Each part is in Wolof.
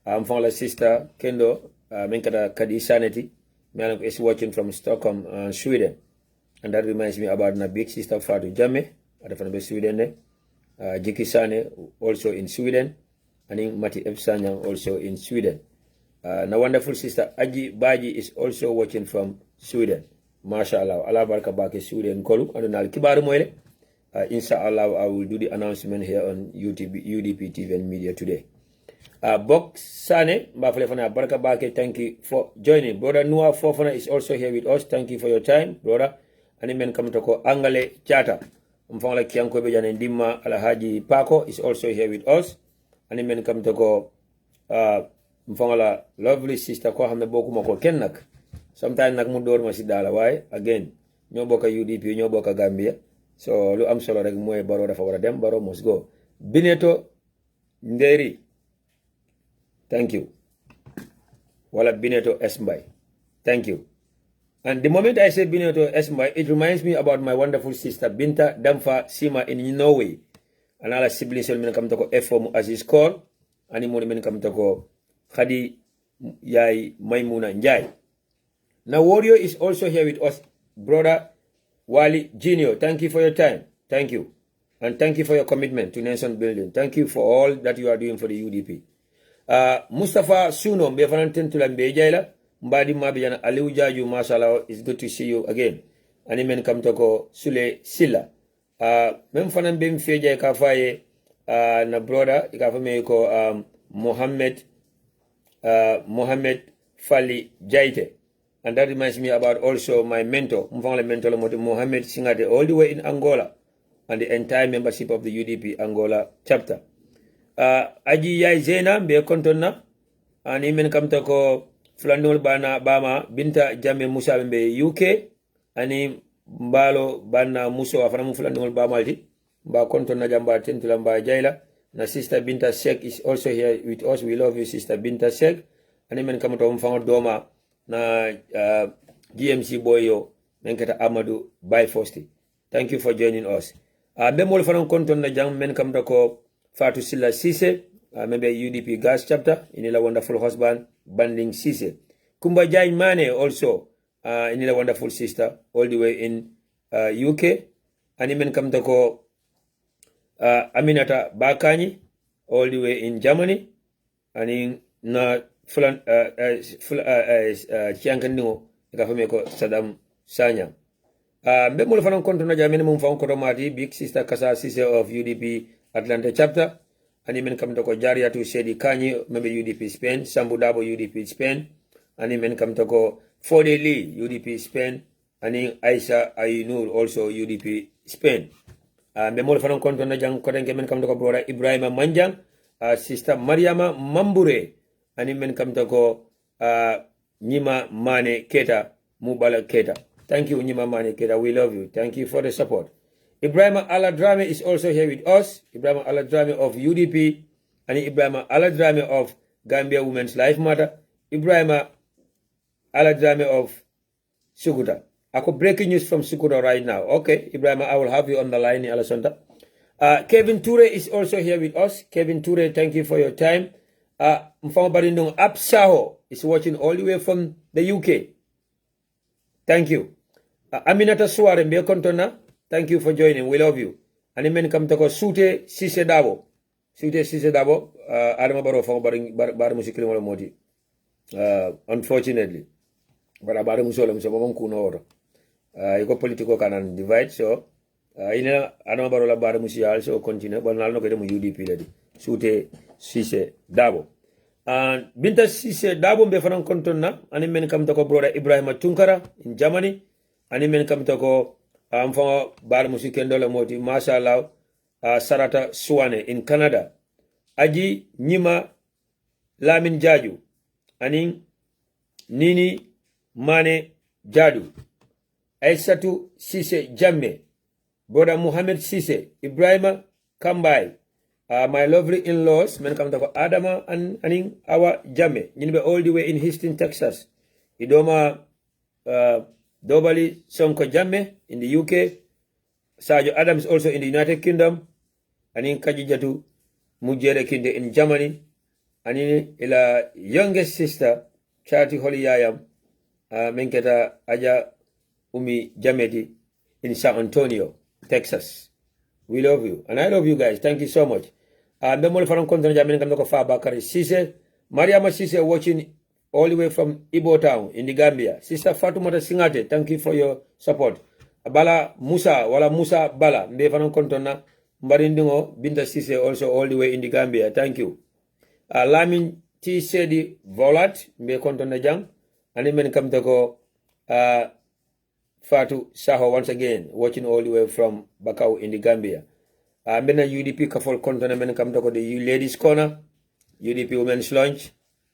from la sister Kendo, Menkata Kadi Sanity, is watching from Stockholm, Sweden. And that reminds me about my big sister Fatu Jame, from Sweden. Jiki Sane, also in Sweden. And Mati Efsanyang, also in Sweden. Na wonderful sister Aji Baji is also watching from Sweden. MashaAllah. Allah baraka baki Sweden kolu. And now kibaru moile. Inshallah, I will do the announcement here on UDP TV&MEDIA today. Bok Sane, Bafalefana baraka baki, thank you for joining. Brother Noah Fofana is also here with us. Thank you for your time, brother. And men come to ko Angale Chata. Mfangala Kianko Bejana Ndima Alhaji Paco is also here with us. And men come to ko Mfangala lovely sister ko hamne boku mako kennak. Sometimes nak mudor masidala why again ño boka UDP ño boka Gambia. So lu am solo rek moy baro dafa wara dem baro must go. Bineto Nderi. Thank you. Wala Bineto Esmbay. Thank you. And the moment I say Bineto Esmbay, it reminds me about my wonderful sister Binta Damfa Sima in Norway. And all siblings will come to go F4 as is called. And the money come to go Khadi Yai Maimuna Njai. Now Warrior is also here with us, brother Wali Junior. Thank you for your time. Thank you. And thank you for your commitment to nation building. Thank you for all that you are doing for the UDP. Mustafa Suno, Mbefanantin Tulambe Jaila, Mbadi Mabijana Aliu Jarju, mashallah, it's good to see you again. And men come to go Sule Silla. Memfanan Bim Feja Kafaye, na brother, Ikafame ko Mohammed Fali Jaite. And that reminds me about also my mentor, Mohammed Singate, all the way in Angola, and the entire membership of the UDP Angola chapter. Aji Yai Zena, Be Kontona, and Imen Kamtako, Flanul Bana Bama, Binta Jame Musa Mbe UK, and Mbalo Bana Muso Afram Flanul Bamaldi, Ba Kontona Jamba Tentulamba Jaila. Na Sister Binta Sek is also here with us. We love you, Sister Binta Sek. And Imen Kamto Doma. Na GMC Boyo Menkata Amadou Baifosti. Thank you for joining us. Bemol fanan konton na jang men kam dako Fatou Silla Cisse, member UDP gas chapter, inila wonderful husband Banding Cisse. Kumba Jai Mane also, inila wonderful sister all the way in UK. And men kam dako Aminata Bakani all the way in Germany. And in na Fulan Chiankano, Gafameko Saddam Sanya. Bemol Fanan Kontona Jaminum Fon Koromati, big sister Kasa Sise of UDP Atlanta chapter, and Imen come to Jarju to Shedi Kanyi, member UDP Spain, Sambudabo UDP Spain, and Imen come to go Fode Lee UDP Spain, and in Aisha Ayinur also UDP Spain. Bemol Fanan Kontona Jang Kotenkemen come to go brother Ibrahim Manjang, sister Mariama Mambure. And men come to go Nima Mane Keta Mubala Keta. Thank you, Nima Mane Keta. We love you. Thank you for the support. Ibrahim Aladrame is also here with us. Ibrahim Aladrame of UDP and Ibrahim Aladrame of Gambia Women's Life Matter. Ibrahim Aladrame of Sukuta. I could breaking news from Sukuta right now. Okay, Ibrahim, I will have you on the line in Alasanta. Kevin Ture is also here with us. Kevin Ture, thank you for your time. Mfama Barindong Apsaho is watching all the way from the UK. Thank you. Aminata Suare Mbekontona, thank you for joining. We love you. And men come to go Sute Sise Dabo. Sute Sise Dabo, Adama Baro Fama Baramusikri Moti. Unfortunately. But Abaramusolam Sabon Kuno. You got political canon divide, so Ina Adama Barola Baramusi also continue, but now look at them UDP lady. Sute Sise Dabo. And Binta Sise Dabo Befanan Kontona, and men come to go brother Ibrahim Tunkara in Germany, and men come to go for Baramusikendola Moti, Mashallah, Sarata Swane in Canada. Aji Nima Lamin Jarju, and Nini Mane Jadu. Aisatu Sise Jamme, brother Muhammad Sise, Ibrahim Kambai. My lovely in-laws, men come to Adama and our Jame, all the way in Houston, Texas. Idoma Dobali Sonko Jame in the UK. Sergio Adams also in the United Kingdom. And in Kajijatu Mujere Kinde in Germany. ani ila youngest sister Chati Holi Yayam menketa Aja Umi Jameti in San Antonio, Texas. We love you. And I love you guys. Thank you so much. Memol Faran Kontan Jamin Kamoko Fa Bakari Sise. Mariama Sise watching all the way from Ibo Town in the Gambia. Sister Fatumata Singate, thank you for your support. Bala Musa, Wala Musa Bala, Mbe Faran Kontona, Mbarindingo, Binta Sise also all the way in the Gambia. Thank you. Lamin T. Sedi Volat, Mbe Kontona Jang. And then come to go Fatu Saho once again, watching all the way from Bakau in the Gambia. Mena UDP Kafol Kontona men come to go the Ladies Corner, UDP Women's Lunch,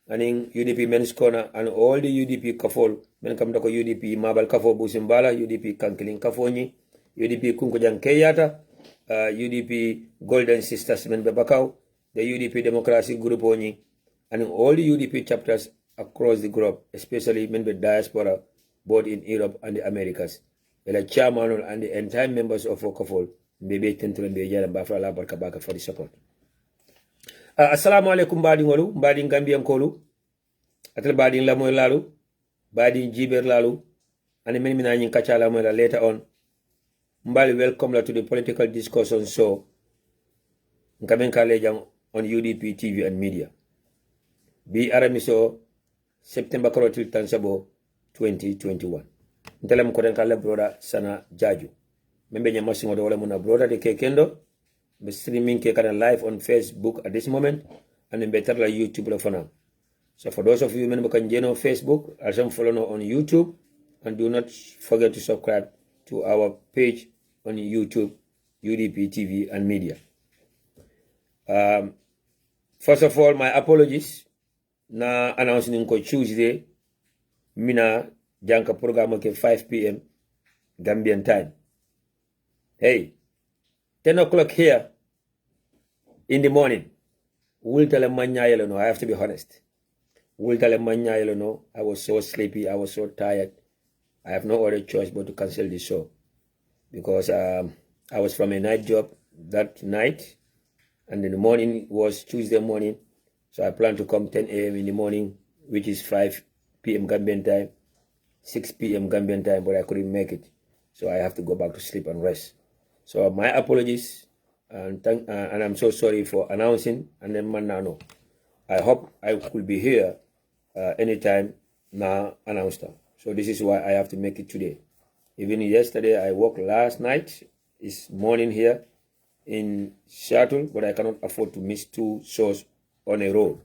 and in UDP Men's Corner, and all the UDP Kafol men come to go UDP Mabal Kafo Busimbala, UDP Kankiling Kafoni, UDP Kunkujang Keyata, UDP Golden Sisters men Bakau, the UDP Democracy Group Oni, and all the UDP chapters across the globe, especially men with diaspora, both in Europe and the Americas. The chairman and the entire members of Okafol, Mbebe Tentu and Beja and Bafra La Barkabaka for the support. Assalamu alaikum Badin Walu, Badin Gambian Kolu, Atel Badin Lamoy Lalu, Badin Jiber Lalu, and the many Kachala later on. Mbali welcome to the political discussion show Nkamenka Lejang on UDP TV and media. Be Aramiso September Karotil Tansabo 2021. Ntelem korenka broda sana Jarju. Membe nyamasingo do wala muna broda de kekendo. Be streaming ke kana live on Facebook at this moment and better la YouTube la fana. So for those of you men can join on Facebook, also follow on YouTube, and do not forget to subscribe to our page on YouTube, UDP TV and media. First of all, my apologies. Na announcing ko Tuesday, mina janka program ke 5 p.m. Gambian time. Hey, 10 o'clock here in the morning. I have to be honest. I was so sleepy, I was so tired. I have no other choice but to cancel the show. Because I was from a night job that night. And in the morning was Tuesday morning. So I plan to come 10 a.m. in the morning, which is 5 p.m. Gambian time, 6 p.m. Gambian time, but I couldn't make it. So I have to go back to sleep and rest. So my apologies, and I'm so sorry for announcing, and then manano. I hope I could be here anytime now announced. So this is why I have to make it today. Even yesterday, I worked last night, it's morning here in Seattle, but I cannot afford to miss 2 shows on a roll.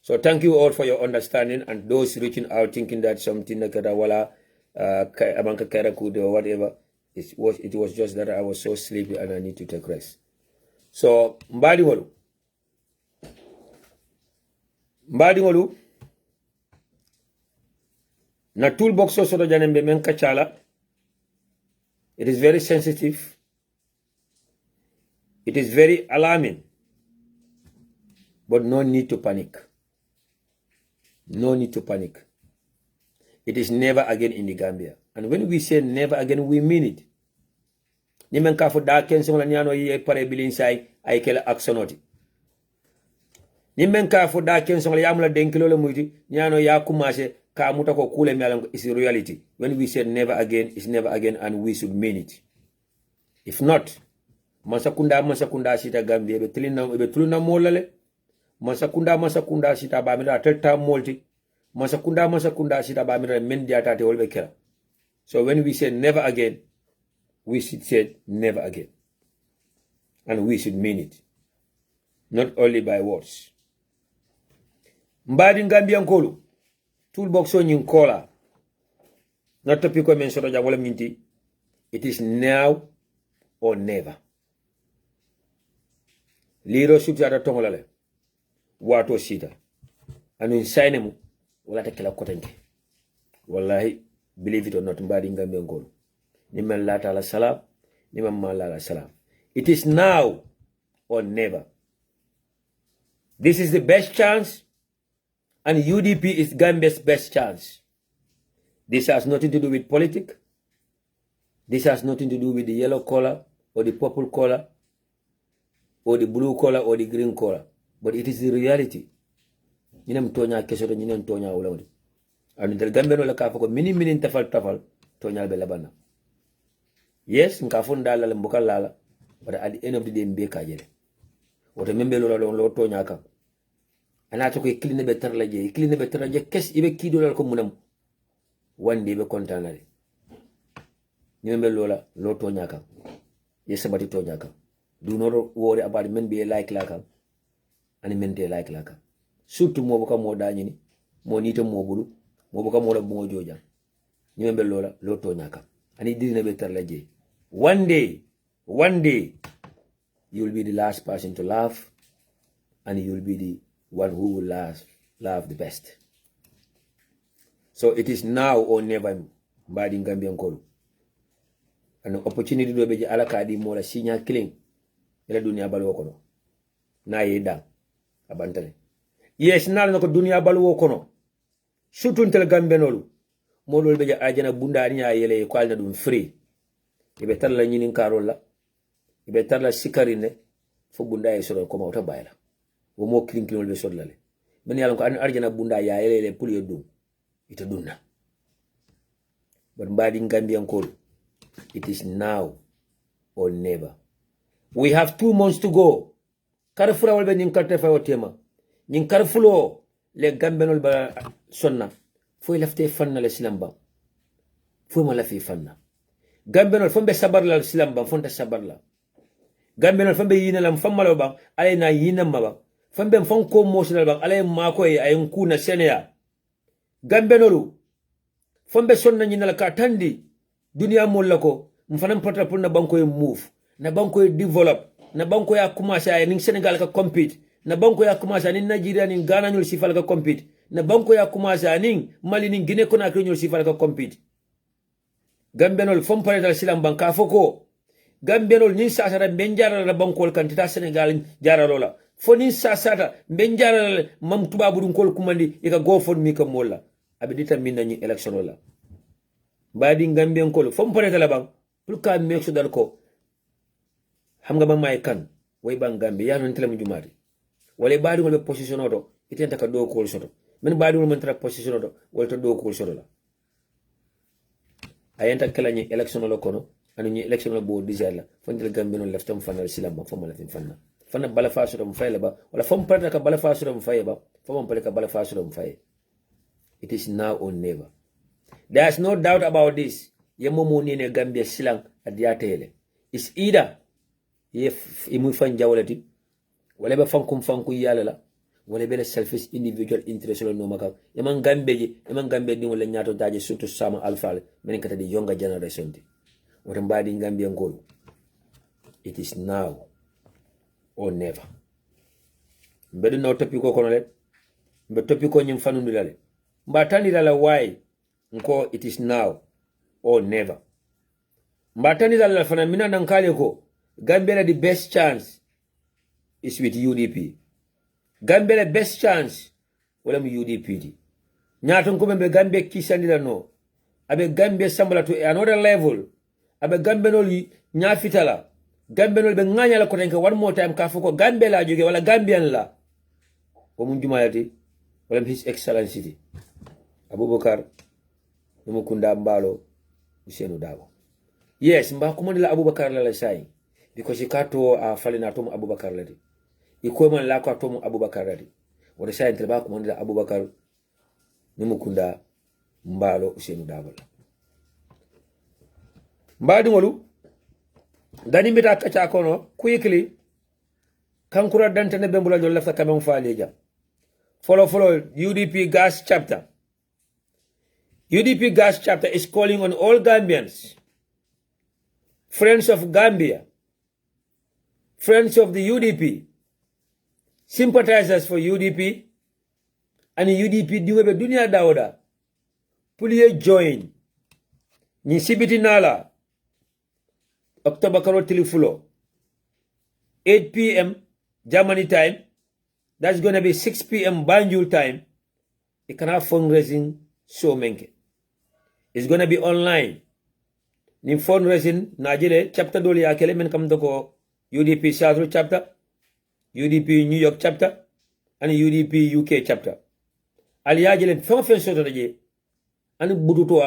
So thank you all for your understanding, and those reaching out thinking that something like Kadawala, Abanka Karakud or whatever, it was just that I was so sleepy and I need to take rest. So Mbadi Wolu na toolbox so do janembe men kachala. It is very sensitive. It is very alarming. But no need to panic. No need to panic. It is never again in the Gambia. And when we say never again, we mean it. Nimen ka fo da ken la nyano yi pare bilin sai ay kela aksonoti. Nimen ka fo da ken la yamula denkilo le muyti nyano ya kumase ka muta ko kule melam is reality. When we say never again, it's never again, and we should mean it. If not, masakunda sita Gambia be tulina molale. Masakunda sita bamira telta multi. Masakunda sita bamira mendia tate wolbe kera. So when we say never again, we should say never again. And we should mean it. Not only by words. Mbadi Gambian Kolu. Toolbox on yin kola. Not topico mention of Jawola Minti. It is now or never. Leadership at a tongolale. Wato sita. And in Sainemu, wala tekela kotenke. Wallahi, believe it or not, Mbadi Gambian Kolu. Niman lata la salam, niman mala la salam. It is now or never. This is the best chance, and UDP is Gambia's best chance. This has nothing to do with politics. This has nothing to do with the yellow color, or the purple color, or the blue color, or the green color. But it is the reality. ñinem toña kesoto ñinem toña wulawde anu del Gambia no la ka fako minin tafal toñal be labana yes nka fonda la mbokal la but at the end of the day mbe kajele woto membe lo toña kan ana to ko clean be tarla je kes ibe kidolal ko munam wandi be kontanale ñembe lo toña kan yes sabati toña kan do not worry about men be like la kan ani men te like la kan surtout mo boka mo dañini mo nito mo bulu mo boka mo la bo joja ñembe lo toña kan ani dirina be tarla je one day you will be the last person to laugh and you will be the one who will laugh the best. So it is now or never mbadi Gambian kolu. An opportunity do beje alaka di mola sinya killing ila dunia balu kono. Na yeda abantale. Yes nal nako dunia balu kono. Surtout tel Gambenolu. Modol beje ajana bunda ni yele ko alna dum free. Ibe talla nyinin karola. Ibe talla sikarine fo bunda e soro ko mawta bayla. Wo mo klinklinol be sodlale. Men yalla ko an arjana bunda ya yele pour yedum. Ita dunna. But mbadi Gambian kolu. It is now or never. We have 2 months to go. Karfura walbe nyin karte fa otema. Nyin karfulo le Gambenol ba sonna. Foi lafte fanna le silamba. Foi ma lafi fanna. Gambenol fombe sabar la silamba fonta sabar la. Gambenol fombe yina lam famalo ba ale na yina maba. Fombe fon ko motional ba ale ma ko ay kuna senea. Gambenolu fombe sonna nyina la ka tandi dunia molla ko mfanam pata pour na banko e move na banko e develop na banko ya commencer ay ning Senegal ka compete na banko ya commencer ning Nigeria ning Ghana ñul sifal ka compete na banko ya commencer ning Mali ning Guinea Conakry ñul sifal ka compete Gambenol fom pare dal silam banka foko Gambenol nin sasara benjara la banko kan tita Senegal jara lola fo nin sasata benjara mam tubabu dun kol kumandi e ka go fon mi ka molla abi determine ni election la mbadi Gambian kolu fom pare tala bang pour ka make sure dal ko xam nga ba may kan way bang Gambia ya non telam jumaati wala baadi ngol be position oto itenta ka do ko soto men baadi ngol man tra position oto wala to do ko soto la ayenta kala ni election la kono anu ni election la bo déjà la fondel Gambian left tam fanal silamba fom la fin fanna bala fa soto mu fay la ba wala fom pare ka bala fa soto mu fay ba fom pare ka bala fa soto mu fay. It is now or never. There's no doubt about this. Yemomo ni ne Gambia silang adiatele. It's either if imu fan jawlati wala be fankum yala la wala be selfish individual interest no maka eman Gambia ni wala nyato daje surtout sama alfal men kata di younger generation ti wala mbadi Gambia ngol. It is now or never. Mbedu no topico kono le mbe topico nyim fanu ndilale mbatani la why nko it is now or never. Mbatani la fana mina nankale ko Gambia the best chance is with UDP. Gambia the best chance wala mu UDP di. Nyaton ko be Gambia kisandila no. Abe Gambia sambala to another level. Abe Gambia no nyafitala. Gambia no be nganya la ko tenke one more time ka foko Gambia la joge wala Gambian la. Ko mun jumayati wala his excellency Abubakar Numukunda Mbalo Usenu Dago. Yes, mba kumandila Abubakar la sai because ikato falina tomu Abubakar ladi. Ikoman la ko tomu Abubakar ladi. Wala sai entre kumandila Abubakar Numukunda Mbalo Usenu Dago. Mbadi ngolu dani mbita kacha kono quickly kankura dantene bembula jol lafta kamem faaleja. Follow UDP gas chapter. UDP gas chapter is calling on all Gambians, friends of Gambia, friends of the UDP, sympathizers for UDP, and UDP diwebe dunia dauda. Puliye join. Ni sibiti nala. October karo tilifulo. 8 p.m. Germany time. That's going to be 6 p.m. Banjul time. You can have fundraising show menke. It's going to be online. Ni fundraising najile chapter doli akele men kam doko UDP South chapter, UDP New York chapter, and UDP UK chapter. aliyajelen fen soto je ani bututo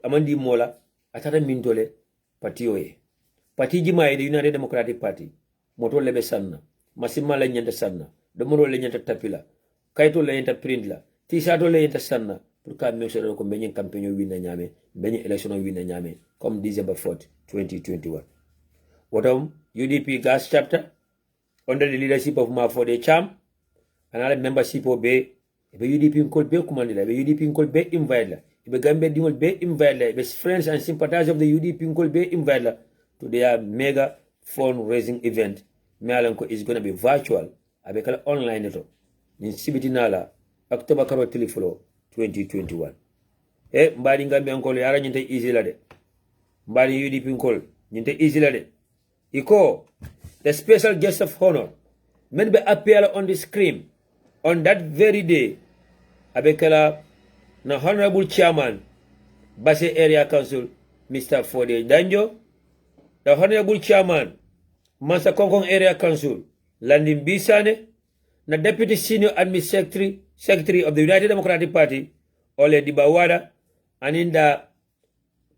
amandi mola atata mintole patio ye pati jima e United Democratic Party moto lebe sanna masima la nyanta sanna domoro le nyanta tapila kayto le nyanta print la t-shirt le nyanta sanna pour ka me so ko benyen campagne winna nyame benyen election winna nyame comme December 4th 2021 wotom UDP gas chapter under the leadership of Mafode Cham another membership of be UDP called be commanded be UDP called be invite be Gambia dingol be invite be friends and sympathizers of the UDP called be invite to their mega fundraising event Mealanko is going to be virtual abekala online to in Sibitinala October karo tiliflo 2021 mbadi Gambia ngol yara nyinte easy la de mbadi UDP ngol nyinte easy la de iko the special guest of honor men be appear on the screen on that very day abekala na honorable chairman Basse Area Council Mr. Fode Danjo, the honorable chairman Masa Kongkong Area Council Landin Bisane, na deputy senior admin secretary of the United Democratic Party Ole Dibawada, and in the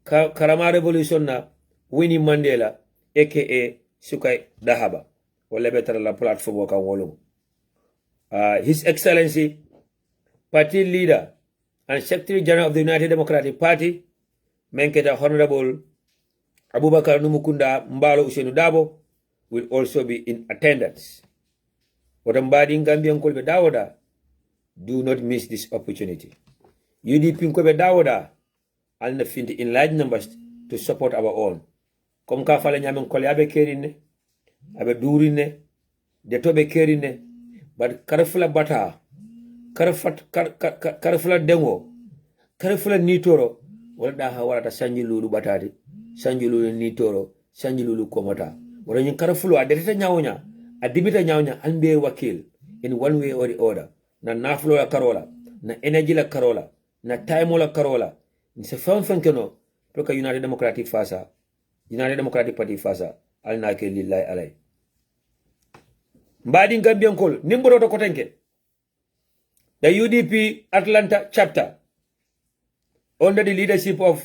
Karama Revolution na Winnie Mandela aka Sukai Dahaba wala better la platform waka wolum His Excellency Party Leader and Secretary General of the United Democratic Party Menketa Honorable Abubakar Numukunda Mbalo Usenu Dabo will also be in attendance. Watambadi Gambian Kolbe Dawoda, do not miss this opportunity. UDP Kolbe Dawoda and find in large numbers to support our own. Comme ka fala nyamen kole abe kerine, abe durine, de tobe kerine, but karafula bata, karafula dengo, karafula nitoro, wala hawara sanji lulu batari, sanji lulu nitoro, sanji lulu komota. Wala nyin karafulo adeta nyawonya, adibita nyawonya anbe wakil in one way or the other. Na naflo la karola, na energy la karola, na time la karola. Nse fankeno, proka United Democratic Party fasa al na ke lillahi alay. Mbadi Gambian kol nimboro to kotenke. The UDP Atlanta chapter under the leadership of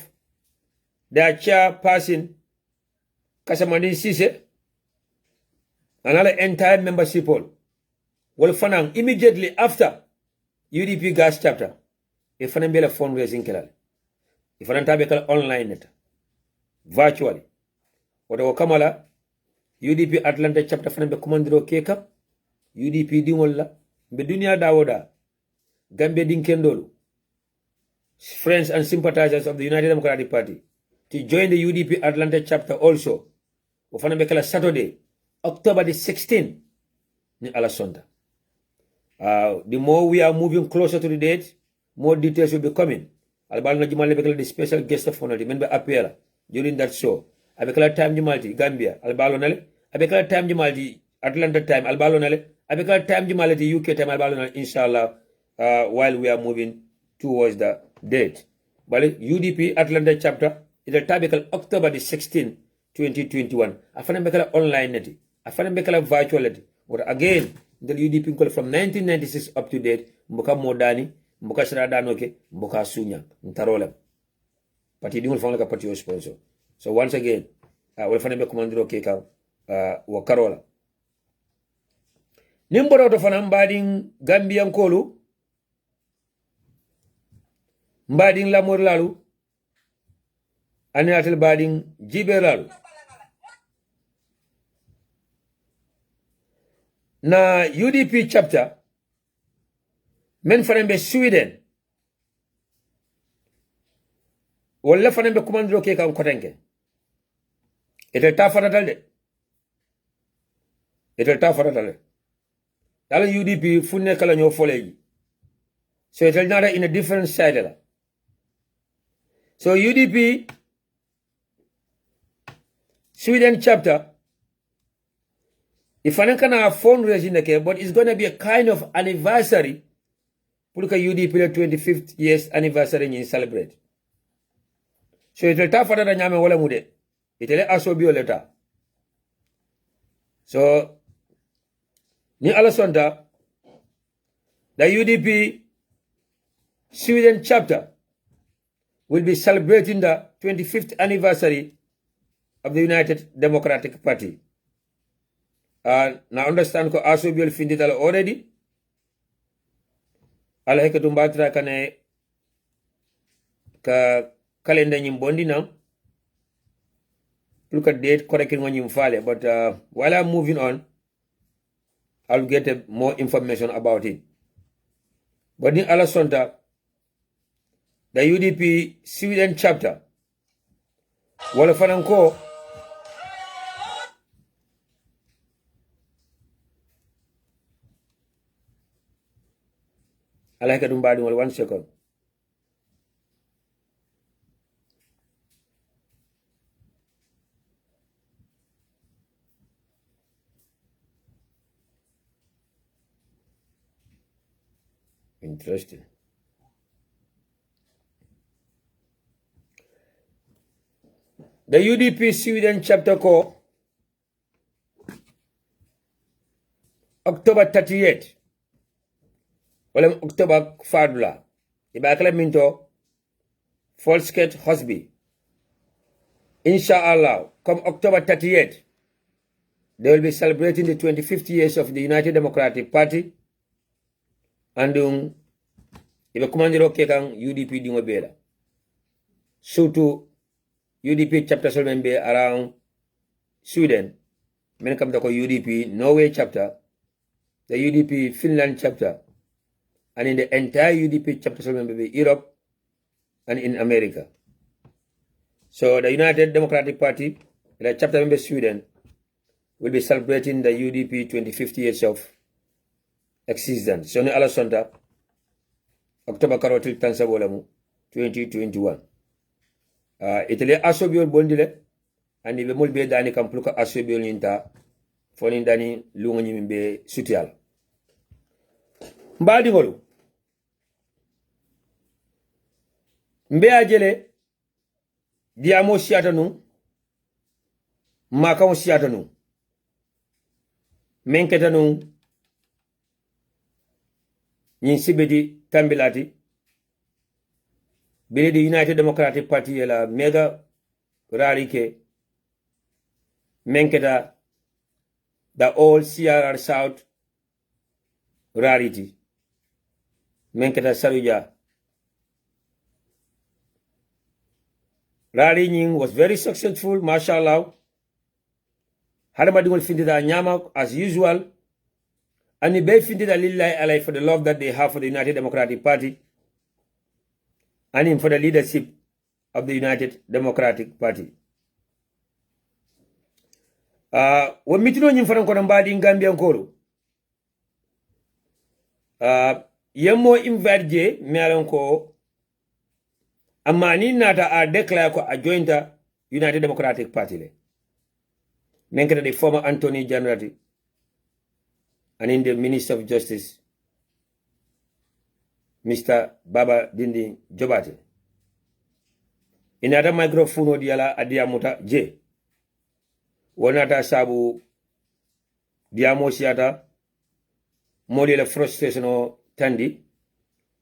their chairperson Kasamani Sise and all entire membership all will fanang immediately after UDP gas chapter if an embella fundraising kelal if an antabekal online net virtually wada kamala UDP Atlanta chapter fanambe commandiro keka UDP dingol be dunia dawoda Gambia dinkendolu friends and sympathizers of the United Democratic Party to join the UDP Atlanta chapter also fanambe kala Saturday October the 16th ni Alasonda. The more we are moving closer to the date, more details will be coming. Albal na jumali bekala the special guest of honor, men be appear during that show. Abekala time jumalti Gambia, albalo nale. Abekala time jumalti Atlanta time, albalo nale. Abekala time jumalti UK time, albalo nale. Inshallah, while we are moving towards the date. But UDP Atlanta chapter is a tabekal October the 16th, 2021. Afana bekala online neti. Afana bekala virtuality. But again, the UDP from 1996 up to date, mbuka modani, mbuka shiradanoke, mbuka sunya, ntarole. Pati dingul fangla pati yo sponsor. So once again, walfana be komandiro keka wa Karola. Nimbora to fana mbading Gambian kolu, mbading Lamor lalu, ane atel bading Jibe lalu. Na UDP chapter men fanembe Sweden wala fanembe kumandiro ke kan kotenke etel ta fanatal de dala UDP funne kala nyo foleji so etel nada in a different side la so UDP Sweden chapter if I can have fundraising, but it's going to be a kind of anniversary. Look at UDP 25th years anniversary in celebrate. So it will tough for the Nyame Wala Mude. It will also be a letter. So, ni Alasonda, the UDP Sweden chapter will be celebrating the 25th anniversary of the United Democratic Party. Na understand ko asobiol findital already. Ala hekatu mbatra kane ka kalenda nyim bondi now. Look at date correcting when you file, but while I'm moving on, I'll get more information about it. But in Alasonta, the UDP Sweden chapter, wala fananko I like it 1 second. Interesting. The UDP Sweden chapter ko October 38. Wala October fadula. Ibakala minto Folskate Hosby. Inshallah, come October 38, they will be celebrating the 25th years of the United Democratic Party. And ibe kumandiro kekang UDP dingo bela. So to UDP chapter solmembe around Sweden. Men come to UDP Norway chapter, the UDP Finland chapter, and in the entire UDP chapter solmembe Europe and in America. So the United Democratic Party, the chapter member Sweden, will be celebrating the UDP 25th years of existence. So, ala sonta October karotil tansa bolamu 2021. Itele asobiol bondile ani be molbe dani kampluka asobiol ninta foni dani lungo nyimbe sutial. Mbadi ngolu mbe ajele diamo siata nu makaw siata nu menketa nu nyin sibedi tambilati bile the United Democratic Party la mega rarike menketa the all CRR South rarity menketa saruja rally nying was very successful, mashallah. Hadamadi will find that nyama as usual. And they find that lillahi alai for the love that they have for the United Democratic Party and for the leadership of the United Democratic Party. When mitino nyimfana kono mbadi in Gambia nkoro. Yemo invite me alonko Amani nata a declare ko a jointa United Democratic Party le. Menkata the former Anthony Generati and in the Minister of Justice, Mr. Baba Dindi Jobate. In other microphone diala adiamuta J. Wanata sabu diamosiata modi la frustration o tandi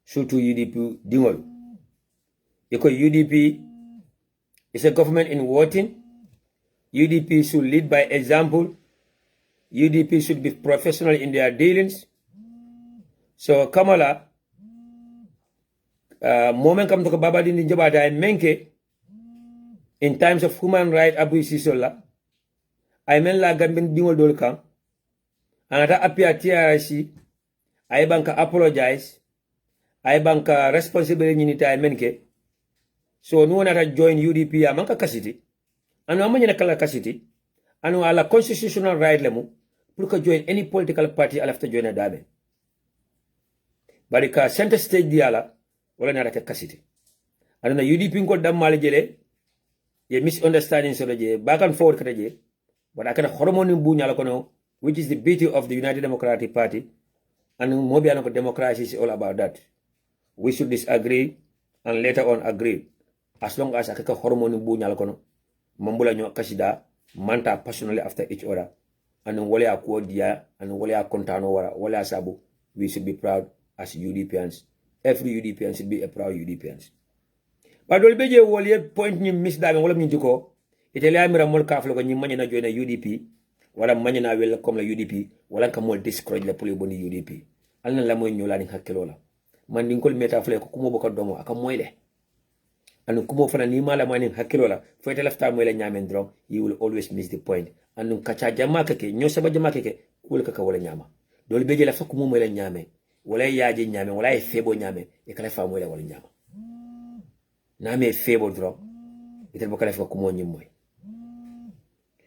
sutu UDP dingol. Because UDP is a government in waiting. UDP should lead by example. UDP should be professional in their dealings. So Kamala, moment come to Baba Dindi Jabata and Menke, in times of human rights abuses, I mean la Gambin Dingol Dolka, and at appear TRC, I banka apologize, I banka responsibility in I menke. So no one had joined UDP amanka kasiti. Anu amanya kala kasiti. Anu ala constitutional right lemu. Puka join any political party I'll have to join a dabe. But center stage diala wala na kasiti. Anu na UDP ko dam malijele ye misunderstanding so je back and forward kada je. But I can hormone bunya la kono, which is the beauty of the United Democratic Party. And mobiano democracy is all about that. We should disagree and later on agree. As long as akaka hormone bunya la kono, mambula nyo kasida manta passionately after each other. And wale akwo dia and wale akontano wara wale asabu. We should be proud as UDPians every UDPian should be a proud UDPian. But will be a point you miss that and all of you to go. It allow me a more careful when you money na join a UDP, while a money na will come a UDP, while I come more discourage the police boni UDP. I'll not lamo in your landing hakelola. Mandinko metafle kumo boka domo akamoile. And kumo for an imala mining hakelola, for the left time will nyamen drop, you will always miss the point. And kacha jamakeke, no saba jamakeke, kulaka wala nyama. Dol beje la fakumo wala nyame, wala yaji nyame, wala febo nyame, e kala famu wala nyama. Name febo drop, it will kala fakumo nyimoy.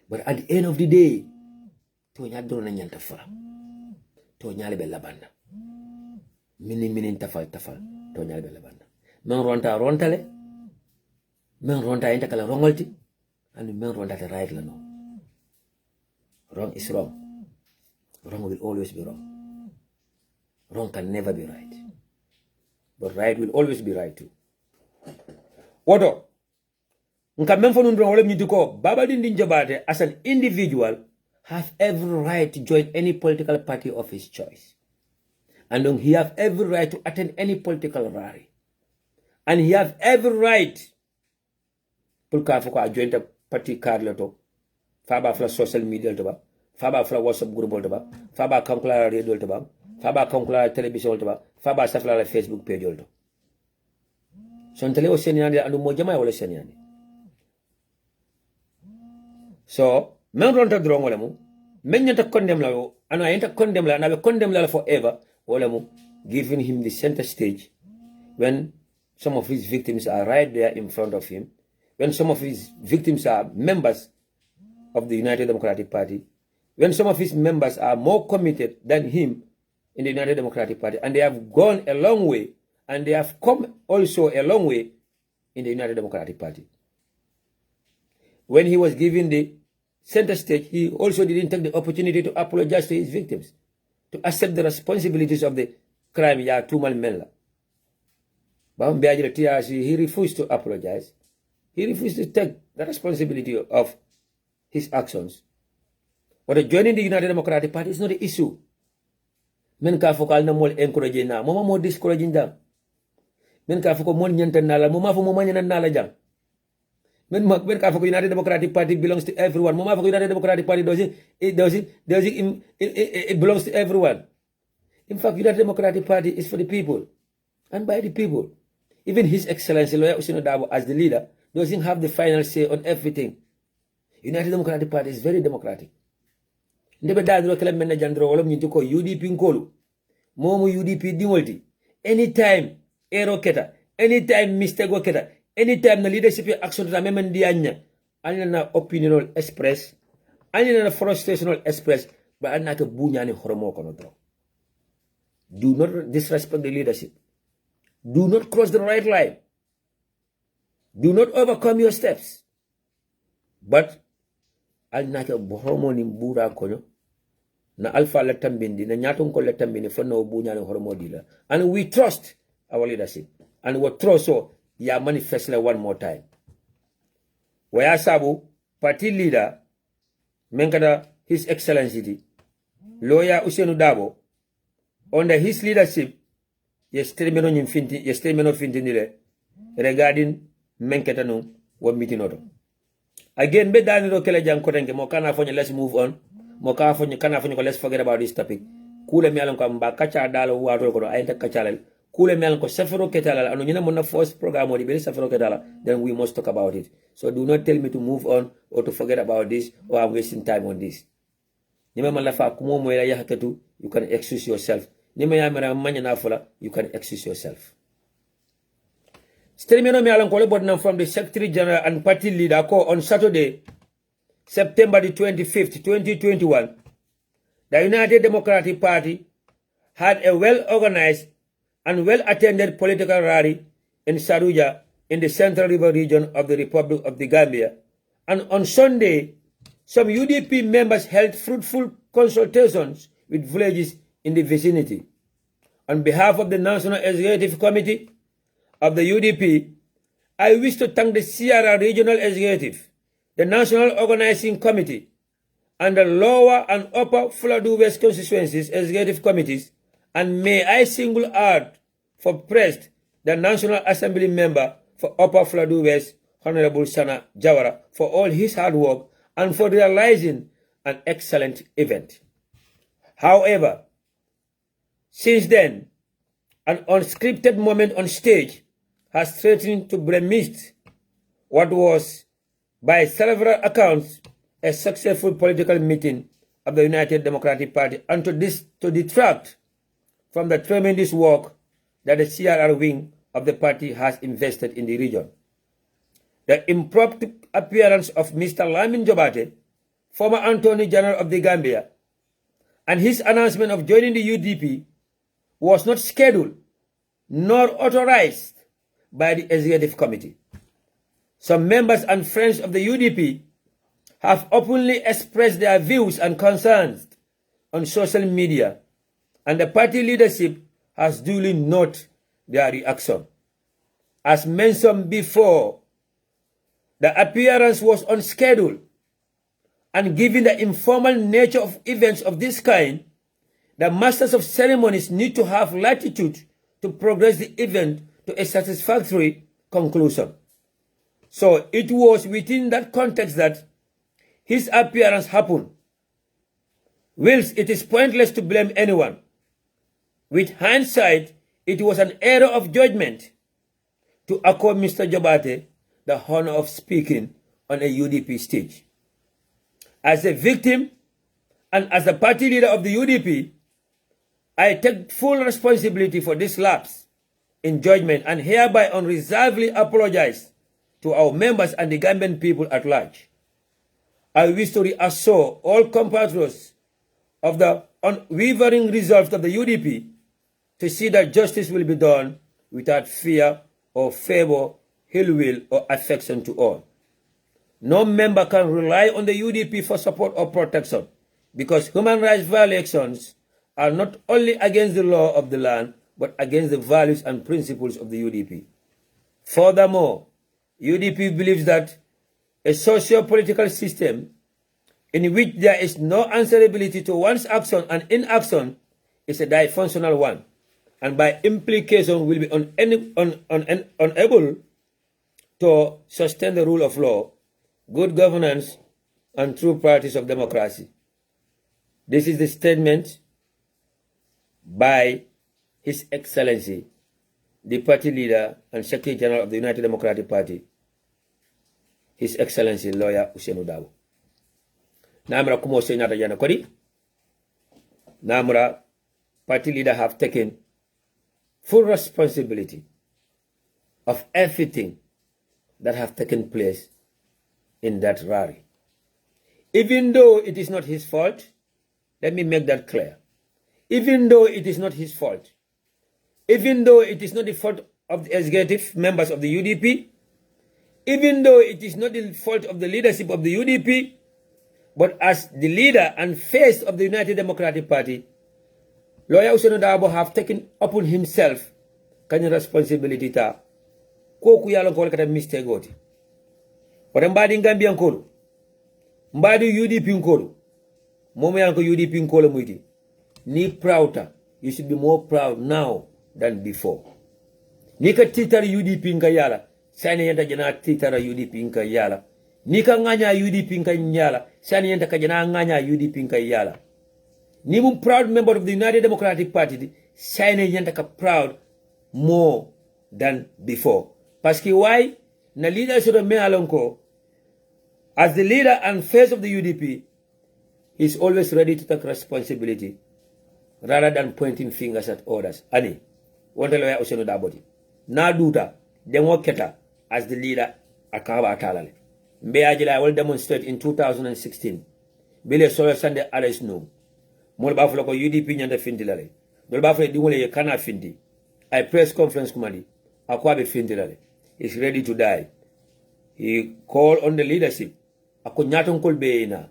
But at the end of the day, to nyadro na nyanta fala. To nyale bella banda. Minin tafal, to nyale bella banda. Men ronta rontale, men ronta enta kala rongolti, and men ronta the right la no. Wrong is wrong. Wrong will always be wrong. Wrong can never be right. But right will always be right too. Wato, nka memfo nundro wole mnyituko, Baba Dindin Jabate as an individual have every right to join any political party of his choice. And he have every right to attend any political rally. And he have every right to join the party card leto. Faba fla social media to ba. Faba fla WhatsApp group to ba. Faba kankula radio to ba. Faba kankula television to ba. Faba safla Facebook page to. So ntele o senyande andu mojama wala senyande. So men ronta drong wala mu. Men nyanta condemn la yo. Ano ayenta condemn la na be condemn la forever. Wala mu giving him the center stage when some of his victims are right there in front of him. When some of his victims are members of the United Democratic Party, when some of his members are more committed than him in the United Democratic Party, and they have gone a long way, and they have come also a long way in the United Democratic Party. When he was given the center stage, he also didn't take the opportunity to apologize to his victims, to accept the responsibilities of the crime. Ya tumal mela. He refused to apologize. He refused to take the responsibility of his actions. But joining the United Democratic Party is not the issue. Men ka fokal na mol encourage na, mama mo discouraging them. Men ka foko mon nyantan nala, mama fo mama nyanan nala jang. Men ka foko United Democratic Party belongs to everyone. Mama foko United Democratic Party it belongs to everyone. In fact, United Democratic Party is for the people and by the people. Even His Excellency Lawyer Usino Dabo as the leader doesn't have the final say on everything. United Democratic Party is very democratic. Ndebe dadro kala menna jandro wala nyinti ko UDP nkolu. Momu UDP dingolti. Anytime error keta, anytime mistake go keta, anytime na leadership action ta memen dianya, anya na opinional express, anya na frustrational express, ba anna ke bunyani horomo kono dro. Do not disrespect the leadership. Do not cross the right line. Do not overcome your steps. But al nake horomo ni mbura kono na alpha letambindi na nyaton ko letambindi fano bunyani horomo dila. And we trust our leadership. And we trust so ya manifest one more time. Waya sabu party leader menkada His Excellency Lawyer Usenu Dabo under his leadership yesterday regarding menketanu wa mitinoto. Again, be dani ro kele jang kotenke mo kana fonye let's move on. Mo kana fonye let's forget about this topic. Kule mi alon ko mba kacha dalo wato ko ayenta kachalal. Kule mi alon ko safaro ketala anu nyina mona first program odi be safaro ketala, then we must talk about it. So do not tell me to move on or to forget about this or I'm wasting time on this. Nima malafa kumo mo ya hakatu, you can excuse yourself. Nima ya mera manya na fola, you can excuse yourself. Sterimeno me alon kole bodnam from the Secretary General and Party Leader ko on Saturday, September the 25th, 2021, the United Democratic Party had a well-organized and well-attended political rally in Saruja in the Central River region of the Republic of the Gambia. And on Sunday, some UDP members held fruitful consultations with villages in the vicinity. On behalf of the National Executive Committee of the UDP, I wish to thank the Sierra Regional Executive, the National Organizing Committee, and the Lower and Upper Fuladu West Constituencies Executive Committees, and may I single out for praised the National Assembly member for Upper Fladu West, Honorable Sana Jawara, for all his hard work and for realizing an excellent event. However, since then, an unscripted moment on stage has threatened to blemish what was, by several accounts, a successful political meeting of the United Democratic Party and to detract from the tremendous work that the CRR wing of the party has invested in the region. The impromptu appearance of Mr. Lamin Jobate, former Attorney General of the Gambia, and his announcement of joining the UDP was not scheduled nor authorized by the Executive Committee. Some members and friends of the UDP have openly expressed their views and concerns on social media, and the party leadership has duly noted their reaction. As mentioned before, the appearance was unscheduled, and given the informal nature of events of this kind, the masters of ceremonies need to have latitude to progress the event to a satisfactory conclusion. So it was within that context that his appearance happened. Whilst it is pointless to blame anyone, with hindsight, it was an error of judgment to accord Mr. Jobate the honor of speaking on a UDP stage. As a victim and as the party leader of the UDP, I take full responsibility for this lapse in judgment and hereby unreservedly apologize to our members and the Gambian people at large. I wish to reassure all compatriots of the unwavering resolve of the UDP to see that justice will be done without fear or favor, ill will or affection to all. No member can rely on the UDP for support or protection because human rights violations are not only against the law of the land but against the values and principles of the UDP. Furthermore, UDP believes that a socio-political system in which there is no answerability to one's action and inaction is a dysfunctional one, and by implication will be unable to sustain the rule of law, good governance, and true practice of democracy. This is the statement by His Excellency, the party leader and Secretary General of the United Democratic Party, His Excellency Lawyer Ousainou Darboe. Namra kumo senata jana kodi. Namra party leader have taken full responsibility of everything that have taken place in that rally. Even though it is not his fault, let me make that clear. Even though it is not his fault, even though it is not the fault of the executive members of the UDP, even though it is not the fault of the leadership of the UDP, but as the leader and face of the United Democratic Party, Lawyer Ousainou Darboe have taken upon himself kany responsibility ta koku yalla ko kata mistake goti. Wata mbadi Gambia nkolo, mbadi UDP nkolo, momo yanko UDP nkolo muiti. Ni prouder, you should be more proud now than before. Nika titara UDP nka yala, sani yenta jana titara UDP nka yala. Nika nganya UDP nka yala, sani yenta kajana nganya UDP nka yala. Ni mu proud member of the United Democratic Party, sani yenta ka proud more than before. Paski why? Na leader should me alonko, as the leader and face of the UDP, he's always ready to take responsibility rather than pointing fingers at others. Ani, wanta Lawyer Ousainou Darboe. Na duta, demo keta as the leader akaba atalale. Mbe ajila will demonstrate in 2016. Bile solo Sunday arrest no. Mol baflo ko UDP nyanda findilale. Dol baflo dingole ye kana findi. I press conference kumadi. Akwa be findilale. He's ready to die. He called on the leadership. Ako nyaton kol beina.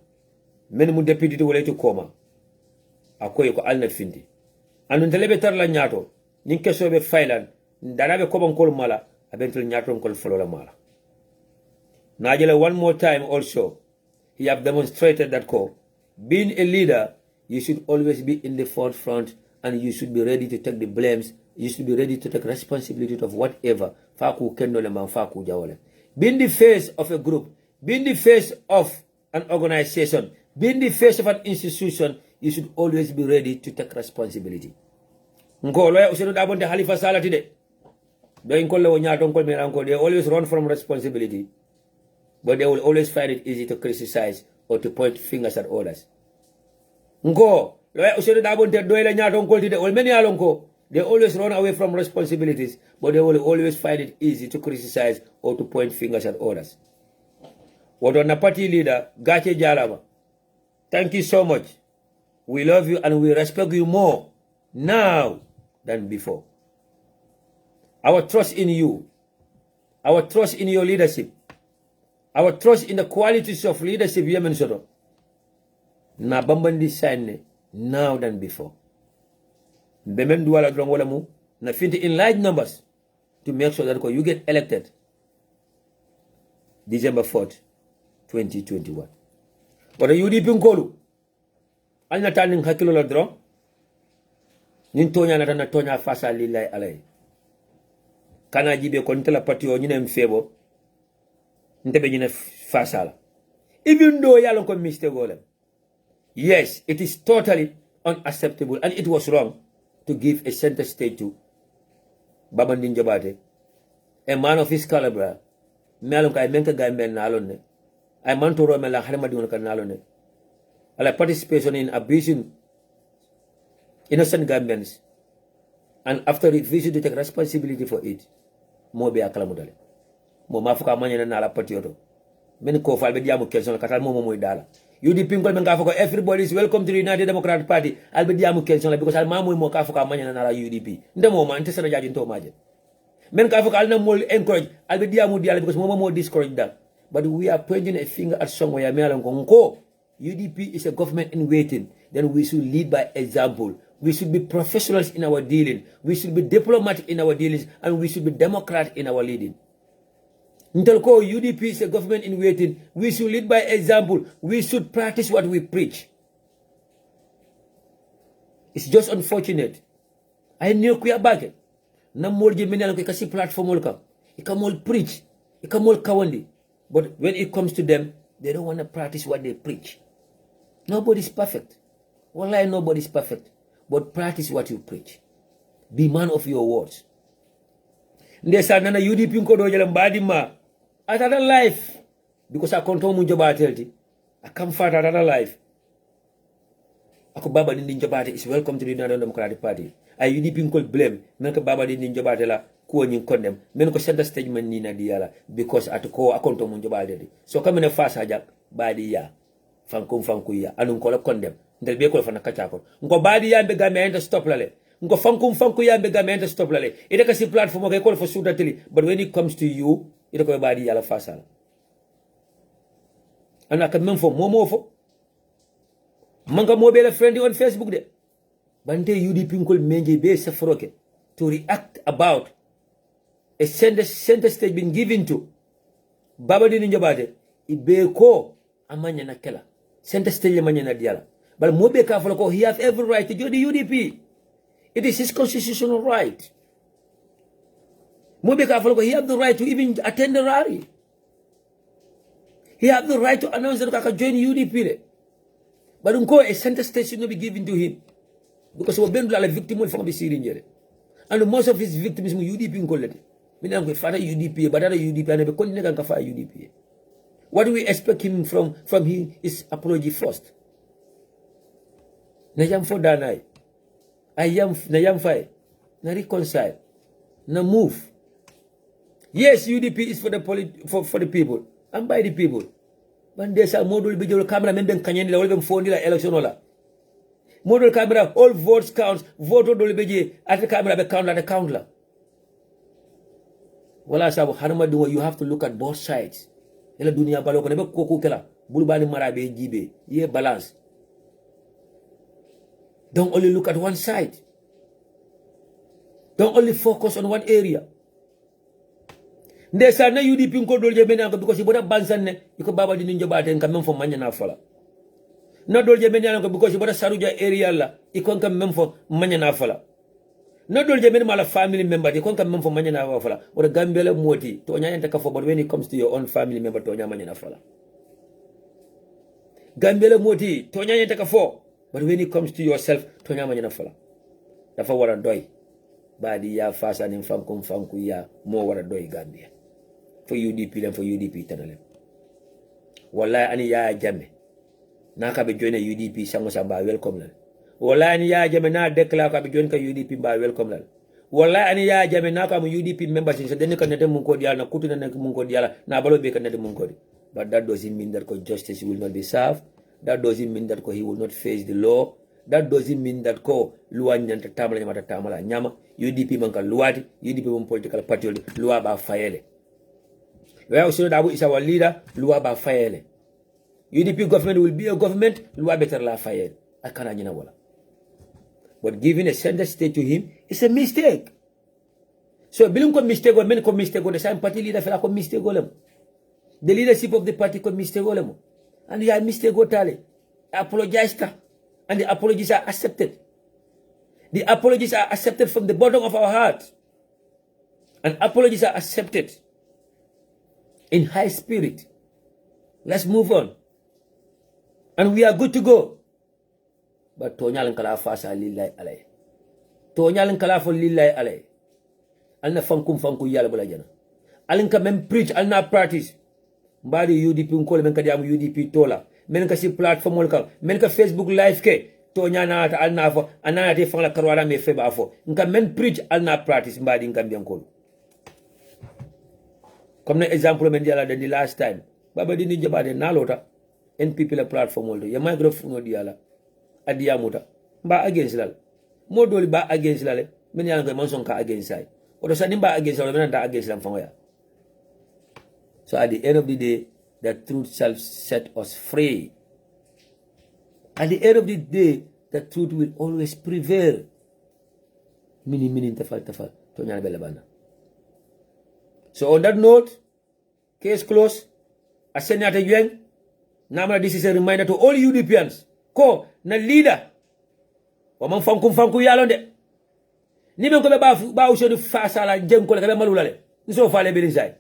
Men mu deputy to wole to koma. Ako ko alna findi. Anu ntelebe tarla nyato. Ninke sobe failan. Darabe koban kol mala. Abentul nyaton kol folola mala. Najela one more time also. He have demonstrated that being a leader, you should always be in the forefront and you should be ready to take the blames. You should be ready to take responsibility of whatever. Faku kendole man faku jawole. Being the face of a group, being the face of an organization, being the face of an institution, you should always be ready to take responsibility. Ngolo ya usenu dabonte Halifa Sallah today. They always run from responsibility, but they will always find it easy to criticize or to point fingers at others. They always run away from responsibilities, but they will always find it easy to criticize or to point fingers at others. What on the party leader, Gache Jalama, thank you so much. We love you and we respect you more now than before. Our trust in you, our trust in your leadership, our trust in the qualities of leadership, Yemen Soto, na bambandi sign now than before. Bemen duala drongwala mu na finti in large numbers to make sure that you get elected December 4th, 2021. But the UDP nkolu, alna tanin hakilo la drong, nintonya na tonya fasa lillahi alay. Kana jibe kontela pati o nyine mfebo ntebe nyine fasala. Even though yalon ko mistake golem. Yes, it is totally unacceptable and it was wrong to give a center stage to Babandin Jabate, a man of his caliber. Melon ka menka Gambia nalone. I man to Romela Hamadun Kanalone. A participation in abusing innocent Gambians. And after refusing to take responsibility for it, mo be akalamudale. Mo mafuka manya na ala patioto. Men ko falbe diamu kelson katal mo moy dala. UDP ngol men ka everybody is welcome to the United Democratic Party. Albe diamu kelson because al mamoy mo ka fuka manya na ala UDP. Ndemo ma ntesa na jaji to maje. Men ka fuka alna mo encourage albe diamu diala because mo discourage that. But we are pointing a finger at somewhere melan ko UDP is a government in waiting. Then we should lead by example. We should be professionals in our dealing. We should be diplomatic in our dealings. And we should be democratic in our leading. Ntelko, UDP is a government in waiting. We should lead by example. We should practice what we preach. It's just unfortunate. I knew kuya bage. Na molje menelo ke kasi platform olka. Ikamol preach. Ikamol kawandi. But when it comes to them, they don't want to practice what they preach. Nobody's perfect. Wallahi, nobody's perfect. But practice what you preach. Be man of your words. Ndesa nana UDP nko dojale mbadi ma. Atata life. Because I control munjoba atelti. I come fat atata life. Ako baba di ninjobate is welcome to the United Democratic Party. I UDP nko blame. Menko baba di ninjobate la kuwa nyin condemn. Menko center stage man nina diyala. Because atako akonto munjoba atelti. So kame ne fast hajak badi ya. Fankum ya. Anu nko la condemn. Ndel be ko fa nakachako ngo badi yambe gamenta stop lale ngo fanku yambe gamenta stop lale ite ka si platform ko ko fa suda tili but when it comes to you ite ko badi yala fasala ana ka men fo momo fo manga mo be la friend on Facebook de bante UDP ngol menje be sa froke to react about a center stage being given to baba di njobate ibe ko amanya na kela center stage amanya na diala. But Mobe Kafaloko, he has every right to join the UDP. It is his constitutional right. Mobe Kafaloko, he has the right to even attend the rally. He has the right to announce that he can join UDP. But a center stage should not be given to him. Because he was a victim from the Syrian. And most of his victims are UDP. I father UDP, but other UDP, and UDP. What do we expect him from him is apology first. Na yam for danai. Na yam fai. Na reconcile. Na move. Yes, UDP is for the for the people and by the people. But there's a model video camera member kanyeni la wale phone la election ola. Model camera all votes counts. Vote do beje at the camera be count la the count la. Wala sabu harma do you have to look at both sides. Ela dunia balo ko ne be koku kala. Bulbani marabe jibe. Ye balance. Don't only look at one side. Don't only focus on one area. Ndesa na UDP nko dolje menanga because iboda bansan ne iko baba di ninjo bate nka men fo manya na fala. no dol je men yalan ko because bota saruja area la ikon kam mem fo manyana fala no dol je men mala family member ikon kam mem fo manyana fala or Gambia la moti to nyanta ka fo but when it comes to your own family member to nyamanyana fala Gambia la moti to nyanta ka fo but when it comes to yourself to nyamanyana fala dafa wara doy badi ya fasa nim fanku ya mo wara doy Gambia for UDP and for UDP tanale wallahi ani ya jamme naka be join UDP sango samba welcome la wallahi ani ya jamme na declare ka be join ka UDP ba welcome la wallahi ani ya jamme naka mu UDP members so den ka nete mun ko diala na kutu na mun ko diala na balo be ka nete mun ko di but that doesn't mean that justice will not be served. That doesn't mean that he will not face the law. That doesn't mean that luwa nyanta tamala nyamata tamala nyama UDP manka luwati UDP mon political party luwa ba fayele Where Usino Dabu is our leader, luwa ba fayele UDP government will be a government, luwa better la fayele akana nyina wala. But giving a center state to him is a mistake. So bilum ko mistake or men ko mistake the same party leader fela ko mistake golem. The leadership of the party ko mistake golem. And he had mistake go tale. Apologize ka. And the apologies are accepted. The apologies are accepted from the bottom of our heart. And apologies are accepted in high spirit. Let's move on. And we are good to go. But Tonyal Kala Fasa Lilai Alay. Tonyal Kala for Lilai Alay. Alna Fankum Fanku Yalabalajana. Alinka men preach, alna practice. Mbadi UDP unkole menka diamu UDP tola. Menka si platform molka. Menka Facebook live ke. Tonya na ata alna afo. Anana te fangla karwara me feba afo. Nka men preach alna practice mbadi nka mbiankolo. Comme na example men diala the last time. Baba dini jabade na lota. NPP la platform molto. Ya microphone no diala. Adiya muta. Mba against lal. Modoli ba against lal. Men yala nka manson ka against ay. Odo sa nimba against lal. Men anta against lam fangoya. So at the end of the day, the truth shall set us free. At the end of the day, the truth will always prevail. Mini tafal. Tonyana belabana. So on that note, case closed. Asenyata Yueng. Namara, this is a reminder to all UDPians. Ko na leader. Waman fanku yalonde. Ni men ko be ba usenu fasa la jenko le be malulale. Nso fale bilisai.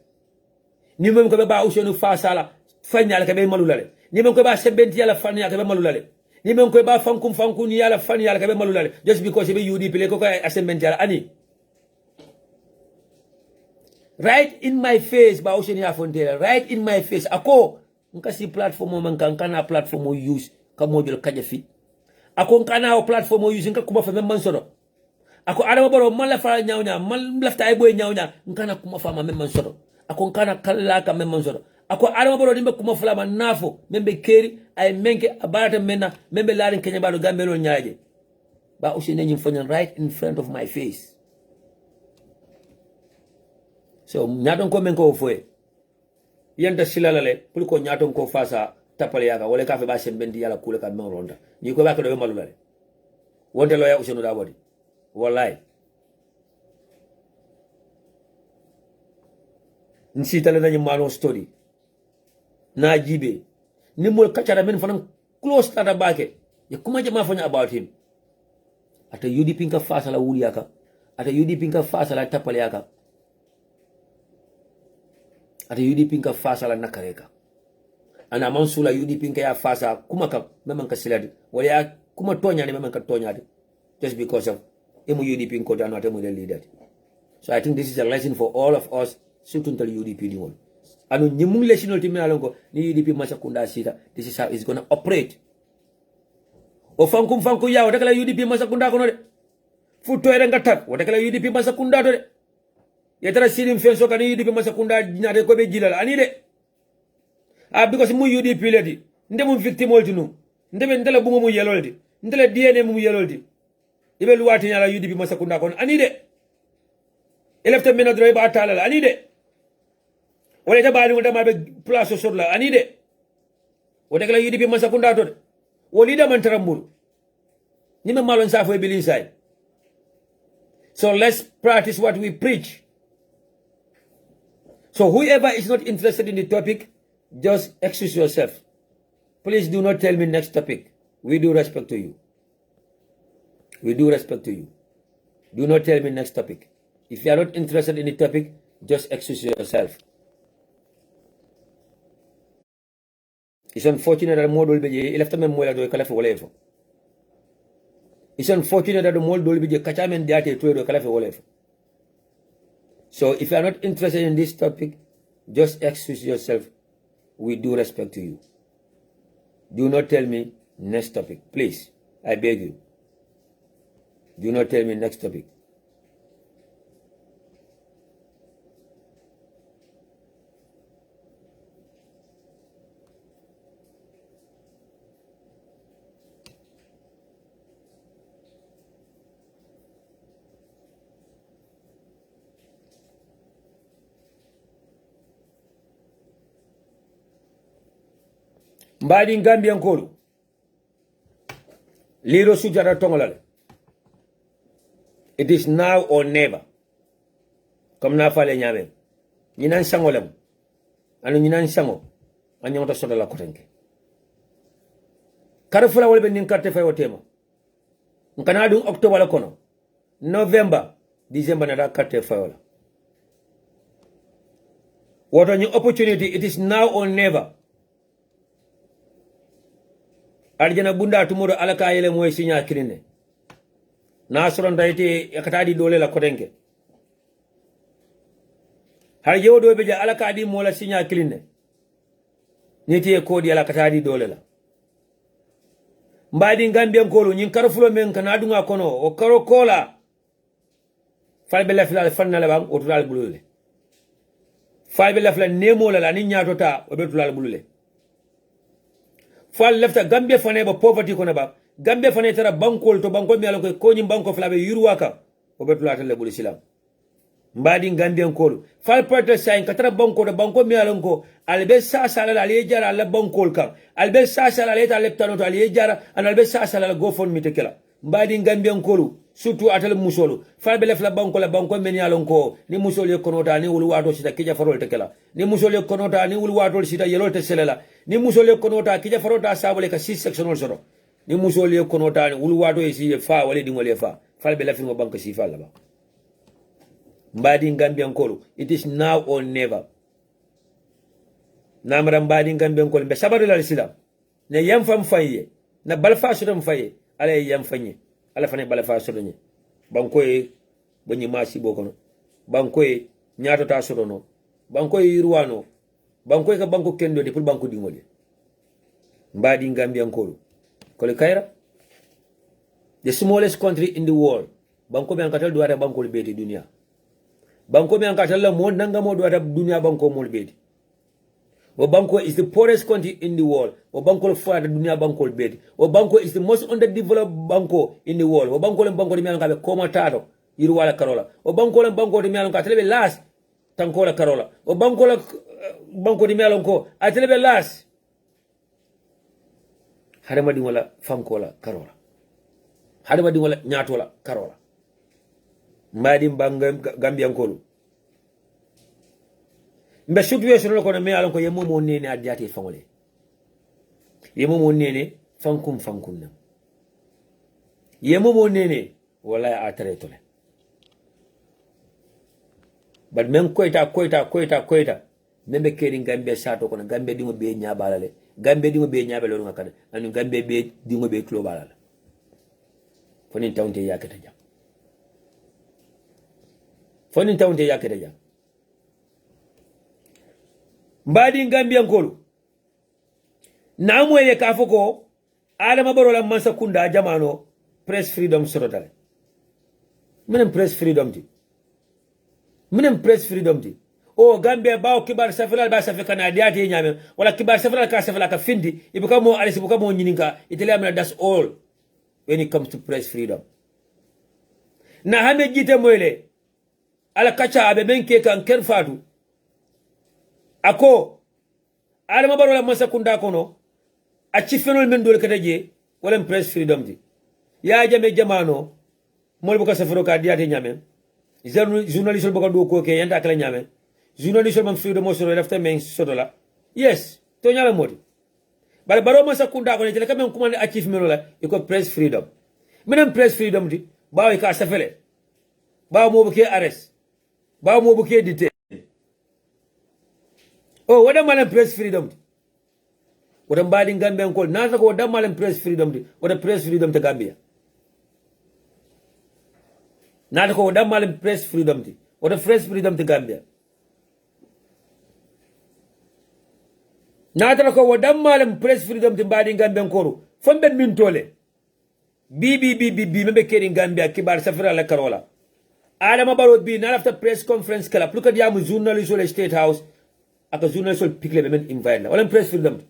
Ni men ko be ba usenu fasa la fanya le be malulale. Ni men ko ba sebenti yala fanya ke be malulale. Ni men ko ba fanku ni yala fanya ke be malulale. Just because be UDP le ko assembenti yala ani. Right in my face ba usenu ya fontela. Right in my face. Ako nka si platform mo kana platform mo use ka module kajafi. Ako nkana o platform mo use nka kuma fa memman sodo. Ako adama baro man la fara nyawnya man lafta ay boy nyawnya nkana kuma fa memman sodo. Ako nkana kala ka memman sodo. Ako adama baro dimbe kuma fala man nafo membe keri ay menke abarata menna membe larin kenya balo gambelo nyaaje. Ba usenu nyim fonyan right in front of my face. So nyaton ko men ko foye. Yanda silalale pour ko nyaton ko fasa tapale yaka wala ka fe ba sembendi yala kule ka men ronda ni ko ba ko do malulale wonte lo ya usenu da bodi wallahi nsi tale na nyimalo story na jibe ni mol kachara men fanan close tata bake ya kuma jama fanya about him ata UDP ka fasa la wuli yaka ata UDP ka fasa la tapale yaka ata UDP ka fasa la nakareka ana mansula UDP ka ya fasa kuma ka memang ka siladi wala ya kuma tonya ne memang ka tonya de just because of emu UDP ko dano atemu leader. So I think this is a lesson for all of us sutuntal UDP ni won anu nyimung lesinol timi alongo ni UDP masakunda sita this is how it's going to operate o fankum ya wadakala UDP masakunda kono de futo ere ngatak wadakala UDP masakunda to de yetara sirim fenso kan UDP masakunda nyade ko be jilal ani de because mu UDP ledi ndemu victim oltinu ndebe ndela bungo mu yeloldi ndela DNA mu yeloldi ibe luwati nyala UDP masakunda kon ani de elefta mena dro ba talala ani de wala ta baali wonta mabe place sur la ani de wodakala UDP masakunda to de woli da man tarambul ni me malon sa fo be inside. So let's practice what we preach. So whoever is not interested in the topic, just excuse yourself. Please do not tell me next topic. We do respect to you. We do respect to you. Do not tell me next topic. If you are not interested in the topic, just excuse yourself. It's unfortunate that more dolbe left me more do kala whatever. It's unfortunate that the more dolbe kachamen date to kala whatever. So if you are not interested in this topic, just excuse yourself. We do respect to you. Do not tell me next topic, please. I beg you. Do not tell me next topic. Mbadi Gambia nkolu. Liro sujara tongolale. It is now or never. Comme na fale nyame. Nyinan sango lem. Anu nyinan sango. Anyo to soda la kotenke. Karafula wala ben karte fay wotema. Nkana du October la kono. November, December na da karte fay wala. What on your opportunity, it is now or never. Arjana bunda tomorrow alaka yele moy sinya kirine. Na soron daite yakatadi dole la kotenke. Har jewo do beja alaka di mola sinya kirine. Niti e kodi ala katadi dole la. Mbadi Gambia nkolo nyin karfulo men kana dunga kono o karo kola. Falbe la fila fanna la bang o tulal bulule. Falbe la fila nemo la ni nyato ta o be tulal bulule. Fal lefta Gambia fane ba poverty ko na ba Gambia fane tara bankol to banko mi alon ko nyim banko flabe yuruwaka o be tulata le bul islam mbadi Gambia nkolu fal perte sain katara banko do banko mi alon ko albe sa sala ale jara la bankol kan albe sa sala ale ta leptano to ale jara an albe sa sala go fon mi tekela mbadi Gambia nkolu surtout atal musolo fal be lefla banko la banko men alon ko ni musolo konota ni wulu wato sita kija farol tekela ni musolo konota ni wulu wato sita yelo te selela ni musole konota kija farota sabole ka 6 sectional soro ni musole konota ni wulu wato esi fa wale dingole fa fal be la fingo banko si fa la ba mbadi Gambia nkolo it is now or never namara mbadi Gambia nkolo be sabado la islam ne yam fam faye na balfa sudam faye ala yam fanye ala fane balfa sudonye banko e banyi masi bokono banko e nyaato ta sodono banko e yirwano banko ka banko kendo de pour banko dingole mbadi Gambia nkolo kole kaira the smallest country in the world banko be ankatal duwata banko le beti dunia banko be ankatal la mo nanga mo duwata dunia banko mo le beti o banko is the poorest country in the world o banko le fuata dunia banko le beti o banko is the most underdeveloped banko in the world o banko de mi anka be koma tato yiru wala karola o banko de mi anka tele be last tanko la karola o banko di melon ko atelebe las harema di wala fanko la karola harema di wala nyaato la karola mbadi Gambia nkolu mbe situation ko na me alon ko yemo mo nene adiati fangole yemo mo nene fankum na yemo mo nene wala atare tole bad men koita membe keri Gambia sato kono Gambia dingo be nyabalale Gambia dingo be nyabalo nga kada anu Gambia be dingo be klo balala foni tawnte yakata jam mbadi Gambia nkolu namwe ye kafoko adama barola mansa kunda jamano press freedom sorotale minen press freedom ti o Gambia bawo kibar safral ba safika na diati nyame wala kibar safral ka safala ka findi ibuka mo alisi buka mo nyininka italiam that's all when it comes to press freedom na hame jite moyle ala kacha abe benke kan ken fatu ako adama barola masa kunda kono a cifenol men dol kataje wala press freedom ti ya jame jamano mol buka safaro ka diati nyame journaliste buka do ko ke yanda kala nyame journaliste man freedom so lefta men sodola yes to nyala modi But baro masa kunda ko ne tele kamen command achievement la iko press freedom. Minen press freedom di bawo ka safele. Bawo mo buke arrest. Bawo mo buke detain. Oh, wada malam press freedom di. Wada mbadi Gambia ko nata ko wada malam press freedom di. Wada press freedom te Gambia. Nata ko wada malam press freedom di. Wada press freedom te Gambia. Nata ko wada malam press freedom te mbadi Gambia ko fombe min tole. Bi mebe keri Gambia kibar safira la karola. Adama Barrow bi na after press conference kala pluka diamu journalist le State House aka journalist pikle be men invite la wala press freedom.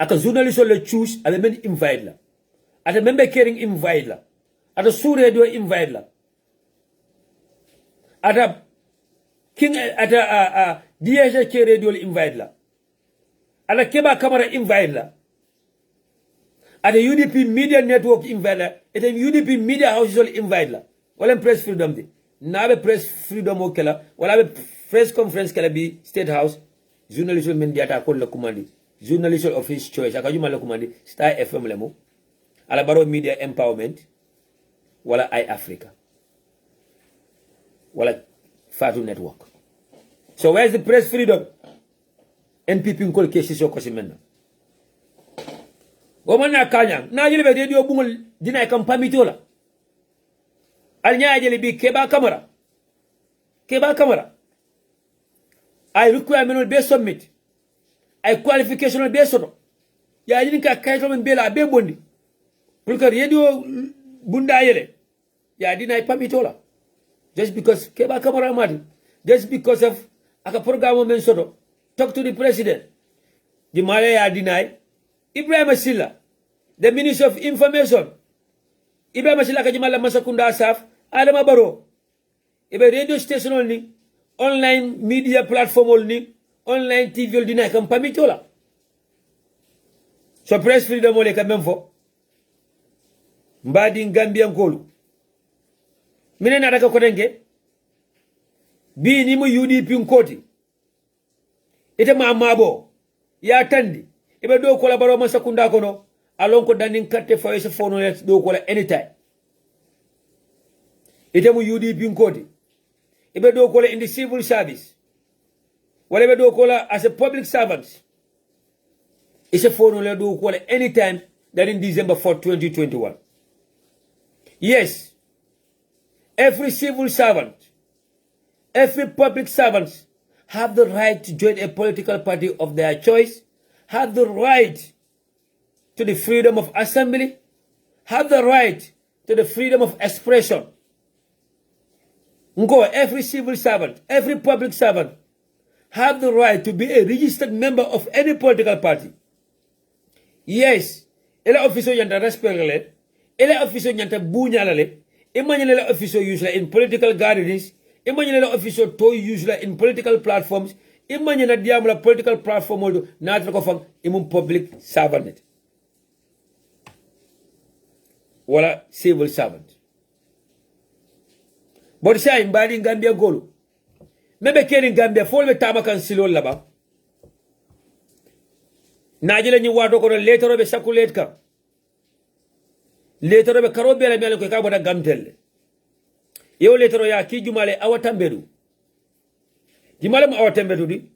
Aka journalist le choose abe men invite la. Ata membe kering invite la. Ata su radio invite la. Ata king ata DSK radio invite la. Ata keba camera invite la. At the UDP media network invite la, at the UDP media house invite la. Wala press freedom di. Na be press freedom o kala, wala be press conference kala bi State House, journalist men diata ko la commandi. Journalist of his choice, akajuma la commandi, Star FM lemo. Ala Barrow media empowerment, wala iAfrica. Wala Fatu network. So where's the press freedom? NPP call cases o kosimena. Gomana kanya na jele be radio bungul dina kam pamitola al nya jele bi keba camera ay requirement be submit ay qualification be soto ya jini ka kayto men bela be bondi pour que radio bunda yele ya dina pamitola just because keba camera mati just because of aka program men soto talk to the president di male ya deny Ibrahim Silla, the Minister of Information. Ibrahim Silla kajimala masakunda asaf, Adama Barrow. Ibe radio station only, online media platform only, online TV only na kampamitola. So press freedom ole kamemfo. Mbadi Gambia nkolu. Mine nataka kodenge. Bi ni mu UDP nkoti. Ite mamabo. Ya tandi. Ibe do kola Barrow masakunda kono alon ko danin carte fawese fono let do kola anytime ite mu UDP nkodi ibe do kola in the civil service wala ibe do kola as a public servant ise fono let do kola anytime that in December 4 2021. Yes, every civil servant, every public servant have the right to join a political party of their choice, have the right to the freedom of assembly, have the right to the freedom of expression. Every civil servant, every public servant have the right to be a registered member of any political party. Yes, ele officer yanta respect le, ele officer yanta bunya le, imagine ele officer usually in political gatherings, imagine ele officer to usually in political platforms, imagine na diamla political platform odo na ko fam imum public servant wala civil servant. But say in badi Gambia golu mebe keri Gambia folbe tamakan silol laba najele ni wado ko letero be sakulet ka letero be karobe la mele ko ka boda gamtel yo letero ya ki jumale awatambedu jumale mo awatambedu di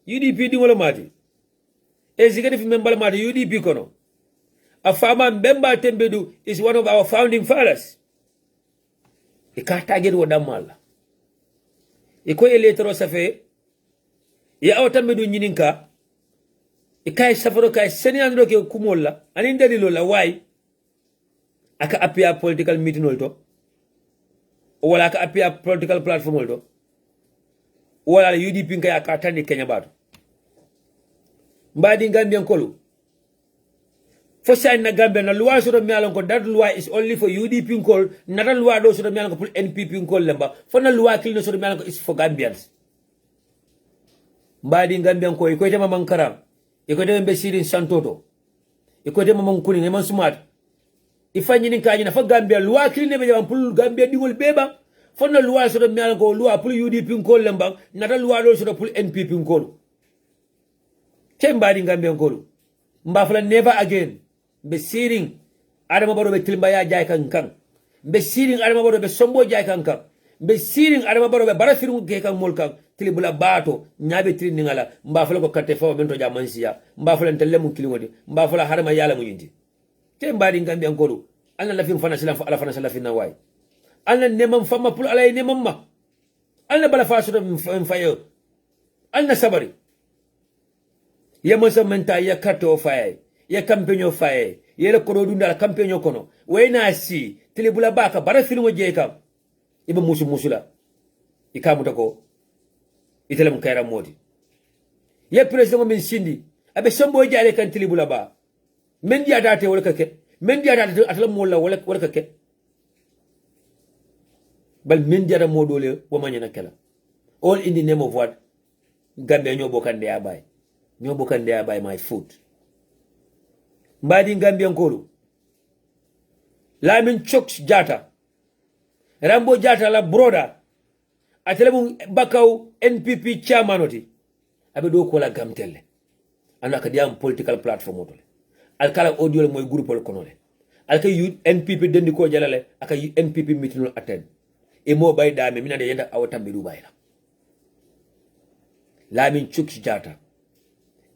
UDP di wala mati executive member mati UDP kono a farmer member tembedu is one of our founding fathers. Ikata gedu wadamala iko eletro safe ya awatambedu nyininka ikai safaro kai seni andro ke kumolla anin dalilo la why aka appear political meeting olto wala aka appear political platform olto wala UDP nka aka tani Kenya bado mbadi Gambia nkolu for sign na Gambia na loi so do mi alon ko that loi is only for UDP nkol na that loi do so do mi alon ko pour NPP nkol lemba for na loi kilno so do mi alon ko is for Gambians mbadi Gambia ko iko tema mankara iko dem be sirin santoto iko dem mon kuni ne man smart ifanyi ni kanyi na fa Gambia loi kilne be jam pour Gambia dingol beba for na loi so do mi alon ko loi pour UDP nkol lemba na that loi do so do pour NPP nkol Chembadi Gambian Kolu. Mbafla never again. Be searing Adama Baro be Tilbaya Jai Kankan. Be searing Adama Baro be Sombo Jai Kankan. Be searing Adama Baro be Barafiru Gekan Molkan. Tilibula Bato, Nyabe Triningala, Mbafla ko Katefo Mento Jamansia, Mbafla Telemu Kilimodi, Mbafla Harama Yala Muyindi. Chembadi Gambian Kolu. Alna la fin fanasila fa ala fanasila fin nawai. Alna nemam fama pul ala nemam ma. Alna bala fasu do fayo. Alna sabari. Ya masa menta ya kato faye. Ya kampenyo faye. Ya le koro dunda la kampenyo kono. Wena si tilibula baka bara filmo jeka. Ibe musula. Ikamu tako. Itele mkaira modi. Ya president min sindi. Abe sombo jale kan tilibula ba. Mendi adate wala kake. Mendi adate atala mola wala kake. Bal mendi ada modole wamanya na kala. All in the name of what? Gambia nyobo kande abai. Nyobo kande abai my food. Mbadi Gambia nkolu. Lamin Choks Jata. Rambo Jata la broda. Atelebu bakau NPP chairman oti. Abe do ko la gamtelle. Anda ka diam political platform otole. Alkala audio le moy groupe le konole. Alka NPP dendi ko jalale aka NPP meeting attend. E mo bay dame mina de yenda awatambe du bayla. Lamin Choks Jata.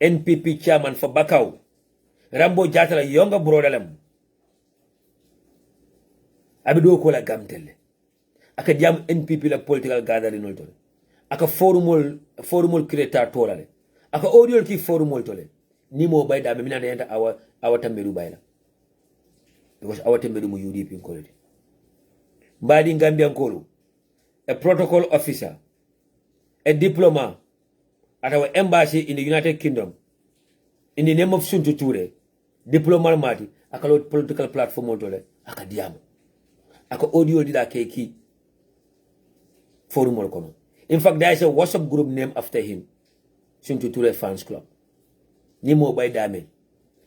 NPP chairman for Bakau. Rambo Jata la younger brother lam. Abido ko la gamtelle. Aka diam NPP la political gathering nol tole. Aka forumol creator tolale. Aka audio ki forumol tole. Ni mo bay dame mina de yenda awatambe du bayla. Because awatambe du mu UDP nkolede. Mbadi Gambia nkolu. A protocol officer. A diplomat at our embassy in the United Kingdom, in the name of Suntu Ture, diplomat mati, aka political platform otole, aka diamo. Aka audio dida keki forum kono. In fact, there is a WhatsApp group named after him, Suntu Ture Fans Club. Ni mo bay dame,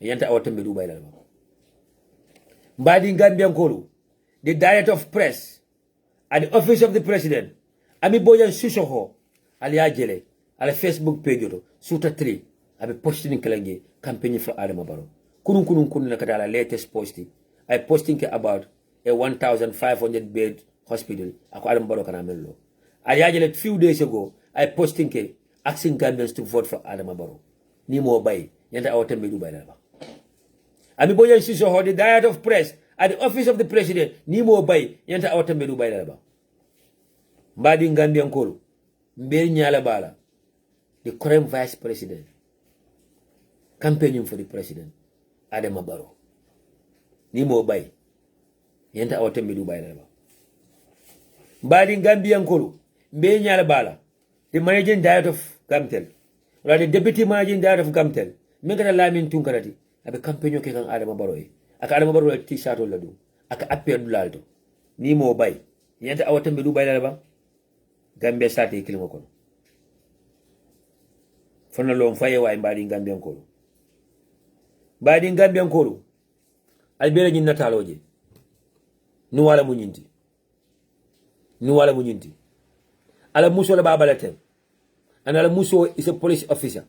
yanta awatambe du bay la. Mbadi Gambia nkolu, the Director of Press at the Office of the President, Ami Boyan Susoho, aliya jele, ala Facebook page to suta 3 abe posting kelenge campaign for Adama Barrow kunun na kada la latest posting I posting about a 1,500 bed hospital ako Adama Barrow kana mello aliya few days ago I posting asking Gambians to vote for Adama Barrow ni mo bay yanda awatambe du bay la ba Ami Boyan Siso the Director of Press at the Office of the President ni mo bay yanda awatambe du bay la ba Mbadi Gambia nkolu mberi nyala bala the current vice president campaigning for the president Adama Barrow ni mo bay yenta awatembe du bay la Mbadi Gambia nkolu mberi nyala bala the managing director of Gamtel or the deputy managing director of Gamtel mengata lamin tunkarati abe campaign ke kan Adama Barrow aka Adama Barrow t-shirt la du aka appel du lalto ni mo bay yenta awatembe du bay la ba Gambia sate kilimo kono fonna lom faye way Mbadi Gambia nkolu Mbadi Gambia nkolu albere nyin nataloje nu wala mu nyinti ala muso la babala tem and ala muso is a police officer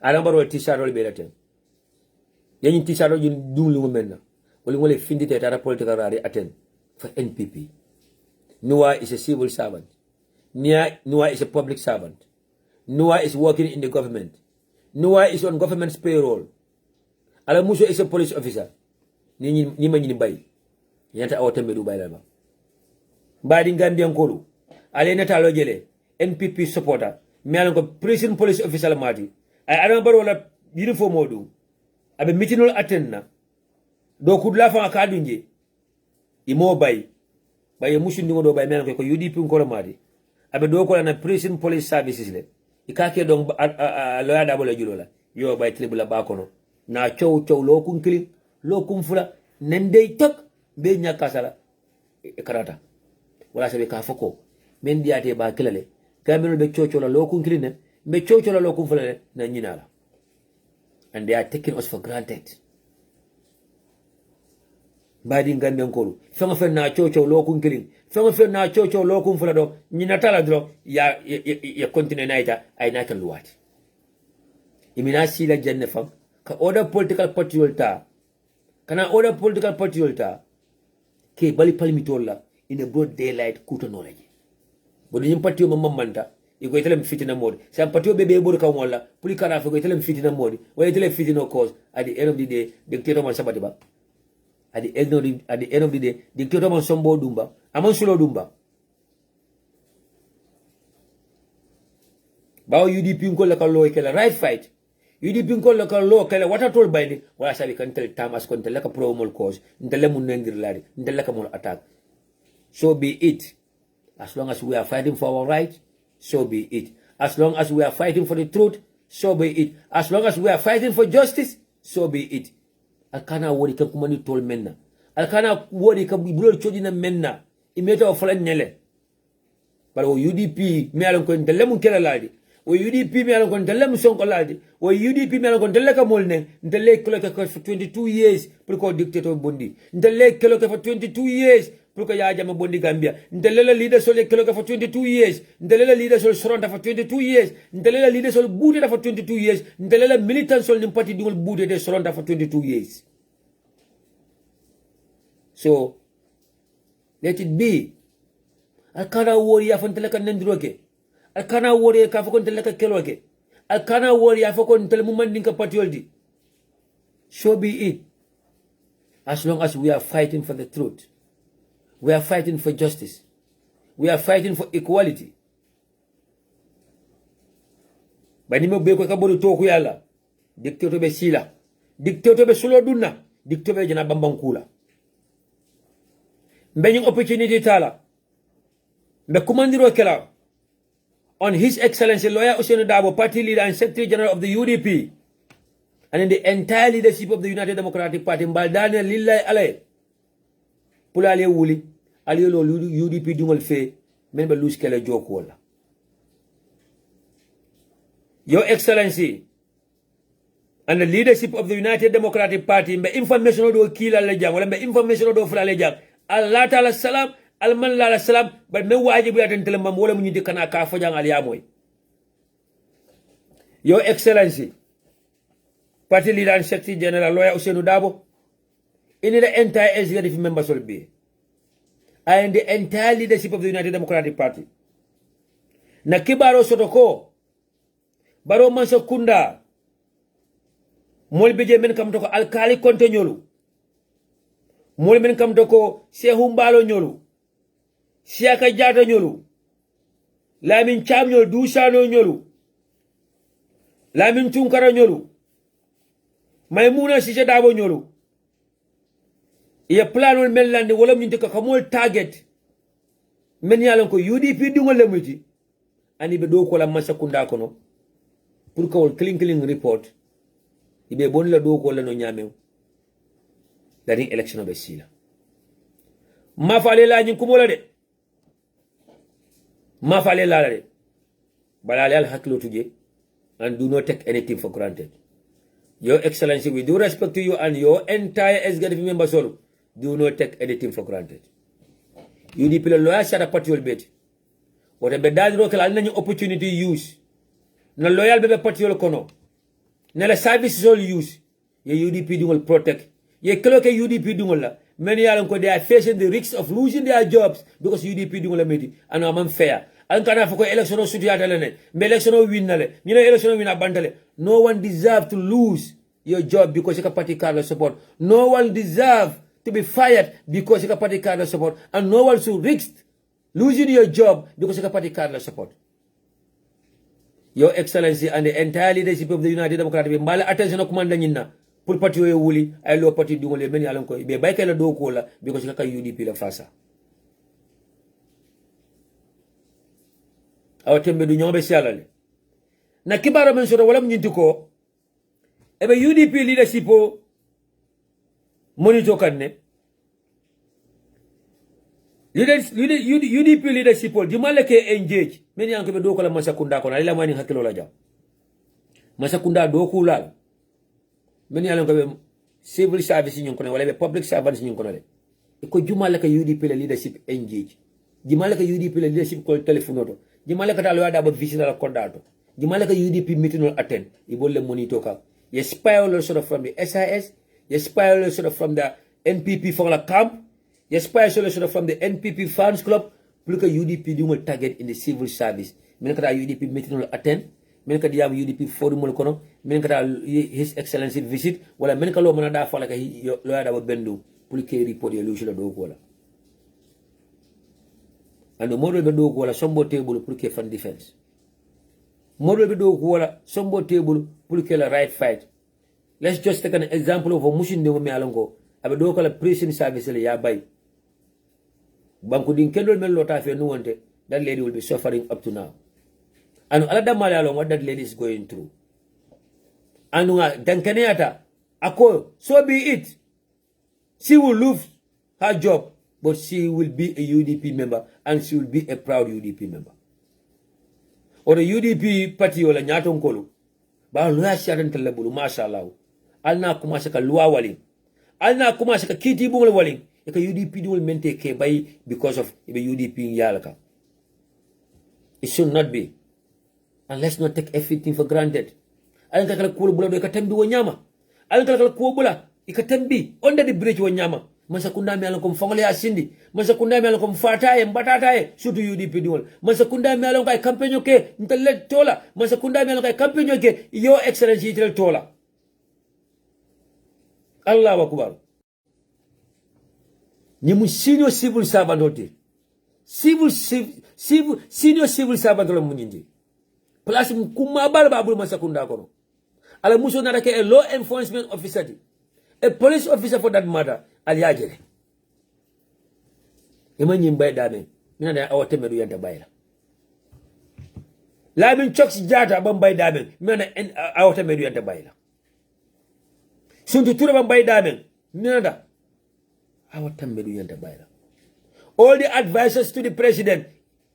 ala Barrow t-shirt wala bela tem yanyin t-shirt wala dulu menna wala findite tara political rally attend for NPP Noah is a civil servant Noah is a public servant Noah is working in the government. Noah is on government's payroll. Ala muso is a police officer. Ni ma bay. Yanta awatambe du bay la ba. Mbadi Gambia nkolu. Ale natalo jele NPP supporter. Mi alan ko prison police officer la mati. Ay Adama Barrow la uniform modu. Abe mitinol atenna. Do kudla fa ka dunje. Imo bay. Baye musu ndingo do bay mi alan ko UDP nkolo mati. Abe do ko na prison police services le. Ikake don loya da bola julola yo bay tribula bakono na chow lo kun kilin lo kun fula nende tok be nyaka sala karata wala sabe ka foko men diate ba kilale gamelo be chow lo kun kilin ne be chow lo kun fula na nyinala and they are taking us for granted Mbadi Gambia nkolu fenga fe na chow lo kun kilin fenga fe na chow lo kun fula do nyinatala dro ya continue naita ay nata luwati imina sila janne fam ka order political party ta kana order political party ta ke bali palmitola in a broad daylight kuto knowledge bodo nyim party mo mamanta iko itele fitina modi sam party bebe bodo ka wala puli kana fa ko itele fitina modi wala itele fitina cause at the end of the day dictator man sabati ba at the end of the day dictator man sombo dumba amon sulo dumba bawo UDP ko la ka lo ke la right fight UDP ko la ka lo ke la wata tol bayni wala sabi kan tel tamas kon tel ka promol cause ndele mun nendir lari ndele ka mol attack so be it as long as we are fighting for our right so be it as long as we are fighting for the truth so be it as long as we are fighting for justice so be it alkana wori kan kuma ni tol menna alkana wori kan bulo chodina menna imeta o fala nyele balo UDP mi alon ko ndele mun kala ladi o UDP mi alon ko ndele mun sonko ladi o UDP mi alon ko ndele ka molne ndele kilo ka for 22 years pour ko dictator bondi ndele kilo ka for 22 years pour ko ya jama bondi Gambia ndele la leader sol kilo ka for 22 years ndele la leader sol soronta for 22 years ndele la leader sol buute for 22 years ndele la militant sol nim parti dingol buute de soronta for 22 years so let it be alkana wori ya fontele kan nendroke alkana wori ka fokon tele ka keloke alkana wori ya fokon tele mu mandin ka patioldi so be it as long as we are fighting for the truth we are fighting for justice we are fighting for equality bani mo be ko ka bodu to ko yalla dictator be sila dictator be sulo dunna dictator be jana bambankula mbeñu opportunity tala mbe kumandiro kela on His Excellency Lawyer Ousainou Darboe, Party Leader and Secretary General of the UDP, and in the entire leadership of the United Democratic Party, Mbaldane Lillahi Alay, Pulale Wuli, Aliolo UDP Dungol Fe, Member Luz Kele Jokola. Your Excellency, and the leadership of the United Democratic Party, mbe information do kila lejang, wala mbe information do fula lejang, Allah Ta'ala salam, alman la salam but me wajibu yaten telemam wala mu ñindi kana ka fajang al yamoy Your Excellency Party Leader and Secretary General Lawyer Ousainou Darboe in the entire executive members will be and the entire leadership of the United Democratic Party na kibaro sotoko baro manso kunda mol beje men kam to ko alkali konte nyolu mol men kam to ko Sehu Mbalo nyolu Siaka Jata nyolu Lamin Cham nyolu Dusano nyolu Lamin Tunkara nyolu Maimuna Sise Darboe nyolu iya planol mellande wala min ka kamol target men yalan ko UDP dungol lemuti ani be do ko la masakunda kono pour ko clean report ibe bon la do ko la no nyame dari election be sila ma fale la nyin kumola de ma fale la de balale al haklo tuje and do not take anything for granted. Your Excellency, we do respect to you and your entire executive members all. Do not take anything for granted. UDP la lawyer shara party will bet. What be dad rokel al nany opportunity use. Na loyal bebe party will kono. Na la services all use. Ye UDP will protect. Ye kelo ke UDP dungol la. Many are they are facing the risks of losing their jobs because UDP dungol la meti. And I'm unfair. An kana fako election o suti atalene. Me election o win nale. You know election o win abandale. No one deserves to lose your job because you can party card support. No one deserves to be fired because you can party card support. And no one should risk losing your job because you can party card support. Your Excellency and the entire leadership of the United Democratic Party, mala attention kumanda nyina. Pour parti yo wuli ay lo parti dungole meni alon ko be bayka la do ko la because you can UDP la fasa. Awatembe du ñobe sialale na kibaro men soto wala ñinti ko ebe UDP leadership o monito kanne UDP leadership o dimale ke engage men yanko be do ko la masakunda ko na ila mani hakilo la jam masakunda do ko la men yanko be civil service ñun ko ne wala be public service ñun ko ne ko jumale ke UDP leadership engage dimale ke UDP leadership ko telephone to jimale kata lo ada ba visita la kondato Jumalaka UDP meeting will attend. Ibolle monitor ka. You spy all sort of from the SIS. You spy all sort of from the NPP for the camp. You spy all sort of from the NPP fans club. Look at UDP doing target in the civil service. Menaka UDP meeting will attend. Menaka diam UDP forum will kono. Menaka His Excellency visit. Wala menaka lo manada for like a lawyer that bendu. Pulike report your illusion of dogola. And the model be dogola sombo table pulike fan defense. Model be dogola sombo table pulike la right fight. Let's just take an example of a mushin de me alongo. Abe dogola prison service le ya bay. Banku din kendol mel lota fe nuwante. That lady will be suffering up to now. And alada malalong what that lady is going through. And dankaneata ako so be it. She will lose her job, but she will be a UDP member and she will be a proud UDP member. Or the UDP party or la nyaton kolu. Ba luya sharan telebulu mashallah. Alna kumasa ka luwa waling. Alna kumasa ka kiti bungol waling. Eka UDP will mente ke bay because of the UDP yalaka. It should not be. And let's not take everything for granted. Alan kala kuwa bula do ikatembi wanyama. Alan kala kuwa bula ikatembi under the bridge wanyama. Masa kundami alan kum fangole asindi. Masa kundami alan kum fataye mbatataye sutu UDP duwal. Masa kundami alan kay kampenyo ke ntele tola. Masa kundami alan kay kampenyo ke Your Excellency itel tola. Allah akbar. Nimu senior civil servant hote. Senior civil servant la munyindi. Plus kumabal babul masakunda kono. Ala muso na a law enforcement officer, a police officer for that matter, aliyajere. Imanyi mbay dame, mina na awatemedu yanta bayla. Lamin choks jata bambay dame, mina na awatemedu yanta bayla. Suntu tura bambay dame, mina na awatemedu yanta bayla. All the advisors to the president,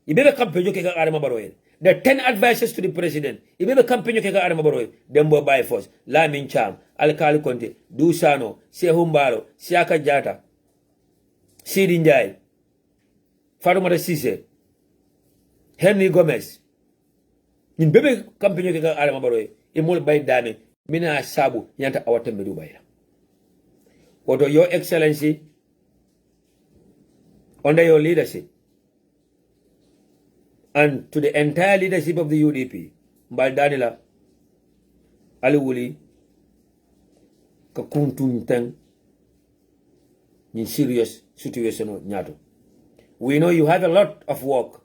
ibebe kampejo keka arama baroye. The 10 advisors to the president. Ibebe kampenyo keka arama baroye. Dembo by force. Lamin Cham, Alkali Conte, Dusano, Sehumbaro, Siaka Jata, Sidi Njai, Farumata Sise, Henry Gomez. In bebe kampenyo keka arama baroye. Imol bay dame, mina sabu yanta awatembe dubayla. Oto Your Excellency, under your leadership, and to the entire leadership of the UDP, Mbal Aliwuli, Kakuntun in serious situation of Nyato. We know you have a lot of work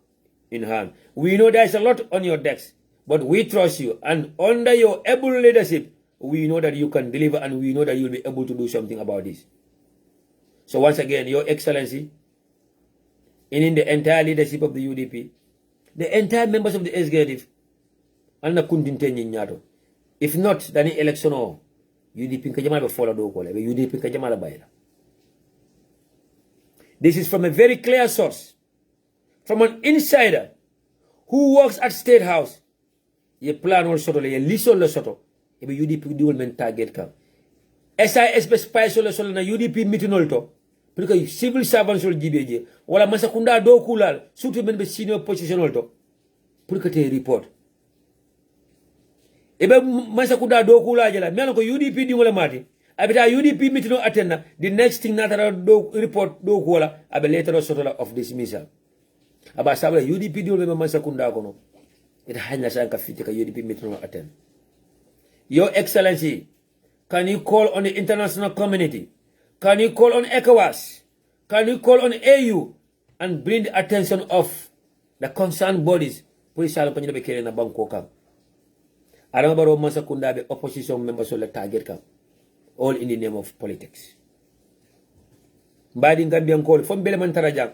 in hand. We know there's a lot on your decks, but we trust you. And under your able leadership, we know that you can deliver and we know that you'll be able to do something about this. So once again, Your Excellency, and in the entire leadership of the UDP, the entire members of the executive, if not, then the election or UDP kajamala follow do ko UDP kajamala bayla. This is from a very clear source, from an insider who works at State House. Ye plan also le liso le soto. Ebe UDP dual men target ka. SIS be spy solo na UDP meeting olto. Porque civil servants will gibeje wala masakunda do kulal surtout men be senior position olto pour que te report ebe masakunda do kulaje la melo ko UDP di wala mati abita UDP meeting attend the next thing natara do report do kola abe letter of dismissal aba sabla UDP di wala masakunda kono ita hanya sanka fiti ka UDP meeting attend. Your Excellency, can you call on the international community? Can you call on ECOWAS? Can you call on AU and bring the attention of the concerned bodies? Police salo pa be kere na bangko kam. Arama baro masakunda be opposition members of the target kam. All in the name of politics. Mbadi Gambian call from Beleman Tarajang.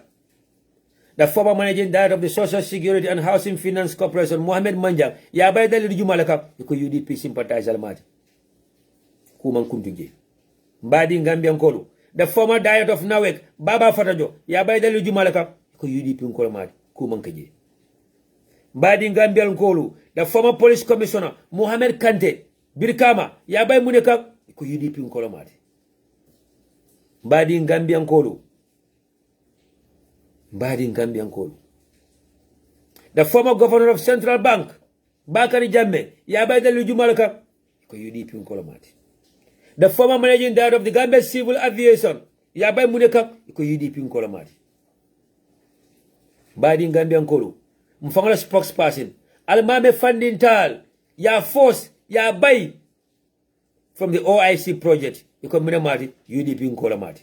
The former managing director of the Social Security and Housing Finance Corporation, Mohamed Manjang, yabay dali jumalaka, yuko UDP sympathize almati. Kuman kuntuje. Mbadi Gambian Kolu. The former diet of Nawek, Baba Fatajo, yabay dali jumalaka, yuko UDP nkolomati. Kuman keje. Mbadi Gambian Kolu. The former police commissioner, Mohamed Kante, Birkama, yabay muneka, yuko UDP nkolomati. Mbadi Gambian Kolu. Mbadi Gambian Kolu. The former governor of Central Bank, Bakari Jammeh ya bay dalu jumalaka ko UDP nkolomati. The former managing director of the Gambia Civil Aviation ya bay muneka ko UDP nkolomati. Badi Gambia nkolo mfangala spokesperson almame funding tal ya force ya bay from the OIC project iko mati UDP nkolomati.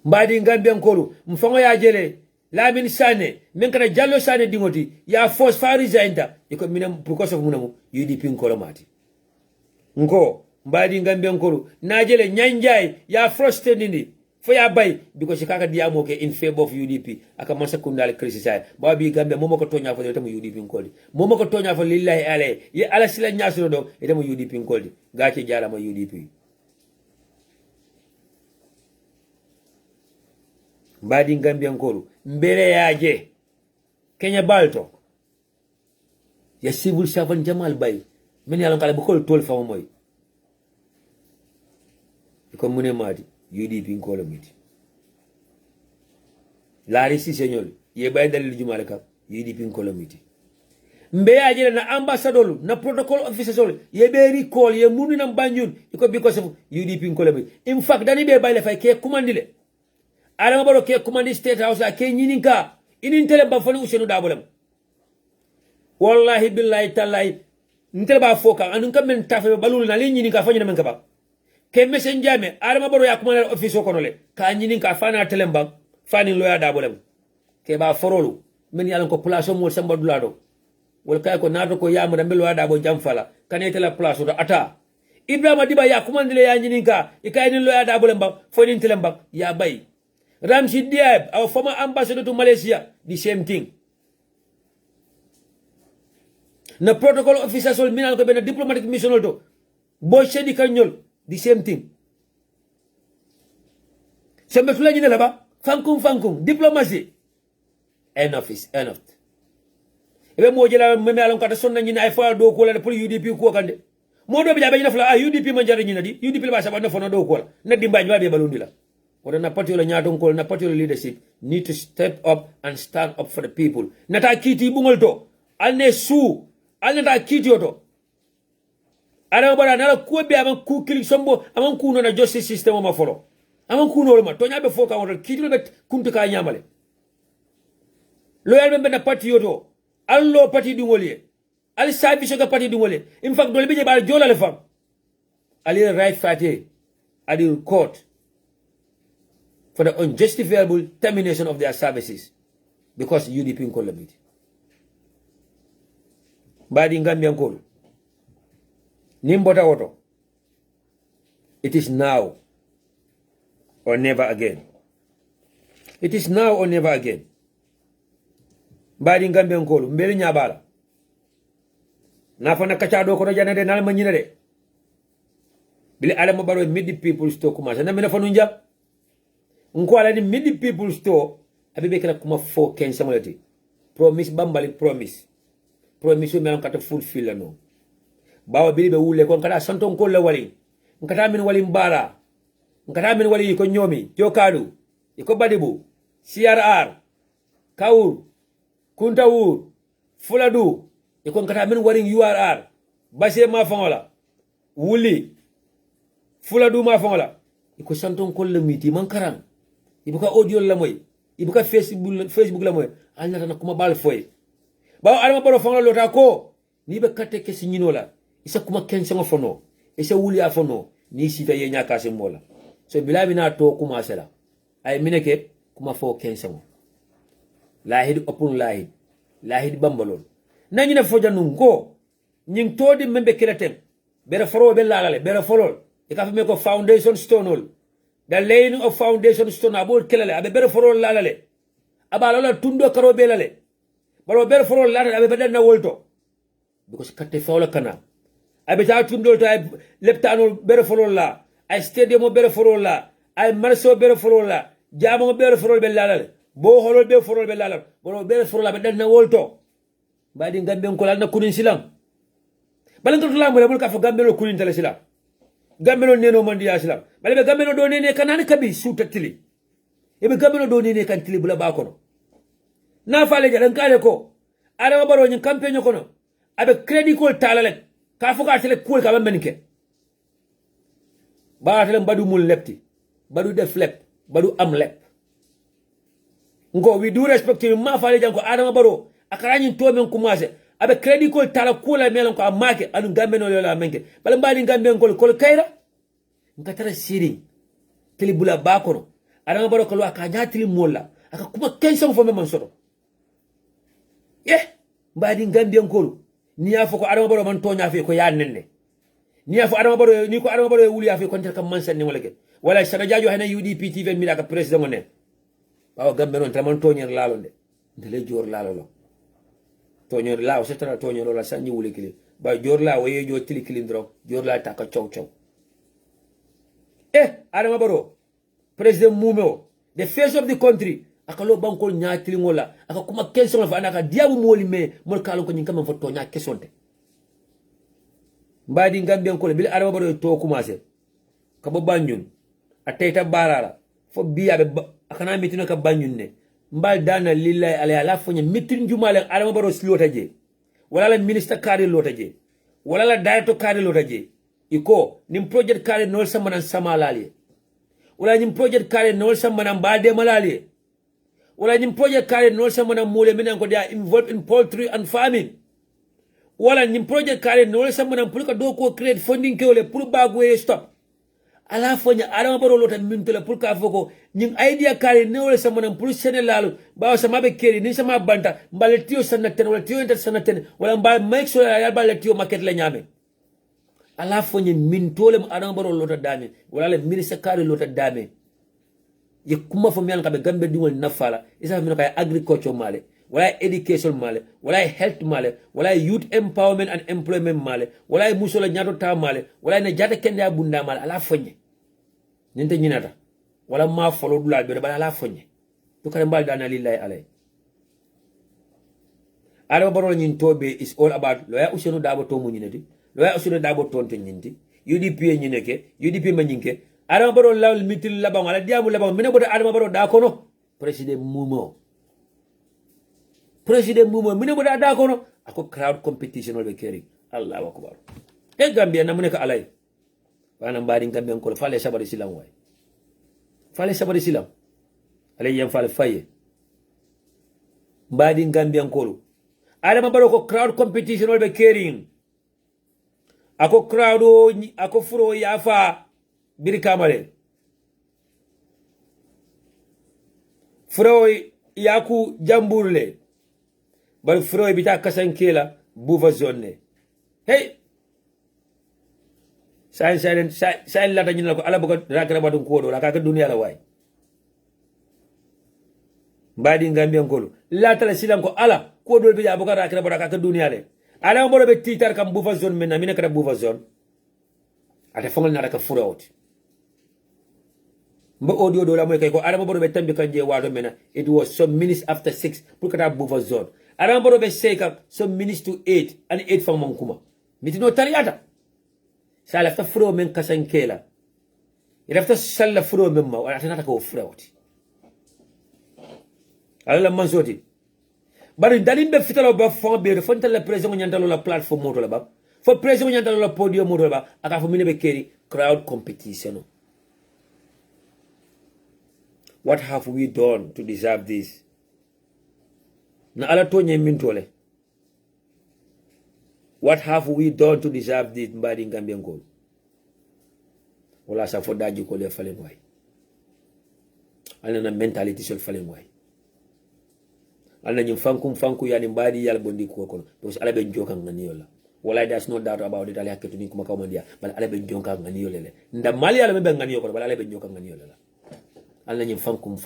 Badi Gambia nkolo mfango ya jele Lamin Sane, menkana Jallo Sane dingoti, ya force fa resignda, iko minam because of munamu UDP nkolomati. Nko, mbadi Gambia nkolo, najele nyanjai, ya frosted nindi, for ya bay, because shikaka diamoke in favor of UDP, aka mansa kundale criticize. Babi Gambia, momo ko tonya for itamu UDP nkoli. Momo ko tonya for lillahi ale, ye ala sila nyasuro do, itamu UDP nkoli. Gache jara ma UDP. Mbadi Gambia nkolo, mbele yaje Kenya balto ya civil servant Jamal Bay men yalon kala bukol tol fama moy ko mune madi UDP nkolo miti lari si señol ye bay dalil jumale ka UDP nkolo miti mbe yaje na ambassador na protocol officer ye be recall ye munu na banjun iko because of UDP nkolo miti in fact dani be bay le fay ke commandile Alama baro ke command state house ke nyininka inin tele ba foni usenu dabolam wallahi billahi tallahi ntele ba foka anun kam men tafe balul na li nyininka fanyina men kaba ke messenger me alama baro ya command office ko nole ka nyininka fana tele mbam fani loya dabolam ke ba forolu men yalan ko place mo samba dulado wol kay ko nato ko yamu da loya dabo jam fala kanete la place do ata Ibrahima Diba ya command le ya nyininka ikay ni loya dabolam mbam foni tele mbam ya bay Ramsi Diab, our former ambassador to Malaysia, the same thing. Na protocol officers will mean a diplomatic mission also. Boy Shedi Kanyol, the same thing. Sembetula jina laba, fankum, diplomacy. Enough is enough. Ebe mojela meme alon kata sonna nyina ay fa do ko la pour UDP ko kande. Modo be jabe nyina fla UDP manjari nyina di, UDP ba sabana fono do ko la. Na dimba jwa be balundi la. Or na particular nyadon na particular leadership need to step up and stand up for the people. Nata kiti bungol to. Alne su. Alne ta kiti oto. Ara bara na ko be aman ku kili sombo aman ku no na justice system ma folo. Aman ku no ma to nyabe foka won kiti be kuntu ka nyamale. Loyal be na parti yoto. Allo parti dingoliye. Al service ga parti dingoliye. In fact dole be je bar jola le fam. Ali right fighting. Ali court. For the unjustifiable termination of their services because UDP in Kolomiti. Badi Gambia Nkolo. Nimbota Oto. It is now or never again. It is now or never again. Badi Gambia Nkolo. Mbeli nyabala. Nafana kachado kono janade nalma nyina de. Bili alama baro midi people sto kumasa. Na mina fanunja. Nkwala ni midi people store abibe kala kuma fo ken samolati promise bambali promise me kata fulfill no bawa bilibe wule kon kala santon ko le wali nkata min wali mbara nkata min wali ko nyomi jokadu iko badibu CRR Kaur Kuntawur Fuladu iko nkata min wali URR base ma fangola wuli Fuladu ma fangola iko santon ko le miti man karang ibuka audio la moy ibuka Facebook la moy alna na kuma bal foy ba alma baro fanga lota ko ni be katte ke signinola isa kuma kense ngo fono isa wuli afono ni sita ye nyaka se mola so bilabi na to kuma sela ay mineke kuma fo kense ngo lahid opun lahid bambalol nani na foja nungo nying todi membe kilatem bere foro be lalale bere folol e ka me ko foundation stone. The laying of foundation stone about kelale abe bere foro lalale aba lala tundo karo belale baro bere foro lalale abe bedanna wolto because katte fawla kana abe ta tundo to ay leptano bere foro la ay stadium bere foro la ay marso bere foro la jamo bere foro be lalale bo holo be foro be lalale baro bere foro la bedanna wolto badi Gambia ko lalna kunin silam balanto lambo le ka fo Gambia lo kunin tele silam Gambia neno mandi aslam bale be Gambia do nene kanani kabi sutatili e be Gambia do nene kan tili bula ba kono na faale jalan kale ko ara baro nyi campagne kono abe credit ko talale ka foka tele ko ka menke ba tele badu mul lepti badu def lep badu am lep ngo we do respect you ma faale janko Adama Barrow akarani to men commencé abe credit ko tala ko la melon ko amake anu gambe no la menke bala mbadi gambe ko kayra ngatara siri tele bula bakono Adama Barrow ko aka nyatili molla aka kuma kenson fo men soto mbadi gambe ko ni ya foko Adama Barrow man tonya fe ko ya nenne ni ya fo Adama Barrow ni ko Adama Barrow wuli ya fe ko ter kam man sanni wala ke wala sada Jarju hana UDP TV&MEDIA ka president mo ne bawo gambe non tan man tonyer lalo ndele jor lalo lo tonyer lawo setara tonyer la sanni wuli kili ba jor la waye jo tili kili ndro jor la taka chow Adama Barrow president mumeo the face of the country akalo banko nyaatili ngola aka kuma question fa anaka diabu moli me mol kalo ko nyin kam fa to nya question te mbadi Gambia ko bil Adama Barrow to commencer ka bo banjun atayta barara fo biya be akana mitino ka banjun ne mbal dana lillahi ala fonya mitin jumale Adama Barrow slota je wala la minister kare lota je wala la director kare lota je iko nim project kare nol samana samalali wala nim project kare nol samana balde malali wala nim project kare nol samana mole menen ko dia involved in poultry and farming wala nim project kare nol samana pour ka do ko create funding ke wala pour bagwe stop ala fonya Adama Barrow lota min tole pour ka foko nim idea kare nol samana pour senelalu ba sama be keri ni sama banta mbale tio sanaten wala tio inter sanaten wala mbal make sure ya bal tio market la nyame ala fonya min tole Adama Barrow lota dame wala le ministre kare lota dame ye kuma fo miyan kabe Gambia dingol nafala isa min kay agriculture male wala education male wala health male wala youth empowerment and employment male wala musola nyato ta male wala ne jata kende abunda male ala fonye ninte nyinata wala ma folo dula be bala ala fonye to kare mbal dana lillahi alay Adama Barrow nyin tobe is all about loya usenu dabo to mu nyinati loya usenu dabo tonte nyinti UDP nyineke UDP manyinke Adama Barrow lawol mitil labang ala diamu labang mine bodo Adama Barrow da kono president mumo mine bodo da kono ako crowd competition wal be keri Allahu akbar Gambia na muneka alay wana mbadi Gambia ko fale sabari silam way fale sabari silam alay yam fale faye mbadi Gambia ko Adama Barrow ko crowd competition wal be keri ako crowd ako furo yafa biri kamale froy yaku jamburle bal froy bita kasankela bufa zone hey sain la tan ko ala bugo rakra badun ko do la ka dunya la way mbadi Gambia ngolo la tala silam ko ala ko do biya bugo rakra badaka ka dunya le ala mo be titar kam bufa zone men mina kada bufa zone ate fongol na ka furowti mba audio do la moy kay ko Adama Barrow be tambi kanje wado mena it was some minutes after 6 pour kata buffer zone Adama Barrow be seka some minutes to 8 and 8 fa mankuma mitino tariata sala ta furo men kasankela ira ta sala furo men ma wala tanata ko furowti ala man soti bari dalim be fitalo ba fon be fonta la president nyantalo la platform moto la ba fo president nyantalo la podium moto la ba aka fo mine be keri crowd competition. What have we done to deserve this? Na ala to nye mintole. What have we done to deserve this mbadi Gambia ngol? Wala sa fodaji ko le falen way. Ala na mentality sol falen way. Ala nyum fanku yani mbadi yal bondi ko kono. Because ala be njoka ngani yola. Wala there's no doubt about it ala haketu ni kuma kamandia. Bal ala be njoka ngani yola. Nda mali ala be ngani yola bal ala be njoka ngani yola. Allah nyim fankum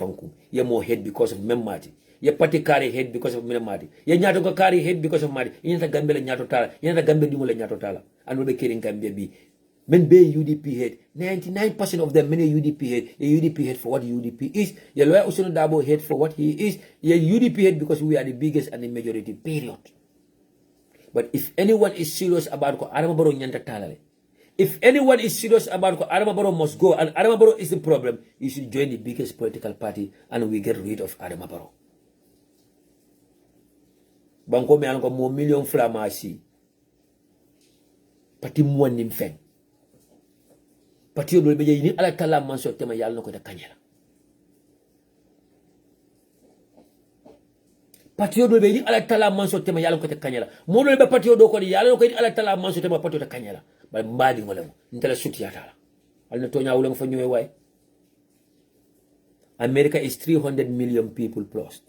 ye mo head because of memati ye party carry head because of memati ye nyato ko carry head because of mati yenta Gambia la nyato tala yenta Gambia dimo la nyato tala and be kidding Gambia bi men be UDP head 99% of them many UDP head ye UDP head for what UDP is ye lawyer Usunu Dabo head for what he is ye UDP head because we are the biggest and the majority period. But if anyone is serious about ko Adama Barrow nyanta tala if anyone is serious about Adama Barrow must go and Adama Barrow is the problem, you should join the biggest political party and we get rid of Adama Barrow. Banko me anko mo million flamasi. pati muwannim fen pati do be ni ala tala man so tema yalla nako da kanyela pati do be ni ala tala man so tema yalla nako da kanyela mo do be pati do ko yalla nako ala tala man so tema pati da kanyela ba mbadi ngolem ntela suti yatala alna tonya wulang fa ñewé way America is 300 million people plus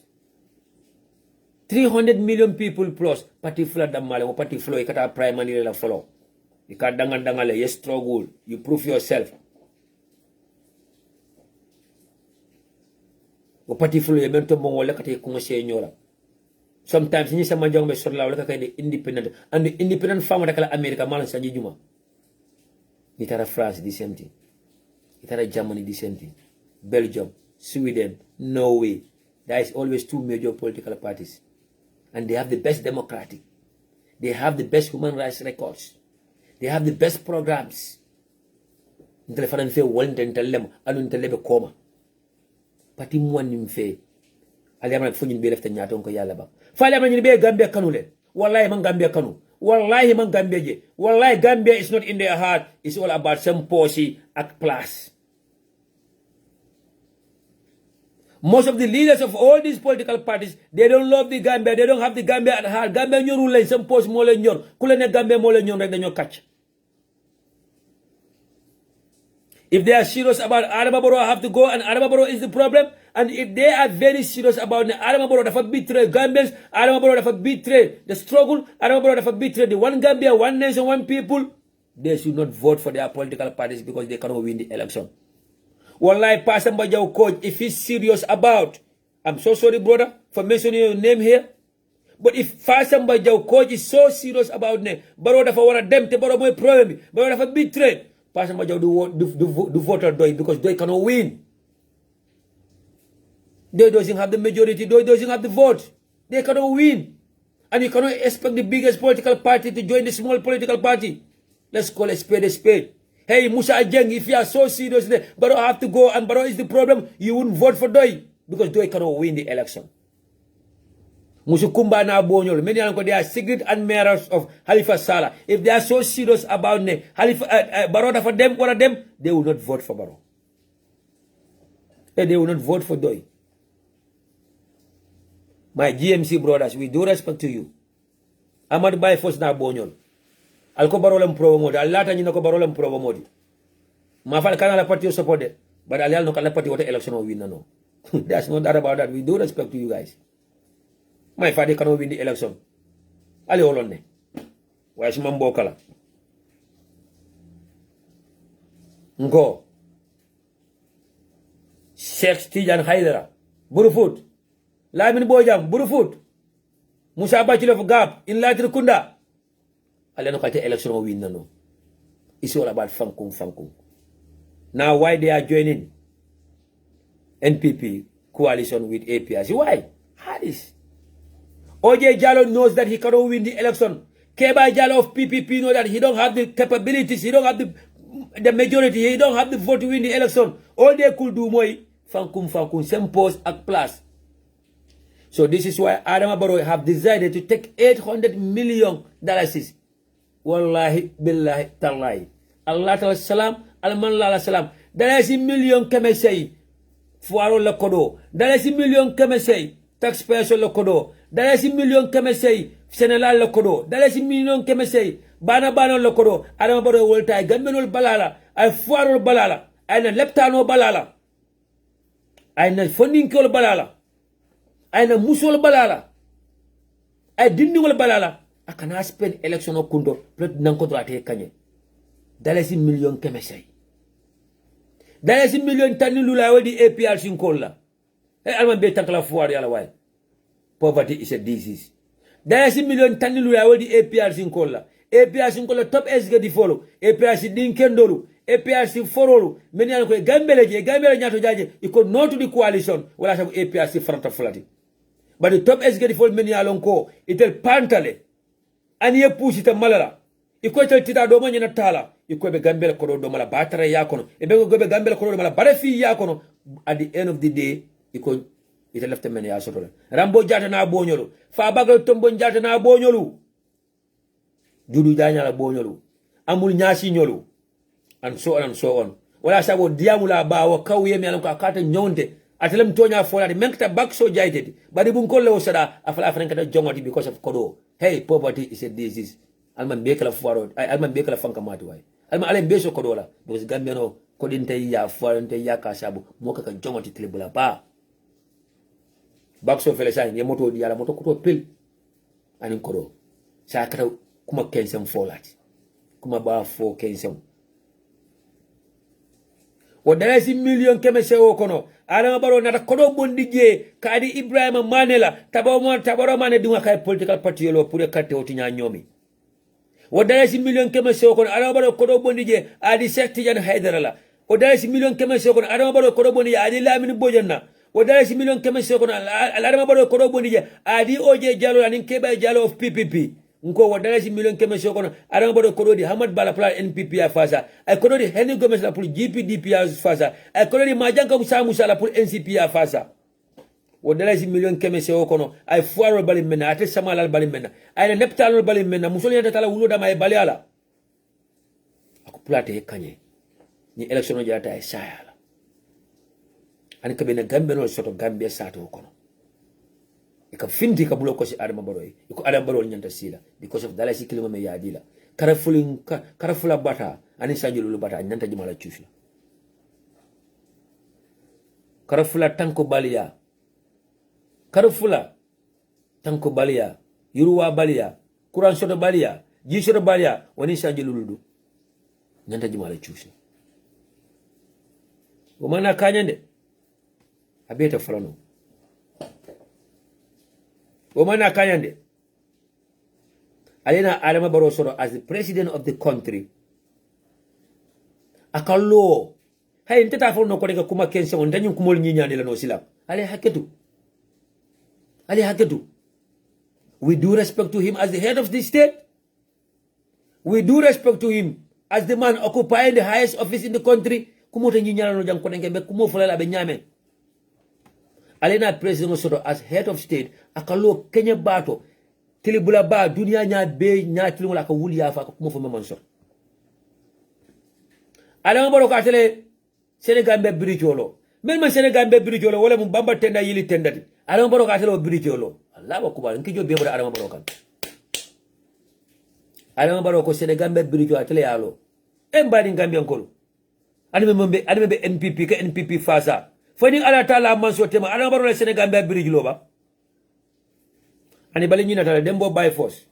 300 million people plus pati fula damale mo pati flow ikata primary la follow ika dangale you struggle you prove yourself o pati flow yemento bongo le kati conseil ñola sometimes ni sama jangbe sur la wala kay de independent and the independent fama dakala America mala sanji juma itara France the same thing itara Germany the same thing Belgium Sweden Norway there is always two major political parties and they have the best democratic they have the best human rights records they have the best programs ntele fanan fe wolnte ntelem anu ntele be koma pati mwanim fe ali amana funyin be lefta nyaton ko yalla ba fali amana be Gambia kanu len wallahi man Gambia kanu wallahi man Gambia je wallahi Gambia is not in their heart it's all about some policy ak plus. Most of the leaders of all these political parties, they don't love the Gambia. They don't have the Gambia at heart. Gambia nyoru len some post mo len nyor. Kula ne Gambia mo len nyor rek dañu catch. If they are serious about Adama Barrow, have to go and Adama Barrow is the problem. And if they are very serious about Adama Barrow, dafa betray Gambians, Adama Barrow dafa betray the struggle, Adama Barrow dafa betray the one Gambia, one nation, one people, they should not vote for their political parties because they cannot win the election. Wallahi, Pastor Mbajau coach, if he's serious about, I'm so sorry, brother, for mentioning your name here. But if Pastor Mbajau coach is so serious about name, Barrow dafa wara dem te Barrow moy problem bi, Barrow dafa betray. Pastor Mbajau do voter doy because they cannot win. They doesn't have the majority, they doesn't have the vote. They cannot win. And you cannot expect the biggest political party to join the small political party. Let's call a spade a spade. Hey, Musa Ajeng, if you are so serious, Barrow have to go and Barrow is the problem, you wouldn't vote for Doi because Doi cannot win the election. Musukumba na Bonyol, many of they are secret admirers of Halifa Sallah. If they are so serious about Barrow for them, one of them, they will not vote for Barrow. They will not vote for Doi. My GMC brothers, we do respect to you. Amad Bay Fos na Bonyol. Alko barolem probo modi alata nyina ko barolem probo modi ma fal kana la party support it but alial no kala party wata election o win no that's not that about that we do respect to you guys my father cannot win the election ali olonne way suma mbokala ngo Sheikh Tijan Haidara Burufut Lamin Bojang Burufut Musa Bachilo Gap in Latir Kunda no election will win no. It's all about funkum. Now why they are joining NPP coalition with APRC? Why? Harris. OJ Jallo knows that he cannot win the election. Keba Jallo of PPP knows that he don't have the capabilities, he don't have the majority, he don't have the vote to win the election. All they could do more funkum, same post at plus. So this is why Adama Barrow have decided to take $800 million. Wallahi billahi tallahi Allah ta'ala salam alman la salam dalasi million kemesey fuaro la kodo dalasi million kemesey taxpayers la kodo dalasi million kemesey Sénégal la kodo dalasi million kemesey bana la kodo Adama Barrow wolta gambenol balala ay fuaro balala ay na leptano balala ay na fondinkol balala ay na musol balala ay dindingol balala akana spend election o kundo plot nan ko drate kanye dalasi million kemesay dalasi million tani lula wadi APRC kolla e alman be tankala fuwar yalla way poverty is a disease dalasi million tani lula wadi APRC kolla top executive follow APRC din kendolu APRC forolu meni an ko gambele nyato jaje iko not to the coalition wala sabu APRC farata fulati but the top executive follow meni alon ko itel pantale ani ye pusita malala iko tel tita do manya tala iko be gambel ko do mala batara ya kono e be go be gambel ko do mala barafi ya kono at the end of the day iko ite lefte men ya soto rambo jata na bonyolo fa bagal tombo jata na bonyolu judu janya la bonyolu amul nyasi nyolu and so on and so on wala sabo diamula bawo kawye mi alan ko akata nyonte atelem tonya folade menkta back so jaitedi badi bun kolle osada afala afrenkata jongoti because of kodo hey poverty is a disease alman bekala fuaro alman bekala fanka mati way alman alen beso kodo la because Gambia no kodinte ya fuarante ya kasabu moka ka jongoti tilibula ba back so fele sai ye moto di ala moto koto pil anin kodo sa kata kuma kensem folati kuma ba fo kensem o dalasi million keme sewo kono Adama Barrow nata kodo bondi je kadi Ibrahima Manela tabaro mane dinga kay political party yolo pour karte o tinya nyomi o dalasi million keme sewo kono Adama Barrow kodo bondi je adi Cheikh Tidiane Haidara la o dalasi million keme sewo kono Adama Barrow kodo bondi je adi Lamine Bojanna o dalasi million keme sewo kono Adama Barrow kodo bondi je adi Oje Jallow anin Keba Jallow of PPP nko wadalasi million keme sokono Adama Barrow kododi Hamad Bala plan NPP ya fasa ay kododi Henry Gomez la pour GPDP ya fasa ay kododi Majanka Musa Musa la pour NCP ya fasa wadalasi million keme sokono ay fuaro bali menna ate samala bali menna ay neptalo bali menna musoli yata tala wulo dama ay bali ala ako plate kanye ni election jata ay sayala ani kabena Gambia no soto Gambia sato kono ika finti ka bulo ko si Adama Barrow iko Adama Barrow nyanta sila because of dalasi kilima me yadila karafula bata ani sanjulu bata nyanta jimala chusla karafula tanko balia yuruwa balia kuran soto balia jisoro balia woni sanjulu ludu nyanta jimala chusla o mana kanyande abeta falano Omana Kayande Alena Adama Barrow soro as the president of the country akalo hay ntata fo no ko de kuma kense on dañu kumol ñi ñani la no sila ale haketu we do respect to him as the head of the state, we do respect to him as the man occupying the highest office in the country kumo te ñi ñala no jang ko de be kumo fulala be ñame alena president soto as head of state akalo Kenya bato tilibula ba dunia nya be nya tilimula ka wuli ya fa ko mo fo man so Adama Barrow ka tele Senegal be bridgeolo men man Senegal be bridgeolo wala mu bamba tenda yili tendati Adama Barrow ka tele bridgeolo Allah wa kubar nki jo be bora Adama Barrow kan Adama Barrow ko Senegal be bridgeolo tele yalo e mbadi Gambia ko anime be NPP ka NPP fasa fani ala taala man so tema Adama Barrow Senegal be bridgeolo ba ani bali ñi natale dembo by force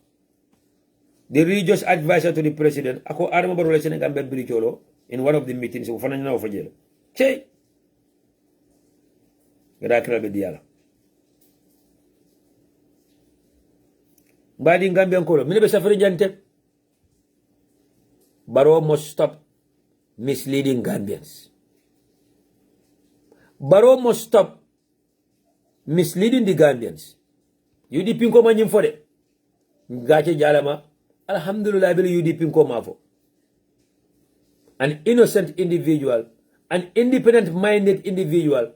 the religious advisor to the president ako Adama Barrow Senegal be bridgeolo in one of the meetings ufana na ofajelo che gada kira be diala mbadi Gambia ko mine be safari jante Barrow must stop misleading Gambians. Barrow must stop misleading the Gambians. UDP ko manyim fode ngache jalama alhamdulillah bil UDP ko mafo an innocent individual, an independent minded individual,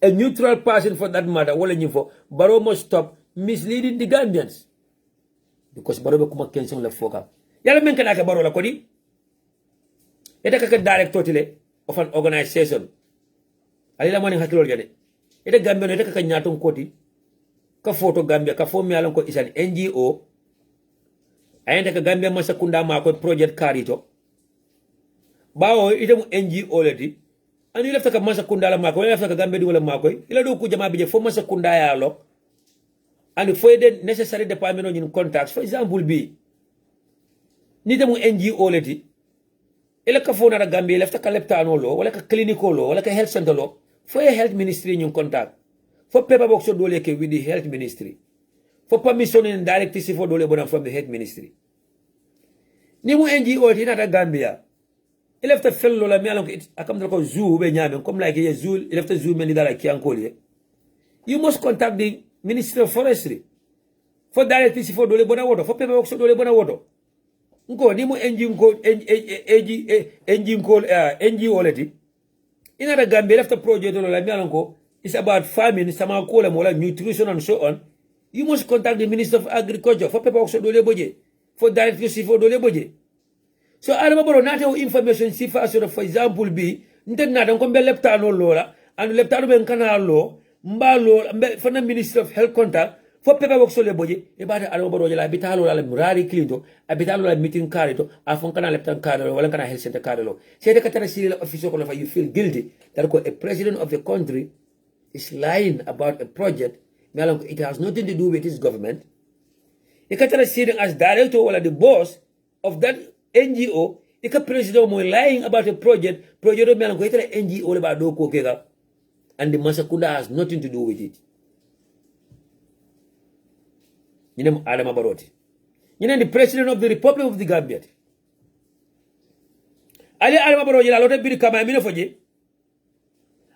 a neutral person for that matter wala nyimfo Barrow must stop misleading the Gambians because Barrow be kuma kension la foka yalla men kana ka Barrow la ko di eta ka director tile of an organization ali la moni hakilol jade eta Gambia eta ka nyaton koti ka photo Gambia ka fo mi alon ko is an NGO ayenda ka Gambia masakunda ma ko project karito bawo ite mu NGO leti ani lafta ka masakunda la ma ko lafta ka Gambia di wala ma ko ila do ku jama bi je fo masakunda ya lo and for the necessary department in contacts for example bi ni te mu NGO leti ila ka fo na Gambia lafta ka leptano lo wala ka clinico lo wala ka health center lo for a health ministry in contact for paper box dole ke with the health ministry for permission and directive for dole bona from the health ministry ni mu NGO ti na Gambia il lefta fello la mi alon akam ko zoo be nyame comme like ye zoo il lefta zoo men dala ki ankoli you must contact the ministry of forestry for directive for dole bona woto for paper box dole bona woto nko ni mu NGO leti ina Gambia lefta project la mi alon ko it's about farming, sama kola mola nutrition and so on. You must contact the Minister of Agriculture for paper dole boje, for directive for dole boje. So Adama Barrow nate o information sifa so for example bi nten na dan ko be leptano lola and leptano ben kana lo mbalo mbe fana Ministry of Health contact fo pepe wok sole boje e bata Adama Barrow la bitalo la murari clinto abitalo la meeting carito afon kana leptan carito wala kana health center carito say de katara civil officer ko you feel guilty that a president of the country is lying about a project it has nothing to do with his government. You can't sitting as director or the boss of that NGO. You can president more lying about a project. Project of NGO about do kokega, and the Masakunda has nothing to do with it. You know Adama Barrow. You know the president of the Republic of the Gambia. Ali Adama Barrow la lote biri kama amino foje.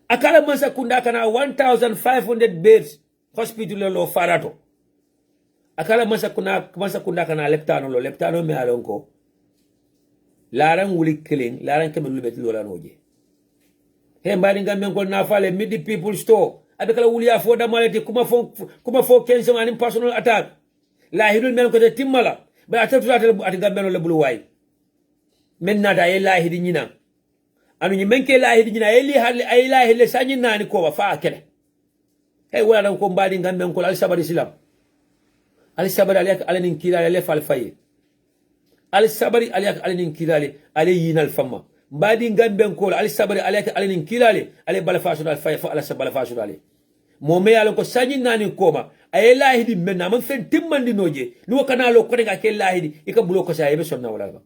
Akala Masakunda kana 1,500 beds hospital lo farato. Akala Masakunda kana leptano me alonko. Larang wuli killing, larang keme lubet lola noje. He mbari ngambe ko na fale midi people store. Abekala wuli afoda malete kuma fo kenso anim personal attack. La hidul men ko te timmala. Ba atatu ati gambe no le bulu way. Men nada e la hidi nyina. Anu nyi menke la hidi nyina eli halle ay la hille sanyi nani ko wa fa kele. Hey wala dan ko mbadi ngambe ko al sabari silam. Al sabari aliak alanin kila ale fal faye. Al sabari aliak alanin kilale ale yinal fama mbadi ngambe ko al sabari aliak alanin kilale ale bala fasu dal faye fa ala sabala fasu dal mo me yalon ko sanyi nani koma ay lahidi menna man fen timmandi noje no kana lo ko nga ke lahidi ika bulo ko sa yebe sonna wala ba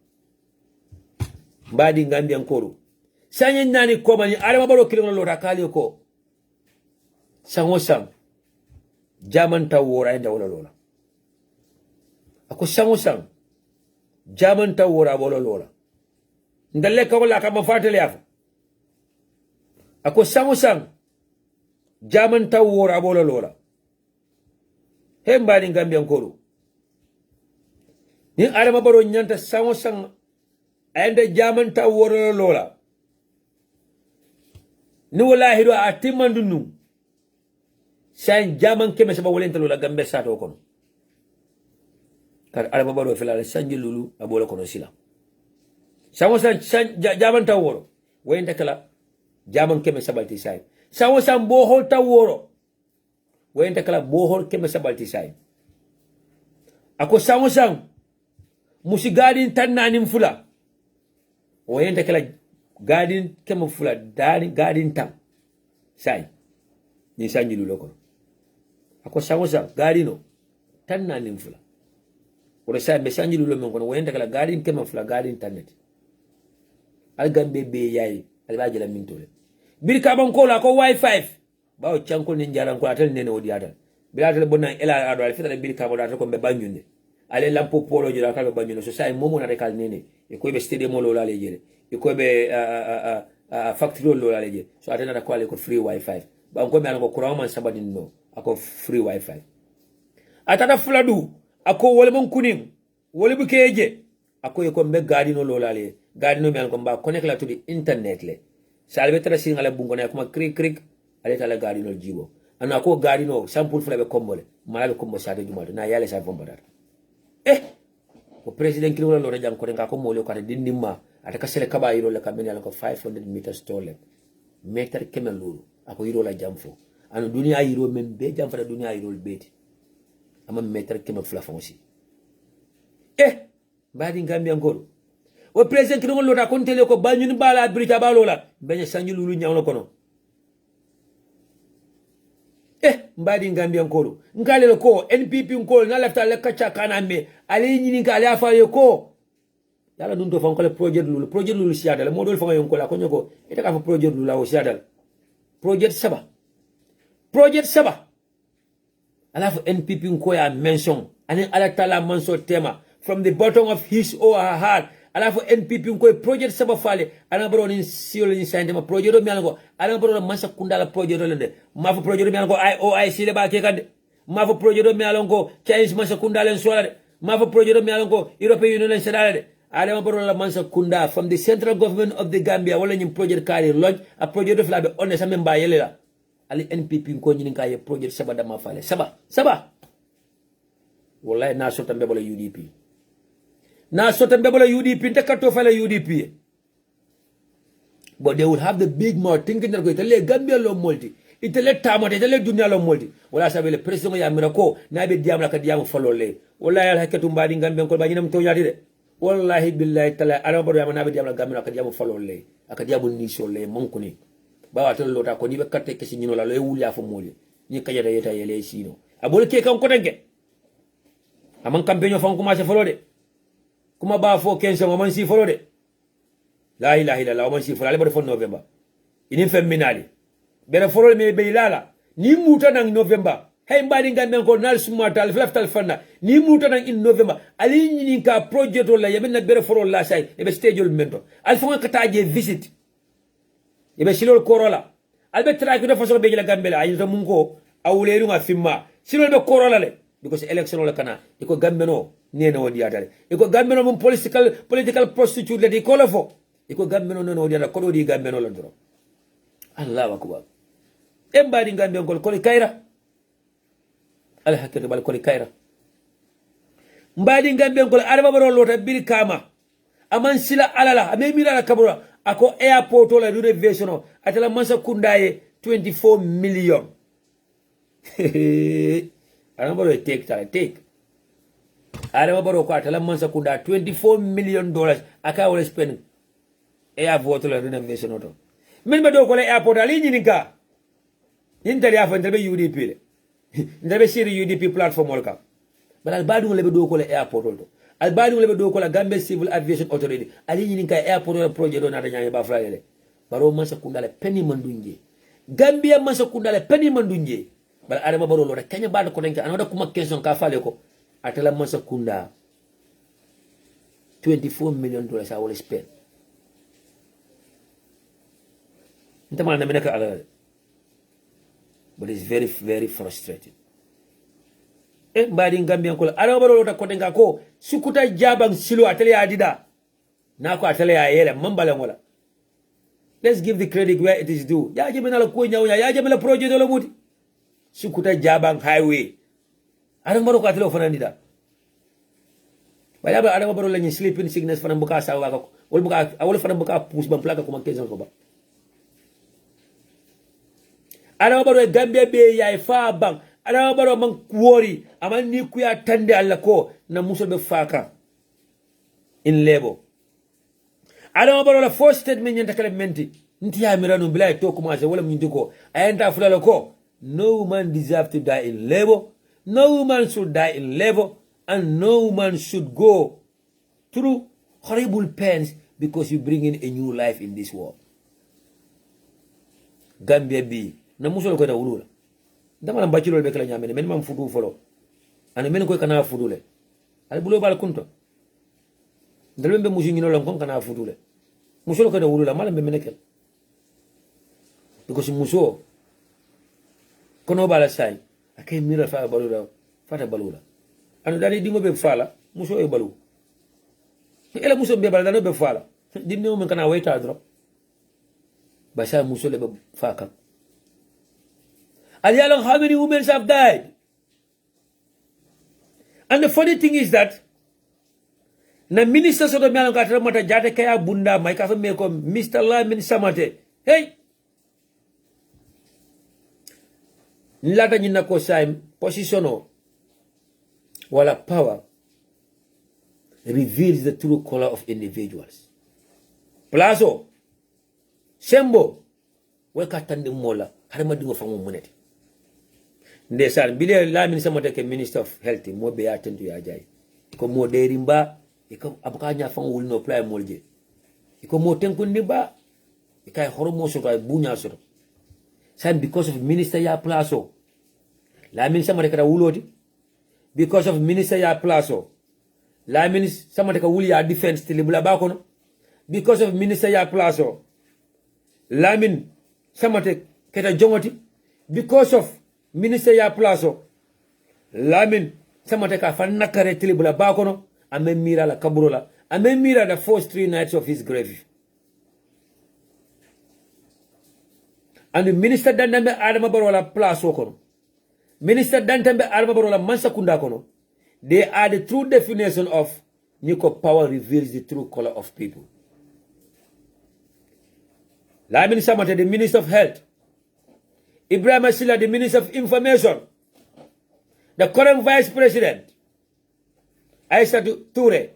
mbadi ngambe ko sanyi nani koma ni Adama Barrow kilon lo rakali ko sango sang jaman tawora inda wala lola ako sango sang jaman tawora bolo lola ndalle ka wala ka mafatale yafa ako sango sang jaman tawora bolo lola hembani Gambia ko ni Adama Barrow nyanta sango sang ande jaman tawora lola ni wallahi do atimandunu san jaman keme saba wolenta lola Gambia sato kono kar Adama Barrow fela sanji lulu abola kono sila sawo san jaman taworo wayenta kala jaman keme sabalti sai sawo san bohol taworo wayenta kala bohol keme sabalti sai ako sawo san musigadin tannanin fula wayenta kala gadin keme fula dani gadin tam sai ni sanji lulu kono ako sawo san gadino tannanin fula wala sa be sanji lulo men kono wayenta kala gadin kema fula gadin tannet al gambe be yayi al baje la min tole bir ka ban ko la ko wifi bawo chanko ni njaran ko atal nene odi atal bilatal bonna ela ado al fitale bir ka mo data ko be banyunde ale lampo polo jira ka be banyunde so say momo na rekal nene e ko be stadium lo la le jere e ko be factory lo la le jere so atena ko ale ko free wifi ba ko me an ko courant man sabadin no ako free wifi atata fuladu ako wole mon kunim wole bu keje ako yeko mbe gadino lolale gadino mi ko mba connect la to the internet le salbe tra singala bungo na kuma krik ale tala gadino jibo ana ko gadino sample fula be kombole mala kombo sa de jumato na yale sa bomba data ko president kilo lo rejam ko nga ko mole ko ade dindimma ata kasele kaba yiro le kamene ala ko 500 meters tole meter kemen lulu ako yiro la jamfo anu dunia yiro membe jamfa da dunia yiro beti ama meter kema fula fonsi badi Gambia ngoro o president kino lo ta kontele ko banyun bala brita balola benya sanyu lulu nyawno kono badi Gambia ngoro ngale ko NPP ngoro na lafta le kacha kana me ali nyini ka ali afa ko yala dun to fon ko le projet lulu siadal modol fon yon ko la ko nyoko ita ka fa projet lulu la o siadal projet saba alafu NPP nkoya mention ani ala tala manso tema from the bottom of his or her heart alafu NPP nkoy project saba fale ana bro ni siolo ni sante ma project mi algo ana bro masa kundala project lende ma fa project mi algo IOIC le ba ke kande ma fa project mi algo change masa kundala en sola de ma fa project mi algo European Union sedale de ala bro la masa kunda from the central government of the Gambia wala nyim project kari lodge a project of la be on sa memba yele la ali NPP ko nyini ka ye project saba dama fale saba wallahi na sota mbebola UDP Na sotan bebola UDP ntakato fala UDP. But they will have the big mouth thinking that itale Gambia lo multi. Itale tamate itale dunia lo multi. Wala sabe le president ya mirako na be diam la ka diam follow le. Wallahi al hakatu mbadi Gambia ko banyina mto nyati de. Wallahi billahi tala ala baro ya na be diam la Gambia ka diam follow le. Aka diam ni so le monku ni. Bawa tan lota ko ni be katte ke nyino la lo wuli afa moli. Ni kayata yeta yele sino. Abol ke kan ko tanke. Aman campaign fa ko ma se follow de. Kuma ba fo kenso mo man si follow de. La ilaha illallah man si follow ale bo November. Ini femminali. Bere follow me be ilala. Ni muta nang November. Hey mbadi Gambia ko nal sumata al flaftal fanda. Ni muta nang in November. Ali ni ka project wala yabena bere follow la say e be stage mento. Al fo ka taje visit. E be silol korola. Al be tra ko de façon be la Gambia ay to mun ko awleru nga fimma. Silol be korola le. Because election wala kana iko Gambia no nena wodi atale. Iko Gambia no mun political prostitute le di kolofo. Iko Gambia no no wodi ko di Gambia no la dro. Allahu akbar. Embadi Gambia ngol ko kaira. Al hakete bal ko kaira. Mbadi Gambia ngol araba baro lota bil kama. Aman sila alala ame mira la kabura ako airport wala renovation atala mansa kundaye 24 million. Araba baro take. Araba baro ko atala mansa kunda 24 million dollars aka wala spend airport wala renovation oto. Men ba do ko le airport ali nyininka intali afa ndebe UDP le ndebe siri UDP platform wala ka bal al badu le be do ko le airport oto al badu le be do ko la Gambia Civil Aviation Authority ali nyininka airport wala projet do na da nyaay ba fala le baro masa kundale penny mandunje Gambia masa kundale penny mandunje bal arama baro lo rek kanya badu ko denka anoda kuma question ka fale ko atala masa kunda 24 million dollars I will spend. But it's very, very frustrating. Mbadi Gambia ko ala baro ta ko denga ko sukuta jabang silo atele adida nako atele ya yele mambala ngola. Let's give the credit where it is due. Ya jebe na la ko nyawnya ya jebe la project do la muti sukuta jabang highway ala baro ko atele fana ndida wala ba ala baro la ni sleeping sickness fana buka sawa ko wol buka awol fana buka push ban plaka ko man kezan ko ba. Ala baro Gambia be ya fa bang ala baro man kuori aman ni kuya tande alla ko na muso be faka in lebo ala baro la first statement nyanta kala menti nti ya mirano bilay to commencer wala mun diko ayanta fulala ko no man deserve to die in labor, no man should die in labor, and no man should go through horrible pains because you bring in a new life in this world. Gambia be na musolo ko da wulula dama na bachelor be kala nyamene men mam fudu folo ana men ko kana fudule al bulo bal kunto dalbe be musi ngino lon kon kana fudule musolo ko da wulula mala be menekel because muso kono bala sai akay mira fa balula fata balula anu dali dingo be fala muso e balu ela muso be bala dano be fala dimne mo kana wayta drop ba sa muso le be faka. And how many women have died? And the funny thing is that na minister soto mi alon katara mata jate kaya bunda mai ka fa me ko Mr. Lamin Samate. Hey. Nlata nyina ko saim position wala power reveals the true color of individuals. Plazo Sembo we katande mola harama dingo fa mo muneti. Ndesan bile Lamin Samate ke Minister of Health mo be attendu ya jay ko mo derimba iko abukanya fa wul no play molje iko mo tenkundi ba ikay horomo soto ay bunya soto sam because of minister ya plaso Lamin Samate ka wulodi because of minister ya plaso Lamin Samate ka wuli ya defense tilibula ba kono because of minister ya plaso Lamin Samate keta jongoti because of minister ya plaso Lamin Samate ka fa nakare tilibula ba kono ame mira la kaburola ame mira the first 3 nights of his grave. And the minister dandambe adama barola plaso kono minister dandambe adama barola mansa kunda kono they are the true definition of Nico power reveals the true color of people. Lamin Samate, the Minister of Health. Ibrahim Asila, the Minister of Information. The current Vice President. Aisha Toure.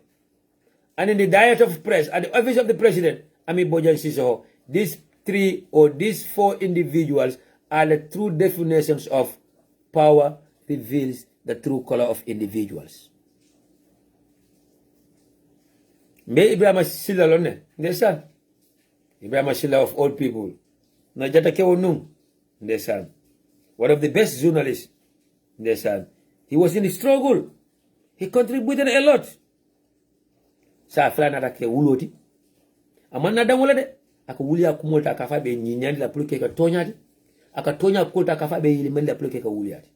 And in the Diet of Press, at the Office of the President, Ami Bojan Sisoho. These three or these four individuals are the true definitions of power reveals the true color of individuals. Me Ibrahim Asila lone. Ndesan. Ibrahim Asila of all people. Najata Kewonung. Ndesan. One of the best journalists. Ndesan. He was in the struggle. He contributed a lot. Sa fulana da ke wuloti. Amanna dan wala de. Aka wuliya kumolta ka fa be nyinyandi la pluke ka tonyati. Aka tonya kolta ka fa be yili la pluke ka wuliyati.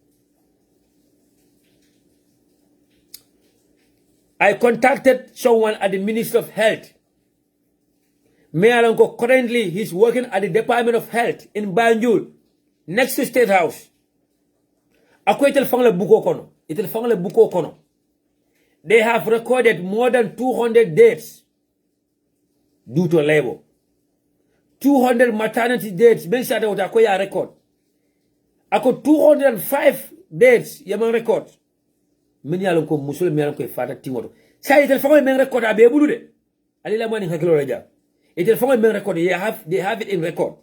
I contacted someone at the Ministry of Health. Mealanko currently he's working at the Department of Health in Banjul, next to State House. Ako itel fangla buko kono. Itel fangla buko kono. They have recorded more than 200 deaths due to labor. 200 maternity deaths. Ben shata wata ko ya record. Ako 205 deaths yaman record. Men yalon ko musul men yalon ko fata timoto. Sa itel fangla men record abe bulu de. Alila mani hakilo raja. Itel fangla men record they have it in record.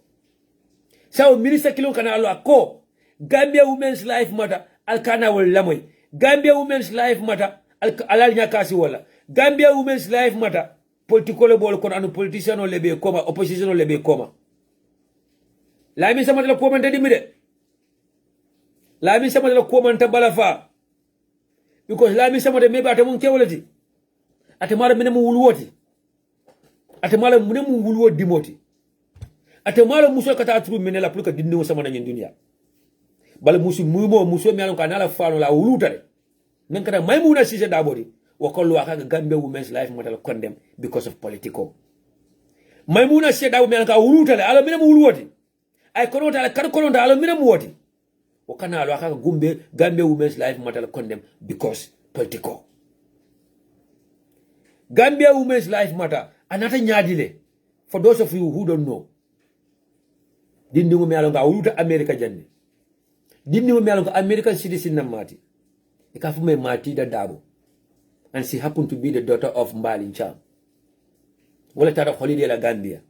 So minister kilon kana alo ako Gambia women's life matter alkana wal lamoy. Gambia women's life matter alal nyakasi wala. Gambia women's life matter political bol kon anu politician o lebe koma opposition o lebe koma. La mi sama de comment di mi de. La mi sama de comment balafa. Because la mi sama de mebe atamun kewlati. Atemara minemu wulwoti. Atemara minemu wulwoti dimoti. Atemara muso kata tru menela pluka dinno sama na dunia. Bala musu mumo muso mi alon kanala fano la wulutare. Nankata Maimuna Sise Dabori wakolo wakaga Gambia women's life matter condemn because of political. Maimuna Sise Dabori mianka urutale ala mina muuluwati. Ay konota ala konota ala mina muwati. Wakana ala wakaga Gambia women's life matter condemn because political. Gambia women's life matter anata nyadile. For those of you who don't know. Dindingo mi alonga uruta America janne. Dindingo mi alonga American citizen namati. Ikafume Matida Dabo. And she happened to be the daughter of Mbali Cham. Wala tata holiday la Gambia.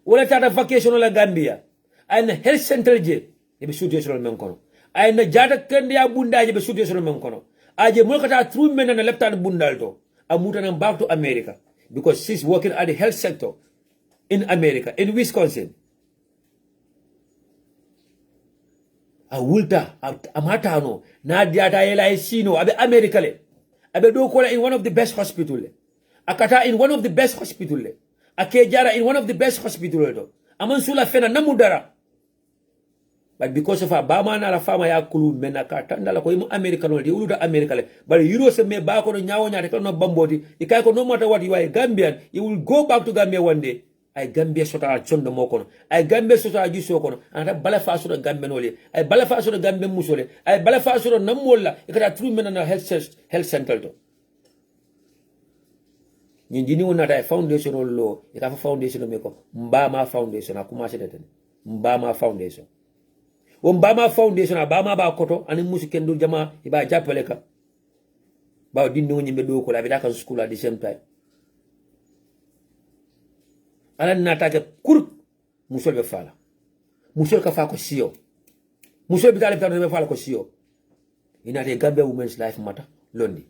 Wala tata vacation la Gambia. And health center je. Yebe shoot yesoro menkono. And jata kendia bunda yebe shoot yesoro menkono. Aje mulkata through men and left hand bundalto. Amuta back to America. Because she's working at the health sector in America, in Wisconsin. A wulta amatano na diata ela isino abe America le abe do kola in one of the best hospital le akata in one of the best hospital le akejara in one of the best hospital do amansula fena namudara. But because of Obama na la fama ya kulu menaka ndala ko imu America no di uluta America le but euro se me ba ko no nyawo nyaate ko no bamboti ikay ko no matter what you are Gambian you will go back to Gambia one day. Ay Gambia sota chondo mokono ay Gambia sota giso kono anta bala fa sota Gambia nole ay bala fa sota Gambia musole ay bala fa sota namolla ikata tru menana health center to nyindini wona ta foundation lo ikafa foundation me ko Mbama foundation akuma sedeten Mbama foundation o Mbama foundation abama ba koto ani musu kendo jama iba jappale ka ba dinno nyimbe do ko la bi daka school at the same time. Ala natake kur musol be fala musol ka fa ko siyo musol bi tale be fala ko siyo ina de Gambia women's life matter londi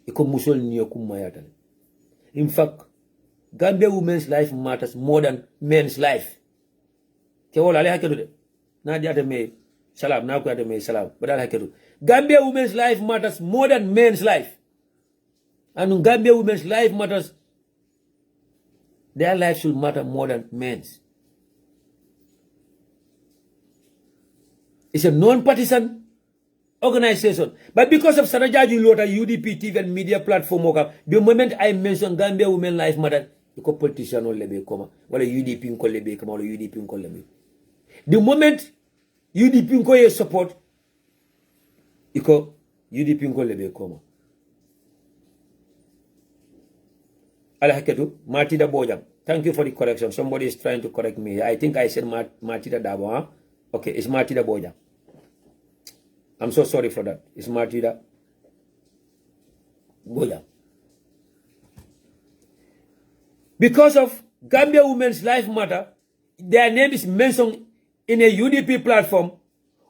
iko musol niyo kumayata. In fact Gambia women's life matters more than men's life ke wala le hakedu de na diate me salam na ko ate me salam badal hakedu Gambia women's life matters more than men's life and Gambia women's life matters. Their life should matter more than men's. It's a non-partisan organization. But because of Jarju Lota, UDP, TV&MEDIA platform, the moment I mention Gambia women life matter, the politician will lebe koma, wala UDP ko lebe koma, wala UDP ko lebe. The moment UDP ko support, iko UDP ko lebe koma. ala haketu Matida Bojang. Thank you for the correction. Somebody is trying to correct me. I think I said Matida Dabo, huh? Okay, it's Matida Bojang. I'm so sorry for that. It's Matida Bojang. Because of Gambia Women's Life Matter, their name is mentioned in a UDP platform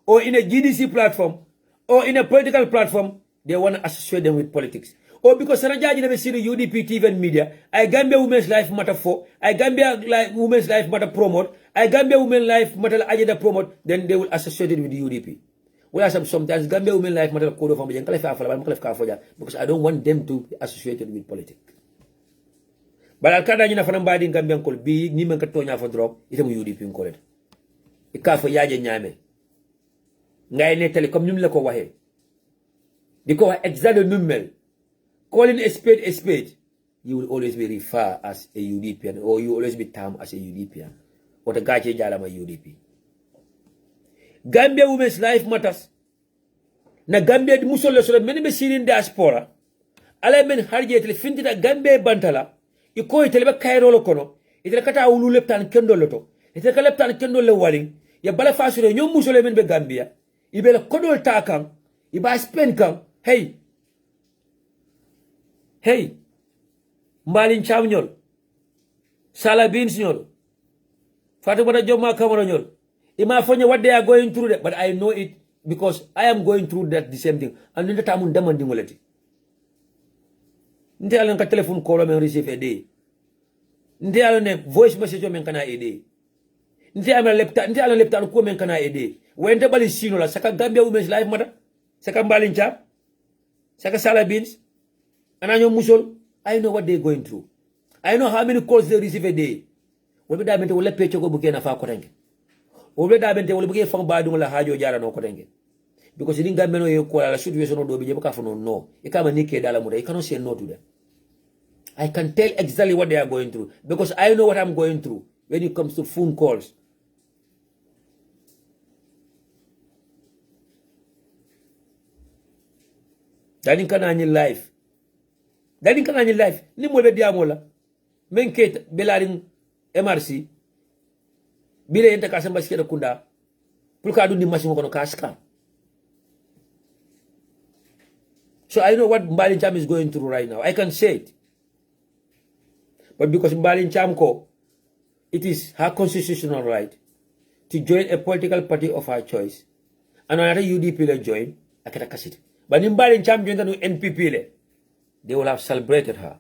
or in a GDC platform or in a political platform, they want to associate them with politics. Or because Sanajaji never see the UDP TV and media, I Gambia Women's Life Matter for, I Gambia Women's Life Matter promote, I Gambia Women's Life Matter agenda promote, then they will associate it with the UDP. Whereas sometimes Gambia Women's Life Matter code of because I don't want them to be associated with politics. But I'll kada nyina fanam badi Gambian kol bi ni man ka tonya fa drop ite mu UDP ko let e ka fa yaaje nyame ngay netali comme nim la ko waxe diko wax exactly numel calling a spade you will always be referred as a UDPian or you will always be termed as a UDPian what a gache jalama UDP. Gambia Women's Life Matters na Gambia di musolo so men be sirin diaspora ala men harje tele fintita Gambia bantala iko itelebe kayrolo kono itele kata wulu leptan kendo loto itele ka leptan kendo le waling ya bala fasure nyom musole men be Gambia ibele kodol takang iba spend kan hey mbalin cham nyol sala beans nyol fatimata jomma kamara nyol ima fonye what they are going through that, but I know it because I am going through that the same thing and nda tamun demandi ngolati nte alon ka telephone call men receive a day nte alon ne voice message men kana a day nte alon lepta ko men kana a day wente bali sino la saka Gambia Women's Life Matter saka mbalin cham saka sala beans ananyo musol I know what they're going through. I know how many calls they receive a day. Wolbe da mente wala pecho ko buke na fa ko tenge wolbe da mente wala buke fa ba dum la hajo jara no ko tenge because in Gambia no ye ko la situation do be je ka fa no e kama nike dala mu I cannot say no to them. I can tell exactly what they are going through because I know what I'm going through when it comes to phone calls. Dani kana ni life ni mo be diamola men ke belaring MRC bile enta ka samba skeda kunda pour ka dundi machine ko no kaska. So I know what Mbalin Cham is going through right now. I can say it. But because Mbalin Cham ko, it is her constitutional right to join a political party of her choice. And another UDP will join, I can it. But in Mbalin Cham join the NPP, they will have celebrated her.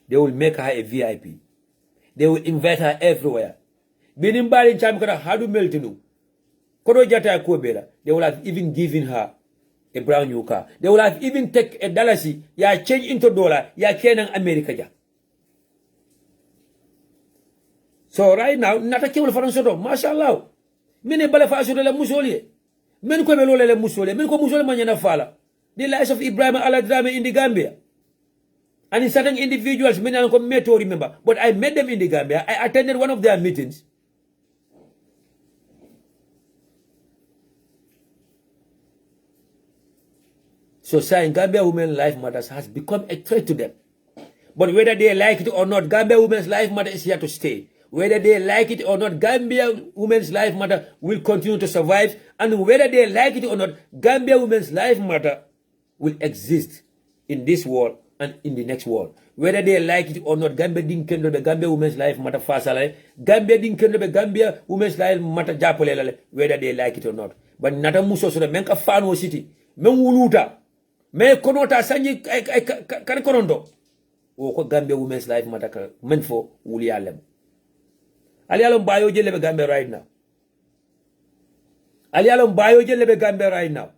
They will make her a VIP. They will invite her everywhere. Benin Mbalin Cham kara hadu meltinu. Kodo jata ko bela. They will have even given her a brand new car. They will have even take a dollar ya change into dollar ya kenang America ja. So right now nata kewul faran soto mashallah. Mene bala fa soto la musoli. Men ko belole la musoli. Men ko musoli manyana fala. The lives of Ibrahim Aladrame in the Gambia. And in certain individuals, many I don't met to remember, but I met them in the Gambia. I attended one of their meetings. So saying Gambia Women's Life Matters has become a threat to them. But whether they like it or not, Gambia Women's Life Matter is here to stay. Whether they like it or not, Gambia Women's Life Matter will continue to survive. And whether they like it or not, Gambia Women's Life Matter will exist in this world and in the next world. Whether they like it or not, Gambia didn't kendo the Gambia Women's Life Matter fasala. Gambia didn't kendo the Gambia Women's Life Matter japole, whether they like it or not. But nata muso so the menka fano city, men wuluta. Me konota sanyi kan konondo o ko Gambia Women's Life Matter men fo wuli yalem ali alon bayo jelle be Gambia right now ali alon bayo jelle be Gambia right now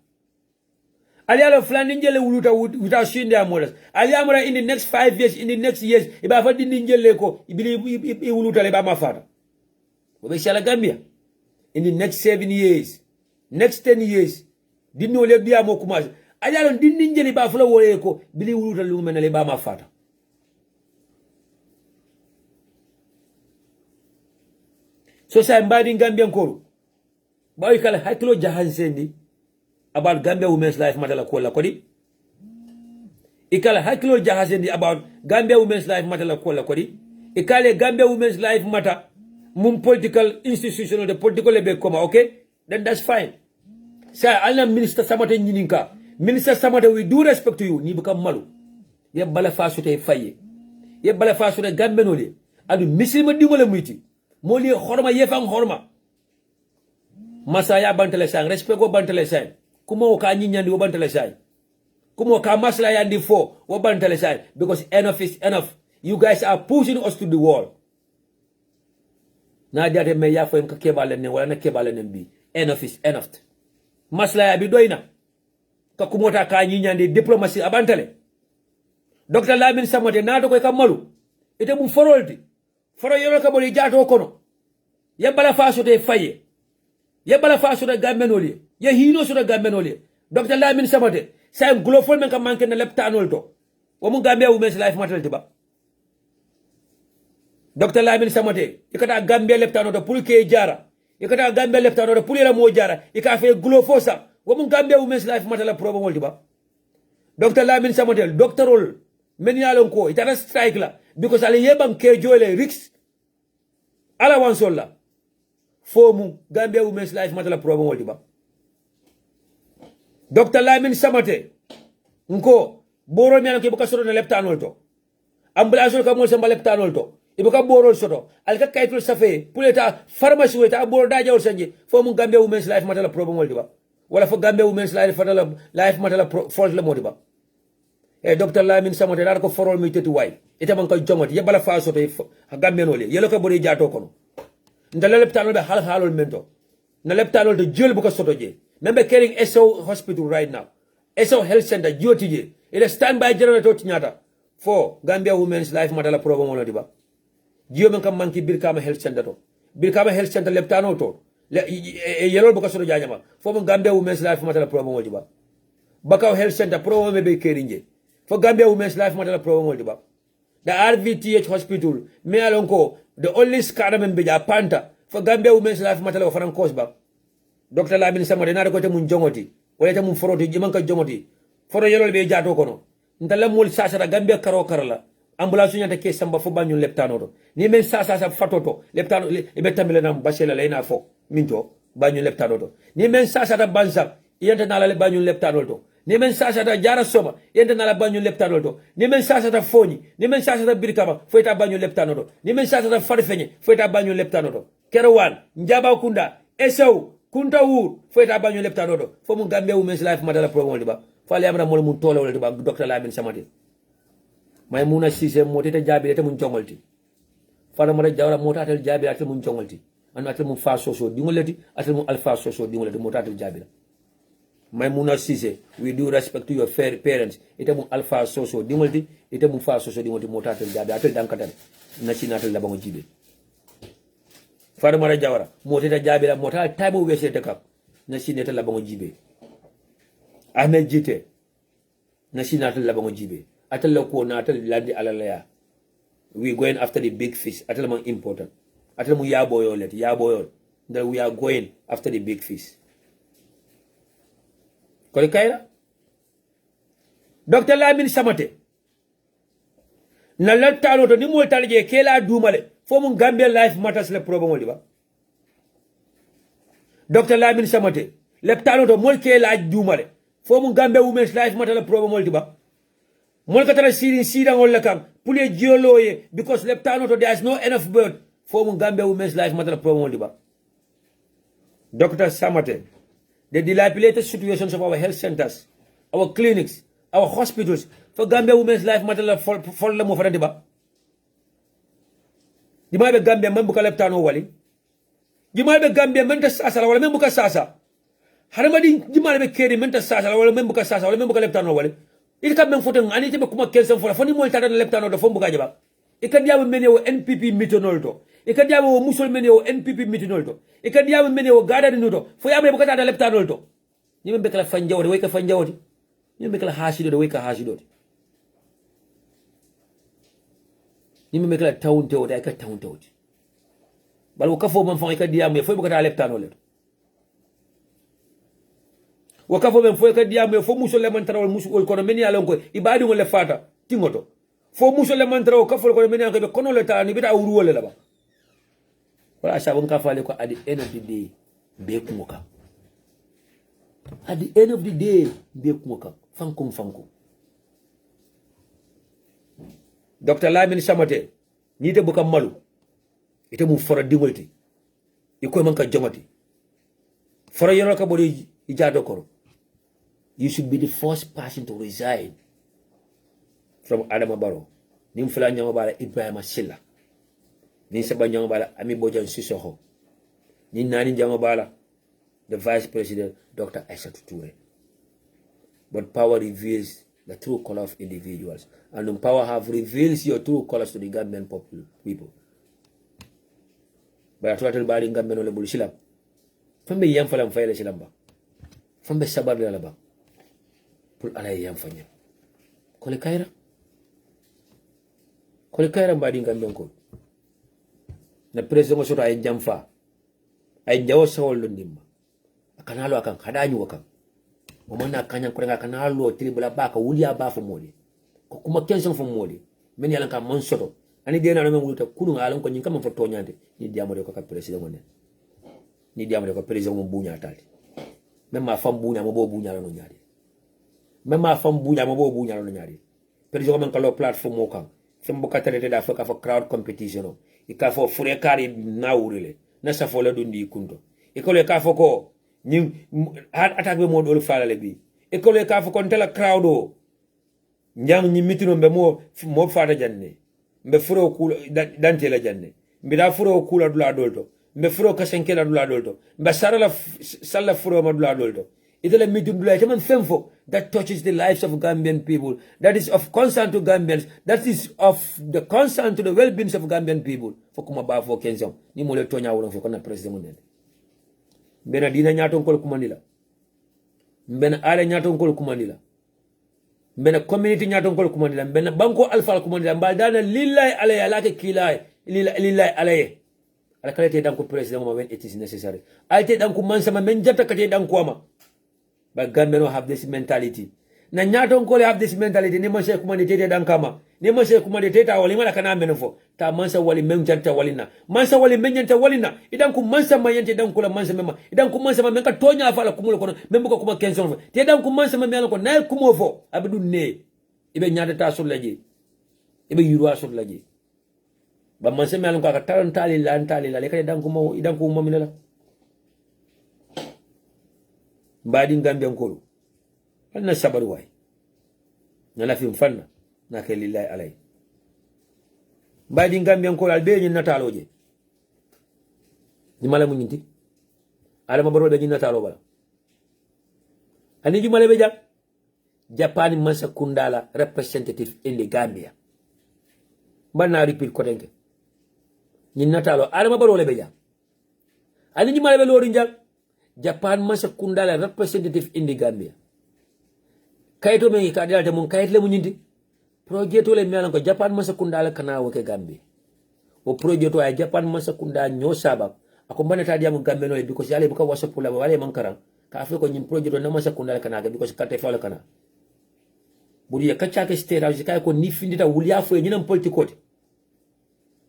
ali alon flandin jelle wuluta without shinde amolas ali amara in the next 5 years in the next years iba fa dindi jelle ko ibili wuluta le ba mafata o be shala Gambia in the next 7 years next 10 years dinno le biya mo kuma ayalon dindi njeli ba fula wole ko bili wuluta lu menale ba ma fata so sa mbadi Gambia ko ba kala hakilo jahansendi about Gambia Women's Life Matter la ko la kodi ikala hakilo jahasendi about Gambia women's life matter la kola kodi ikale Gambia women's life matter mum political institutional the political lebe koma okay then that's fine sa alna minister Samate nyininka minister Samate we do respect to you ni buka malu ye bala fasu te faye ye bala fasu de Gambia no le adu misilma dingole muyti mo li horma ye fam horma masaya bantale sang respect go bantale sang kumo ka nyinyandi wo bantale sang kumo ka masla yandi fo wo bantale sang because enough is enough. You guys are pushing us to the wall. Na diate me ya fo en ka kebale ne wala na kebale ne bi enough is enough. Masla ya bi doyna ka kumota ka nyinyandi diplomacy abantale Dr. Lamin Samate na to ko ka malu ite mu forolti foro yoro ka boli jato kono ya bala faso de faye ya bala faso de gambenoli ya hino so de gambenoli Dr. Lamin Samate say glofol men ka manke na leptanol to wo mu Gambia women's life matter tiba Dr. Lamin Samate ikata Gambia leptanol to pour ke jara ikata Gambia leptanol to pour la mo jara ika fe glofosa wo mu Gambia women's life matter la problem wol tiba Dr. Lamin Samate doctorol men yalon ko itara strike la because ale yebam ke jole rix ala wan solla fomu Gambia women's life matter la problem wol tiba Dr. Lamin Samate nko boro mi ke baka soto na leptanol to ambulance ka mo samba leptanol to ibuka boro soto alka kaytul safe puleta pharmacie weta boro daja wol sanje fomu Gambia women's life matter la problem wol tiba wala fo Gambia women's life matter la fault la mo tiba Dr. Lamin Samate dar ko forol mi tetu way ite man ko jomoti yebala fa soto Gambia no le yelo ko bori jato kono ndala leptanol be hal halol mento na leptanol to jël bu ko soto je membe caring SO hospital right now SO health center joti je ila standby generator tinyata for Gambia women's life matter la problem wala diba jiyo men kam manki Birkama health center to Birkama health center leptano to yelo bu ko soto jajama fo Gambia women's life matter la problem wala diba Bakaw health center problem be kerinje for Gambia women's life matter la problem wala diba the RVTH hospital me alonko the only scarament be ja panta for Gambia women's life matter la faran cause ba Dr. Lamin Samate na ko te mun jongoti wala te mun foroti jiman ka jongoti foro yelol be jato kono ndala mol sasara Gambia karo karala ambulance nyata ke samba fo bañu leptano to ni men sasa fatoto leptano e betamile nam basela lena fo minto bañu leptano to ni men sasa da bansa yenta na la bañu leptano to ni men sasa da jara soma yenta na la bañu leptano to ni men sasa da foni ni men sasa da Birkama fo eta bañu leptano to ni men sasa da farfeñe fo eta bañu leptano to kerowan njaba kunda esaw kunta wur fo eta bañu leptano to fo mu Gambia women's life madala promo diba fale amra mol mun tolo wala diba Dr. Lamin Samate may muna sise motita jabi te mun jongolti fara mara jawra motatel jabi atel mun jongolti an atel mun fa soso dingolati atel mun alpha soso dingolati motatel jabi may muna sise we do respect to your fair parents ite mun alpha soso dingolti ite mun fa soso dingolti motatel jabi atel dankatal nasinatel labango jibe fara mara jawra motita jabi la motal time wese te kap nasinatel labango jibe Ahmed Jite nasinatel labango jibe atel ko na atel landi alalaya we going after the big fish atel man important atel mu yaboyo let yaboyo that we are going after the big fish ko kayra Dr. Lamin Samate na latano to ni mo talje kela dumale fo mun Gambia life matters le problem woli ba Dr. Lamin Samate leptano to mol kela dumale fo mun Gambia women's life matter le problem woli ba Mon katara sida ngol lakam pule jioloye because leptano to there is no enough bird for Gambia women's life matter problem diba. Dr. Samate, the dilapidated situations of our health centers, our clinics, our hospitals for Gambia women's life matter for la mo fa diba. Di ma be Gambia man buka leptano wali. Di ma be Gambia man ta sasa wala men buka sasa. Harama di ma be keri man ta sasa wala men buka sasa wala men buka leptano wali. Il ka men foten ani te be kuma kelsen fola foni mo tata leptano do fombu gaje ba e ka diawo meneo NPP mitonol to e ka diawo musol meneo NPP mitonol to e ka diawo meneo gada ni to fo yamre bu ka tata leptano to ni men be kala fanjawde way ka fanjawde ni men be kala hasido do way ka hasido ni men be kala tawnte o da ka tawnte o bal ko fo man fa e ka diawo fo bu ka tata leptano le wakafo men fo ka diamo fo muso le man tarawol musu ol kono men ya lon ko ibadi ngol le fata tingoto fo muso le man tarawol kafol kono men ya ko kono le tani bita wuru wala la ba wala sabon ka fale ko at the end of the day be kumoka at the end of the day be kumoka fankum Dr. Lamin Samate ni de buka malu ite mu fora dingolti iko man ka jomati fora yoro ka bodi ijado koro you should be the first person to resign from Adama Barrow nim fula nyama bala Ibrahima Silla ni seba nyama bala Ami Bojang Sissoho ni nani nyama bala the vice president Dr. Aissatou Touré. But power reveals the true color of individuals, and when power have reveals your true colors to the Gambian people. But I told bari Gambian ole bul silam fambe yam falam fayele silam ba fambe sabar la ba pour ala yam fanya kole kayra mbadi Gambian ko na president mo soto ay jamfa ay jawo sawol lo ndimba akanalo akan kadanyu wakan omana kanya kurenga kanalo tribula baka wuliya ba fo modi ko kuma kenson fo modi men yalan ka mon soto ani dena no men wulta kunu alan ko nyin kam fo toñande ni diamo de ko ka president mo ne ni diamo de ko president mo buña tali même ma fam buña mo bo buña la no ñaari même ma fam buña mo bo buña la no ñaari president man ka lo platform mo kan fem bo katarete da fo ka fo crowd competition e ka fo fure kari na wurile na sa fo la do ndi kunto e ko le ka fo ko ni attaque be mo do falale bi e ko le ka fo kon tela crowd o njang ni mitino be mo fata janne mbe furo kula dante la janne mbe da furo kula dula dolto mbe furo kasenkela dula dolto mbe sala furo ma dula dolto itele mitum dula teman femfo that touches the lives of Gambian people, that is of concern to Gambians, that is of the concern to the well-being of Gambian people. Fo kuma ba fo kenson ni mo le tonya wolo fo kona president mo mbena dina nyaton kol kumandila mbena ale nyaton kol kumandila mbena community nyaton kol kumandila mbena banko alfa kumandila mbadana lillahi alayya lake kilay lillahi alayya alakale te danko president mo when it is necessary alte danko mansama men jatta kate danko ma but Gambia no have this mentality na nyaton kol have this mentality ni man se kumandite te dankama ni man se kumandite ta wali mala kana menofo ta mansa wali men jatta walina mansa wali men jatta walina idan ku mansa mayente dan kula mansa mema idan ku mansa men ka tonya fala kumulo kono membo ko kuma kenson te dan ku mansa men ko nay kumo fo abdu ne ibe nyaata ta sul laji ibe yurwa sul laji ba mansa men ko ka tarantali la le kay dan ku mo idan ku mo minala mbadi Gambian ko anna sabaru way na la fi mfanna na ke lillahi alay mbadi Gambian ko albe ni nataloje ni mala mu nyinti ala mabaro be ni natalo bala ani jumale be jak Japan masa kundala representative in the Gambia bana repeat ko denke ni natalo ala mabaro le be jak ani jumale be loru jak Japan masa kundala representative in the Gambia kayito men ka dalata mun kayit le mu nyinti projet le melan ko Japan masa kundala kana wo ke Gambia o projet to ay Japan masa kunda nyo sabab ako banata diamu Gambia no because yale buka wasa pula wale mankaran ka afi ko nyim projet na masa kundala kana ga because kate fala kana buri ya kacha ke state house kay ko ni findita wuliya fo nyinam politikote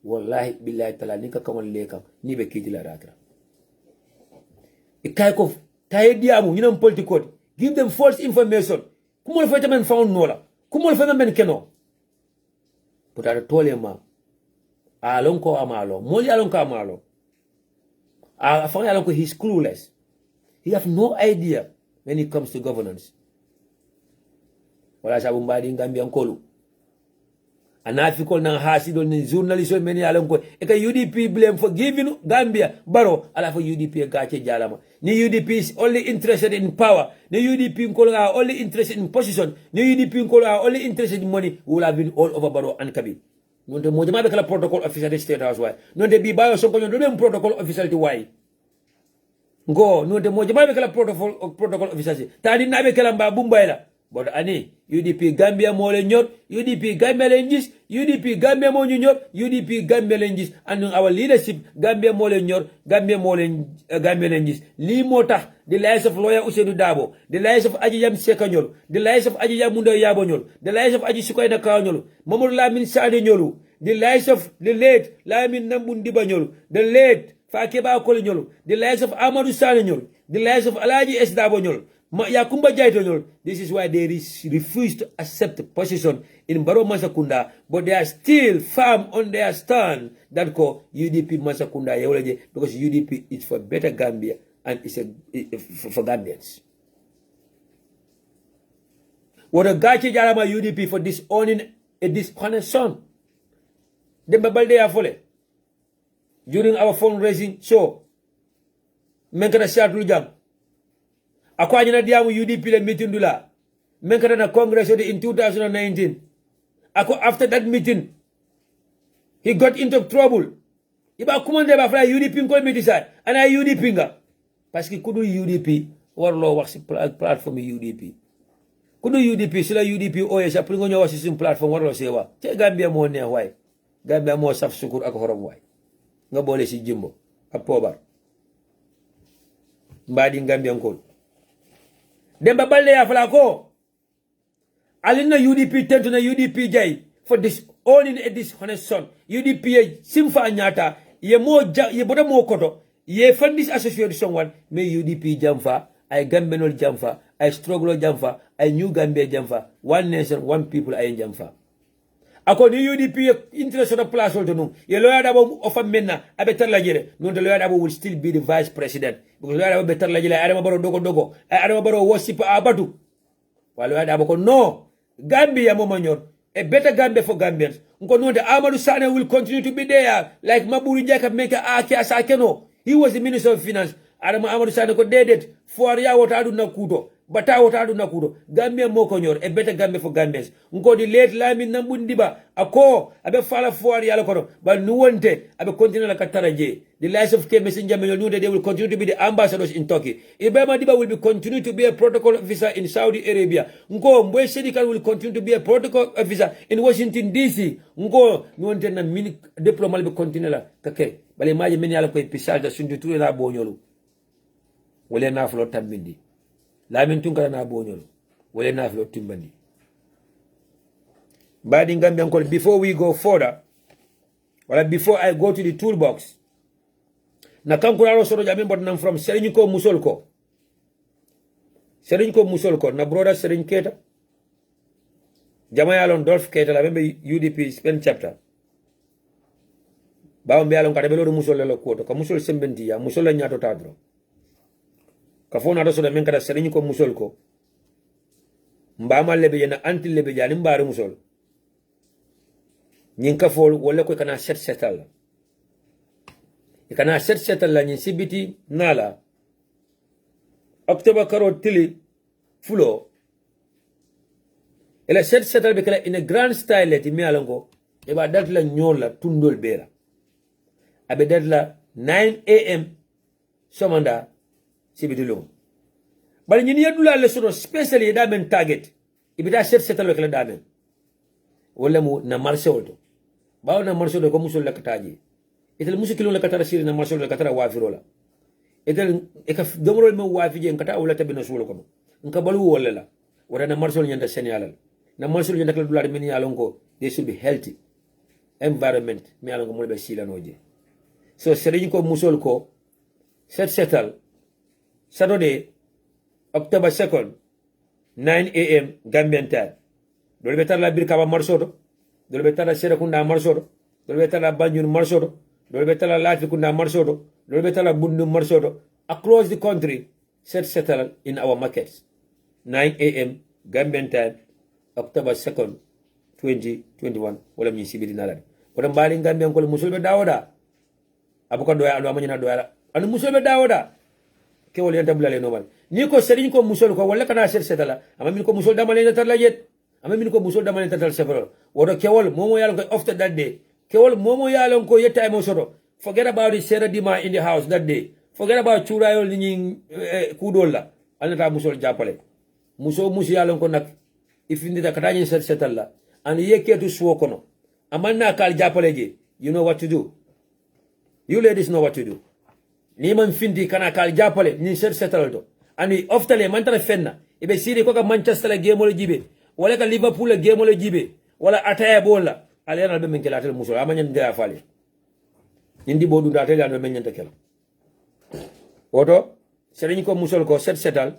wallahi billahi taala ni ka kamal leka ni be kiti la rakra ikay ko tay diamu nyinam politikote give them false information kumol fayta men found nola kumol fayta men keno putata tolema alon ko amalo moli alon ko amalo a fa alon ko he's clueless, he have no idea when it comes to governance wala sabu mbadi Gambian kolu anafi ko nan hasido ni journalist men alon ko e ka UDP blame for giving Gambia Barrow ala for UDP gache jalama ni UDP is only interested in power, ni UDP ko are only interested in position, ni UDP ko are only interested in money, who will have been all over Barrow and Kabi. Nonte mo jama be kala protocol officer the state house why nonte bi bayo so ko non dem protocol officer ti why ngo nonte mo jama be kala protocol officer tadi na be kala mba bumbayla but ani UDP Gambia mo len ñor UDP Gambia len gis UDP Gambia mo ñu ñor UDP Gambia len gis and our leadership Gambia mo len ñor Gambia len gis li motax the lives of lawyer Ousainou Dabo the lives of Aji Yam Seka ñol the lives of Aji Yam Mundo Yabo ñol the lives of Aji Sukoyna Ka ñol Mamadou Lamine Sade ñolu the lives of the late Lamine Nambundi ñol the late Fakeba Kole ñol the lives of Amadou Sane ñol the lives of Alaji S Dabo ñol Yakumba Jaito. This is why they refuse to accept the position in Baro Masakunda, but they are still firm on their stand that call UDP Masakunda because UDP is for better Gambia and it's for Gambians. What a gachi jarama UDP for disowning a dishonest son. Dembabalde afole. During our fundraising show, Menkana Shatlu Jam. Ako na diamu UDP le meeting dula. Menkata na Congress in 2019. Ako after that meeting, he got into trouble. Iba kumande ba fly UDP ko meeting sa. Ana UDP nga. Parce que kudu UDP warlo wax ci platform UDP. Kudu UDP sila UDP oye sa pringo ñoo wax ci platform warlo sewa. Te Gambia mo neex way. Gambia mo saf sukur ak xorom way. Nga bolé ci jimbo ak pobar. Mbadi Gambia ko. Demba balde ya fala ko alina UDP tentu na UDP jay for this owning a dishonest son UDP simfa nyata ye boda mo koto ye fundis association one me UDP jamfa ay gambenol jamfa ay struggle jamfa ay new Gambia jamfa one nation one people ay jamfa ako ni UDP international place to no ye lawyer dabo of menna abe tarla jere non the lawyer dabo will still be the vice president because lawyer dabo betar la jere adama baro dogo adama baro worship abatu wala lawyer dabo ko no Gambia mo manyor a better Gambia for Gambians nko no the Amadou Sane will continue to be there like Maburi Jaka make aki asakeno he was the minister of finance adama Amadou Sane ko dedet for ya wota adu na kudo bata wota adu na kudo Gambia mo ko nyor a better Gambia for Gambians nko di late Lamine Nambundi ba ako abe fala for ya ko ba nuwonte abe continue la kataraje the lives of K Messenger they will continue to be the ambassadors in Turkey Ibrahim Diba will be continue to be a protocol officer in Saudi Arabia nko Mboy Sedika will continue to be a protocol officer in Washington DC nko nuwonte na mini diploma be continue la kake bale maji men yala ko pisalta sunju touré la bonyolu wala na flo tambindi Lamin Tunkara na bonyol wale na flo timbandi badi Gambian call before we go further before I go to the toolbox na kankura ro soro jamin bot nam from Serigne ko musol ko na brother Serigne Keta Jamayalon Dolph Keta la membe UDP spend chapter bawo mbialon ka de lo musol le ko to ka musol sembenti ya musol la nyato tadro kafona raso da men kada Serigne ko musol ko mbama lebe yana anti lebe jani mbare musol nyin kafol wala ko kana set setal kana set setal la nyin sibiti nala october karo tili fulo ela set setal be kala in a grand style leti mi alango e ba dat la nyola tundol bera abe dat la 9 am somanda sibidulum bal ñi yedula le sono specially da men target ibida set setal be kala da men wala mu na marché wolto bawo na marché do ko musul la kataji etel musu kilo la katara siri na marché la katara wafiro la etel e ka domro mo wafi je kata wala tabina sulo ko nka balu wala la wala na marché ñanda senyalal na marché ñanda kala dulade men yalon ko they should be healthy environment mi yalon ko mo be silanoje so serigne ko musul ko set setal Saturday, October 2nd, 9 a.m. Gambian time. Dole betar la Birkaba Marsodo, dole betar la Serekunda Marsodo, dole betar la Banjul Marsodo, dole betar la Latrikunda Marsodo, dole betar la Bundu Marsodo. Across the country, settle in our markets. 9 a.m. Gambian time, October 2nd, 2021. Wala mi sibiri nalani. Wala mbali Gambian ko musulbe dawoda. Abuka doya alo amanyina doya. Anu musulbe dawoda. Ke wala yanta bulale normal ni ko serigne ko musol ko wala kana setala ama min ko musol damale natar la jet ama min ko musol damale natar sefro wodo kewol momo yalon ko after that day kewol momo yalon ko yetta mo soto forget about the Sarah Dima in the house that day forget about churayol ni kudolla alata musol jappale muso yalon ko nak if you need a Katani settle and ye care to swokono. Amana kal japaleji, you know what to do. You ladies know what to do. Niman findi kana kal japale, ni settle. And we often a mantana fenna. Ibe siri koka Manchester la game ole jibe. Wala ka Liverpool la game ole jibe. Wala ataya bola. Alena be menkela tel muso. Amanya ndea fali. Indi bodu da tel ando menya tekel. Oto serigne ko musol ko settle.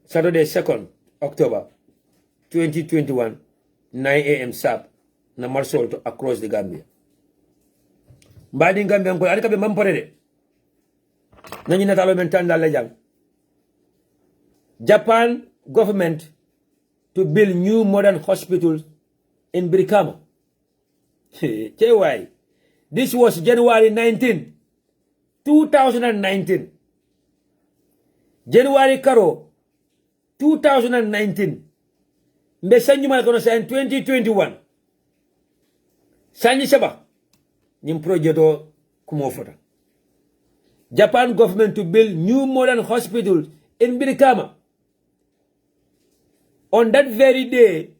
Saturday 2nd October 2021 9 a.m. sharp na marsol to across the Gambia. Mbadi Gambia ko alika be mampore de. Nani natalo men tan dal la jang. Japan government to build new modern hospitals in Brikama. KY. This was January 19, 2019. January Karo, 2019. Mbesanyu malakono sa in 2021. Sanyi Saba. Nim projeto kumofota. Japan government to build new modern hospitals in Brikama. On that very day,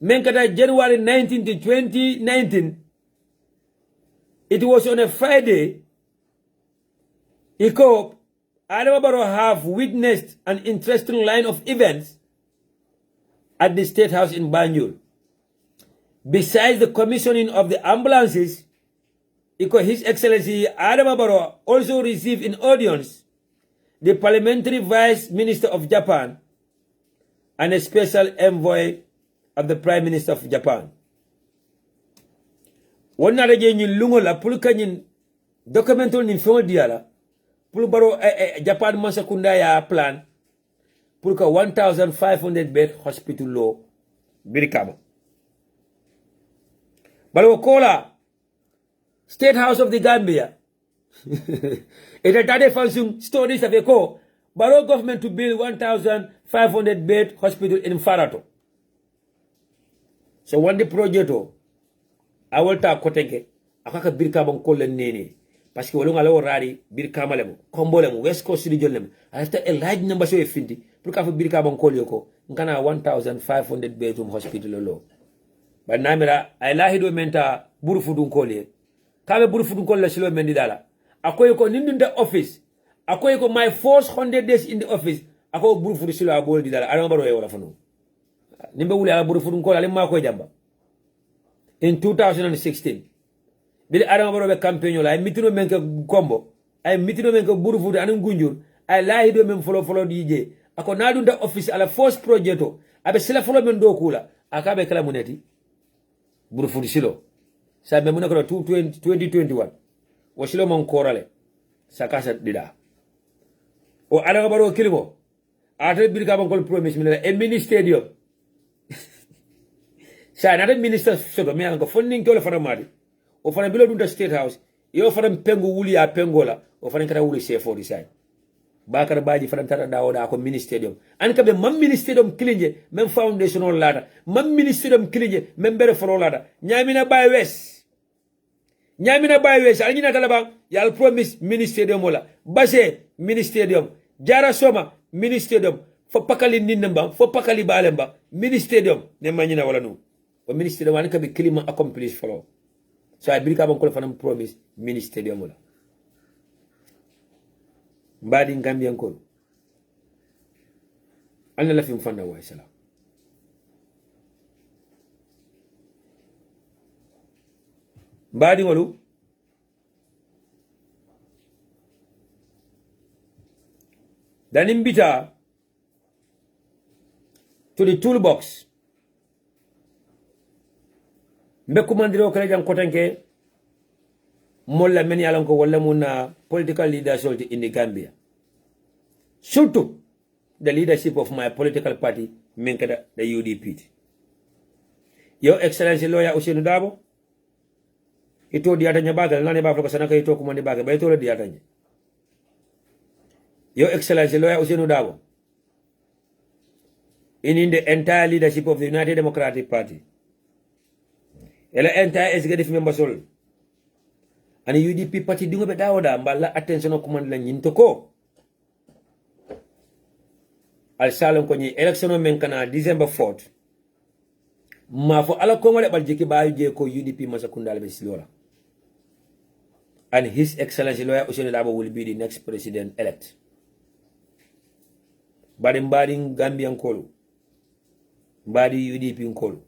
Menkata January 19 to 2019, it was on a Friday, Iko Adamabaro have witnessed an interesting line of events at the State House in Banjul. Besides the commissioning of the ambulances, Iko His Excellency Adamabaro also received in audience the Parliamentary Vice Minister of Japan and a special envoy of the Prime Minister of Japan. Wonna reje ni lungola pour kanyin documental ni fo diala pour baro Japan masakunda ya plan pour ka 1500 bed hospital lo Birkama. Balo kola State House of the Gambia. It a function stories of a co Baro government to build 1,500 bed hospital in Farato. So one the project I will talk kotenge akaka Birkama kolle nene parce que wolonga lawo rari Birkama lemo kombo lemo West Coast region lemo after a large number so findi pour ka fa Birkama kolle ko ngana 1,500 bedroom hospital lo ba namira ay lahido menta burufudun kolle kabe burufudun kolle silo mendi dala akoy ko nindunda office akoy ko my first 100 days in the office ako burufudu silo abol di dala adama baro e wala fanu nimbe wuli ala burufudun kolle ale ma koy jamba. In 2016, bili Adama Barrow be campaign la ay mitino men ko kombo ay mitino men ko burufudu anu gunjur ay lahido men folo DJ ako nadunda office ala first projeto abe sila folo men do kula akabe kala muneti burufudu silo sa be munako 2021 wo silo mon korale sakasa dida o Adama Barrow kilimo ate Birkama ko promise mi la e mini stadium sa na minister soto me anko funding ko le fara mari o fara bilo dunda State House yo fara pengu wuli ya pengola o fara kata wuli C4 design bakar baji fara tara dawoda ko mini stadium an ka be mam mini stadium kilinje même foundation on lada mam mini stadium kilinje même bere foro lada nyamina bay west alina talaba yal promise mini stadium wala base mini stadium jara soma mini stadium fo pakali ninnamba fo pakali balemba mini stadium ne manyina wala no o ministre wani ka be klima accomplish follow so ay Birkama ko fanam promise ministre de mola mbadi Gambian ko anna la fim fanda wa sala mbadi walu danim bita to the toolbox mbe kumandiro kala jang kotanke molla men yalan ko wala muna political leadership in the Gambia, surtout the leadership of my political party menkada the UDP. Your Excellency lawyer Usenu Dabo ito diatanya bagal nane ba ko sanaka ito kumandi bagal ba ito la diatanya. Your Excellency lawyer Usenu Dabo in the entire leadership of the United Democratic Party, ela entire executive members all and UDP party dingo be dawoda mballa attention ko man la nyinto ko al salon ko ni election men kana December 4th ma fo ala ko ngale bal jeki bayu je ko UDP Masakunda be silola. And His Excellency Lawyer Ousainou Darboe will be the next president elect. Badi Gambian Kolu, Badi UDP Kolu,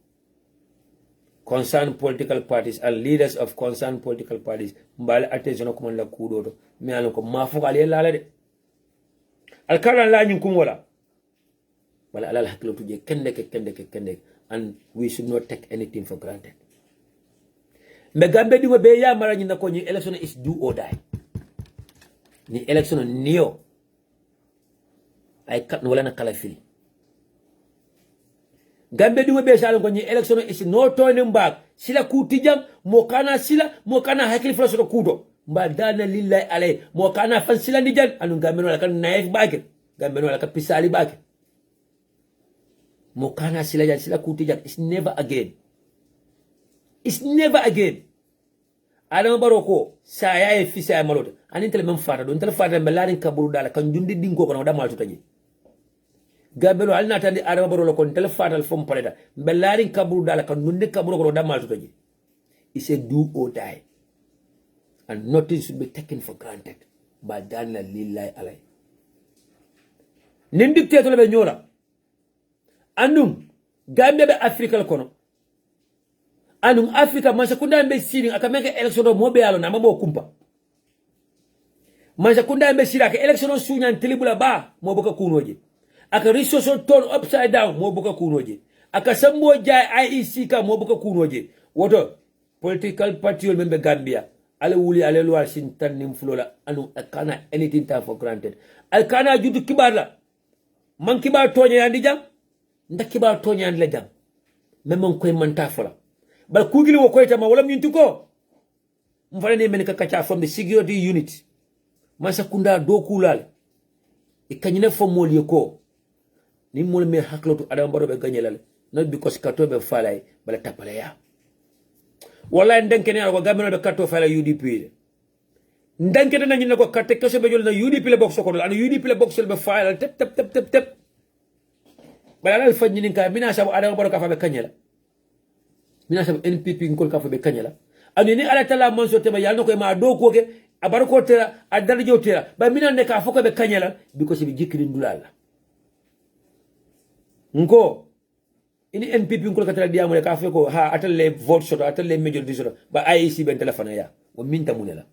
concerned political parties and leaders of concerned political parties, Mbali attention ko man la kudo me alon ko mafuka ale lala de. Al karan la nyun kungola. Bala alal hakilo tuje kende, and we should not take anything for granted. Me Gambia di be ya mara nyina ko ni election is do or die. Ni election niyo ay kat wala na kala fili. Gambia di be shalon ko ni election is no turning back. Sila kutijam mo kana hakili flo so kudo. Mba dana lillahi alay mo kana fan sila ni jan anu Gambia wala kan naif bake. Gambia wala ka pisali bake. Mo kana sila jan sila kutijam is never again. It's never again. Adama Baroko saya e fisa e malota anin tele mem fata don tele fata be larin kaburu dala kan jundi dingo ko da maltu taji gabelo alna tandi Adama Barolo kon tele fata fom paleta be larin kaburu dala kan jundi kaburu ko da maltu taji. It's a do or die, and nothing should be taken for granted by Daniel lillahi alay nindi tetole be nyola andum Gambia be Africa kono anum Africa Masakunda mbe siri akameka election mo be yalo na mabo kumpa Masakunda mbe siri aka election sunya ntilibula ba mo boka kunoje aka resource turn upside down mo boka kunoje aka sambo jay IEC ka mo boka kunoje woto political party membe Gambia ale wuli ale lo sin tan nim flola anu akana anything ta for granted alkana judu kibarla man kibar tonya yandi jam nda kibar tonya yandi la jam memon koy man ta fola bal kugili wo koyta ma wala mintu ko mfana ne men ka kacha from the security unit Masakunda do kulal e kanyine fo mol yeko ni mol me haklotu Adama Barrow be ganyelal not because kato be falay bala tapale ya wala ndenke ne ko gamino be kato fala UDP ndenke na nyine ko katte keso be jol na UDP le box ko an UDP le box be fala tep bala al fajni ka mina sabu Adama Barrow ka fa be kanyela mina sab NPP ngol ka fa be kanyala ani ni ala tala manso tema yalno ko ma do ko ke abar ko tera adal jotera ba mina ne ka foko be kanyala because be jikri ndulala ngo ini NPP ngol ka tala diamu ka fa ko ha atal le vote shot atal le majority shot ba IEC ben telefona ya o minta munela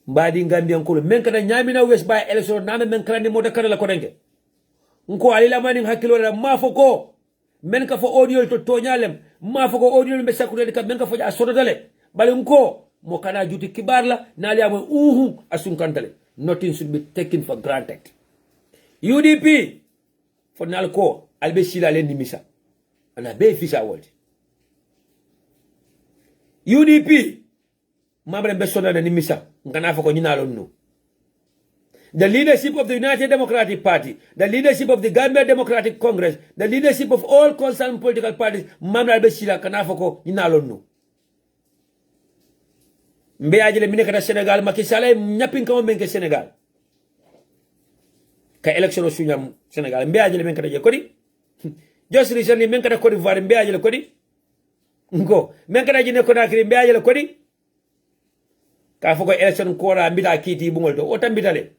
mbadi Gambia ngol men kana nyamina west by election na men kana ni moda kana la ko denke nko alila mani hakilo la mafoko men ka fo audio to tonyalem mafoko audio be sakure ka men ka fo asodale bale nko mo kana juti kibarla nali am asun kantale. Nothing should be taken for granted. UDP for nalko albe sila le nimisa ana be fisa world UDP mabre be sona nimisa ngana fo ko nyinalo no. The leadership of the United Democratic Party, the leadership of the Gambia Democratic Congress, the leadership of all concerned political parties, mamra besila kanafoko inalonu. Mbe ajele mine kata Senegal makisale nyapin kama menke Senegal. Ka election sunya Senegal mbe ajele men kata je kodi. Just recently men kata Cote d'Ivoire mbe ajele kodi. Ngo men kata jine Conakry mbe ajele kodi. Ka foko election kora mbita kiti bungol to otambitale.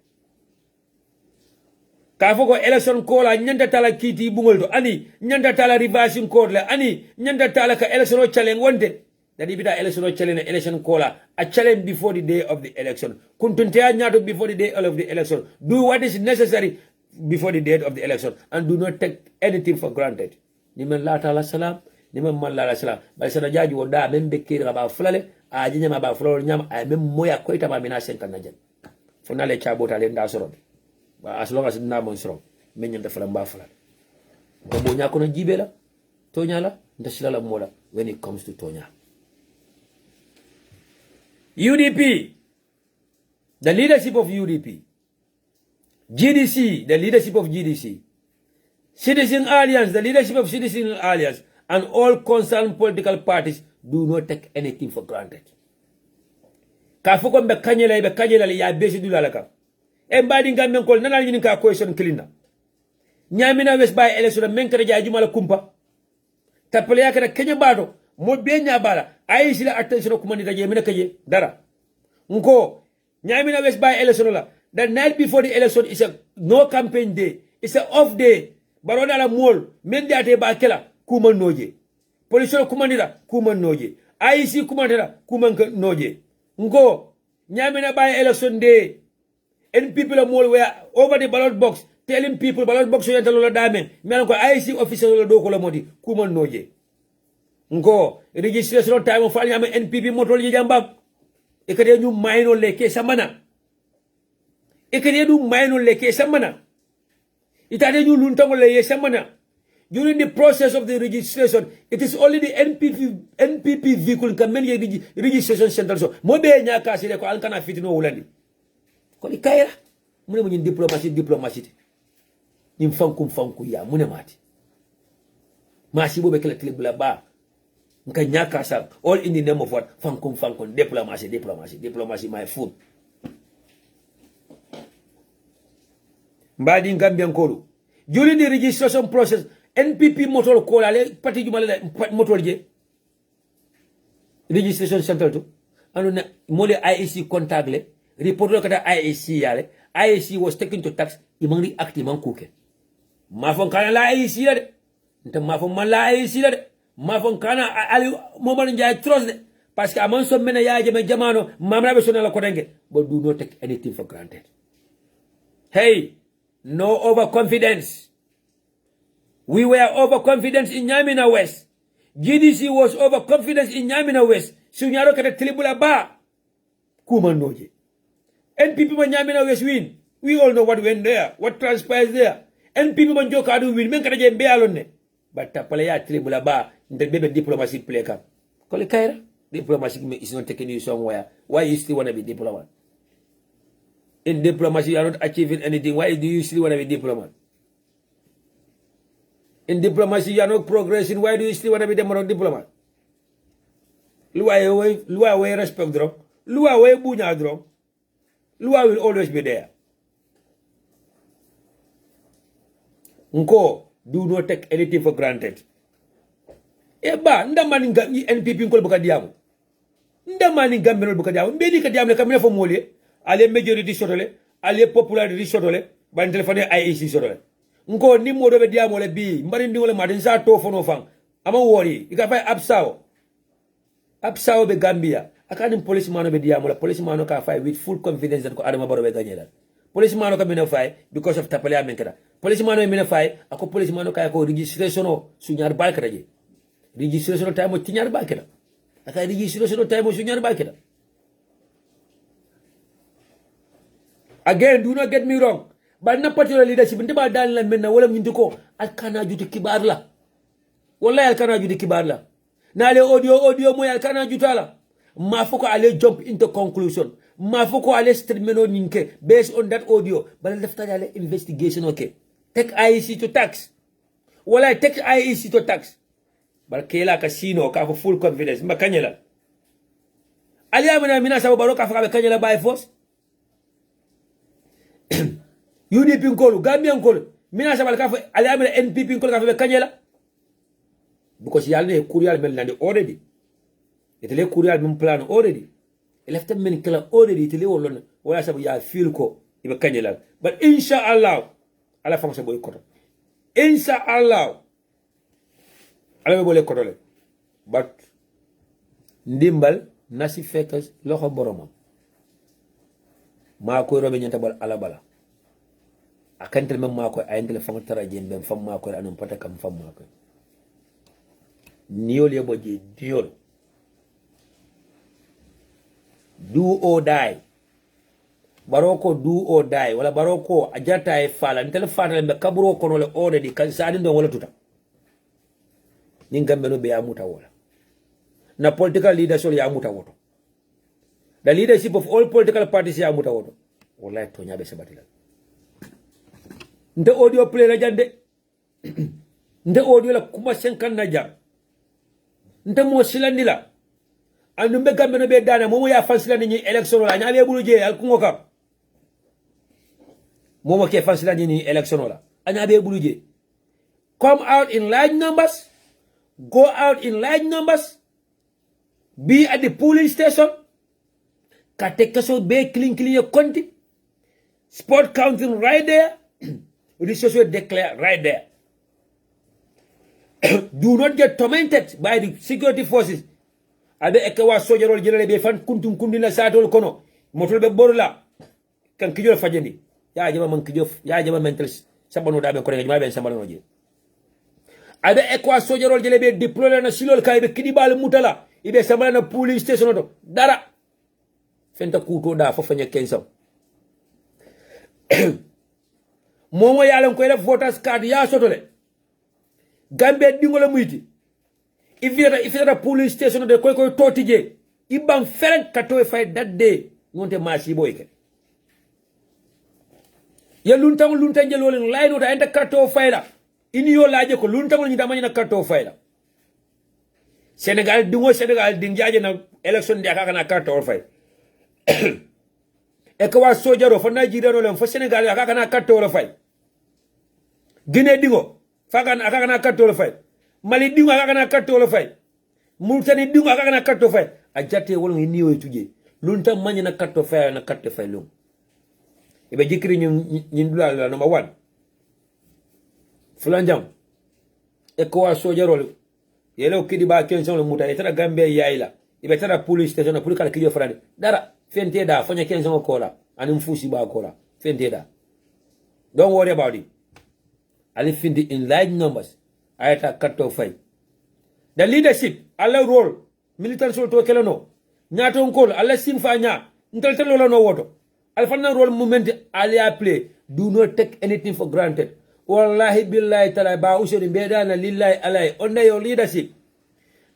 Kafoko election kola nyanda tala kiti bungol to ani nyanda tala reversing code la ani nyanda tala ka election challenge wonde dadi bida election challenge election kola a challenge before the day of the election kuntuntea nyato before the day of the election do what is necessary before the date of the election and do not take anything for granted nimen la taala salam nimen man la salam ba sana jaji woda membe kira ba fulale a jinya ba fulale nyama ay mem moya ko itama mina 50 na jen fonale chabota le nda soro as long as na mon strong men ñanta fala mba fala ko bo ñako no jibe la tonya la ndasila la mola when it comes to tonya. UDP, the leadership of UDP, GDC, the leadership of GDC, Citizen Alliance, the leadership of Citizen Alliance, and all concerned political parties do not take anything for granted. Ka foko be kanyela ya besi dula laka e mbadi Gambian kol nanal ñini ka cohesion kilina ñamina west bay election men kata jaa jumala kumpa tapale yakata kenya bado mo be nya bala ay sila attention ko mani daje mina kaje dara nko ñamina west bay election la the night before the election is a no campaign day, it's a off day. Barona la mall, men date ba kela kuma noje. Police kumandira kuma noje. IC kumandira kuma noje. Ngo nyamina by election day. And people are mall were over the ballot box telling people ballot box yanta lola dame. Men ko IC officer lola do ko la modi kuma noje. Ngo registration time of nyame NPP motol ji jambam. E kade ñu mayno leke samana. Ekene du mayno leke samana. Itade ñu luntango le samana. During the process of the registration, it is only the NPP vehicle can make registration center. So, mo be nya ka sile ko alkana fitino wulandi. Ko li kayra. Mune mo ñin diplomatie. Ñim fanku ya mune mati. Masi bo be kala tilibula ba. Nka nyaka sa all in the name of what? Fankum diplomacy my food. Mbadi Gambian kolu. During the registration process, NPP motor call ale parti jumale motor je. Registration center to. Anu na mole IEC contact le. Report kata IEC yale. IEC was taken to tax. Imang react imang kuke. Mafon kana la IEC la de. Nta mafon man la IEC la de. Mafon kana ali moman njay trust de. Parce que amon so mena ya jeme jamano mamra be sona la kotenge. But do not take anything for granted. Hey, no overconfidence. We were overconfident in Nyamina West. GDC was overconfident in Nyamina West. Sunyaro kata tilibula ba. Kumanoje. NPP man Nyamina West win. We all know what went there. What transpires there. NPP man joka adu win. Men kata jembe alone. But tapale ya tilibula ba. The baby diplomacy play cap. Kole kaira. Diplomacy is not taking you somewhere. Why you still want to be diplomat? In diplomacy, you are not achieving anything. Why do you still want to be diplomat? In diplomacy, you are not progressing. Why do you still want to be diplomat? Lua way respect drum. Lua way bunya drum. Lua will always be there. Nko, do not take anything for granted. Eba, ndamani NPP nkol buka diamu. Ndamani Gambia buka diamu. Mbedi ka diamu le kamina fo mole. Ale majority sotole, ale popularity sotole, ban telefone IEC sotole. Nko ni modo be diamo le bi, mbari ndi wole madin sa to fono fang. Ama wori, ika fay absao. Absao be Gambia. Akani police mano be diamo la police mano ka fay with full confidence that ko Adama Barrow be gagné. Police mano ka mena fay because of tapale amenkada. Police mano mena fay ako police mano ka ko registration o sunyar balkada je. Registration time o tinyar balkada. Aka registration time o sunyar balkada. Again, do not get me wrong. But na particular leadership, hindi ba dahil lang na walang hindi ko, alkana juti kibarla. Wala alkana juti kibarla. Na ale audio mo alkana jutala. Mafoko ale jump into conclusion. Mafoko ale statement ninke based on that audio. But left ale investigation okay. Take IEC to tax. Wala take IEC to tax. But kela casino ka for full confidence. Makanyela. Ali amana mina sa baro ka fa kanyela by force. UDP nkolu, Gambia nkolu, mina sabal kafa ali amela NPP nkolu kafa be kanyela. Because yalne kurial mel nandi already. Itele kurial mem plan already. Elefta men kala already itele wolon wala sabu ya feel ko ibe kanyela. But inshallah ala fam sa boy koto. Inshallah ala be bolé koto le. But ndimbal nasi fekas loxo boromam. Ma koy robe ñanta bal ala bala akantel mem ma koy ayndele fam tara jen bem fam ma koy anum pata kam fam ma koy niol ye boji diol do or die baroko do or die wala baroko ajata e fala ntel fala be kaburo kono le already kan sadi ndo wala tuta ni ngambe no be amuta wala na political leadership ya amuta woto. The leadership of all political parties ya muta woto. Wallahi to nyabe sabatila. Nde audio play la jande. Nde audio la kuma 50 na jam. Nde mo silandi la. Andu be gambe no be dana momo ya fansilandi ni election la nyabe bulu je al kungo kam. momo ke fansila ni election ola anya be buluje come out in large numbers, go out in large numbers, be at the polling station, katekeso be clean your country, spot counting right there, resources declare right there. Do not get tormented by the security forces. Abe ekewa sojarol jelele be fan kuntum kundina satol kono motol be borla kan kijo fajeni ya jama man kijo ya jama mental sabano dabe ko ngama ben sabano je abe ekwa sojarol jelele be deployer na silol kay be kidibal mutala ibe sabana na police station to dara fenta kuto da fofa nya kensam momo yalan ko def voters card ya sotole Gambia dingola muyti if you a police station de koy totije ibang feren kato fay that day ngonte masi boyke ya luntam jelolin layno ta enta kato fayla ini yo laaje ko luntam ni damani na kato fayla Senegal ding jaaje na election de aka na kato fay e ko wa sojaro fa Nigeria no len fa Senegal aka na kato fay Guinea dingo fagan aka na kato fay Mali dingo aka na katto fay Mauritanie dingo aka na katto fay a jatte wol ngi niwo tuje lunta manya na katto fay na katte fay lum ibe jikri ñun dula la number 1 fulanjam e ko wa sojarol yelo kidi ba kenson muta etara Gambia yaila ibe tara police station pour kala kijo frade dara fente da fanya kenson ko la anim fusi ba ko la fente da don't worry about it ali findi in large numbers ayata katto fay the leadership alla role military so to kelano nyato ngol alla simfa nya ntel telo la no woto al fanna role moment ali play do not take anything for granted wallahi billahi taala ba usuri bedana lillahi alai under your leadership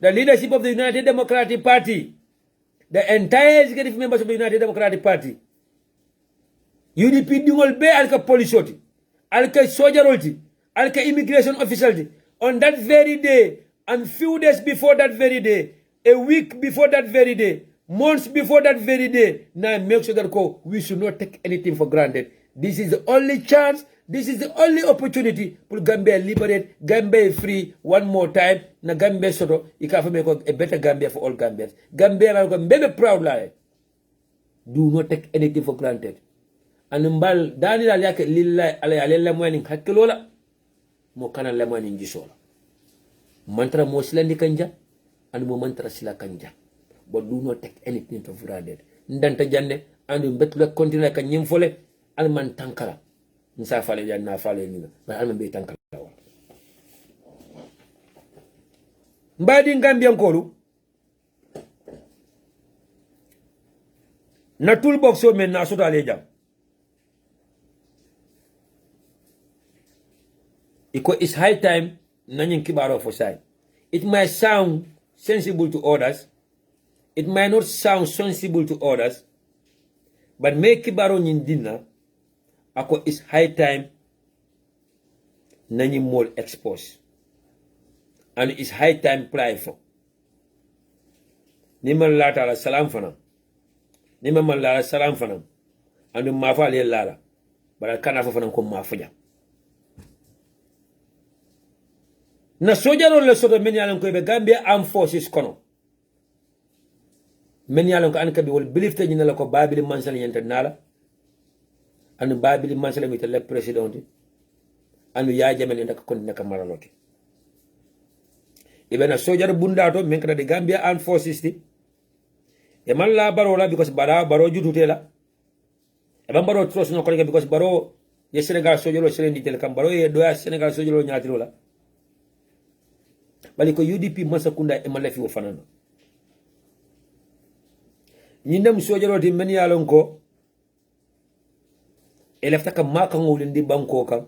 the leadership of the United Democratic Party the entire executive members of the United Democratic Party UDP dingol be alka polisoti alka sojarolti alka immigration officialti on that very day, and few days before that very day, a week before that very day, months before that very day, now make sure that we should not take anything for granted. This is the only chance, this is the only opportunity for Gambia liberate, Gambia free one more time. Na Gambia soto, you can make a better Gambia for all Gambians. Gambia are very proud like. Do not take anything for granted. And mbal Daniel Aliake lillahi alayhi mwani hakilola. Mo kana lemani njisola mantra mo silandi kanja and mo mantra sila kanja but do not take anything for granted ndanta jande and betula continue ka nyimfole al man tankala nsa fale janna fale ni ba al man be tankala mbadi Gambia nkolu na toolbox o men na soto ale jam It's high time nanyin kibaro for side. It might sound sensible to others. It might not sound sensible to others. But make kibaro nyin dinna ako it's high time nanyin more exposed. And it's high time prideful. Niman lata la salam fanam. Niman man la salam fanam. And mafa le lala. But I can't fanam ko mafuja. Na sojaro le soto men yalan ko be Gambia Armed Forces kono men yalan ko an kabi wol believe te nyina la ko babili mansal yenta nala anu babili mansal mi te le president anu ya jamen enda ko kon naka maraloke ibe na sojaro bundato men kada de Gambia Armed Forces ti e man la baro la because baro jututela e ban baro trust no ko because baro ye Senegal sojaro serendi tel kam baro ye do ya Senegal sojaro nyaatiro la bali ko UDP masakunda e malafi wo fanano nyindam sojaro di men yalon ko e lefta ka maka ngolindi banko kam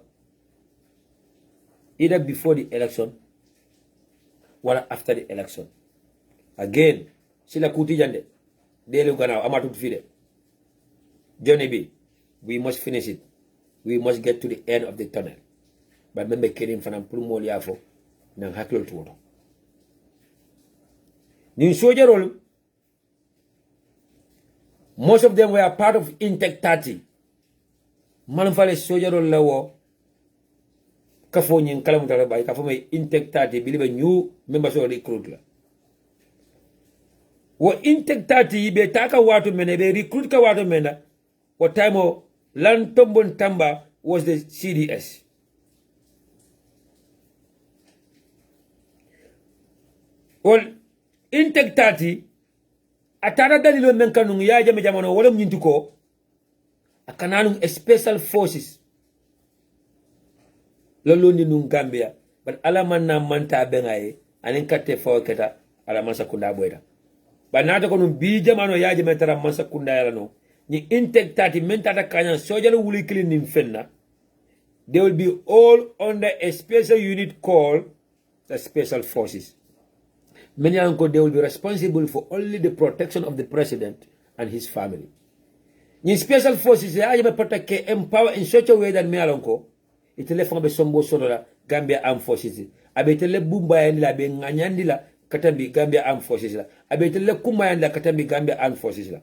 either before the election or after the election again sila kuti jande delu ganaw amatu fide Johnny B we must finish it we must get to the end of the tunnel but membe kerim fanam pour mol yafo nang hakilol tuwoto nin sojarol most of them were part of Intec 30 man fale sojaro lawo kafo nyin kala mutara bay kafo may intake tati biliba new members of recruit la wo intake tati be taka watu mene be recruit ka watu mena wo time o lan tombon tamba was the CDS. Well, intake tati atara dalilo men kanung ya jame jamano wala nyintuko akananung special forces lolo ni nun Gambia but ala man na manta bengaye anen katte fawketa ala man sakunda boyda ba nata ko num bi jamano ya jame tara man sakunda yala no ni intake tati men tata kanyan sojalo wuli cleaning fenna they will be all under a special unit called the special forces. Many uncle they will be responsible for only the protection of the president and his family. In special forces, they are protect empower in such a way that me alonko it left from the sombo sonola Gambia Armed Forces. Abetele bumba la be nganyandi la katambi Gambia Armed Forces la. Abetele kumaya la katambi Gambia Armed Forces la.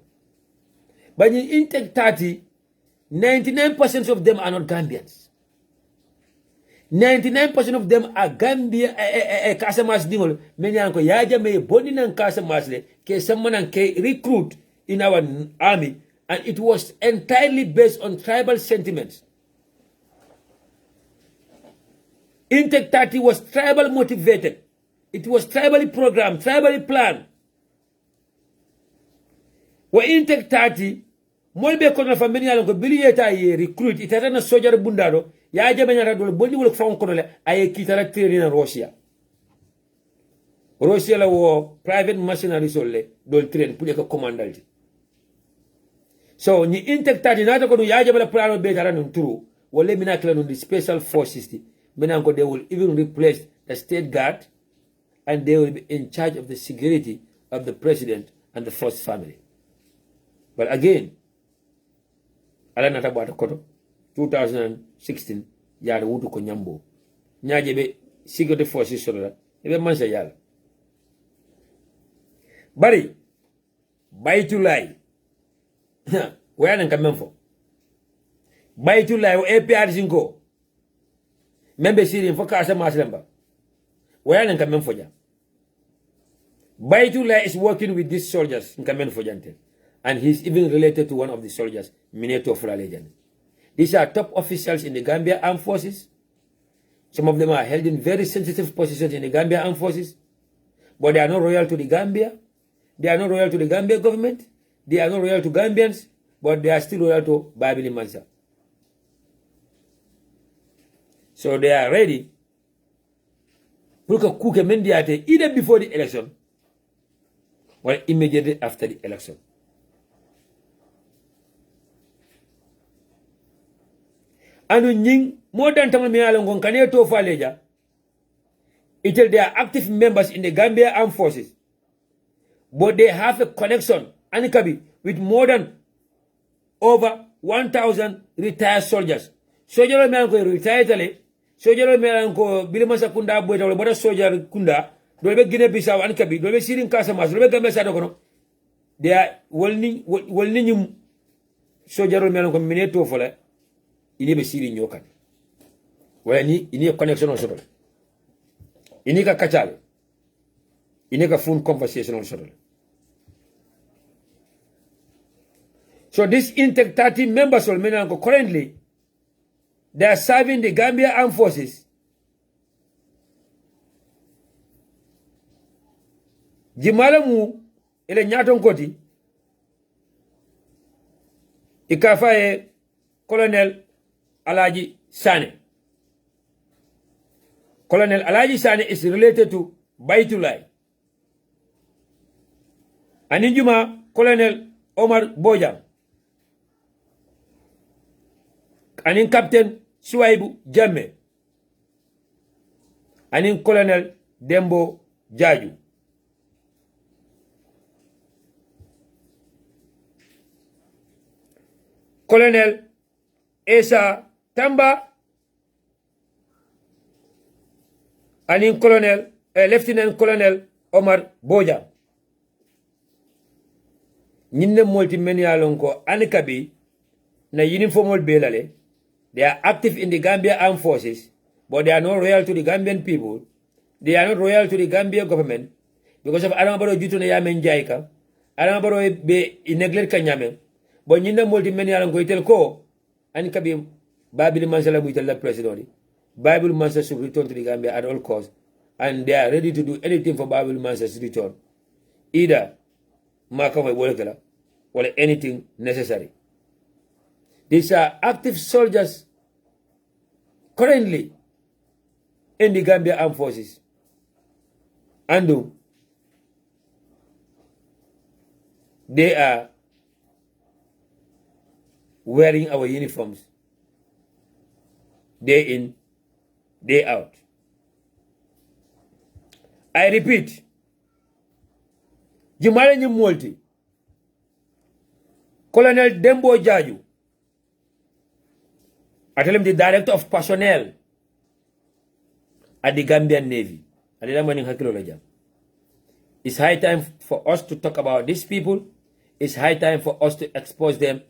But in intake 30, 99% of them are not Gambians. 99% of them are Gambia Kasamas dingol menyanko yaja me boni nan Kasamas le ke someone ke recruit in our army, and it was entirely based on tribal sentiments. Intake 30 was tribal motivated. It was tribally programmed, tribally planned. Wa intake 30 molbe kono family alonko biliyeta ye recruit itana soldier bundado ya jamenya radol bonni wol fawon kono le ay kitara training Russia la wo private mercenary solle dol train pour que commandalti so ni intake 30 nata ko ya jabala plano be tara non turu wole mina kala non di special forces ti mena ko they will even replace the state guard and they will be in charge of the security of the president and the first family. But again, ala nata bwata koto 2016 yara wutu ko nyambo nyaaje be security forces sorola ebe mansa yala bari baytulay wayanan kamem fo baytulay o APR zinko membe sirin fo kasa maslemba wayanan kamem fo ja baytulay is working with these soldiers in kamen fo jante, and he's even related to one of the soldiers, Mineto Fulalejan. These are top officials in the Gambia Armed Forces. Some of them are held in very sensitive positions in the Gambia Armed Forces, but they are not loyal to the Gambia. They are not loyal to the Gambia government. They are not loyal to Gambians, but they are still loyal to Babili Mansa. So they are ready to cook a mendiate either before the election or immediately after the election. Anu nying more than tama me alongon kane to faleja until they are active members in the Gambia Armed Forces, but they have a connection anikabi with more than over 1,000 retired soldiers. Soldier me alonko retired tale, soldier me alonko bilimasa kunda boy tawle boda soldier kunda dolbe Guinea Bissau anikabi dolbe sirin Casamance dolbe Gambia sa dokono. They are wolni nyum soldier me alonko mineto fola ini be siri nyokan wala ni ini connection on sotol ini ka kachal ini ka phone conversation on sotol. So this intake 30 members will currently they are serving the Gambia Armed Forces. Jimala mu ele nyaton koti ikafaye Colonel Alaji Sane. Colonel Alaji Sane is related to Baitulai. Aninjuma Colonel Omar Bojang. Anin Captain Suwaibu Jamme. Anin Colonel Dembo Jarju. Colonel Esa Tamba, anin Colonel, Lieutenant Colonel Omar Boja. Nyinne multi meni alonko anikabi na uniformol belale They are active in the Gambia Armed Forces, but they are not loyal to the Gambian people. They are not loyal to the Gambian government because of Adamabaro Jutu na Yamen Jaika. Adamabaro be neglect Kanyame. But Nina multi many alan go tell ko and kabi Bible Mansala will tell the president. Bible Mansala should return to the Gambia at all costs. And they are ready to do anything for Bible Mansala's return. Either Makama Wolkala or anything necessary. These are active soldiers currently in the Gambia Armed Forces. And they are wearing our uniforms day in, day out. I repeat, Jumare Multi, Colonel Dembo Jarju, I tell him the director of personnel at the Gambian Navy. It's high time for us to talk about these people. It's high time for us to expose them,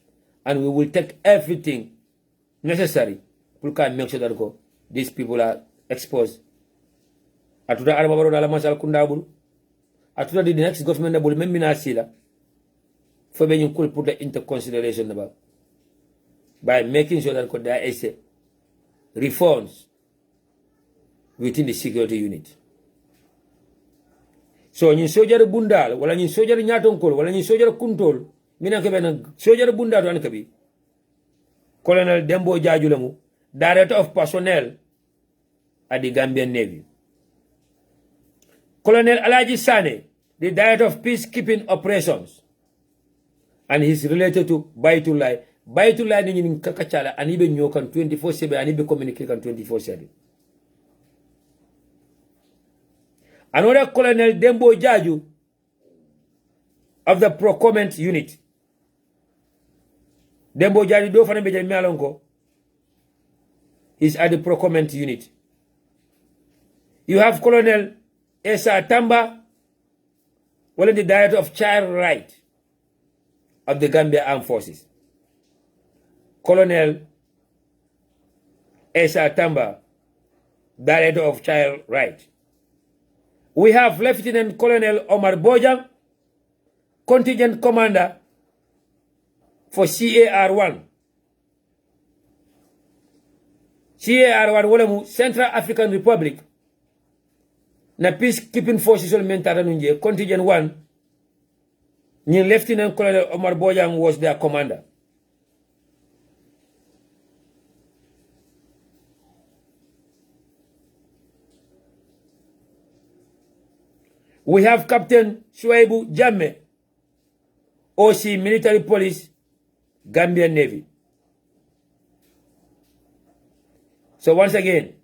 and we will take everything necessary to make sure that these people are exposed. Atuda arabaro dala masal kundabul. Atuda the next government dabul memina sila. For when you could put that into consideration about by making sure that there is reforms within the security unit. So ni soldier bundal wala ni soldier nyatonkol wala ni soldier kuntol mina ke ben soldier bundal an kabi Colonel Dembo Jarju lamu, director of personnel at the Gambian Navy. Colonel Alaji Sane, the director of peacekeeping operations, and he's related to Baitullah. Baitullah ni in kakachala and even nyokan 24/7 and even communicate 24/7. Another Colonel Dembo Jarju of the procurement unit. Dembo Jarju do fana beje mialonko. He's at the procurement unit. You have Colonel Esa Tamba, one of the director of child right of the Gambia Armed Forces. Colonel Esa Tamba, director of child right. We have Lieutenant Colonel Omar Bojang, contingent commander for CAR1. CAR1 wolemu Central African Republic. Na peacekeeping forces on Mentarunje, contingent 1. Ni Lieutenant Colonel Omar Bojang was their commander. We have Captain Shuaibu Jamme, OC Military Police, Gambian Navy. So once again,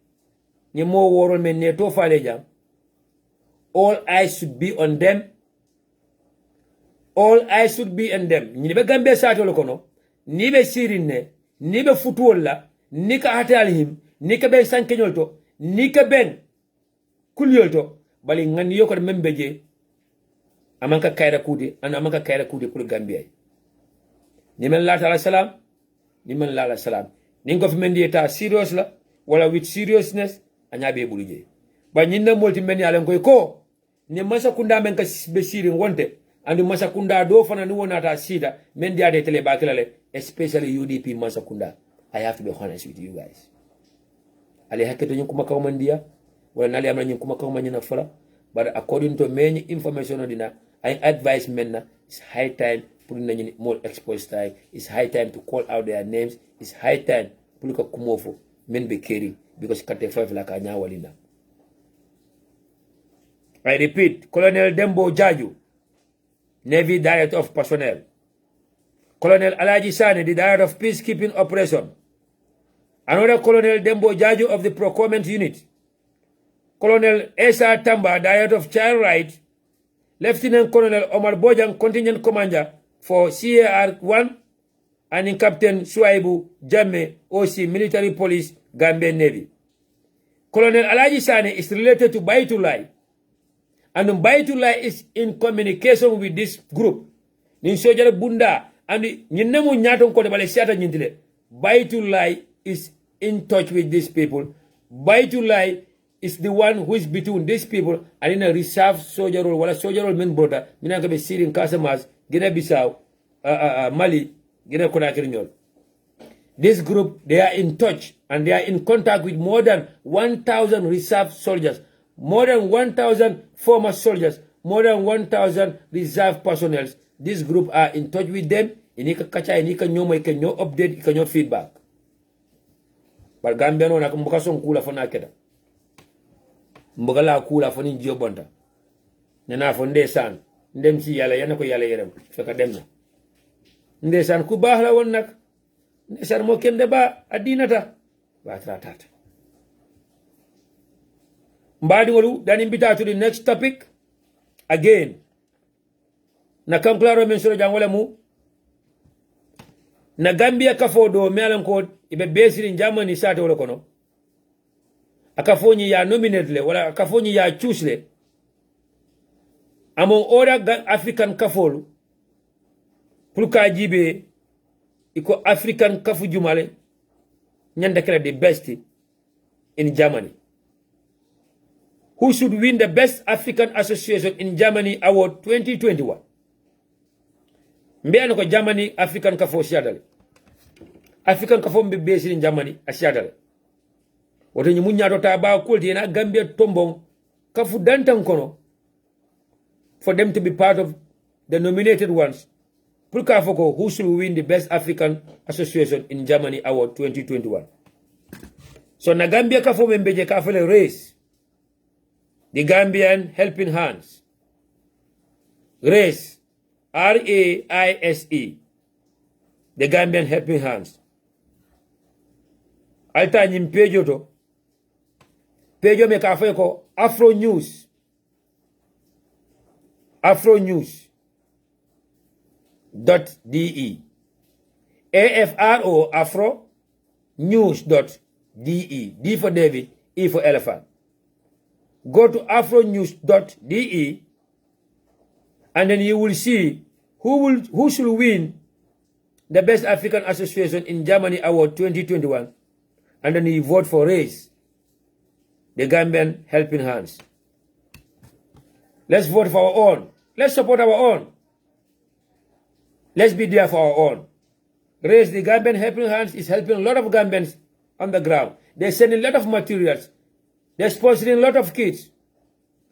all eyes should be on them. All eyes should be on them. Nibe Gambia sato lokono, nibe sirine, nibe futuola, nika hatalihim, nika ben sankenyolto, nika ben kulyolto. Bali ngani yoko membeje amanka kaira kuti and amanka kaira kuti pour Gambia. Nimen la tala salam, nimen la salam. Ningo fimendi eta serious la wala with seriousness anyabe buluje. Ba nyinna multi meni alenko ko ni masa kunda men ka be siri wonte and masa kunda do fana ni wona ta sita men dia de tele bakilale especially UDP masa kunda. I have to be honest with you guys. Ale haketo nyukuma kamandia wala nali amna nyum kuma kama nyina fala, but according to many information on dina, I advise men it's high time put in more exposed time. It's high time to call out their names. It's high time to look at kumofo men be caring because kate 5 like anya walina. I repeat, Colonel Dembo Jarju, Navy Director of Personnel. Colonel Alaji Sane, the Director of Peacekeeping Operation. Another Colonel Dembo Jarju of the Procurement Unit. Colonel Esa Tamba, Director of Child Rights, Lieutenant Colonel Omar Bojang, Contingent Commander for CAR1, and in Captain Shuaibu Jamme, OC Military Police, Gambian Navy. Colonel Alaji Sane is related to Baitullah, and Baitullah is in communication with this group. Nin Sojar Bunda, and Ninemu Nyaton Kodabale Siata Nintile. Baitullah is in touch with these people. Baitullah is the one who is between these people and in a reserve soldier role, wala soldier role men brother, minanga be Syrian Casamas, Guinea Bissau, Mali, Guinea Conakry. This group, they are in touch and they are in contact with more than 1,000 reserve soldiers, more than 1,000 former soldiers, more than 1,000 reserve personnel. This group are in touch with them. Inika kacha, inika nyoma, ika nyo update, ika nyo feedback. But Gambia no nakumbuka song kula fona keda. Mbuga la kula foni njio bonta. Nena fonde san. Ndem si yala yana ko yala yerem. Feka dem na. Nde san ku baax la won nak. Nde san mo kende ba adinata. Ba tratata. Mbadi ngolu dan invita to the next topic. Again. Na kanklaro men solo jangole mu. Na Gambia kafo do mealan ko ibe besiri Germany sate wala kono. Akafoni ya nominate le wala akafoni ya choose le. Among other African kafolu puluka jibe iko African kafu jumale nyanda kala the best in Germany. Who should win the Best African Association in Germany Award 2021? Mbeano ko Germany African kafo siadale. African kafo mbe based in Germany asiadale. Woto nyi munyato taba kulti na Gambia tombong kafu dantan kono for them to be part of the nominated ones. Pulka foko who should win the Best African Association in Germany Award 2021. So na Gambia kafo membeje kafele race. The Gambian Helping Hands. Race. R-A-I-S-E. The Gambian Helping Hands. Alta nyim pejo to. Pejo me kafe ko Afro News. Afro News. .de. AFRO Afro News .de. D for David, E for Elephant. Go to afronews.de and then you will see who should win the Best African Association in Germany Award 2021, and then you vote for RACE, the Gambian Helping Hands. Let's vote for our own. Let's support our own. Let's be there for our own. RACE, the Gambian Helping Hands, is helping a lot of Gambians on the ground. They're sending a lot of materials. They're sponsoring a lot of kids.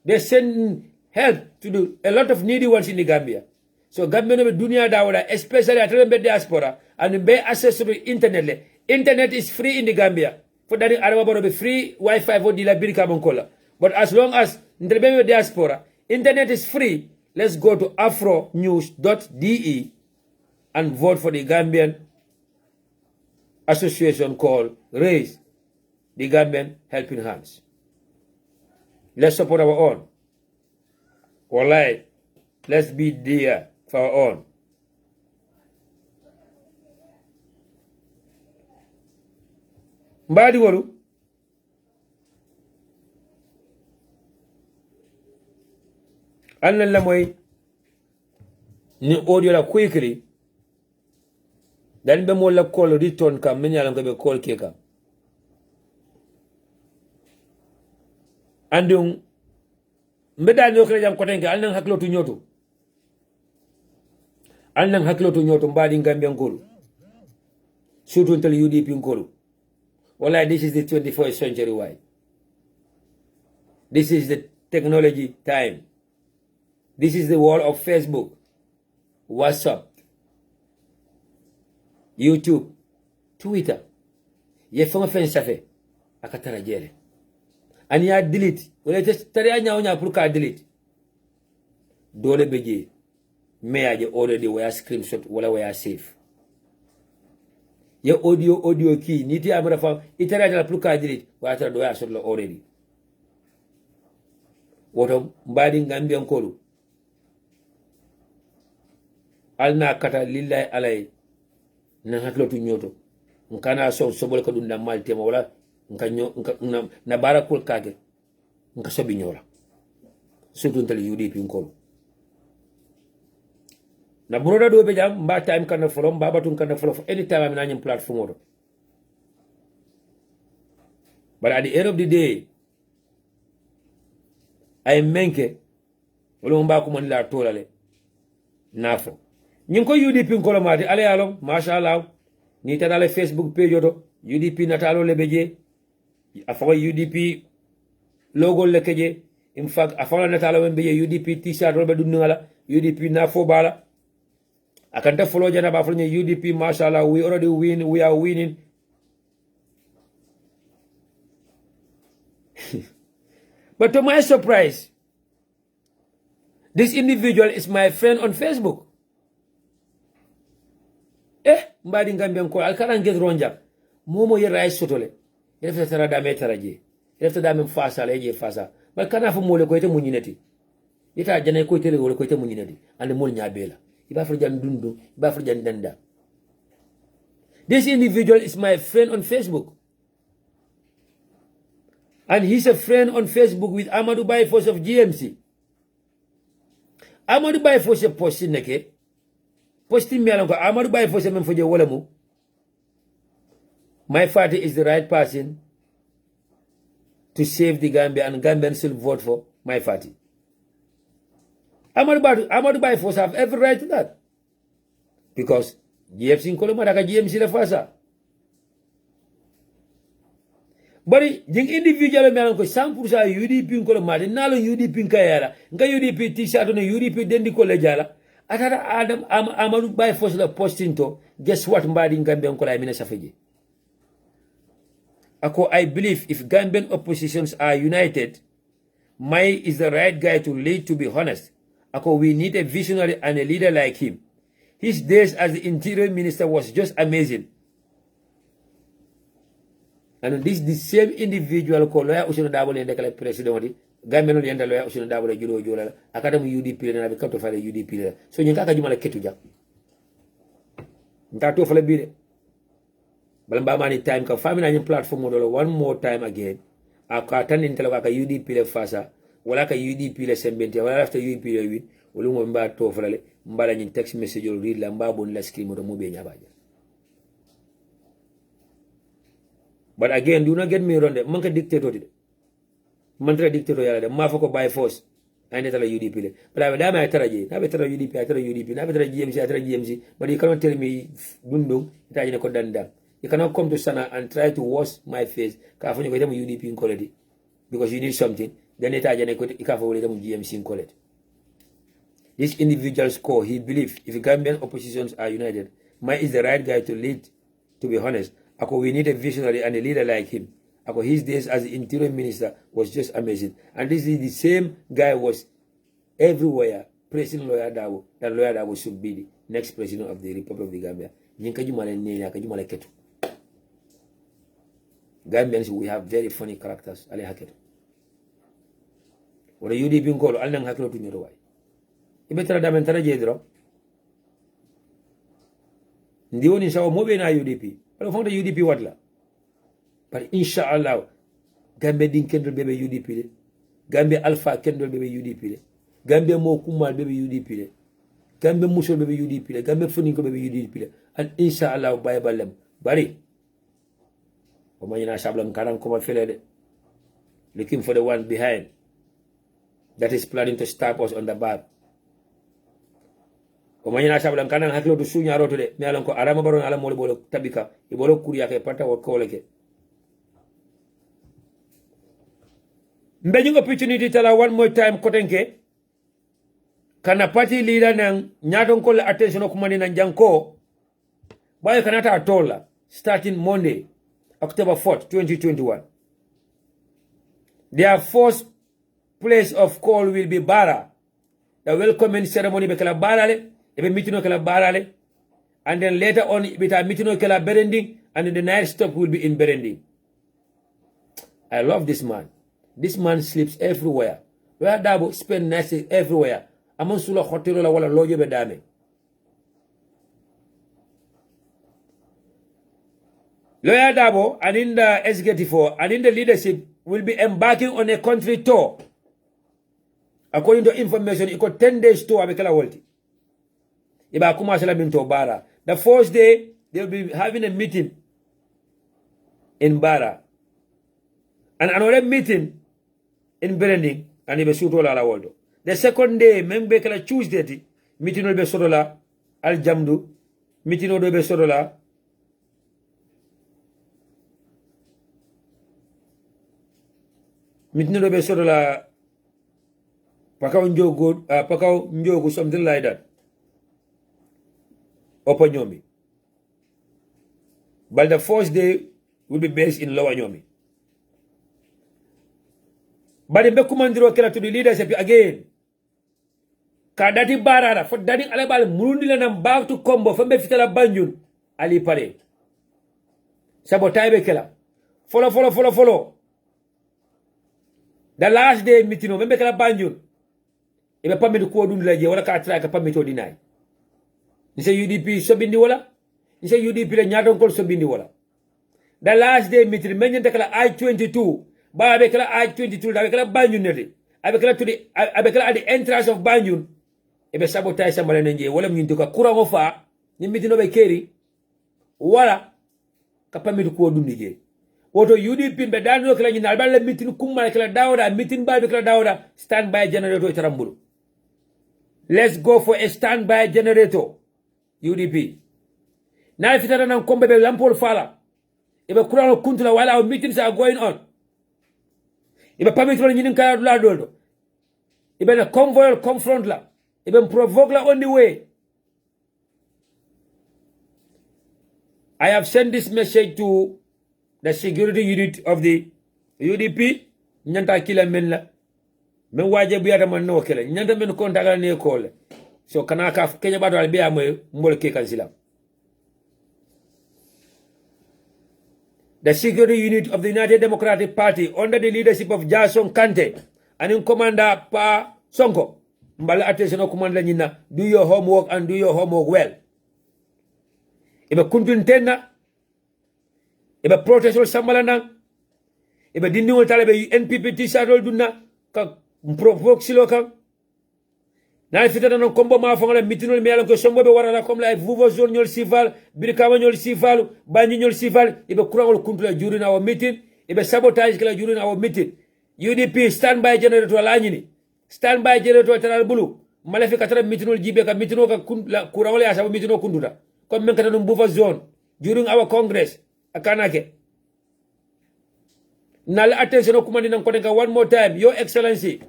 They're sending help to a lot of needy ones in the Gambia. So Gambia no dunia dawala, especially at the diaspora, and be access to the internet. Internet is free in the Gambia. For that, Arababo be free Wi-Fi for the Liberia Moncola. But as long as in the diaspora, internet is free, let's go to afronews.de and vote for the Gambian association called RACE, the Gambian Helping Hands. Let's support our own. Wallahi, let's be there for our own. Mbadi walu. Anna lamoy ni audio la quickly. Dan be mo la call return kam men yalam be call keka. Andung mbeda nyokre jam kotenke alnan haklotu nyoto. Alnan haklotu nyoto mbadi Gambia ngolu. Surtout until UDP ngolu. Well, this is the 21st century. Why? This is the technology time. This is the world of Facebook, WhatsApp, YouTube, Twitter. Ye fonga fen safe akatara jere. And ya delete. Wala just tari anya onya pour ka delete. Dole beje. Me aje already where screenshot wala where save. Ye audio key niti amara fa itara la pour ka delete wa tara do ya sot already. Woto mbadi Gambia nkolu. Alna kata lillahi alay na haklotu nyoto. Nkana sobole ko dum mal tema wala na barakul kage nka sobi nyola surtout ntali UDP nkolo na broda do be jam mba time kana follow mba batun kana follow anytime am na nyim platform odo But at the end of the day, I menke wala mba ko man la tolale nafo ñing ko UDP ko mati ale alom mashallah ni tanale Facebook page oto UDP natalo le beje afa UDP logo le keje in fact afa natalo men beje UDP t-shirt robe dunngala UDP nafo bala akanta follow jana ba follow UDP mashallah we already win, we are winning. But to my surprise, this individual is my friend on Facebook. Mbadi Gambian ko alkaran get ronja. Momo ye rais sotole. Yefta tara dame taraje. Yefta dame fasa leje fasa. Ba kana fu mole ko ite munyinati. Ita jana ko ite wala ko ite munyinati. Ande mol nyabela. Iba fur jan dundu, iba fur jan danda. This individual is my friend on Facebook. And he's a friend on Facebook with Amadou Baye-Force of GMC. Amadou Baye-Force posting neke. Posting me along Amadou Baye-Force men for the wolamu. My party is the right person to save the Gambia, and Gambians will vote for my party. Amadou Baye-Force have every right to that. Because GMC in Kolomada GMC la fasa. Bari jing individual me ko 100% UDP ko ma de nalo UDP kayara nga UDP t-shirt no UDP dendi ko le jala atara Adam Amadou Baye-Force la posting to guess what mbadi Gambian ko la mina safeje ako I believe if Gambian oppositions are united, Mai is the right guy to lead, to be honest. Ako we need a visionary and a leader like him. His days as the interior minister was just amazing. And this the same individual ko lawyer Usino Dabo le ndekale president di Gambia no yenda lawyer Usino Dabo le julo jola academy UDP na be kanto fale UDP le so nyinga ka jumala ketu ja nta to fale bi de balamba mani time ka famina nyi platform do one more time again aka tan intela ka UDP le fasa wala ka UDP le sembente wala after UDP le win wala mo mba to fale mbala nyi text message o read la mba bon la screen mo be nyabaja. But again, do not get me wrong. Man can dictate it. Man can dictate it. Man can by force. I need to UDP. But I will damn I tell you. I will tell UDP. I tell UDP. I will tell GMC. I tell GMC. But you cannot tell me Dundung. You cannot come to Sana and try to wash my face. Because you get UDP in quality. Because you need something. Then it you can't avoid GMC in quality. This individual score. He believes if Gambian oppositions are united, Mai is the right guy to lead. To be honest. Ako, we need a visionary and a leader like him. Ako, his days as the interior minister was just amazing. And this is the same guy was everywhere praising Lawyer Dabo, that Lawyer Dabo should be the next president of the Republic of the Gambia. Gambians, we have very funny characters. Ale haketo. Wala UDP ngolo al nang hakelo tu nyoro way. Ibe tara damen tara jedro. Ndi woni sawo mobe na UDP. Wala fonda UDP wadla. But inshallah Gambia din kendol bebe UDP le. Gambia Alpha kendol bebe UDP le. Gambia mo kumal bebe UDP le. Gambia musol bebe UDP le. Gambia funinko bebe UDP le. And inshallah baye balem. Bari. Omanyina sablam karam koma fele de. Looking for the one behind that is planning to stab us on the back. Omanyina sablam kanang haklo to sunya roto de. Me alon ko arama baron ala mole bolo tabika. I bolo kuriya ke pata wo koleke. Mbejung opportunity tala one more time kotenke. Kana party leader nang nyadon ko la attention okumani nan janko. Bayo kanata atola starting Monday, October 4th, 2021. Their first place of call will be Bara. The welcoming ceremony be kala Barale, ebe mitino kala Barale, and then later on bita mitino kala Berending, and then the night stop will be in Berending. I love this man. This man sleeps everywhere. Where Dabo spend nights everywhere. Amon sula hotel la wala lojo be dame. Lawyer Dabo and in the executive and in the leadership will be embarking on a country tour. According to information, it got 10 days tour abekala wolti. Iba kuma sala minto Bara. The first day they will be having a meeting in Bara. and another meeting in Berending, and he be sutola la woldo. The second day, membe kala Tuesday, meeting will be sotola al jamdu, meeting will be sotola meeting will be sotola Pakao Njogo, something like that. Upper Nyomi. But the first day will be based in Lower Nyomi. But the Bekumandiro Kela to the leadership again. Kadati Barara, for Daddy Alabal, Murundilan and back to combo from Befitala Banjun, Ali Pare. Sabotai Bekela. Follow. The last day meeting, Membekala Banjun. Ibe pamit ko dun laje wala ka tra ka pamit o dinay ni say UDP so bindi wala ni say UDP la nyaadon ko so bindi wala the last day meeting men kala I-22 ba be kala I-22 da be kala Banjul nete abe kala at the entrance of Banjul ibe sabotage sambale nje wala nyinto ka kurango fa ni meeting no be keri wala ka pamit ko dun nije woto UDP be dano kala nyina albal meeting kumma kala dawda meeting ba be kala dawda stand by generator tarambulu. Let's go for a standby generator, UDP. Now if you tell them come be lampol fala, if a kurano kuntula while our meetings are going on, if a permit on yin kaya la doldo, if a convoy or confront la, if a provoke la on the way. I have sent this message to the security unit of the UDP, nyanta kila menla. Men waje biyata man no kele nyanta men kontaga ne kole so kanaka kenya bado albiya moy mbol ke kansila. The security unit of the United Democratic Party under the leadership of Jason Kante and in commander Pa Sonko mbala attention o commander nyina do your homework and do your homework well. Ibe kuntun tenna ibe protestol sambalana ibe dinniwol talebe NPP t-shirt dunna ka provoke siloka na fitana non kombo ma fangala mitinol mi yalan ko sombo be warala comme la vuvo zone nyol sival birkama nyol sival bani nyol sival ibe kurangol kuntula jurina wa meeting ibe sabotage kala jurina wa meeting UDP standby generator lanyini standby generator taral bulu malafi katara mitinol jibe ka mitino ka kurangol ya sabu mitino kunduta comme men katano vuvo zone during our congress akanake nal attention okumandi nan kodenga one more time your excellency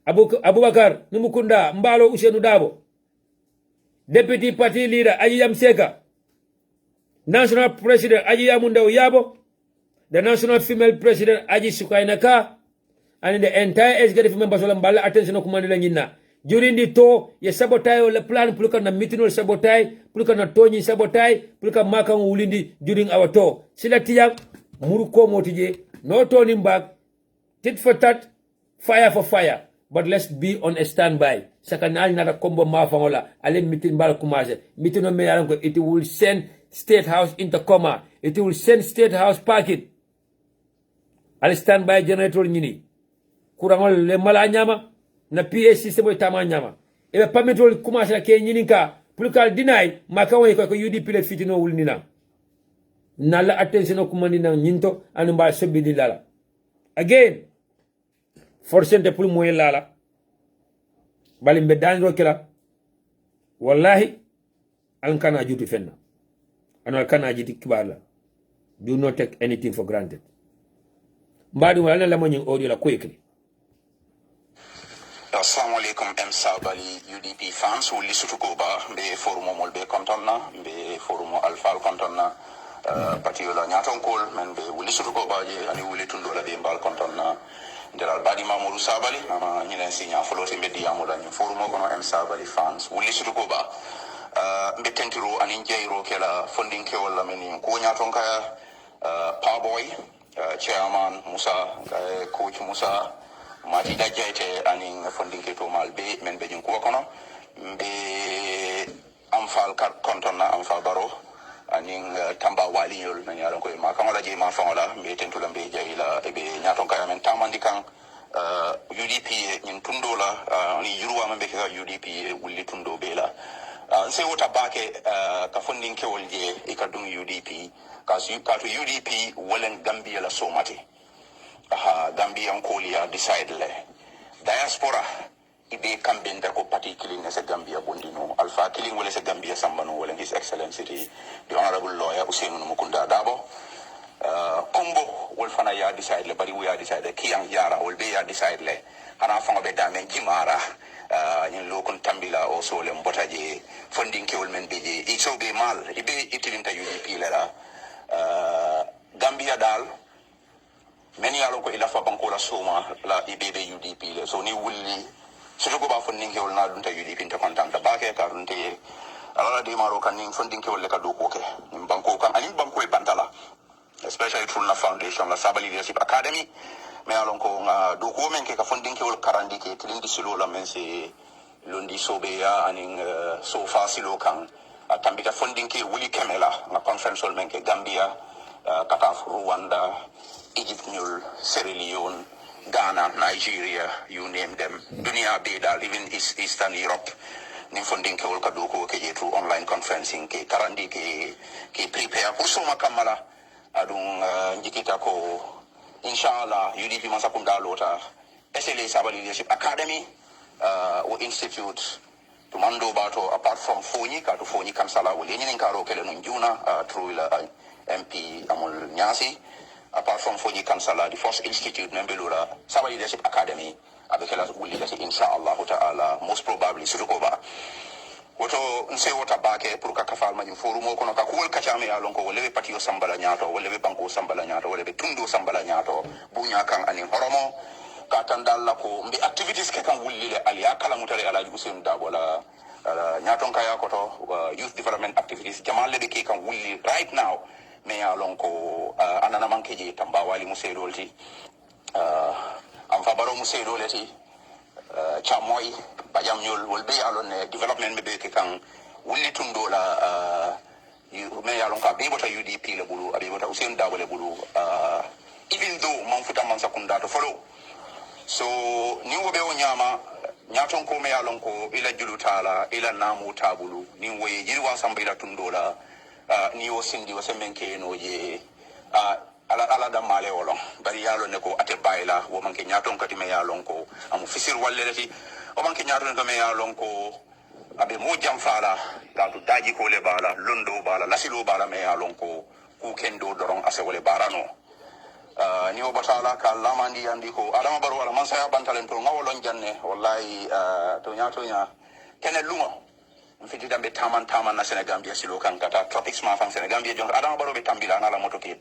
Abubakar Numukunda Mbalo Usenu Dabo Deputy Party Leader Ajiyam Seka National President Ajiyamunda Uyabo the National Female President Aji Sukainaka and the entire executive members of Mbala attention okumandi langina during the tour ye sabotage le plan puluka na mitinol sabotage puluka na toni sabotage puluka maka ulindi during our tour silatiya muruko motije no turning back, tit for tat, fire for fire. But let's be on a standby. Sakanal nada combo mafangola, ale mitin bal kumase. Mitin no meyarango, it will send State House into coma. It will send State House parking. Ale standby generator nini. Kurangol le mala nyama, na PA system tama nyama. Ebe pamitol kumase la ke nini ka, pulukal deny, makawe ko UDP le fitino wul nina. Nala attention o kumandi na nyinto anu mba sobidi lala. Again, forcente pour moyen lala. Bali mbe danro kila. Wallahi, ankana juti fenna. Anu alkana jiti kibala. Do not take anything for granted. Mbadi wala la mwenye audio la quickly. Assalamu alaikum Sabali UDP fans who listen to Goba be forumo molbe kontonna be forumo alfal kontonna patiola nyaton kol men be wuli sutu ko baje ani wuli tundola be mbal kontonna delal badi mamoudou sabali ama ñinen signa floti be diamola ñu forumo kono Sabali fans wuli sutu ko ba mbe tentiro ani jeyro kala funding ke wala men ko nyaton kaya Powerboy chairman Musa coach Musa mati dajete ani funding ke to malbe men be ñu ko kono be amfal kontonna amfal baro aning tamba wali yol na yaron ko ma kamala je ma fangola be tentula be jayila e be nyaton kaya men tamandi kan UDP nyin tundola ni yuruwa mambe ka UDP wulli tundo bela se wota bake ka funding ke wolje e ka dum UDP ka su ka to UDP wolen Gambia la somati Gambian Kolia decide le diaspora ibe kambenda ko party killing as a Gambia bondino alpha killing wala sa Gambia sambano wala his excellency the honorable lawyer Usainu Mukunda Dabo Combo will fana ya decide le bari we ya decide kiyang yara will be ya decide le ana fanga be dame jimara in lokon tambila also le mbotaje funding ke wol men beje iso be mal ibe itilinta UDP lera Gambia dal many alon ko ila fa banko la soma la ibebe UDP le so ni wulli so ko ba funding ke wol na dunta UDP ta kontanta ba ke ka dunte ala di maro kan ni funding ke wol le ka do ko ke banko kan ani banko e bantala especially through la foundation la Sabali Leadership Academy me alon ko do ko men ke ka funding ke wol karandi ke tilindi silo la men se lundi sobe ya aning so fasilo kan tambita funding ke wuli kemela na conference wol men ke Gambia Kataf Rwanda Egypt, Sierra Leone, Ghana, Nigeria, you name them. Dunia Beda, even Eastern Europe. Ning funding ke wol kaduko ke through online conferencing ke karandi ke prepare pour soma kamala adung njikita ko inshallah UDP masakunda lota SLA Sabali Leadership Academy or institute to mando bato apart from Foni kansala wole nyin karo kele no njuna through MP amul nyasi. Apart from Foni Kansala, the first institute, Membelura, Sabali Leadership Academy, Abekela will leadership, inshallah, ta'ala, most probably, Surukoba. Woto, nse wota bake, Puruka Kafalma, Forumo, Konoka, Kuel Kachame, Alonko, Wele Patio Sambala Nyato, Wele Banko Sambala Nyato, Wele Tundu Sambala Nyato, Bunyakang, and in Horomo, Katandala, the activities can will Alia Kalamutari Ala Yusim Dabola, Nyaton Kayakoto, youth development activities, Jamal Lebeke can will right now. Me alonko anana mankeje tambawali musedolti am fabaro musedolati chamoy bajamnyol wolbe alon development be ke kan wulli tundola me alonka be bota UDP le bulu abi bota Usain Dabo le bulu even though man futa man sakunda to follow so ni wobe onyama nyaton ko me alonko ila julutala ila namu tabulu ni woye jirwa samba ila tundola ni o sindi o semenke no je ala da male wolon bari yalo ne ko ate bayla wo manke nyaton kati me yalon ko am fisir wallelati o manke nyaton ko me yalon ko abe mo jam fala da to daji ko le bala londo bala lasilo bala me yalon ko ku kendo doron ase wole barano ni o batala ka lamandi andi ko adama baro wala man saya bantalen to ngawolon janne wallahi to nyato nya kene lungo mfiti dambe taman na Senegambia silo kan kata tropics ma fan Senegambia jon adama baro be tambila na la motoke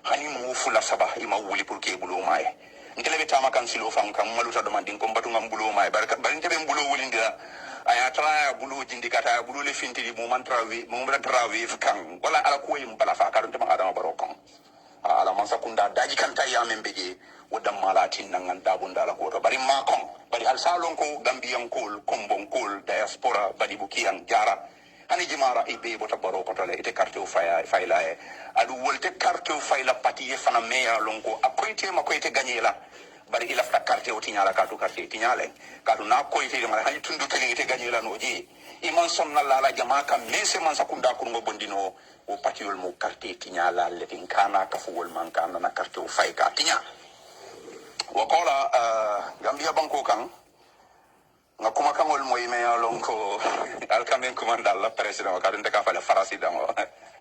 hani mu fula saba ima wuli pour ke bulo may ngele be tama kan silo fan kan maluta do mandin ko batu ngam bulo may barka bari tebe bulo wuli ndira aya tra bulo jindi kata bulo le finti mo man trawi mo mbra trawi kan wala ala ko yim bala fa karunte ma adama baro kan ala man sakunda daji kan tayya men beje wodam malatin nan dabunda la ko to bari ma kon bari al salon ko Gambian kol kombon kol diaspora bari bukian jara hani jimara ibe bota baro ko tole ite carte fayla adu wolte carte fayla pati e fana meya lonko akoyte makoyte gagnela bari ila fa carte o tinyala ka to carte tinyale ka to na koyte ma hani tundu tele ite gagnela no ji iman sonna la jama kam mese man sakunda ko ngo bondino o patiol mo carte tinyala le tinkana ka fuwol man kana na carte o fayka tinya wakola Gambia banko kan nga kuma kan wol moy me alonko alkamen kumanda la president wa kadente ka fala farasi dango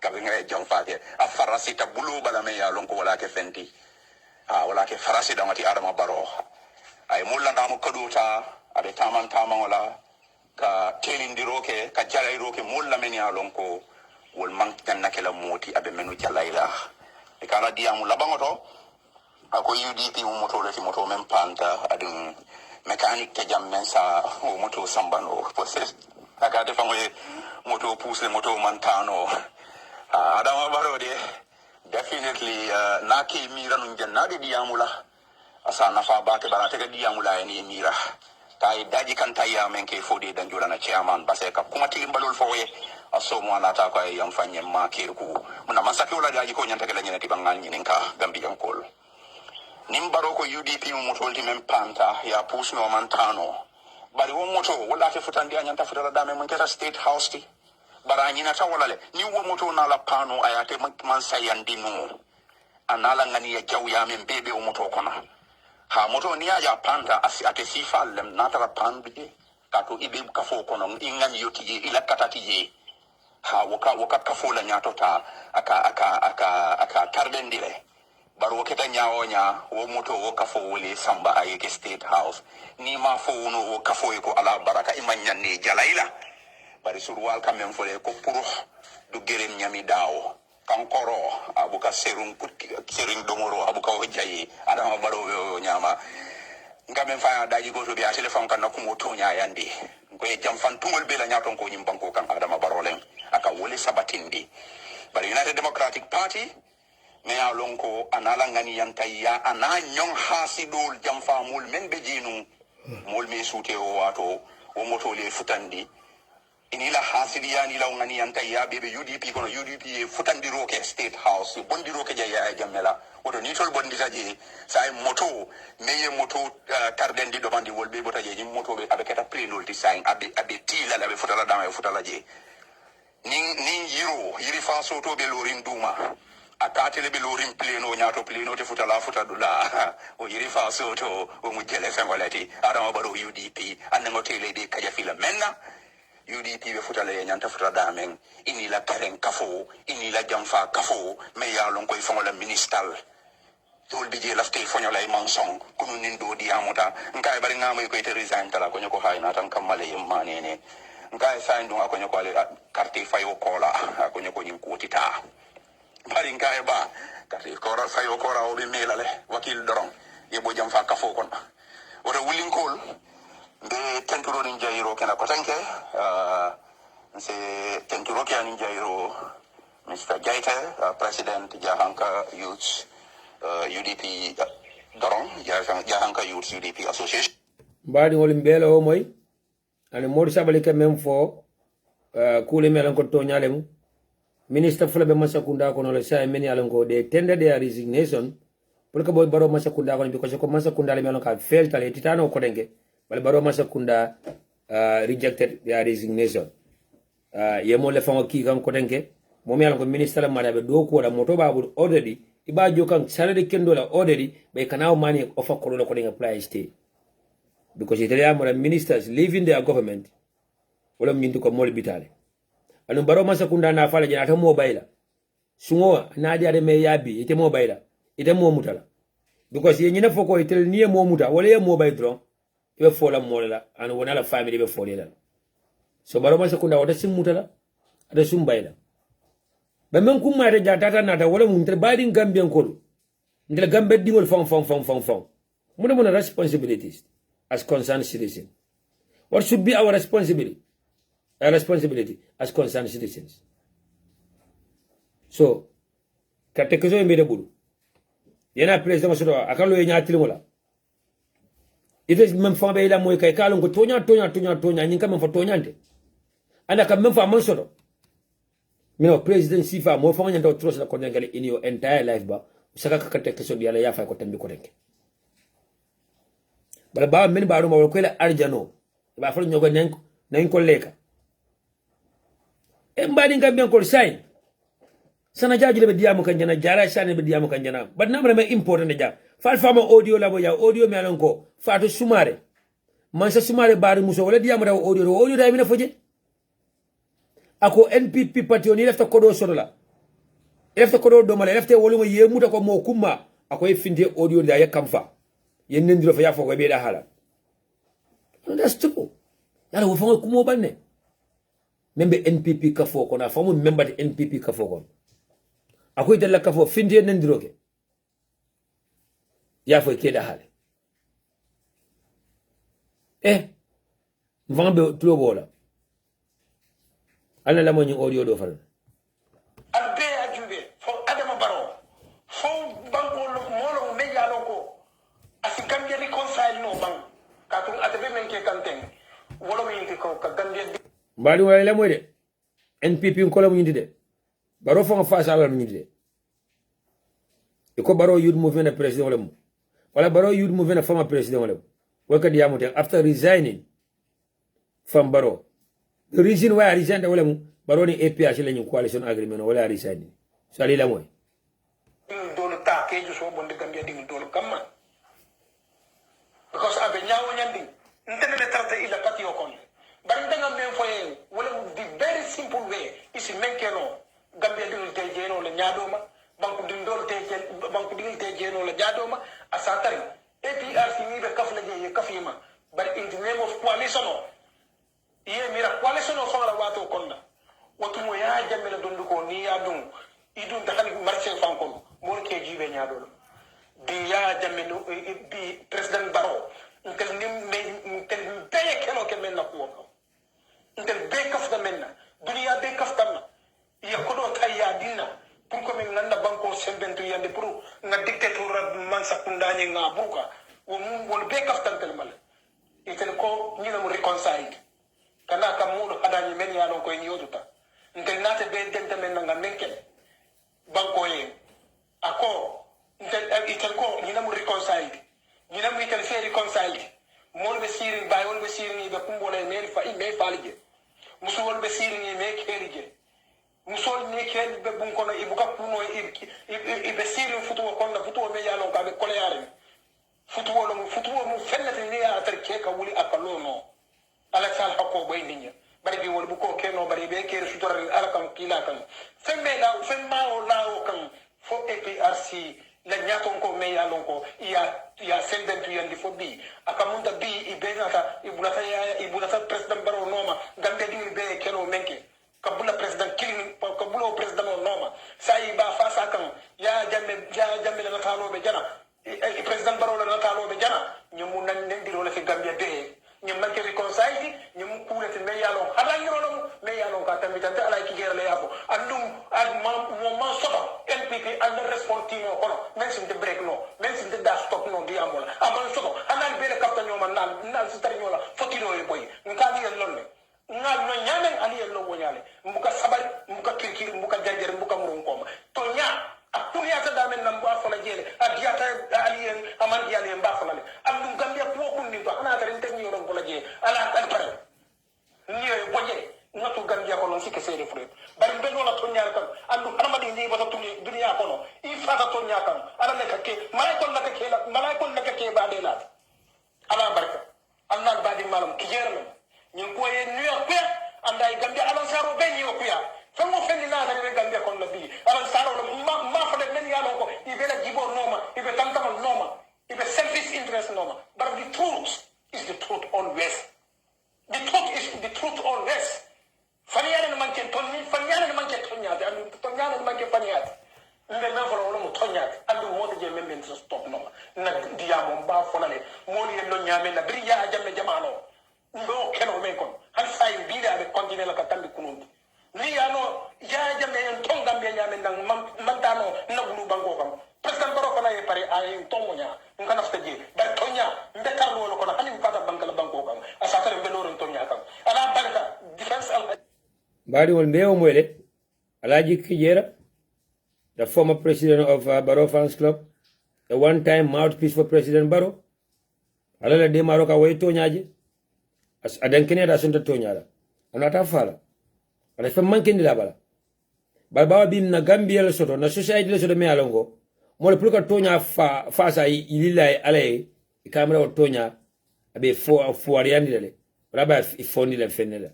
ka be ngre jong faake a farasi ta bulu bala me alonko wala ke fenti wala ke farasi dango ti adama baro ay mulla ndamu kaduta abe taman wala ka telindiro ke ka jalairo ke mulla men alonko wol man tan nakela moti abe menu jalaila e kala diamu labangoto ako UDP moto le moto men panta adun mechanic te jam men sa o moto sambano poses akade fango moto pousse moto mantano adama baro de definitely naki mira nun jannade diamula asa nafa bake barate ga diamula ni mira tay daji kan tayya men ke fodi dan jurana chairman base ka kuma tilimbalol foye aso mo anata ko yam fanye ma kirku muna masaki wala daji ko nyanta kala nyati bangal nyininka Gambian kol nimbaro ko UDP mo tolti men panta ya push no mantano bari wo moto wala ke futandi anyanta futala dame mon keta state house ti bara nyina ta wala le ni wo moto na la pano ayate man sayandi no anala ngani ya jaw ya men bebe o moto kono ha moto ni ya panta ate sifa lem natara pande kato ibe kafo kono ingani yoti ila katati ye ha woka kafo la nyato ta aka tardendile baro keta nyaonya wo moto wo kafo wole samba ayeke state house ni ma fo no wo kafo ko ala baraka imanya ne jalaila bari surwal kamem fole ko puru du gerem nyami dawo kankoro abuka serum domoro abuka ojayi adama baro nyama ngame fa daji go to bi a telephone kan nakumo tonya yandi ko e jam fan tungol be la nyaton ko nyim banko kan adama barolen aka wole sabatindi bari United Democratic Party me ya lonko anala ngani yantaya ana nyong hasidul jam fa mul men be jinu mul me sute o wato o moto le futandi inila hasidiya ni law ngani yantaya bebe UDP kono UDP futandi roke state house bondi roke jaya jamela woto ni tol bondi taji say moto meye moto tardendi do bandi wolbe botaje ni moto be abeketa plenol design abe tila la be futala dama e futala je ni yiri fa soto be lorin duma akatele be lorin pleno nyato pleno te futala futadula o yiri fa soto o mujele fengolati adama baro UDP anengo tele de kaja fila menna UDP be futala ye nyanta futa damen ini la karen kafo ini la jamfa kafo me ya lon koy fongola ministal tol bije lafte fonyola e mansong kunu nindo di amuta nkai bari ngamo ko ite resign tala ko nyoko hayna tan kamale manene ngai sign dum ko nyoko ale carte fayo kola ko nyoko nyim kotita bari ngai ba carte kora fayo kora o be melale wakil doron ye bo jamfa kafo kon wota wulinkol de tenturo ni jairo kena kotanke se tenturo ke ani jairo Mr. Jaita President Jahanka Youth UDP Dorong Jahanka Youth UDP Association mbadi wol mbelo o moy ani modi sabali ke même fo kule melan ko to nyalemu ministre fulabe masakunda ko no le say men yalan ko de tender their resignation pour que boy baro masakunda ko because ko masakunda le melan ka fail tale titano ko dengue bal baro masakunda rejected their resignation yemo le fango ki kan ko dengue mom yalan ko ministre la madabe do ko da moto babu already iba jokan salary kendo la already be kanaw money offer ko ko dengue apply stay because it are ministers leaving their government wala mintu ko mol bitale anu baro masakunda na fala jana ta mobile sungo na dia de me yabi ite mobile ite mo mutala because ye nyina foko ite ni mo muta wala ye mobile dron ibe fola mola anu wona la family be folela so baro masakunda wada sim mutala ada sum bayla ba men kum ma de jata na ta wala mun ter badi Gambian ko ndel Gambe dingol fon muna responsibilities as concerned citizens. What should be our responsibility? Our responsibility as concerned citizens. So, katekezo yembe bulu. Yena president masodo akalo yenya tilimola. Ite même fambe ila moy kay kalon ko tonya nyinka men fa tonyante. Anda kam men fa masodo. Mino president sifa mo fa nyanta trust la konengale in your entire life ba. Saka katekezo yala ya fa ko tambi ko renke. Bala ba men ba no ko la arjano ba fa nyogo nen ko leka e mbadi Gambian ko sign sana jaaju le be diamu kan jana jara shane be diamu kan jana but namre me important ja fa fama audio la bo ya audio me alon ko fa to sumare man sa sumare bari muso wala diamu da audio da mina foje ako NPP party oni lefta kodo sodola lefta kodo do mala lefta wolu mo yemuta ko mo kumma ako e finde audio da ya kamfa yenen dilo fa ya foko be da hala that's true yala wo fango kumo banne membe NPP ka foko na famu member de NPP ka foko akoy dalla ka fo finde yenen dilo ke ya fo ke da hala mvambe tulo bola ala la mo nyi audio do fal abbe ajube fo adama baro fo banko molo me yalo ko asi Gambia reconcile no bang katung atabe men ke kanteng wala mo yinti ko ka Gambia mbali wala la moy de NPP ko la mo yindi de baro fo fa sa la mo yindi de ko baro youth movement president wala mo wala baro youth movement former president wala waka diamu te after resigning from baro the reason why I resigned wala mo baro ni APH la ñu coalition agreement wala resigning so ali la moy do ta nyawo nyandi ntene tarta ila pati okon bari danga men foye wala the very simple way isi menkeno Gambia dingul te jeno la nyaadoma banku dindol te jeno la jaadoma asatari APRC ni be kafla je kafima bari in the name of coalition ye mira coalition o fala wato konna watu mo ya jamela dondu ko ni ya dum idun ta hani marché fankon mo ke jibe nyaadolo bi ya jamelu bi president Barrow ntel be keno ke men na ko ntel be kafta menna duniya be kafta ya kodo tayya dinna pour ko min nanda banko sembentu yande pour na dictateur man sakundanye nga buka wo mun wol be kaftantel mal itel ko ni na mu reconcile kana kam mudo hadani men ya non ko ni yoduta ntel nate be dente men nga menkel banko ye ako itel ko ni na mu reconcile ni na mu itel fe reconcile mon be sirin bay won be sirin be kumbole men fa me falije musu won be sirin me kerije musol ni ken be bun kono ibuka kuno ibe sirin futuwo konda futuwo me yalon ka be koleare futuwo mu fellati ni ya tar ke ka wuli akalono ala sal hakko boy ninya bari bi wol bu ko keno bari be kere sutor ala kam kila kan femma o lawo kan fo APRC la nyaton ko me yalon ko ya sendentu yandi fo bi akamunda bi ibenata ibulata president Barrow noma gambe dingil be keno menke kabula president killing kabula president noma sai ba fasa kan ya jamme la talo be jana president Barrow la talo be jana nyum nan ndiro la fi Gambia be nyum man ke reconcile nyum kulete me yalo hada ngiro me yalo ka tambi tante ala ki gere la yako andum ad mo soto NPP and responsible kono men sin de break no men sin de da stop no di amola amal soto anal be le kapta nyoma nan sitar nyola fotino e boy ngadi en lonne ngal no nyamen ali en lo wonyale mbuka sabari mbuka kirkir mbuka jarjar mbuka murum koma to nya akunya ta damen nam ba fala jele adiyata ali en aman yale en ba fala le andum Gambia ko kundi to ana tare tan yoro bola je ala tan pare niyo boje ngatu Gambia ko non sike sere fure bari be no la to nyaal kan andum armadi ni bata tuli dunya ko no i fata to nyaakam ala ne kakke malay kon la ke ba de la ala barka Allah badi malam kijerama ñun ko ye New York anda Gambia alan saro be ni okuya fango fenni na ta be Gambia kon nabi alan saro ma fa de men ya ko ibe la jibo noma ibe tantam noma ibe selfish interest noma but the truth is the truth always faniyana man ke tonni faniyana man ke tonyade andu tonyana man ke faniyade nde na folo wala mo tonyade andu mo de men men stop noma na diamo ba fonale mo ni no nyame na briya jamme jamano ndo keno men kon han say biida be continue la ka tambi kunundi ni yano ya jamme en ton Gambia nyame ndang man dano na gulu bango kam president Barrow kana e pare ay tongo nya ngana fteje ba tonya mbe karlo lo kono hani fata bankala bango kam asatare mbe loron tonya kam ala barka defense al bari wol mbewo moyle Alaji Kijera, the former president of Barrow Fans Club, the one-time mouthpiece for President Barrow. Alala de maroka way toñaje as adankene da sunta toñala anata fala ala fe mankindi la bala balbawa bim na Gambia le soto na society le soto me alongo mo le pluka toña fa sa ilila ale kamera toña abe fo ariandi le raba ifondi le fenela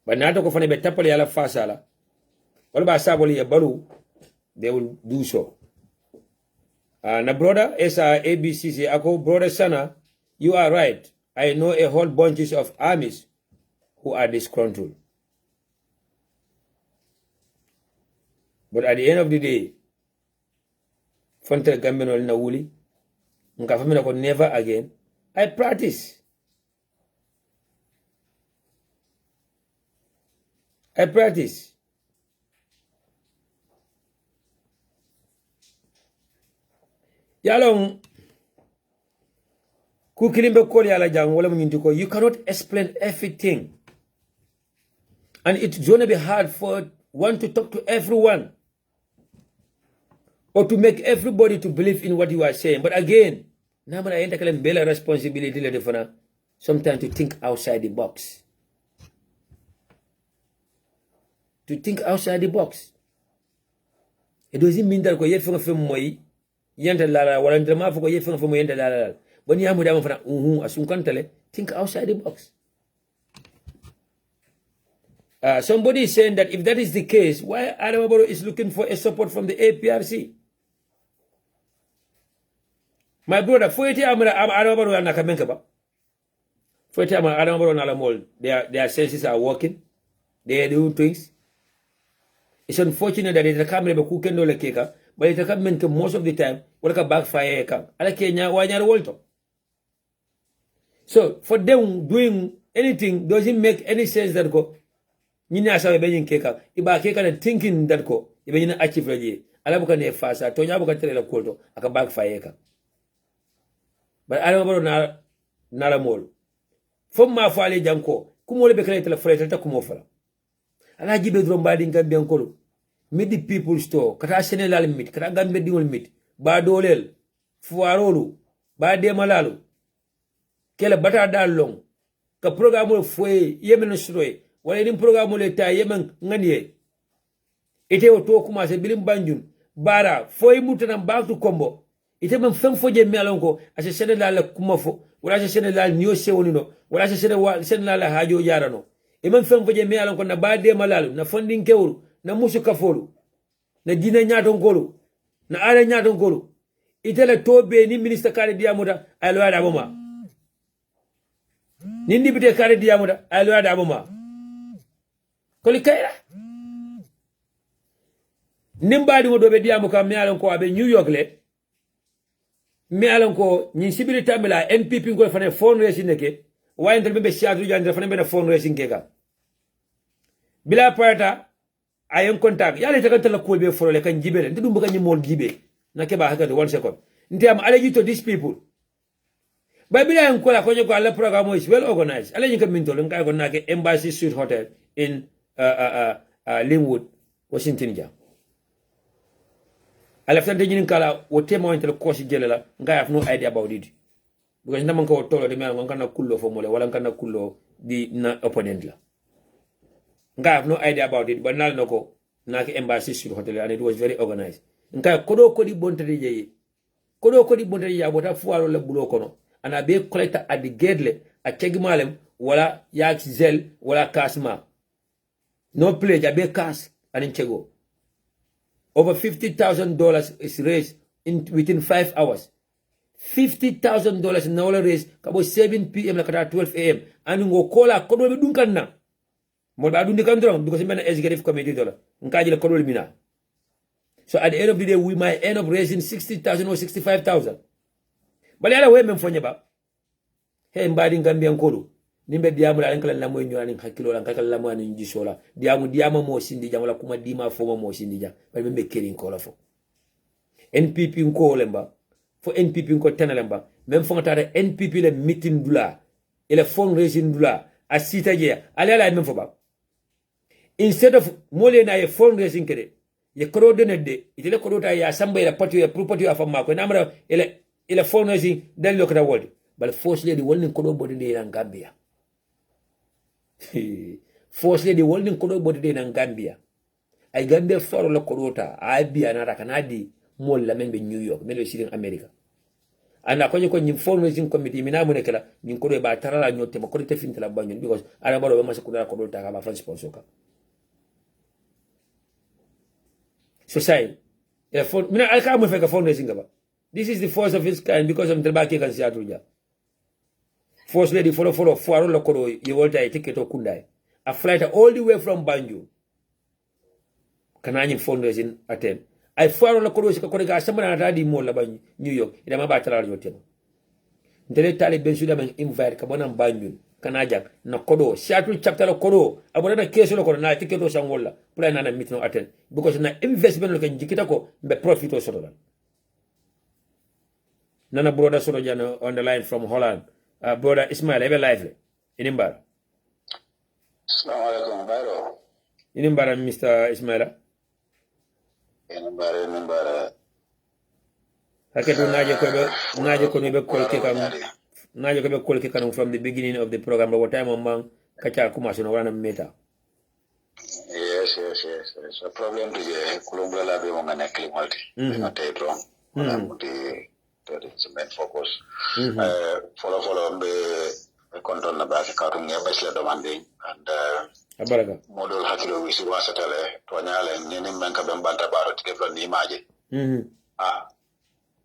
banata ko fane be tapale ala fa sala wala ba saboli ya baru they will do so. Na brother Esa ABCC ako brother Sana, you are right. I know a whole bunches of armies who are disgruntled. But at the end of the day, Fonte Gambino na wuli, nkafamina ko never again. I practice. Yalong kukilimbe koli ala jang wala mnyintiko, you cannot explain everything. And it's gonna be hard for one to talk to everyone or to make everybody to believe in what you are saying. But again, namana enta kale mbele responsibility le defana sometimes to think outside the box. To think outside the box. It doesn't mean that ko yefe ngafem moy yenda lala wala ndema fuko yefe ngafem yenda lala. When you have asun think outside the box. Somebody is saying that if that is the case, why Adamabaro is looking for a support from the APRC? My brother, their senses are working. They are doing things. It's unfortunate that it's a camera but it's a most of the time, what a backfire. So for them doing anything doesn't make any sense that go. Nina saw a being keka, Iba keka and thinking that go, even achieve ready. Alabuka ne fasa, Tonya Buka tell Koto, a backfire. But I don't know Naramol. From my father Janko, Kumole Becca Freighter Kumofra. And I give it from Bading Gambian Kolo. Meet the people store, Katasenal meat, Katagambedial meat, Badolel, Fuarolu, Bade Malalu, Kela Bata Dalong, Ka program fue Yemen Stroy, while in program leta Yemen Nganye. Ite Otokuma se Bilim Banjun, Bara, Foy Mutan and back to combo. Ite men fem foje melonko, as a senadal kumafo, or as a senadal new seunino, or as a senadal hajo yarano. Eman fem foje melonko na Bade Malalu, na funding keuru. Na musu kafolu na dina nyaton kolu na ara nyaton kolu itele tobe ni minister kare diamuda alo ada boma ni ndibite kare diamuda alo ada boma koli kayra nimbadi wodo be diamu kam mi alon ko abe New York le mi alon ko ni sibiri tamila NPP ko fane fundraising neke wayndel be siatu jande fane be fundraising keka bila parta ayon contact yale taka tala ko be foro le kan jibele ndum buga nyimol jibe na keba hakati 1 second ndiam allergy to these people ba bila en ko la ko nyoko ala program is well organized ala nyika minto le ngai ko nake Embassy Suite Hotel in Linwood Washington ja ala fante nyin kala wo tema wontel ko si jele la ngai have no idea about it because ndam ko tolo de mel ngana kullo fo mole wala ngana kullo di na opponent la I have no idea about it, but now no naki Embassy Suite Hotel and it was very organized. Nka kodo kodi bontade je. Kodo kodi bontade ya bota fuaro le bulo kono. And I be collector at the gate a chegimalem wala yak zel wala kasma. No pledge I be cash and in chego. Over $50,000 is raised within 5 hours. $50,000 in all raised kabo 7 p.m. la 12 a.m. and ngo kola kodo be dunkan na. More bad because I'm an executive committee dollar. So at the end of the day, we might end up raising 60,000 or 65,000. But the other way, hey, mbadi Gambian Kolo. Nimbe diamu la nkala lamu nyuani hakilo la nkala lamu ani njisola. Diamu mo sindi jamula kuma dima foma mo sindi ja. But membe kiri nkola fo. NPP nko lemba. For NPP nko tena lemba. Mem fongatare NPP le meeting dula. Ele fundraising dula. Asita je. Ala mem foba. Instead of mole na ye fundraising kede, ye koro de itele koro ta ya samba ila patu ya property ya fama ko namara ila fundraising dan lo kada world but forcefully the world koro body de na Gambia forcefully the world koro body de na Gambia ay Gambia foro la koro ta ay biya na kanadi mol la membe New York membe sirin America ana ko nyim fundraising committee mina mo nekala nyin koro ba tarala nyote ma ko te fintala banyon because ara baro be ma sekula koro ta ka ba France sponsor ka so say, I can't make a fundraising about. This is the first of its kind because I'm the back and Jarju. First lady follow for Koro, you want a ticket to Kundai. A flight all the way from Banjo. Can I fundraising attend? I follow the Koro, someone at Radi Mola by New York, in a battle hotel. The Taliban should have invite Kabon and Banjo, Kanajak, Nakodo, Seattle chapter of Koro, about a case of Koro, ticket to Sangola, plan and meet no attend. Because na investment look in Jikitako, be profit or sort. Nana brother Sorojan on the line from Holland. Brother Ismail, ever lively. Inimbar. Assalamualaikum, Bairo. Inimbar, Mr. Ismaila. Inimbar. Haketu naje ko be kolke from the beginning of the program, but what time on kacha kumaso na wana meta. Yes. A problem to the Columbia Labi on an equity multi. Not a wrong. That is the main focus. Follow be control na base karung ne mesle demanding and model hakilo wisi wasatale to nyale nini menka bembanta baro tikeflo ni maji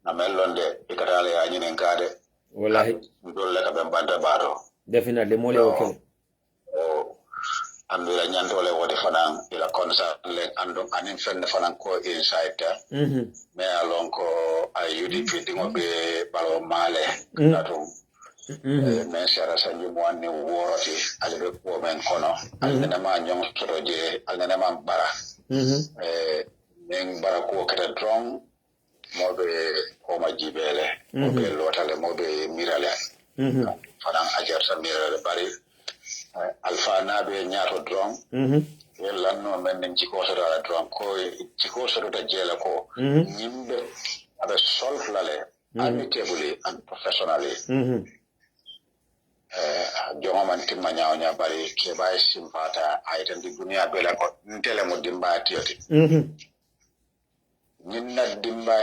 na melonde ikatale ya nyine ngade wallahi dole ka bembanta baro definitely mole okay andira nyantole wote fanan ila concert le andon anin fenne fanan ko inside me alon ko UDP dingo be balo male katum men shara sanji mo anni woroti albe ko men kono alnena ma nyong sotoje alnena ma bara men bara ko kata drong mobe ko majibele mobe lotale mobe mirale fanan ajar sa mirale bari alfa nabe nyaato drong yella no men ci ko so dara drong ko ci ko so da jela ko nyimbe abe solve lale amicably and professionally jonga man timma nyaaw bari ke bay simpata aytan di dunia bela ko ntele mo dimba tioti ninna dimba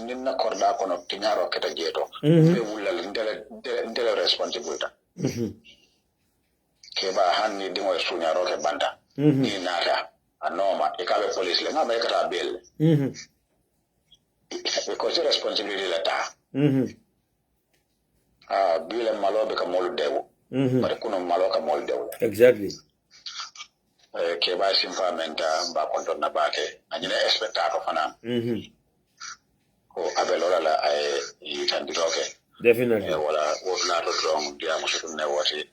ninna korda kono tinyaro keta jeto be wulal ndele responsibility keba hanni dingo e sunyaro ke banda ni nata anoma e kabe police le ngaba e kata bel because responsibility la ta bile malobe ka molu dewo bare kuno malo ka molu dewo exactly keba simpamenta ba konton na bake anyine expectato fana ko abelola la ay yitandiroke definitely wala wala to drong dia mo ne woti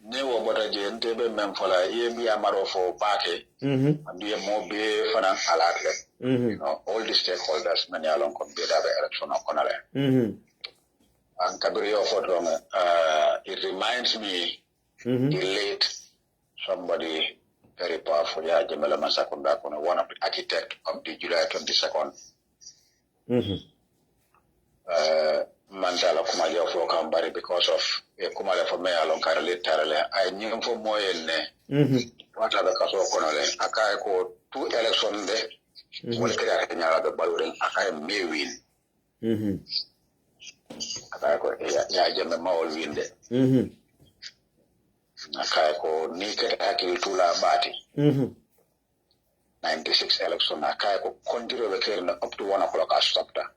ne wo bota je ntebe mem fola yemi amaro fo bake ndiye mo be fana alatre you know all the stakeholders many along ko be da election on ale and kabrio for drong it reminds me the late somebody very powerful ya Jamila Masakunda kono one of the architect of the July 22nd Mandala Kumalia for Kambari because of Kumala for me along Karale Tarale. I knew for Moyenne. What are the Kaso Konole? Akai ko 2 elections there. Will clear the Balurin. Akai may win. Akai ko Yajama Maul win there. Akai ko Niked Akil Tula Bati. 96 election. Akai ko continue the clearing up to 1 o'clock. I stopped her.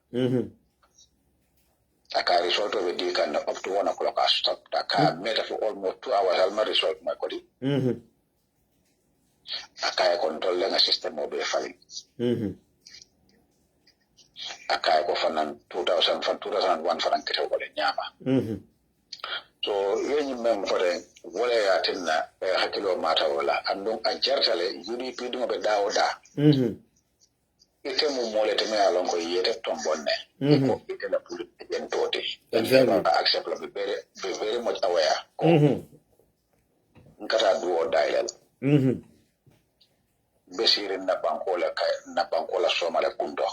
Aka result of the day can up to 1 o'clock. I stopped. Aka made for almost 2 hours. I'll result my body. Aka control the system of the falling. Aka go for 2001 for an Nyama. So when you remember for the what I attend Hakilo Matawola and don't a jertale UDP do a dauda. Itemu mole teme along ko yete tombone ko itela puli entoti accept be very much aware nkata duo dial besire na bankola somale kundo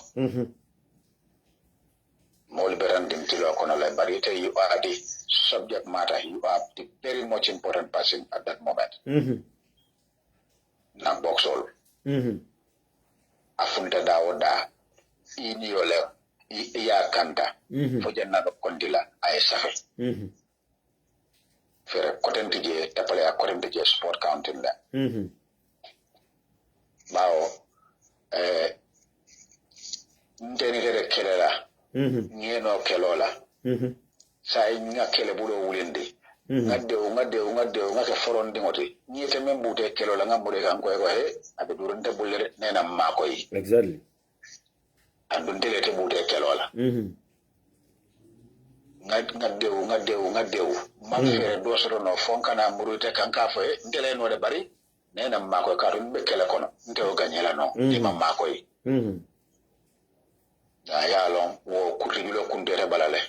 mole berandim tilo kono le barite you are the subject matter, you are the very much important person at that moment na box all afunta dawoda iniyole ya kanta fo janna do kondila ay safe fere kotenti je tapale ya kotenti je sport counting la bawo ndeni tere kelela ngeno kelola sai nga kele bulo wulende ngadde ngake forondi ngoti nyete membute kelola ngambure kan ko he abe durante bulle nena mako yi exactly andun telete bute kelola ngadde man fere do so no fonka na murute kan ka fo ndele no de bari nena mako ka dum be kele kono ntew ganyela no di mako yi ya lon wo kutibilo kundere balale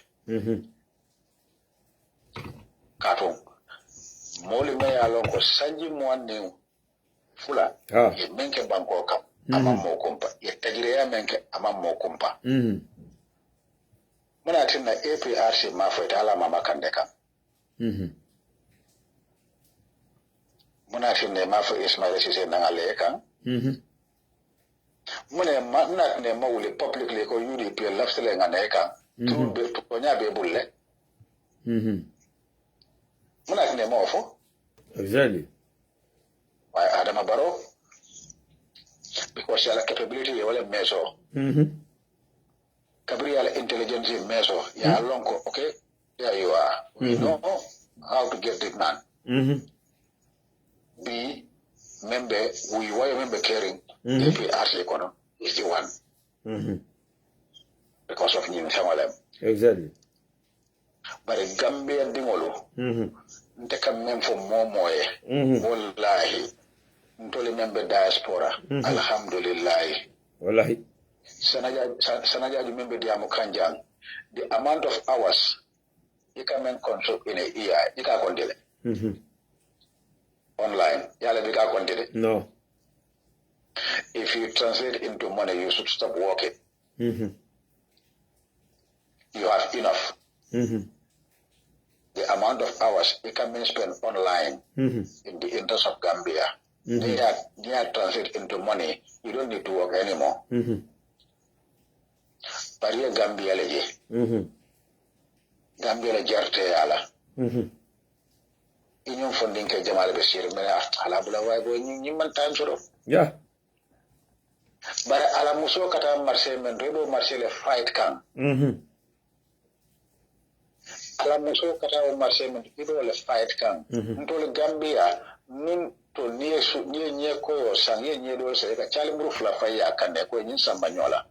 katon moli me alon ko sanji mo ne fula e menke banko kam ama mo kompa e tagire ya menke ama mo kompa muna tinna APRC ma fa ta ala mama kande kam muna tinna ma fa Ismail Cissé na ngale kan muna ne mawuli publicly ko UDP lafsele ngane kan True be to nya be bulle. Muna ne mo fo. Exactly. Why Adama Barrow? Because she has a capability you will measure. Gabriel intelligence measure. Yeah, lonko, okay? There you are. We know how to get it man. B member we were member caring if we ask economy is the one. Because of Nim Samalem. Exactly. But a Gambia dingolo. Take a mem for more wallahi. Ntoli member diaspora. Alhamdulillah. Wallahi. Sanaja member diamu kanjang. The amount of hours you can control in a year, you can control it. Online. Yala bika control it. No. If you translate into money, you should stop working. You have enough. The amount of hours you can spend online in the interest of Gambia. They are translate into money. You don't need to work anymore. But here Gambia leje. Gambia le jarte ala. Inyong funding ke Jamal Bashir mena ala bula way boy ñi man time soro. Yeah. Bare ala muso kata marché men rebo marché le fight kan. Ala muso kata marché men rebo le fight kan. Ntole Gambia nin to nie ko sangye nie do se ka chali muru fla fa ya kan ko nyin samba nyola.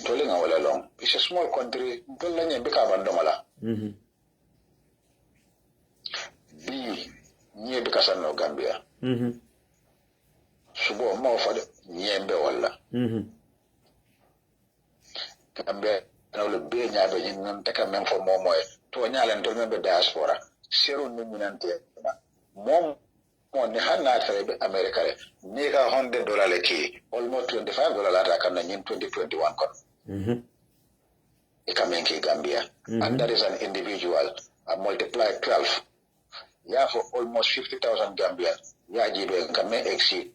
Ntole nga wala long. It's a small country. Ntole nye bika bandomala. B nye bika sanno Gambia. Subo mo fa nyembe wala. Gambia na le be nyaabe nyin nan taka men fo mo moy to nyaalen to membe diaspora seru ni minante mom mo ne hanna tare be America le ni ka $100 le ki almost $25 la ta kan nyin 2021 kon. E ka men ki Gambia and that is an individual multiply 12 yeah for almost 50,000 Gambian ya jibe kan men exceed.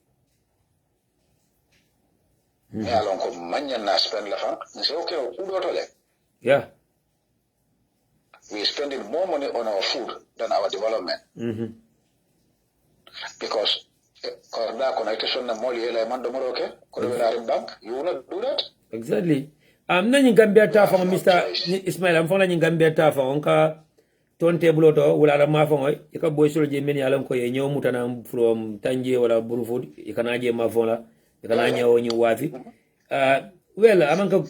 Yeah, long come manya na spend la fang. Say okay, who do it? Yeah. We spending more money on our food than our development. Because korda connection na moli ela mando moroke, korda bank, you will not do that. Exactly. Nani Gambia ta fang Mr. Ismail am fang nani Gambia ta fang onka ton table to wala la ma fang oy ka boy sol je men yalam ko ye ñew mutana from Tanje wala Burfood e kana je ma fang la kana ñew ñu wafi well amanka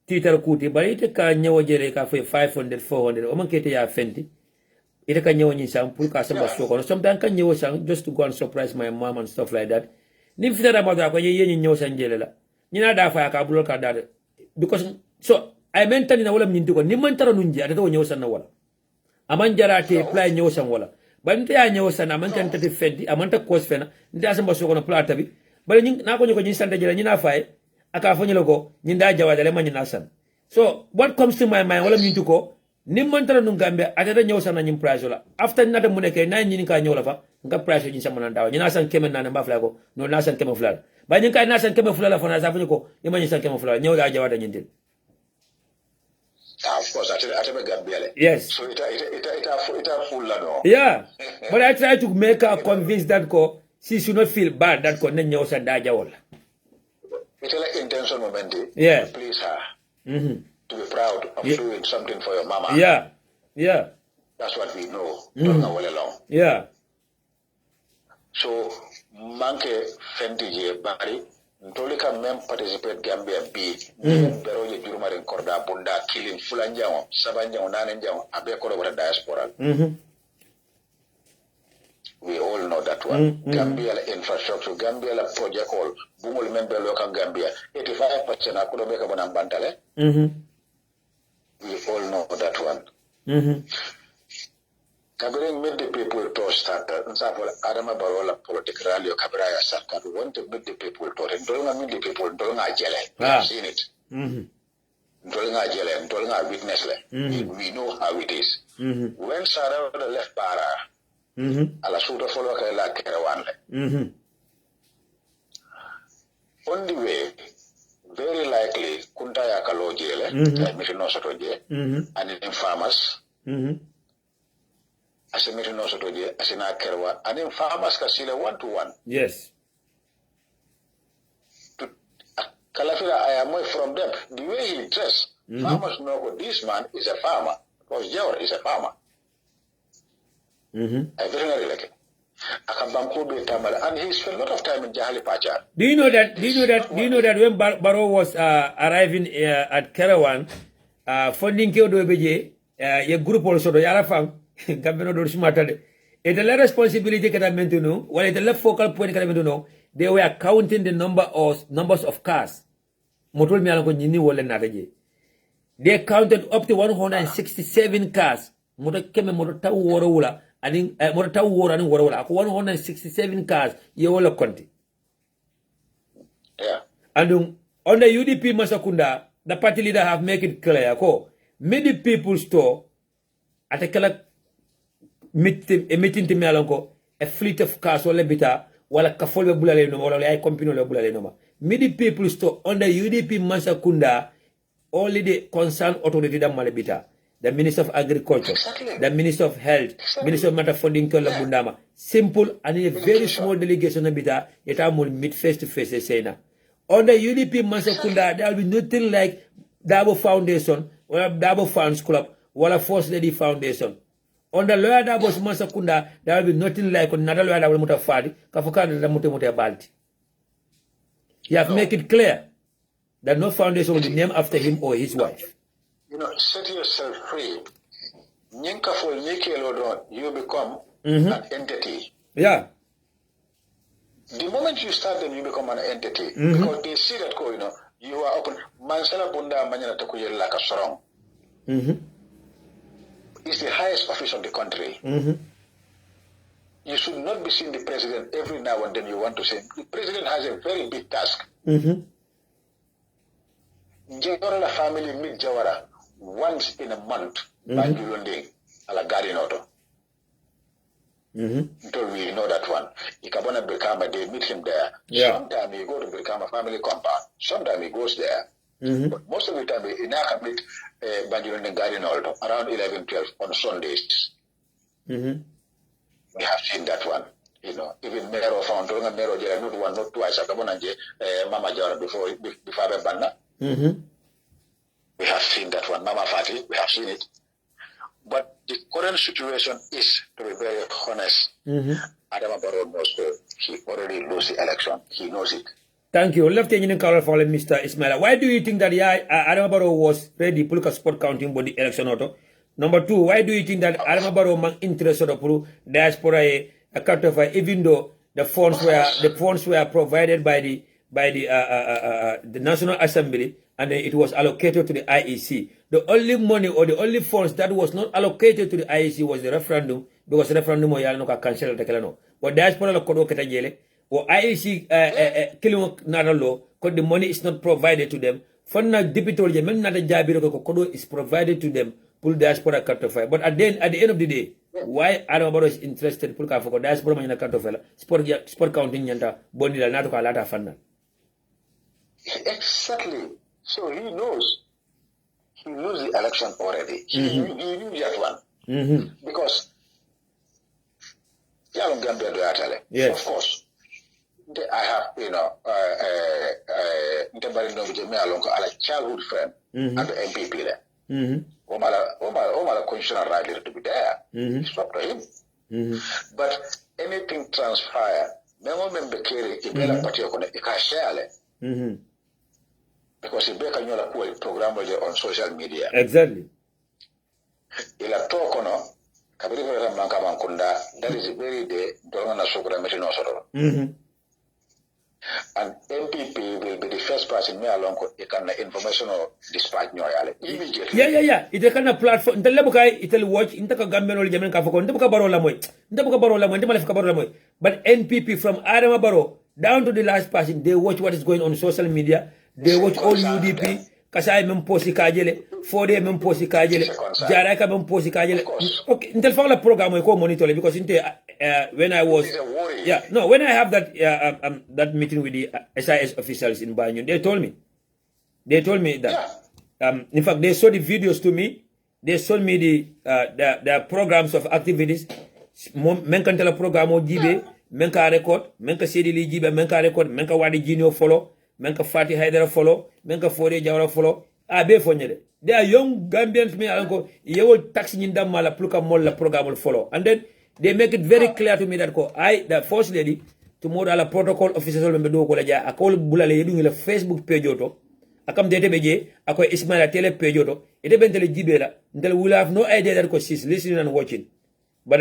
Twitter kuti bari ite ka ñew jere ka fay 500 400 o man kete ya fenti ite ka ñew ñi sam pour ka sama so ko sometimes ka ñew sang just to go and surprise my mom and stuff like that nim fitara ba ko ye ñi ñew sang jele la ñi na da fa ka bulol ka da because so I mentally na wala ñinti ko nim man tara nunji ata to ñew sang na wala aman jarate play ñew sang wala bante ya ñew sang aman kan tati fenti aman ta cause fena nda sama so ko na plata bi bari ñi na ko ñi ko ñi sante jele ñi na fay aka fanyi loko ñi nda jawadale ma ñi na san so what comes to my mind wala ñinti ko nim man tara nu Gambia ata da ñew sang na ñi price la after na da mu nekay na ñi ka ñew la fa nga price ñi sama na ndaw ñi na san kemen na ba fla ko no na san kemen fla ba ñi kay na san kemen fla la fa na sa fanyi ko ñi ma ñi san kemen fla ñew da jawada ñintil. Of course, I Gambia. Yes. So it full no. Yeah. But I try to make her convince that she should not feel bad that ne ñew sa da jawol. It's like intention moment. Yeah. To please her. To be proud of doing something for your mama. Yeah. Yeah. That's what we know. Don't know all along. Yeah. So manke fenti je bari ntoli ka même participate Gambia B bero je jurumare korda bunda killing fulanjango sabanjango nanenjango abe ko wala diaspora. We all know that one. Gambia la infrastructure, Gambia la project all. Bumul member local Gambia. 85% akudo beka bona mbantale. We all know that one. Kabring made the people to start. Nsapo Adama Barola political rally Kabraya Sarkar want to meet the people to and don't meet the people, don't jele. We have seen it. Don't jele, don't witness it. We know how it is. When Sarah left Bara, ala suda follow la kerawan. On the way, very likely kunta ya kalo jele miti no soto je and in farmers asimiti no soto je asina kerwa and in farmers ka sile 1-to-1 yes kalafira I am away from them the way he dressed farmers know this man is a farmer because Jawar is a farmer I very like it and he spent a lot of time in Jahali Pacha. Do you know that when Barrow was arriving at Kerawan, funding Kyodo Beje, a group also the Yarafang, Gambino do Smartade. It's a lot of responsibility that I meant to know. While it's a left focal point that I meant to know, they were counting the numbers of cars. Motul Mialanko Nini Wole Nadaje. They counted up to 167 cars. Motor came Motota Warula. I think Morata war and war 167 cars you all country. Yeah. And on the UDP Masakunda, the party leader have make it clear many people store at a kala meeting to Melanco, a fleet of cars or lebita, while a kafol bulale no or a company bulale no. Many people store on the UDP Masakunda only the concerned authority that malebita. The Minister of Agriculture, the Minister of Health, Minister of Matter Funding Bundama. Simple and in a very small delegation of bita, it will meet face to face say na. On the UDP Masakunda, there will be nothing like Dabo Foundation or Dabo Fans Club or a First Lady Foundation. On the Lawyer Dabos Masakunda, there will be nothing like another lawyer that will muta fadi, Kafuka da muta balti. He have make it clear that no foundation will be named after him or his wife. You know, set yourself free. You become an entity. Yeah. The moment you start them, you become an entity. Because they see that, you are open. Mansala Bunda Manyana Takuya like a strong. It's the highest office of the country. You should not be seeing the president every now and then you want to say. The president has a very big task. Jawara family meet Jawara once in a month by Julunde ala garden auto. Until we know that one. Ikabona Brikama, they meet him there. Yeah. Sometimes he go to Brikama family compound. Sometimes he goes there. But most of the time, he now meet Banjulunde garden auto around 11-12 on Sundays. We have seen that one. You know, even Mero found Mero, not one, not twice. Mama Jara before Banna. We have seen that one, Mama Fati, we have seen it. But the current situation is, to be very honest, Adama Barrow knows he already lost the election. He knows it. Thank you. Left in color for Mr. Ismaila. Why do you think that Adama Barrow was ready to look sport counting body election auto? Number two, why do you think that Adama Barrow man interested of diaspora a cut of even though the funds were provided by the National Assembly and it was allocated to the IEC. The only money or the only funds that was not allocated to the IEC was the referendum, because referendum was cancelled. But diaspora lo kodo keta jele or IEC killing nada law because the money is not provided to them. Fana debitol je men nada jabiro ko kodo is provided to them pull diaspora cartofile. But at the end of the day, why Adama Barrow is interested pull ka for diaspora manina cartofile sport counting nyanta boni la nato ka lata fana. Exactly. So he knows. He knows the election already. He knew that one. Because Gambia, yes. Of course. I have, a childhood friend and the MPP there. Omala constitutional right to be there. It's up to him. But anything transpire, because he beka nyola kuwa program on social media. Exactly. Ila toko no kabiri kwa mlanka mankunda that is very day don't na sokura meti no soro. And MPP will be the first person me along can information or dispatch nyoyale immediately. Yeah. It can a platform. Intele bukai itele watch intaka Gambia no jamen ka foko ndebuka barola moy. Ndebuka barola moy ndemale fika barola moy. But NPP from Adama Barrow down to the last person they watch what is going on social media. They watch all UDP. Kasai mem posi kajele, 4 mem posi kajele, Jaraka mem posi kajele. Okay, until for the program I call monitor because when I was when I have that that meeting with the SIS officials in Banyu, they told me They told me that. In fact, they showed the videos to me. They showed me the programs of activities. Men can tell a program of jibe, men can record, men can see the jibe, men can record, men can wadi junior follow, men can Fatih Haider follow, men can Fode Jawara follow. Be for they are young Gambians. Me, I go. You will taxi in them mala pluka molla program will follow, and then they make it very clear to me that the first lady tomorrow ala protocol officers will be do ko la ja. I call bulale yedu ngila Facebook page oto. Akam dete beje ako Ismaila tele page oto. Ite bentele jibela. Until we have no idea that she's listening and watching. But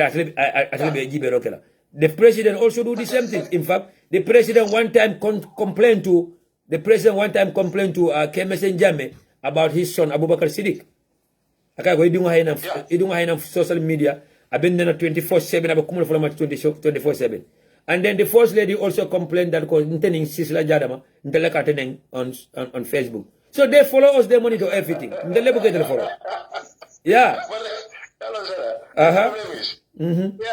the president also do the same thing. In fact, the president one time complained to Kemessen Jammeh about his son Abubakar Siddiq. Aka go idunga social media. I've been there 24/7. I've come from 24/7. And then the first lady also complained that intending Sisla Jadama on Facebook. So they follow us. They monitor everything. They follow. Yeah. They are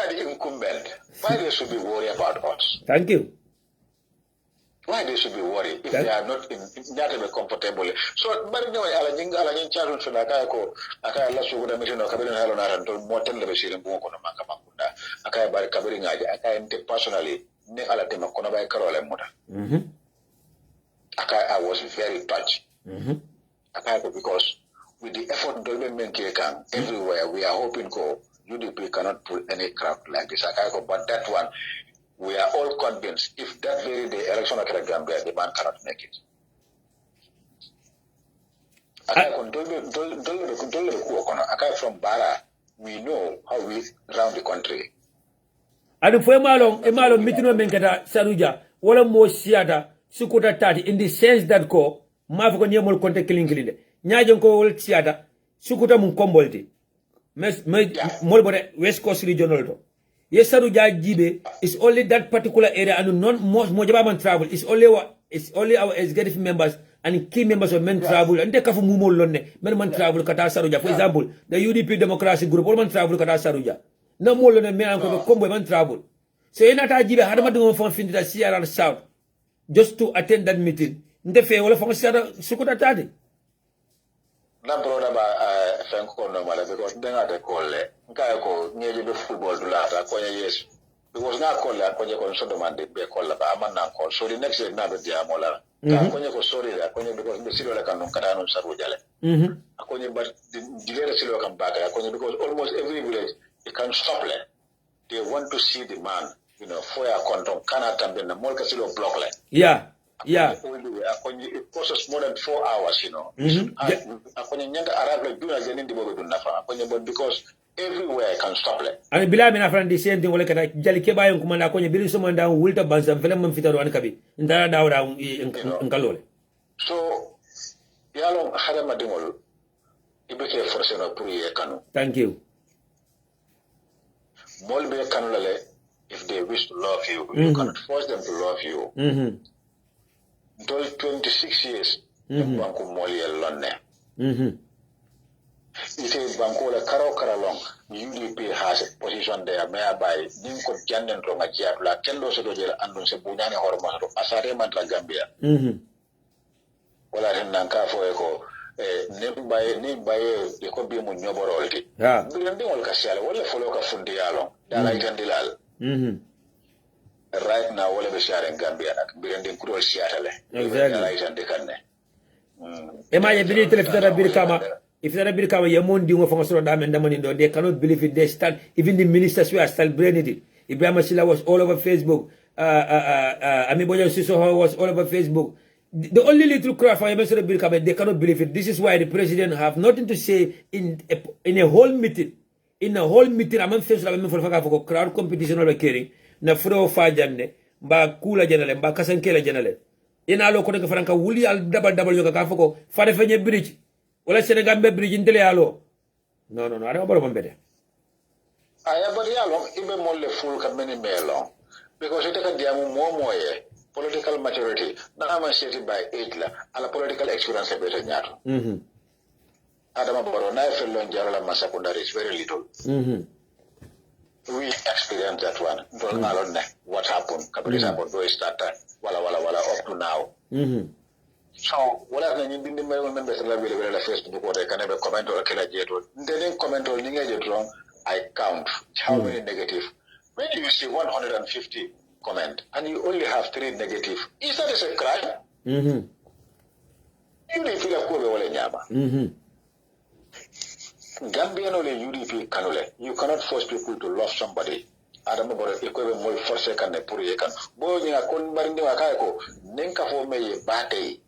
the incumbent. Why they should be worried about us? Thank you. Why they should be worried if they are not comfortable? So, but no, Alain Charles should Akako, Akala Suga Mission of Cabin Halonar and Morton Levisian Boko Makamakunda, Akaya by Cabin, I personally, Nekala Temakona by Carola Mota. I was very touched. Akako because with the effort Dolmen Kekan everywhere, we are hoping UDP cannot pull any crowd like this. But that one, we are all convinced if that very day election occurs in Gambia, the man cannot make it. From Bara, we know how we round the country. And for Malong, Mitino Menkata, Saruja, wala mo siata, Sukuta Tati, in the sense that Mavko Nyamol Conte killing. Nyajon ko siata, Sukuta Munkombolti. West Coast regional. Yes, Saruja Jibe is only that particular area, and most Mojabaman travel. It's only our executive members and key members of men travel. And they come from Mumolone, men travel Kata Saruja. For example, the UDP Democracy Group, all man travel Kata Saruja. No more than a man combo man travel. So in that Jibe had a do from Finda Sierra South just to attend that meeting. The fair all from Sukuta Tadi. Na broda ba fenko normal because then at call Gayako nearly the football to lata konya yes. Because na call la konya kon so demand be call ba amana call. So the next day na be dia mola. Konya ko sorry la konya because the silo la kanon kadano saru jale. Konya but the silo kan back konya because almost every village they can stop le. They want to see the man, for a control kana tambe na molka silo block le. Yeah. Yeah. It costs us more than 4 hours, Because everywhere I can stop it. And Bila Mina friend the same thing like Jalikeba and Kumanda Konya Billy someone down Wilter Bands and Philemon Fitaro and Kabi. In that down in Kalole. So Yalong Hadamadimol, it became a person of Puri Kanu. Thank you. Molbe Kanule, if they wish to love you, you cannot force them to love you. Those 26 years, Banku Moli Lone. It is Bankola Karo Karalong. UDP has a position there, whereby Ninko Janden Ronga Jabla, Kendo Sodoja, and Sebunani Hormano, Asare Mantra Gambia. Ola Nanka for Echo, Nimbaye, the Kobi Munyoborolti. Branding Olcasala, what the follow of Fundialo, Dalai Gandilal. Right now, all of us are in Gambia, Branding Kuro Seattle. Exactly. Am I ability if there are Birkama? If there are Birkama, Yamon Dingo from Srodam and Damonindo, they cannot believe it. They start, even the ministers were still branding it. Ibrahim Silla was all over Facebook. Amiboja Sisoho was all over Facebook. The only little crowd for Yamon Birkama, they cannot believe it. This is why the president have nothing to say in a whole meeting. In a whole meeting, I'm facing for crowd competition over caring. Na furo fa jande ba kula janale ba kasankela janale ina lo ko de franka wuli al double yoga ka foko fa defa nye bridge wala Senegal be bridge ndele alo no ara baro mbede aya bari alo ibe molle full ka meni melo because it can diamu moye political maturity na ma seti by age la ala political experience be to nyato adama baro na felon jarala masakundari is very little we experienced that one. Don't know what happened. Kabiri Sabo do start wala up to now. So wala na nyindi mbele membe sala vile la Facebook ko re kana be comment or kala jeto ndelen comment or ninga jeto I count how many negative. When you see 150 comment and you only have 3 negative, is that a crime? You didn't feel a cool wala nyama. Gambian or UDP kanule. You cannot force people to love somebody. Adam bore ikobe moy force kan ne pour yekan. Bo ni akon barinde wakay ko nenka fo meye batay.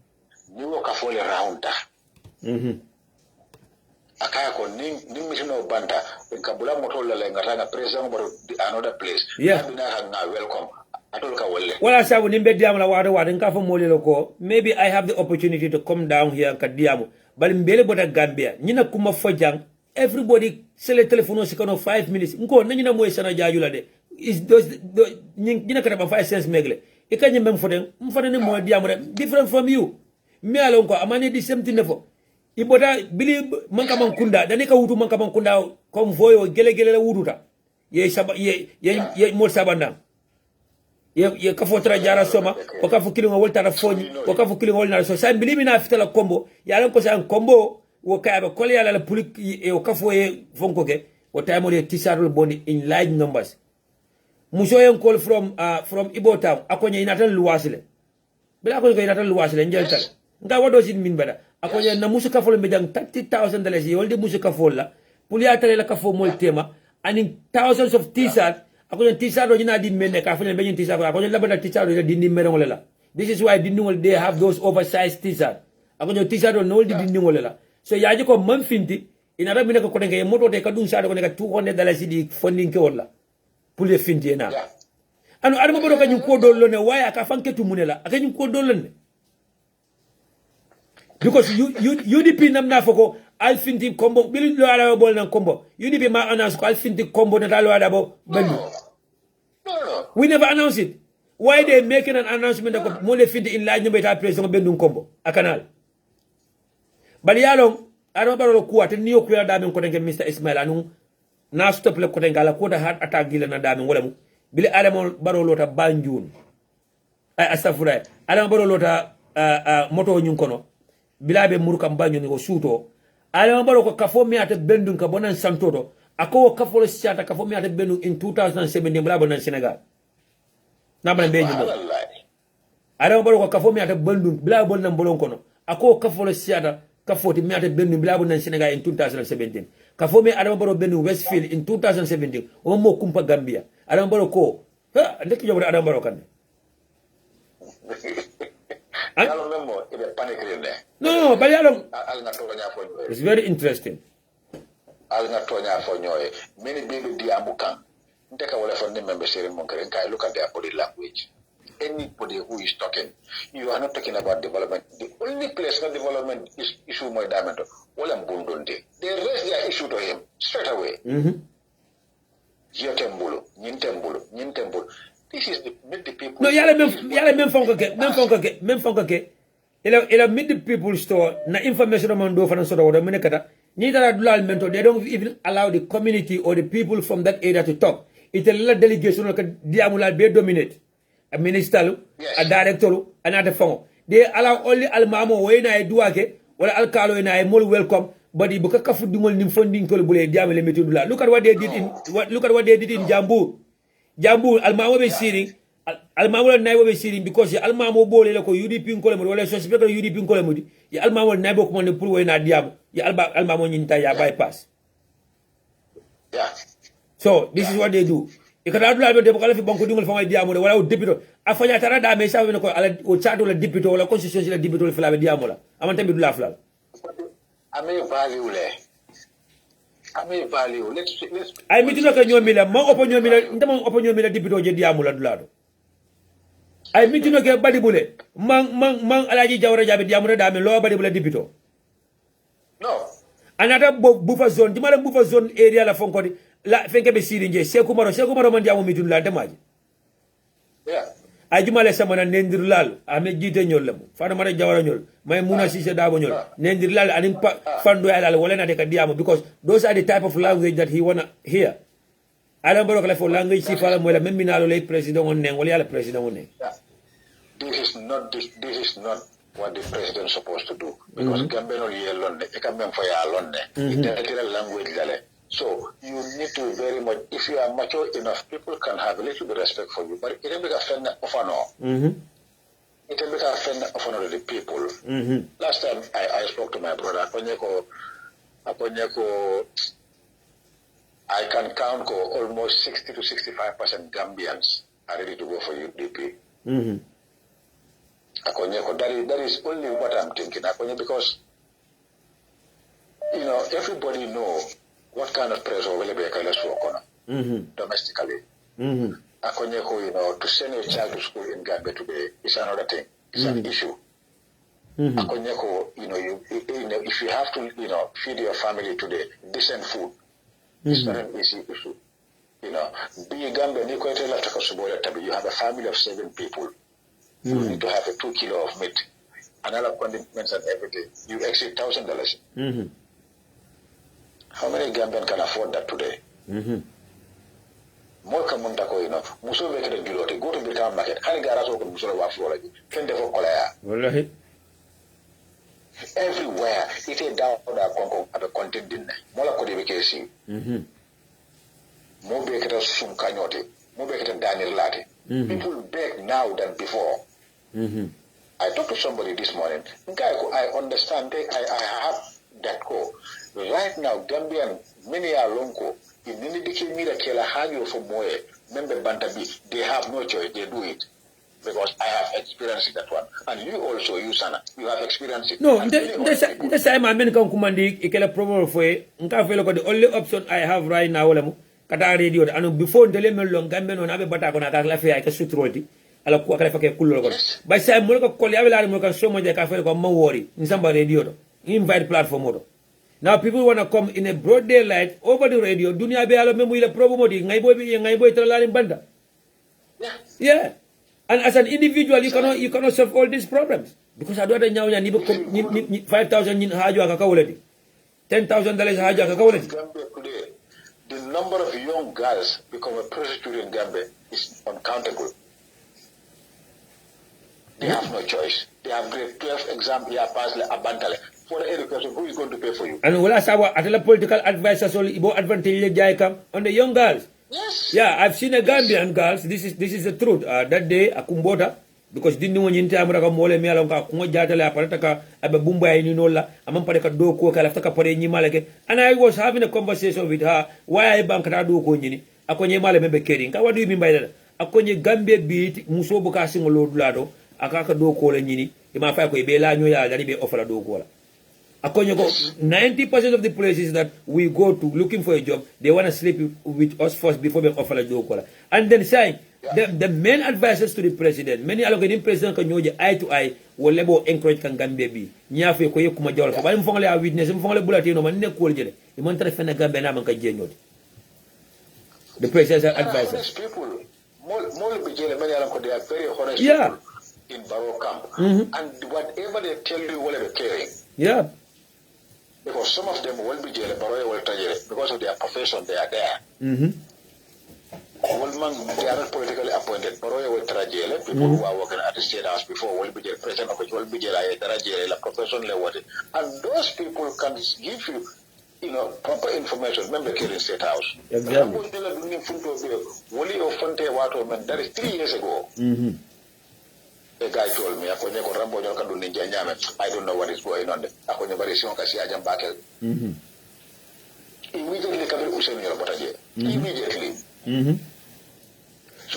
Ni wo ka fo le raunda. Akaya ko ni misino banda en kabula moto la ngata president boro another place. Yeah. Welcome. Well, I said, maybe I have the opportunity to come down here and Kadiamu. But in Beleboda Gambia, Nina Kuma Fajang, everybody sell a telephone 5 minutes. Nko, Nina Moesana Jajula de. Is those Nina Karaba 5 cents megle. You can't remember for them, more diameter, different from you. Me alone, Amani the same thing for. Ibota believe Mankaman Kunda, the Nika Utu Mankaman Kunda, convoy or Gelegele Uruta. Ye more Sabana. Ye kafotra jara soma wakafu killing a volta phone wakafu killing all na so say believe in after combo ya lan ko say combo wo kayaba kol ya la pulik e wakafo ye fonko ke wo time le tisarul boni in large numbers muso yen call from Ibotam akonye inatan luwasile bila ko inatan luwasile njeltal nga wado sin min bada akonye na musu kafo le medang $30,000 ye wolde musu kafo la pulia tale la kafo mol tema and in thousands of t-shirts akonye t-shirt ojina di menne ka fene benyin t-shirt akonye labada t-shirt ojina di nimero ngolela. This is why they have those oversized t-shirt akonye t-shirt no di ngolela. So yaji ko man finti ina rabi ne ko kodenga moto te kadun sa ko ne ka $200 di funding ke wala pour les finti na anu adama bodo kanyum ko dollo ne waya ka fanke tu munela akanyum ko dollo ne because UDP namna foko al finti combo bil lo ala bol nan combo UDP ma announce ko al finti combo na dalo ada bo belu. We never announce it. Why they making an announcement that mo le finti in line number ta president bendum combo akanal bali yalong adama baro ko at niyo ko dame ko denga Mr. Ismail anu na stop le ko denga la ko da heart attack gila na dame wala mu bili adama baro lota banjun ay astafura adama baro lota moto nyun kono bilabe murukam banjun ko suto adama baro ko kafo mi ata bendun ka bonan santoto ako kafo le siata kafo mi ata bendun in 2017 bla bonan Senegal na bana be nyumo adama baro ko kafo mi ata bendun bla bonan bolon kono ako kafo le siata kafoti mi ata bendun bla bonan Senegal in 2017 kafo mi adama baro bendun Westfield in 2017 o mo kumpa Gambia adama baro ko ha ndek jobo adama baro kan no, but it's very interesting. Many people diamukan. Take away from the member look at their body language. Anybody who is talking, you are not talking about development. The only place for development is issue more diamond. All I'm going to they raise their issue to him straight away. Nyintembulu. This is the people. No, yala men fonka ke. Ela mid the people store na information on do for so da menekata. Ni dara dulal mento, they don't even allow the community or the people from that area to talk. It's a little delegation ka diamula be dominate. A minister, a director, another phone. They allow only almamo when I do ake or alkalo and I more welcome. But the buka kafu dungol nim funding ko bule diamele metudula. Look at what they did in Jambu. Jambu almamo be sitting almamo na be sitting because almamo bole ko UDP ko le wala suspect UDP ko le mudi ya almamo na be ko mo pour we na diam ya almamo nyinta ya bypass. Yeah. So this is what they do. Ikata dula be ko la fi banko dingol fa diamo wala o debito afanya tara da me sa be ko ala o chato la debito wala constitution la debito fa la be diamo la amanta be dula fla. Ame value le. Let's I mitino ka nyomi la mo opo nyomi la ndama opo nyomi la debito je diamo la dulado. I mitino ke badi bule mang alaji jawra jabe diamo da me lo badi bule debito. No. Another buffer zone, di mala buffer zone area la fonko di la fenke be sirinje Sekou Maro man diamo mitun la demaji. Yeah. Ajumale samana nendir lal ame jite ñol lam fana mara jawara ñol may muna sise dabo ñol nendir lal anim fando alal wala na de ka diamo because those are the type of language that he wanna hear. Alam baro kala fo language si fala mo la memina lo lay president on ne wala yalla president on ne. This is not what the president is supposed to do. Because Gambia no yellow, it can be for your London. It's language. So you need to very much, if you are mature enough, people can have a little bit of respect for you. But it will be a friend of honor. It will be a friend of honor to the people. Last time I spoke to my brother, I can count almost 60 to 65% Gambians are ready to go for UDP. That is only what I'm thinking. Because, everybody knows what kind of pressure will be domestically. To send a child to school in Gambia today is another thing. It's an issue. If you have to, feed your family today decent food, it's not an easy issue. Be Gambia, you have a family of 7 people. You need to have a 2 kilo of meat, another condiments and everything. You exceed $1,000. How many Gambians can afford that today? More Kamuntako, Muso make it a guilty, go to the town market, Hanigarazo, Musora Florida, Kendefo Kolaya. Everywhere, it is down at a content dinner. Mola Kodibikesi. More baked Sum Kanyote, more baked Daniel Lati. People beg now than before. I talked to somebody this morning. I understand. I have that call. Right now, Gambian, many are longo. In any media kela hagio for moe, member Bantabi, they have no choice. They do it. Because I have experienced that one. And you also, you Sana, you have experienced it. No, the same American commandi, ikela promo for the only option I have right now, kata radio, and before the lemon long Gambian on Abe Batakona, Lafe, I can shoot roti. Ala kuwa kale fake kulo ko ba say mo ko kol yawe la mo kan so mo je ka fere ko mo wori in samba radio do invite platform do. Now people want to come in a broad daylight over the radio dunia be alo memu ile problem di ngay boy tra la banda. Yeah. And as an individual you cannot solve all these problems because ado da nyaaw ni 5,000 nyin haajo aka kawledi $10,000 haajo aka kawledi. The number of young girls become a prostitute in Gambia is uncountable. They have no choice. They have grade 12 exam, they are passed abantale. For the education, who is going to pay for you? And when I say what political advisors only about advantage on the young girls. Yes. Yeah, I've seen a Gambian girls. This is the truth. That day, Akumbota, because didn't want you to Amraka Mole Mialonga, Kumajatala, Parataka, Ababumba, and Ninola, Amampaka Doko, Kalaftaka Pare Nimaleke. And I was having a conversation with her why I bankado Konyini, Akonye Male Mebekering. What do you mean by that? Akonye Gambia beat Musoboka Singolo Lado. Akaka do kola nyini ima fa ko be la nyoya dani be offer do kola akonyo go 90% of the places that we go to looking for a job they want to sleep with us first before they offer do kola and then saying the main advisors to the president many allocating president kan nyoje eye to eye wo lebo encourage kan Gambia bi nyafe ko yekuma jawal ko bari mfongale a witness mfongale bulati no man ne ko jele e mon tra fena Gambia na man ka jenyoti the president's advisors people more be jele many alako they are very honest people in Barrow camp. And whatever they tell you will be caring. Yeah. Because some of them will be jailed, Barrow will tell you, because of their profession, they are there. They are not politically appointed. Barrow will tell you, people who are working at the State House before will be jailed, president of which will be jailed, profession level. And those people can give you, proper information. Remember, in State House. Exactly. That is 3 years ago. The guy told me, I don't know what is going on. Immediately.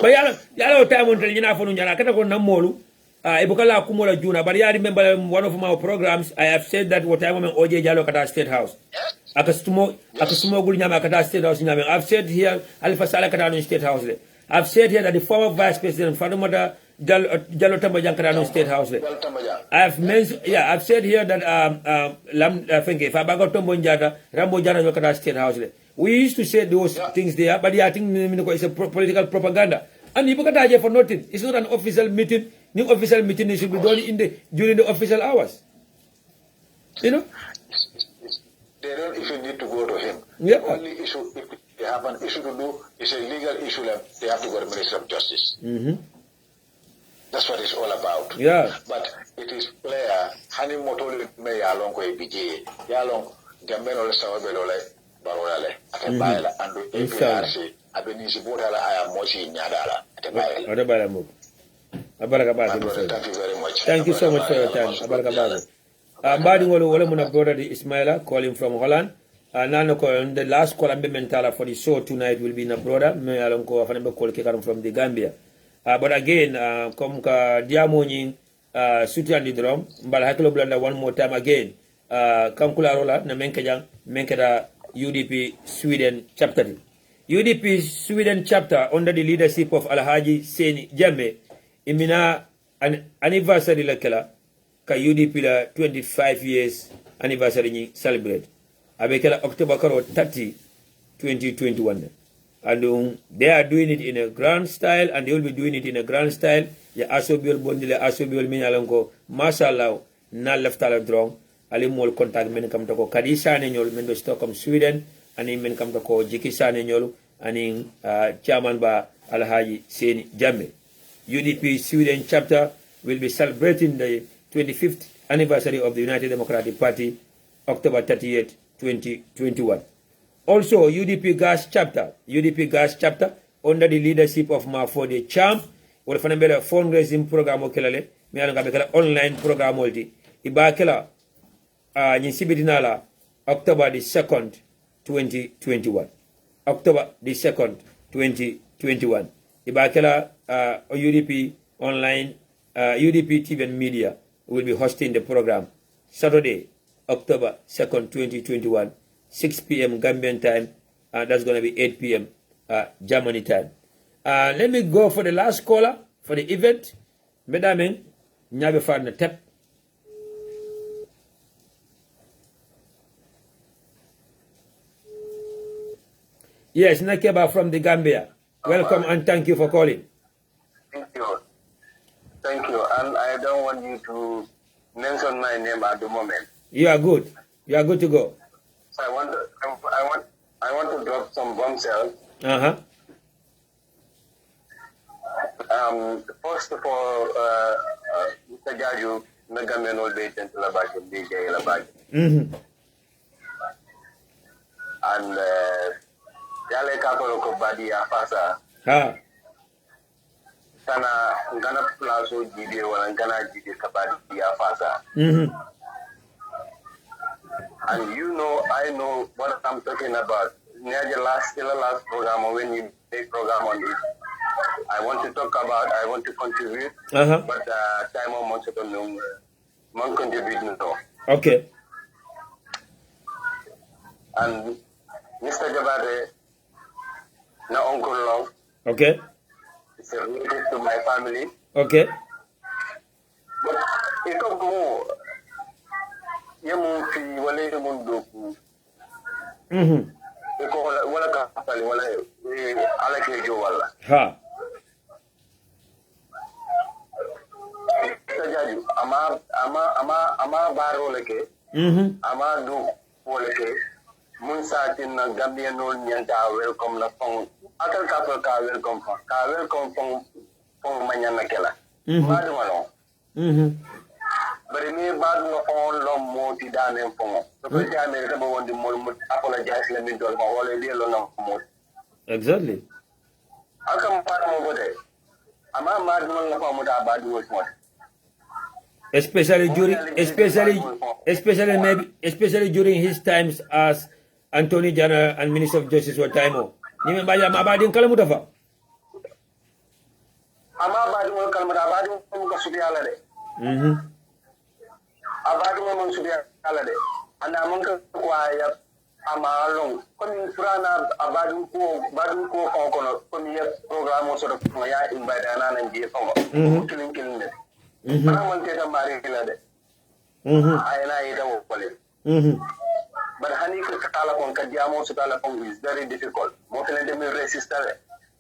But yalo time on Telina for Nujana, Katako Namolu, Ebukala Kumola Juna, but I remember one of our programs, I have said that what I am OJ Jalo Kata State House. Akasumo Gunyama Kata State House. I've said here, Alpha Salakata State House. I've said here that the former Vice President, Fadumada Jalo Tambajan State House. I've said here that Fabago Tombonjata, Rambo Jana Yokata State House. We used to say those things there, but I think it's a political propaganda. And you can't for nothing. It's not an official meeting. New official meeting should be done during the official hours. They don't even need to go to him. Yeah. The only issue, if they have an issue to do, is a legal issue. They have to go to the Ministry of Justice. That's what it's all about. Yeah. But it is clear, hani motoli me yalong ko ibiji, yalong Gambia no sa obelole barolale. Ate baila andu APRC, abenisi botala aya moshi nyadala. Ate baila. Ate baila mo. Thank you very much. Thank you so much for your time. Mbadi ngolo wala muna brother di Ismaila calling from Holland. Nano ko the last call ambe mentala for the show tonight will be na brother. Me along ko afane be call ke from the Gambia. But again, come ka diamo nyi suti andi drum. Mbala hakilo blanda one more time again. Kam kula rola na menkeda UDP Sweden chapter. UDP Sweden chapter under the leadership of Alhaji Seni Jammeh imina an anniversary la kala ka UDP la 25 years anniversary ni celebrate abekela October 30 2021 and they are doing it in a grand style and they will be doing it in a grand style ya asobiol bondile asobiol min alanko mashallah na leftala drong ali mol contact men kam to ko kadisa ne nyol men do Stockholm Sweden ani men kam to ko jikisa ne nyol ani chairman ba Alhaji Seni Jammeh. UDP Sweden chapter will be celebrating the 25th anniversary of the United Democratic Party, October 30th, 2021. Also, UDP Gas chapter under the leadership of Mafode Champ will find a fundraising program okelale, me alanga online program multi. Ibakela Nisibitinala October the 2nd, 2021. October the 2nd, 2021. Ibakela UDP online, UDP TV&MEDIA will be hosting the program Saturday, October 2nd, 2021, 6 p.m. Gambian time, and that's going to be 8 p.m. Germany time. Let me go for the last caller for the event. Madame, nyabe fan na tep. Yes, Nakeba from the Gambia. Welcome and thank you for calling. Thank you. And I don't want you to mention my name at the moment. You are good. You are good to go. So I want to drop some bombshells. First of all, Mr. Jarju, Megamen all day and Labaki, DJ Labaki. And Yale Kapoloko Badi Afasa. Kana ngana plazo jide wala ngana jide kabadi ya fasa. And you know, I know what I'm talking about. Near the last program, when you make program on it, I want to talk about, I want to contribute, but time on months ago, no contribute no. Okay. And Mr. Jabade, na Uncle Long. Okay. It's related to my family. Okay. But it's more. Yamu fi wale yamu doku. Iko wala kapali wala ala kejo wala. Ha. Sajaju ama baro leke. Ama do leke. Mun saatin na Gambia no nyanta welcome na fong. Akal kapal ka welcome fong manyana kela. Madu malong. But me bad no on long more to down and fong. So for jam me want the more apologize let me do all the deal on more. Exactly. I come back over there. Ama mad no for mo da bad words more. Especially during his times as Attorney General and Minister of Justice were time. Nime baya mabadin kala mutafa. Ama badi mo kala mabadi mo ka subiala de. Abadi mo subiala de. Anda mo ka kwaya ama long. Komi furana abadi ko kono komi ya program mo sort of ya invite ana na ngie famo. Killing de. Ana mo te ta mari kila de. Ayana ita wo pole. But honey kala kon kadiamo so kala kon is very difficult. Mo fele de me resistere.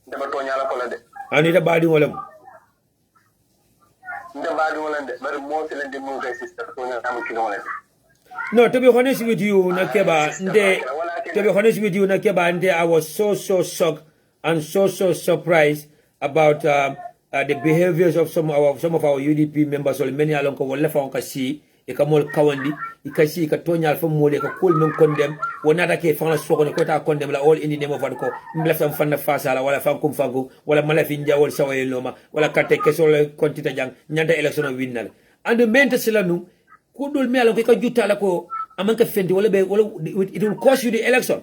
De ba tonya la kola de. Ani da badi wala. De badi wala de. But mo fele de me resistere tonya am kilo wala. No, to be honest with you, Nakeba, I was so shocked and so surprised about the behaviors of some of our UDP members or many along ko wala fa on ka si e ka mol kawandi e ka si ka tonyal fa mole ka kol men condemn wonata ke fa la soko ko ta condemn la all in the name of ko mbla fam fanna fasala wala fankum wala mala fi njawol sawaye loma wala kate kesol kontita jang nyanta election winnal and mente sila nu ko dol mi alon ko ka jutala ko amanka fendi wala it will cost you the election.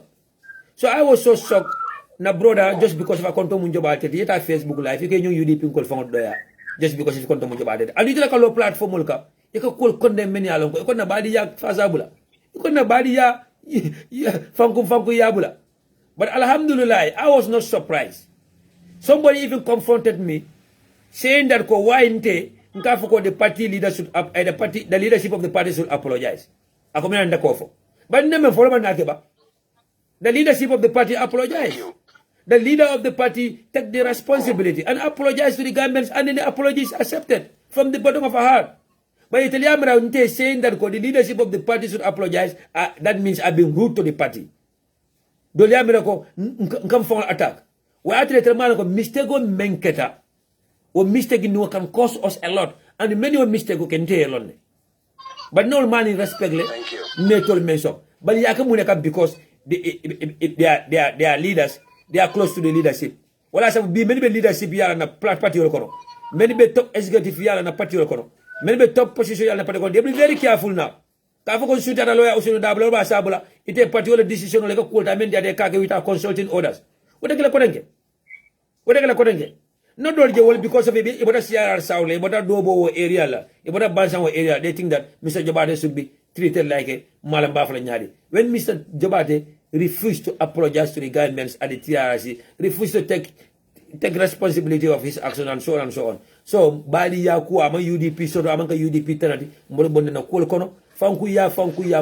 So I was so shocked na brother just because of a konto mun joba tete yeta Facebook live you can UDP ko fa doya just because of konto mun joba tete ali tela ka lo platform ka e ka kol condemn men alon ko na badi ya fasabula ko na badi ya fankum ya bula. But alhamdulillah I was not surprised. Somebody even confronted me saying that ko why inte nkafoko the party leadership the leadership of the party should apologize. Akomena ndakofo. But neme follow man nakeba. The leadership of the party apologize. The leader of the party take the responsibility and apologize to the Gambians, and then the apology is accepted from the bottom of our heart. But Italiamra is saying that the leadership of the party should apologize, that means I've been rude to the party. Doliamra ko come for an attack. We actually tell man ko mistake on menketa. Or mistake in can cost us a lot, and many mistake can tell alone. But no man in respect le me tol mention. But yakamuneka because they are leaders, they are close to the leadership. Well, I said, many leadership here and a party or many top executive here and a party or many top position and a party. They be very careful now. Kafu consulta a lawyer usuno double ba sabula. It a particular decision like a court. I mean, they are without consulting others. What are they going not only because of it, but a CR Sound, but a Dobo area, but a Bansan area, they think that Mr. Jabate should be treated like a Malam Bafla. When Mr. Jabate refused to apologize to the governments at the TRC, refused to take responsibility of his action and so on and so on. So, Bali Yaku, ama UDP, so Amanka UDP tenant, Morobon na Kolkono, Fankuya,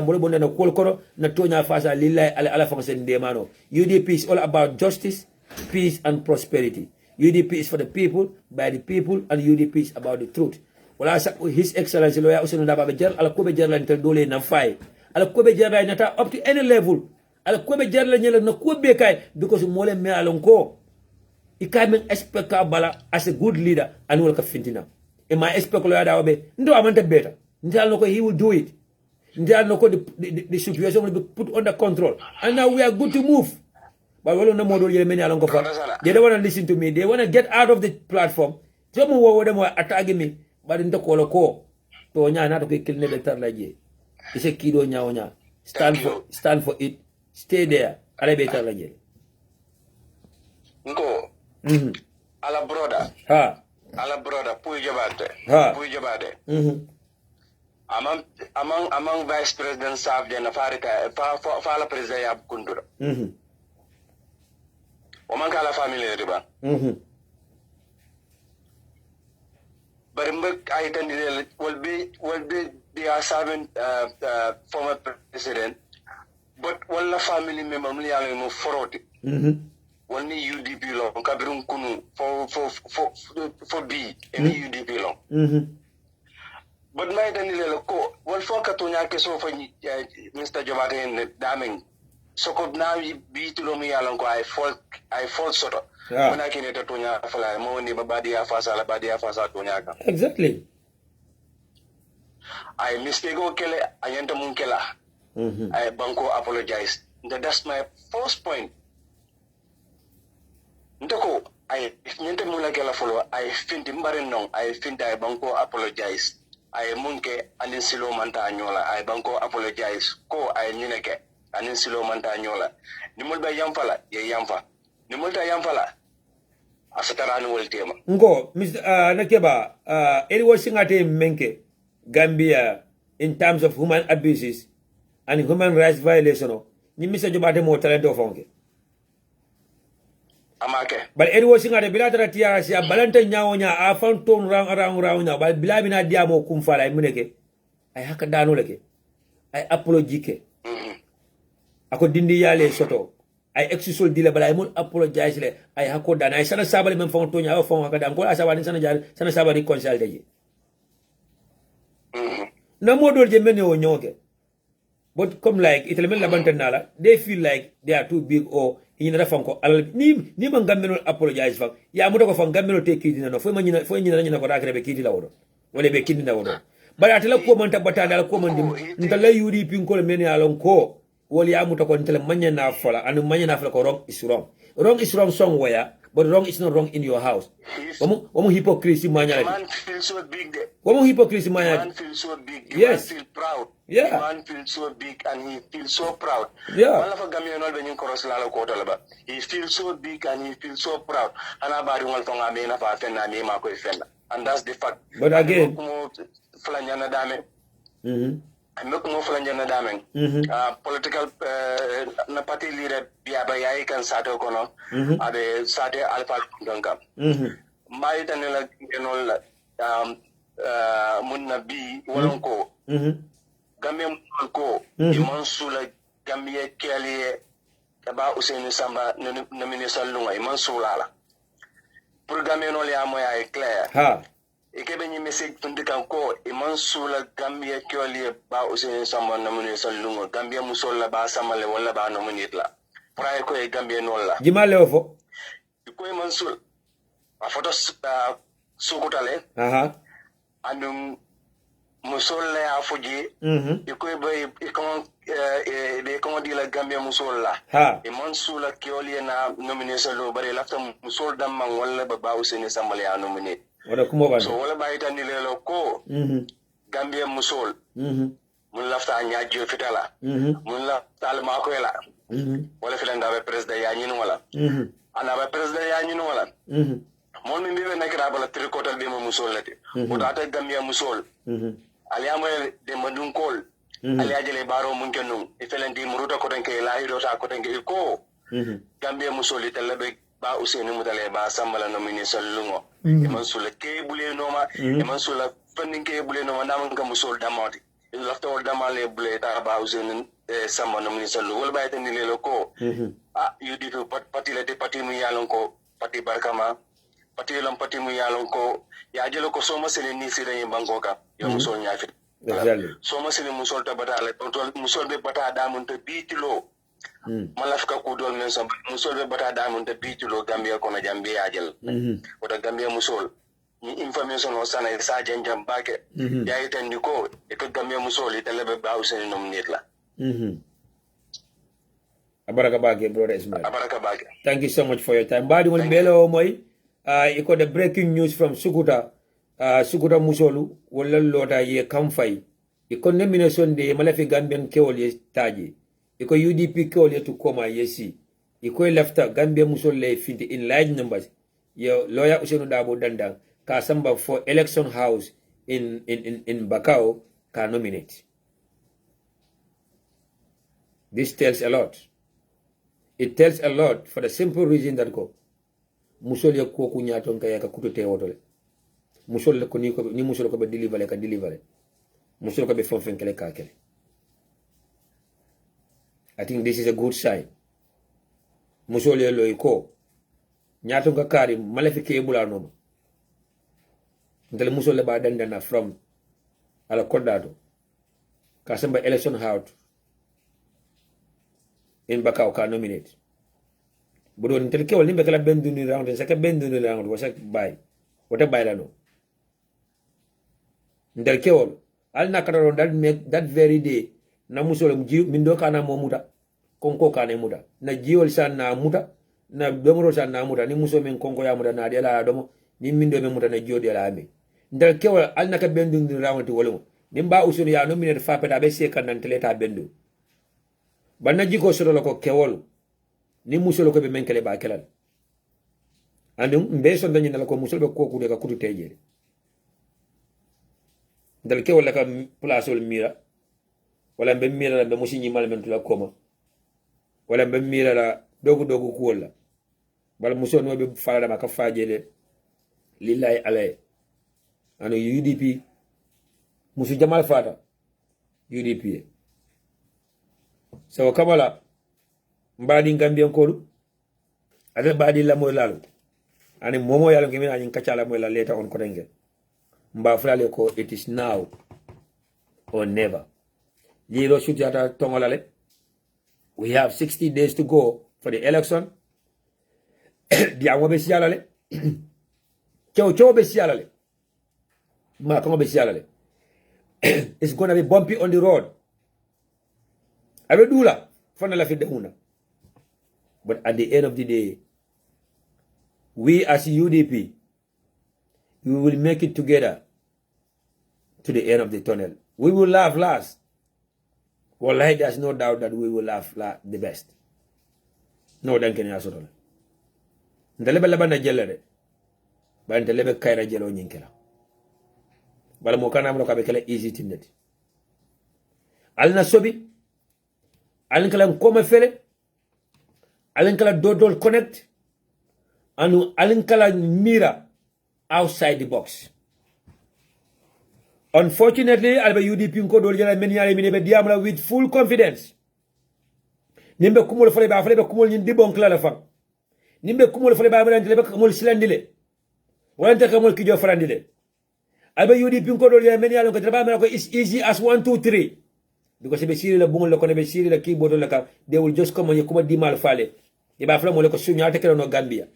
Morobon na Kolkono, Natonya Fasa, Lila, Alafans and Demano. UDP is all about justice, peace, and prosperity. UDP is for the people, by the people, and UDP is about the truth. Well, His Excellency Lawyer Usman Dabajer, Alakobe General Dole na Fai, Alakobe General Nata up to any level. Alakobe General Nyela no Kubekai because Mole Me Alonko. He came expect Bala as a good leader and will fintina. In my expect Lawyer Dabe, no amount better. Njaloko he will do it. Njaloko the situation will be put under control. And now we are good to move. But we don't know they don't want to listen to me. They want to get out of the platform. Some of them were attacking me. But in the call, Tonya not to kill the Tarlaje. It's a kiddo nya. Stand for it. Stay there. Arabiata Laje. Go. Ala brother. Ala brother. Pujabate. Among Vice President Saab de Nafarika, Fala President Kundura. Oman kala family riba. But I candidate will be they are serving former president. But one la family member mli ale mo foroti. One ni UDP long kabirun kunu for B any UDP long. But my candidate ko one for katonya ke so for Mr. Jabate and daming. So could now be to me along I fall sort of. When I can get a Tonya Fala, Moni Badia Fasa, Badia Fasa Tonyaka. Exactly. I mistake Kele, I enter Munkela. I Banco apologize. That's my first point. Ndoko, I Nente Mulakela follow, I think Timbarenong, I think I Banco apologize. I Munke and in Silo Mantanyola, I Banco apologize. Ko I Nineke. Anin silo manta nyola nimul ba yamfala ye yamfa nimul ta yamfala asatarani wol tema ngo nakeba eri wasingate menke Gambia in terms of human abuses and human rights violation ni Mr. Jobate mo talento fonke amake but eri wasingate bilatara tiara si balanta nyawonya a fanton rang nya bal bilabina diamo kumfala ay muneke ay haka dano leke ay apology ke ako dindi yale soto ay exusol dile bala ay mun apologize le ay hako dan ay sana sabali men fon tonya fon haka dan ko asaba sana jar sana sabali consulte je na modol je men o nyoke but come like itele men la bantanala they feel like they are too big or ina da fanko al ni man gammeno apologize fa ya muta ko fan gammeno te kidi no fo nyina ko rakre be kidi lawodo wala be kidi lawodo bara tala ko man tabata dal ko man dim ntala UDP ko men yalon ko wol ya muta ko ntala manya na fola anu manya na fola ko wrong is wrong somewhere but wrong is not wrong in your house womu hypocrisy manya man feels so big there. womu hypocrisy manya Man feels so big. Yes. Man feels proud. Yeah. Man feels so big and he feels so proud. Yeah. Wala fa Gambia no be ñu ko roslala ko talaba. He feels so big and he feels so proud. Ana bari wal to ngame na fa fenna ni ma koy fenna. And that's the fact. But again, flanyana dame. Look mo flanyana dame. Political na party leader biya ba yayi kan sato kono. Ade sate alpha donka. Mai tanela kenol mun nabi wolon ko. Gambia mun ko imon sula Gambia kele ba Usaini Samba nomine salunga imon sula. Pour Gambia no le amoya e clair. ha Ikebe ni message tundika ko imon sula Gambia kele ba Usaini Samba nomine salunga Gambia musola ba samale wala ba nomine la. Pra ko e Gambia no la. jimale ofo Ko imon sul a photo sukutale andum musola ya fuji iko be comment dire la Gambia musola e man sula kioli na nomination lo bare lafta musol dam man wala ba Usaini Sambale ya nominate wala kumo ba so wala ba itani lelo ko Gambia musol mun lafta nyaajo fitala mun lafta al ma ko la wala filanda be president ya nyinu wala ana ba president ya nyinu wala mon mi be nakira bala trikotal be mo musol lati o data Gambia musol ali amoy de madun kol ali ajele baro mun kenum e felenti muruta ko tanke la hido ta ko tanke ko Gambia musol talabe ba Usaini mutale ba Sambala nomination lungo e man sula ke bule noma e man sula fannin ke bule noma ndam nga musol damati lafta wol damale bule ta ba Usaini Samba nomination lungo wol bayta ni lelo ko UDP parti la de parti mu yalon ko parti barkama parti lam parti mu yalon ko ya jelo ko soma sele ni sire yin bangoka yo musol nyaafi soma sele musol ta batale musol be bata damun te bitilo malafka ko dol men sam musol be bata damun te bitilo Gambia ko na jambe ya jel o ta Gambia musol ni information o sana sa janjam bake ya itandi ko e ko Gambia musol itale ba Usaini nominate la abaraka bake brother Ismail abaraka bake. Thank you so much for your time. Badi won belo moy iko the breaking news from Sukuta musolu wala lota ye kamfai iko nomination de malafi Gambian kewol ye taji iko UDP kewol ye to koma yesi iko lefta Gambia musol le fit in large numbers yo lawyer Usaini Dabo Dandang ka samba for election house in Bakau ka nominate. This tells a lot. It tells a lot for the simple reason that go musol ya ko ku nyaton kay ka kutote wotole musol ko ni musol ko be deliver ka deliver musol ko be fonfen kele ka kele. I think this is a good sign. Musol ya loy ko nyaton ka kari malafi ke bula no ndele musol ba dandana from ala kodado ka samba election house in Bakau ka nominate budon tel kewol nimbe kala bendu ni round en saka bendu ni round wasa bay wata bay la no ndel kewol al nakaro that very day na musol mindo kana mo muta konko kana muta na jiwol san na muta na domoro san na muta ni muso men konko ya muta na de la domo ni mindo men muta na jodi la ame ndel kewol al naka bendu ni round wolo nimba Usaini ya nominate fa peta be se kan nan teleta bendu banna jiko solo ko kewol ni musolo ko be menkele ba kelal andum mbe son dañi nala ko musolo ko ku de ka kutu tejere dal kewol la ka place wol mira wala be mira be musinyi mal men tula koma wala be mira la dogu ku wala bal muso no be fala ma ka fajele lillahi alay ano UDP musu jamal fata UDP so kamala mbadi Gambian kodu ade badi la moy lalu ani momo yalo ngemi ani kacala moy la later on ko denge mba fulale ko it is now or never liro sujata tongolale we have 60 days to go for the election. Diamo be sialale. Chow be sialale. Ma kongo be sialale. It's gonna be bumpy on the road. I will do that. But at the end of the day, we as UDP, we will make it together to the end of the tunnel. We will laugh last. Wallahi, there's no doubt that we will laugh the best. No, thank you. Ndelebe labana jelere. Ba ndelebe kaira jelo nyinkela. Bala mo kana amlo ka be kala easy tineti. Alna sobi. Alin kala koma fele. Alin kala dodol connect. Anu alin kala mira outside the box. Unfortunately, alba UDP nko dol jela men yale minebe diamla with full confidence. Nimbe kumol fele ba fele be kumol nyin dibon kala la fam. Nimbe kumol fele ba ba ndele be kumol silandile. Wante kamol kijo frandile. Alba UDP nko dol jela men yale ko traba mela ko is easy as 1 2 3. Because if they la bungol ko be siri la keyboard la ka, they will just come on kuma dimal fale. Iba fala mo le ko sunya te no Gambia.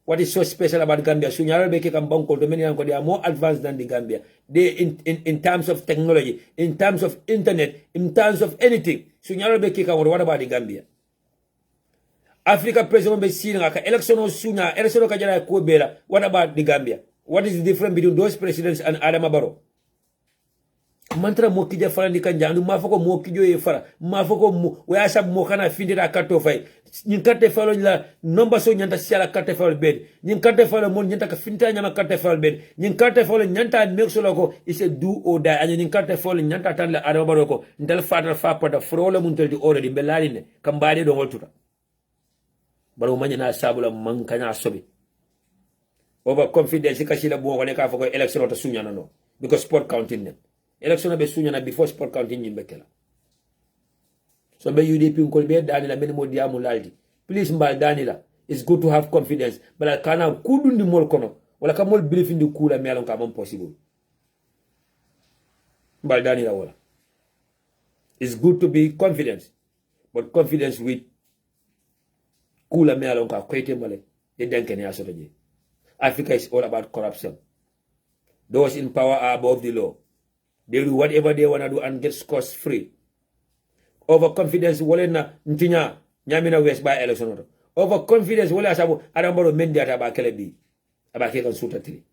What is so special about Gambia? Sunya be ke kam banko do many ko they are more advanced than the Gambia. They in terms of technology, in terms of internet, in terms of anything. Sunya be ke kam what about the Gambia? Africa president be siri ka election o sunya, election ka jara ko bela. What about the Gambia? What is the difference between those presidents and Adama Barrow? Mantra mo kija fara ni kanja andu mafoko mo kijo e fara mafoko mo we asab mo kana findira kato fay nyin karte falo la nomba so nyanta siala karte falo bed nyin karte falo mon nyanta ka finta nyama karte falo bed nyin karte falo nyanta mexo lako is a do or die and nyin karte falo nyanta tan la adama baroko ndal fatal fa pada frola mun teldi already belali ne kambade do woltuta baro manyana sabula man kanya sobe over confidence kashila bo ko ne ka fako election to sunya no because sport counting ne election be sunya na before sport counting nyimbekela so be UDP ngol be danila men mo diamu laldi please mbal danila it's good to have confidence but kana kudundi mol kono wala ka mol belief indi kula melon ka mam possible mbal danila wala it's good to be confident but confidence with kula melon ka kwete male e denkene asoto je Africa is all about corruption. Those in power are above the law. They do whatever they want to do and get scot free. Overconfidence wale na ntinya nyamina west by election. Overconfidence wale asabu arambaro mendi ataba kele bi. Aba ke kan suta tri.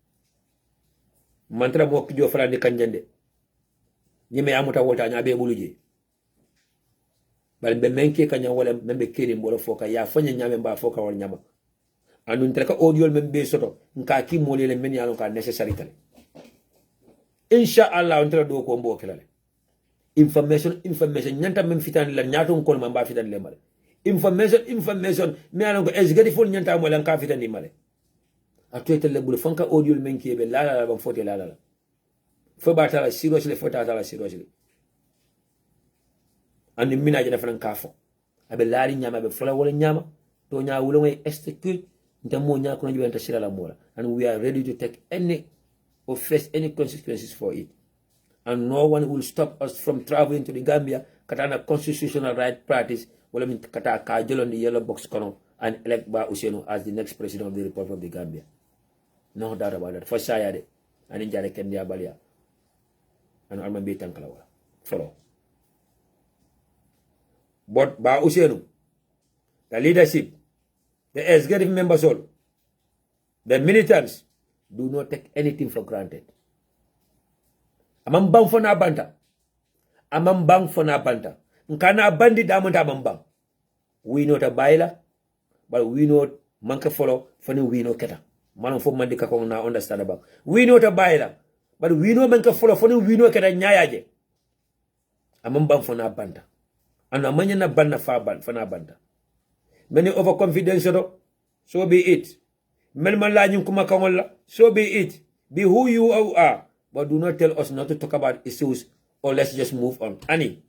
Mantra mo kijo fara ni kanjande. Nyime amuta wota nyabe buluje. Bal be menke kanya wala membe kiri mbolo foka ya fanya nyame mba foka wal nyama. Anun treka audio membe soto nka ki molele men yalon ka necessary tale. Inshallah on tra do ko mbo kelale. Information nyanta mem fitan la nyato ko mamba fitan le male. Information me alon ko esgadi fol nyanta mo lan ka fitan ni male. Atoyete le bul fanka audio men ki be la ban fote la. Fo batala seriously fota tala seriously. Andi mina jena fran kafo. Abe laari nyama be fola wala nyama to nya wulo ngay execute ndamo nya ko njuenta sira la mola and we are ready to take any or face any consequences for it. And no one will stop us from traveling to the Gambia, katana constitutional right practice, wala min kata kajol on the yellow box kono and elect Ba Usenu as the next president of the Republic of the Gambia. No doubt about that. For Sayade, and in Jare Kendia Balia, and Alman Bitan Kalawa. Follow. But Ba Usenu, the leadership, the executive members all, the militants, do not take anything for granted. Amambang for na banta. Amambang for na banta. Nkana bandi damanta amambang. We know ta baila, but we know manke follow fani we know keta. Manon fo mandi kakong na understand about. We know ta baila, but we know manke follow fani we know keta nyayaje. Amambang for na banta. Ana manya na banna fa banta. Many overconfidence so be it. So be it. Be who you are. But do not tell us not to talk about issues or let's just move on. Ani.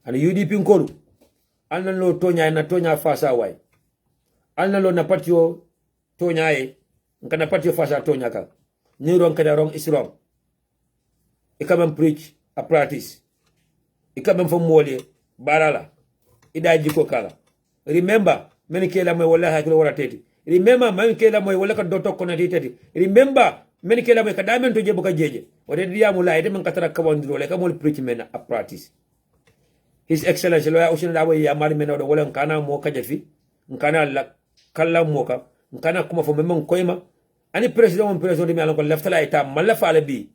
And UDP nkolu. Alna lo tonya na tonya fasa wai. Alna lo na patio tonya e. Nka na patio fasa tonya ka. Ni wrong kada wrong is wrong. Ikaman preach a practice. Ikaman from mole barala. Ida jiko kala. remember men kela moy wala hakilo wala teti remember men kela moy wala ka doto kono teti remember men kela moy ka damen to jebo ka jeje wode diamu la ide men katara ka wondiro le ka mol preach men a practice his excellency loya usina dabo ya mari men do wala kana mo ka jefi kana la kala mo ka kana kuma fo men koyma ani president mi alon ko leftala ita malla faale bi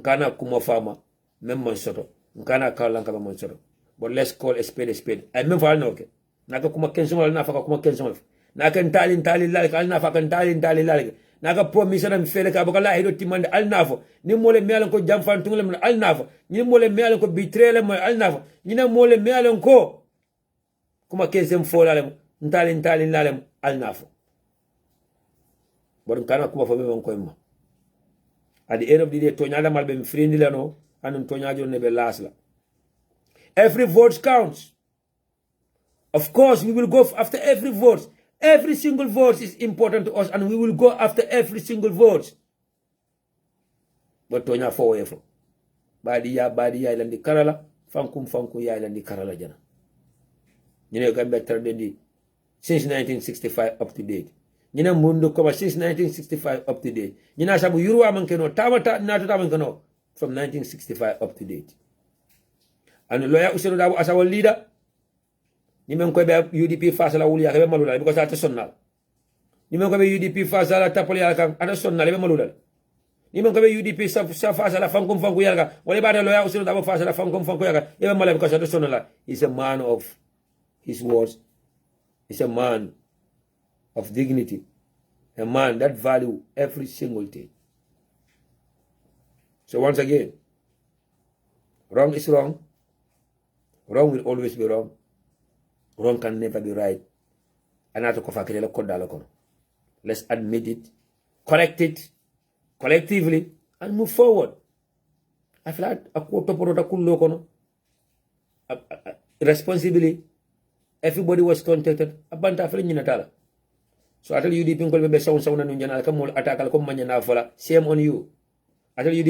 kana kuma fama men mon soto kana kala ka mon soto but let's call a spade ay men faal no ke naka kuma kensol na faka kuma kensol naka talin lal ka na faka talin lal naka promise na fele ka baka la hido timande al nafo ni mole mi alon ko jamfan tungule mun al nafo ni mole mi alon ko bitrele mo al nafo ni na mole mi alon ko kuma kensem folale talin lal al nafo but kana kuma fo men ko ma at the end of the day tonya la malbe mi frindi la no anun tonya jo ne be lasla every vote counts. Of course, we will go after every vote. Every single vote is important to us, and we will go after every single vote. But tonya for efo. Badi ya ilandi karala, fankum ya ilandi karala jana. Nyine Gambia tradendi since 1965 up to date. Nyine mundo koma since 1965 up to date. Nyine sabu yuruwa mankeno tamata natu tamankeno from 1965 up to date. And lawyer useno dabu as our leader. Ni men ko be UDP face la wuli ya be malula because ata sonnal ni men ko be UDP face la tapoli ya kan ata sonnal be malula ni men ko be UDP sa face la fankum fanku ya kan wala ba lo ya usulu da face la fankum fanku ya kan be malula because ata sonnal. He's a man of his words. He's a man of dignity, a man that value every single thing. So once again, wrong is wrong. Wrong will always be wrong. Wrong can never be right. Let's admit it, correct it collectively, and move forward. I feel like responsibly, everybody was contacted. So I tell you, shame on you. I tell you,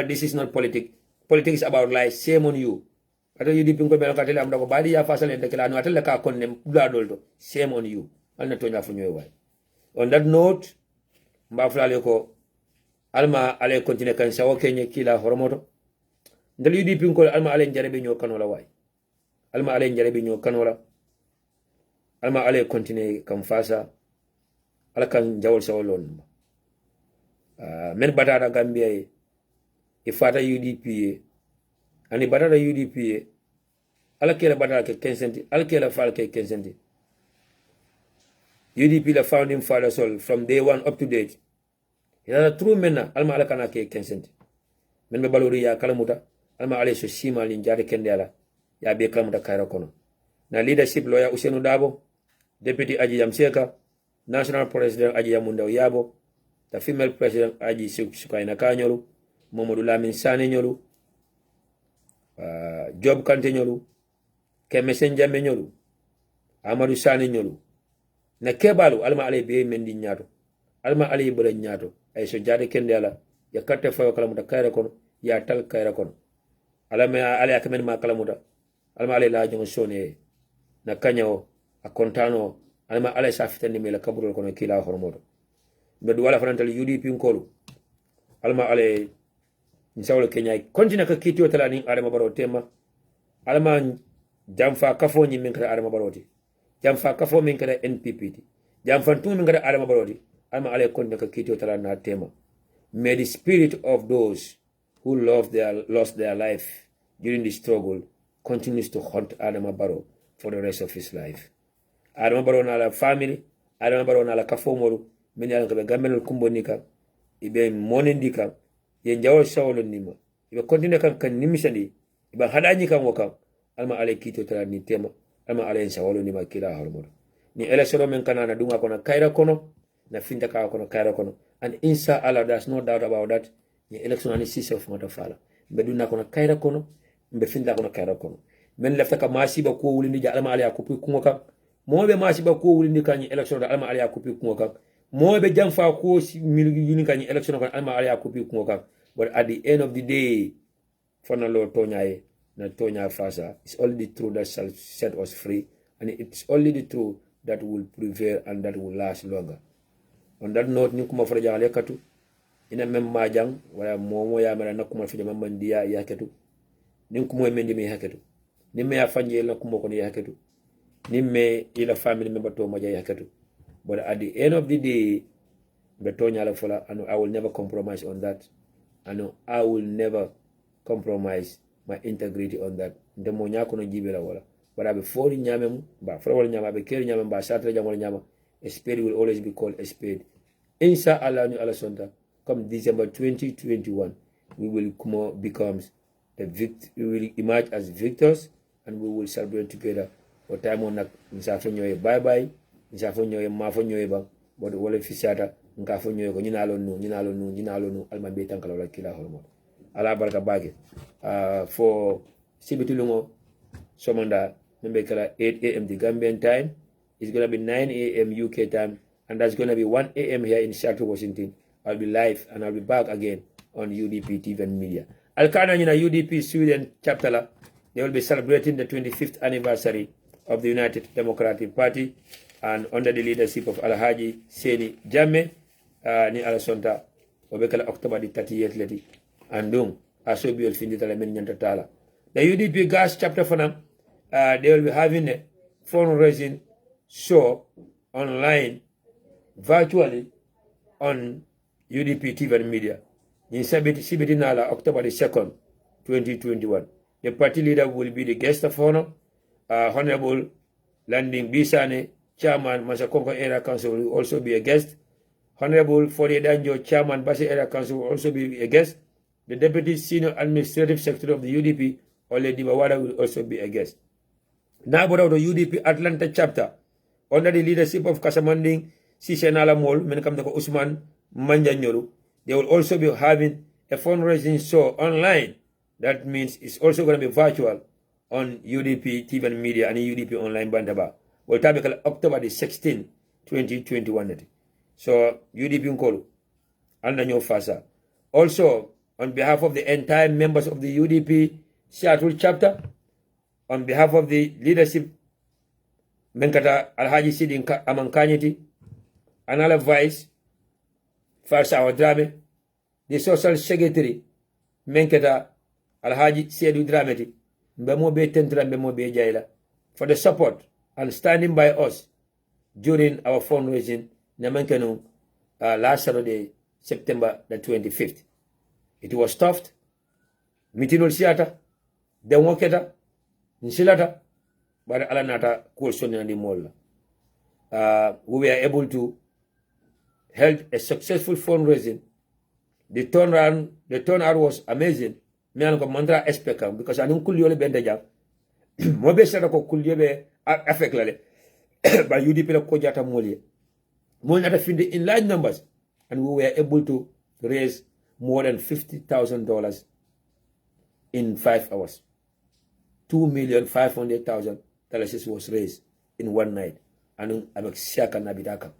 this is not politics. Politics is about lies. Shame on you. Ato yudi pinko belo katele amda ko badi ya fasal ende kala no atele ka konne bladoldo. Shame on you. Alna tonya fu nyoy way. On that note, mba fulale ko alma ale continue kan sawo kenye kila horomoto. Ndel yudi pinko alma ale njarabe nyo kanola way. Alma ale njarabe nyo kanola. Alma ale continue kan fasa ala kan jawol sawolon. Men batara Gambia ifata UDP ani badara UDP ala kela badara ke kensenti ala kela fal ke kensenti UDP la founding fathers all from day one up to date ina true mena alma ala kana ke kensenti men be balori ya kalamuta alma ale so sima ni jare kende ala ya be kalamuta kayra kono na leadership lawyer Usenu Dabo, deputy Aji Yamseka, national president Aji Yamunda Yabo, the female president Aji Sukaina Kanyolu, Momodu Lamin Sane Nyolu, Job Kante Nyolu, Kemesenja Menyolu, Amadou Sane Nyolu. Na kebalu alma ale be mendi nyato. Alma ale bole nyato. Ay so jade kendela ya katte fayo kala muta kayra kono ya tal kayra kono. Alama ale akamen ma kala muta. Alma ale la jongo sone na kanyo a kontano alma ale safitani mela kaburo kono kila hormodo. Bedu wala fanantal UDP nkolu. Alma ale nsawlo Kenya kontina ka kitio tala ni arama baro tema. Alma jamfa kafo nyi min kala arama baroti. Jamfa kafo min kala NPPT. Jamfa tu min kala arama baroti. Alma ale kontina ka kitio tala na tema. May the spirit of those who lost their life during the struggle continues to haunt Adama Barrow for the rest of his life. Adama Barrow na la family, Adama Barrow na la kafomolu, meni ala kabe gamenol kumbonika, ibe monendika, yenjawo sawolo nima, ibe continue kan nimisandi, ibe hadanyi kan wakam, alma ale kito tala ni tema, alma ale sawolo nima kila halmodo. Ni eleksyon men kanana dunga kono kaira kono, na finta ka kono kaira kono, and inshallah there's no doubt about that. Ni election ani sisi of matafala. Mbeduna kono kaira kono, mbefinda kono kaira kono. Men lefta ka masiba ko wulindi ja alma ali akupi kungoka. Mobe masiba ko wulindi kanyi election da alma ali akupi kungoka. Mobe jamfa ko yuni kanyi election kan alma ali akupi kungoka. But at the end of the day, fana lo tonyaye na tonya fasa. It's only the truth that shall set us free, and it's only the truth that will prevail and that will last longer. On that note, ni kuma fara jangale katu ina mem majang wala momo ya mara na kuma fija mamandiya ya ketu ni kuma mendi me haketu ni me afanje la kuma ko ni haketu ni me ila family member to maja ya ketu. But at the end of the day, betonya la fola, and I will never compromise on that. And I will never compromise my integrity on that. Ndemo nyako no jibela wala. But I be for nyamem ba for wala nyama be keri nyamem ba satra jam wala nyama. A spade will always be called a spade. Insha Allah ni alasonta. Come December 2021, we will we will emerge as victors, and we will celebrate together. But time on nak nsafo nyoy bye bye, nsafo nyoy mafo nyoy ba. But wala fisata nkafo nyoy ko nyinalo nu alma be tankala wala kila hormo. Ala baraka bage. For Sibitulungo Somanda Membekala 8 a.m. the Gambian time. It's going to be 9 a.m. UK time, and that's going to be 1 a.m. here in Seattle, Washington. I'll be live, and I'll be back again on UDP TV&MEDIA. Alkana in UDP Sweden chapter, they will be celebrating the 25th anniversary of the United Democratic Party, and under the leadership of Alhaji Seni Jammeh, ni Alasonta, Obekala October the 30th lady, and Dung, Asobiol Finditala Menyantatala. The UDP gas chapter for them, they will be having a fundraising show online, virtually, on UDP TV&MEDIA. In Sibitinala, October the 2nd, 2021. The party leader will be the guest of honor. Honorable Landing Bisane, Chairman, Masakonko Area Council, will also be a guest. Honorable Fode Danjo, Chairman, Basi Area Council, will also be a guest. The Deputy Senior Administrative Secretary of the UDP, Ole Dibawada, will also be a guest. Now, about the UDP Atlanta chapter, under the leadership of Kasamanding Sisenala Mol, Menkamdako Usman Manjanyoru, they will also be having a fundraising show online. That means it's also going to be virtual on UDP TV&MEDIA and UDP Online Bandaba. We'll take October the 16th, 2021. So, UDP Nkolu, Alnanyo Fasa. Also, on behalf of the entire members of the UDP Seattle chapter, on behalf of the leadership, Menkata Alhaji Sidin Amankanyeti, another vice, Farsa Drame, the social secretary, Menkata Alhaji Sedu Drameti, Mbemobe Tentra Mbemobe Jaila, for the support and standing by us during our fundraising, Namankanu, last Saturday, September the 25th. It was tough. Mitinol Siata, Demoketa, Nsilata, but Alanata question and the mall. We were able to held a successful fundraising. The turnout was amazing. Me an ko mandra expectam because anun kuliyole bende jam. Mo be sata ko kuliyebe affect lale. But UDP la ko jata moliye. Mo nata finde in large numbers, and we were able to raise more than $50,000 in 5 hours. $2,500,000 was raised in one night. And I'm siaka na bidaka.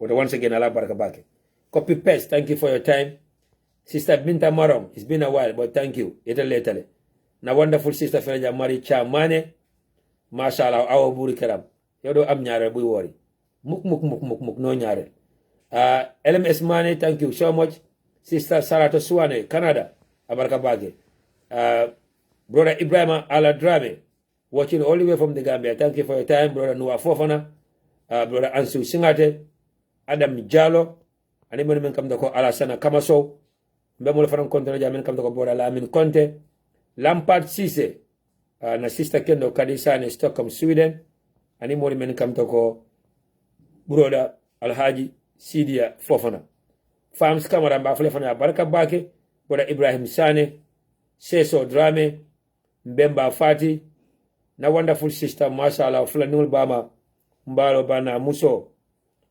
But once again, Allah barakabake. Copy paste. Thank you for your time. Sister Binta Marom. It's been a while, but thank you. Itale. Na wonderful sister Fereja Mari Chamane. Mashallah, awa buri karam. Yodo am nyare bui worry. Muk, no nyare. LMS Mane, thank you so much. Sister Sarato Suwane, Canada. Abarakabake. Brother Ibrahim Aladrame, watching all the way from the Gambia. Thank you for your time. Brother Noah Fofana, Brother Ansu Singate, Adam Jalo, and even men come to call Alasana Kamaso, Bemol from Conte, men come to call Brother Lamin Conte, Lampard Sise, na Sister Kendo Kadisa in Stockholm, Sweden, and even men come to call Brother Alhaji Sidia Fofana. Farms Kamara Baflefana Baraka Bake, Brother Ibrahim Sane, Seso Drame, Mbemba Fati, na wonderful sister Mashallah Flanul Bama Mbalo Bana Muso.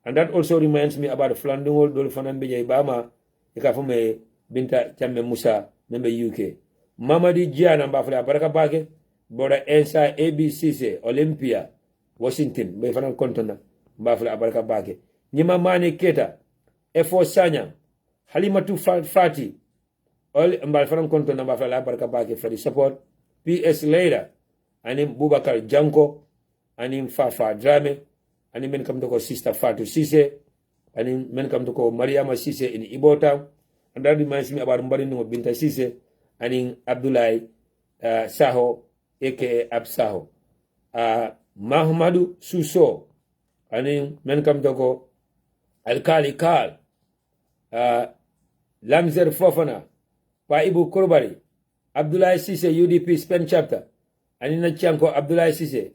And that also reminds me about Flanul Dolfanan Bija Bama, Ikafume Binta Chame Musa, member UK. Mamadi Giana Bafla Baraka Bake, Brother Ensa ABCC, Olympia, Washington, Befanan Kontona, Bafla Baraka Bake. Nima Mani Keta, F.O. Sanya, Halimatu Fati, all Mbalfanan Kontona Bafla Baraka Bake for the support. PS Leila anin Bubakar Janko anin Fafa Drame anin men kam to ko Sister Fatou Cisse anin men kam to ko Mariama Cisse in Ibota and that reminds me about Mbari no Binta Cisse anin Abdoulaye Saho aka Ab Saho Mahamadou Suso anin men kam to ko Alkali Kal Lamzer Fofana Pa Ibu Kurbari Abdoulaye Cisse UDP Spain chapter ani na chanko Abdoulaye Cisse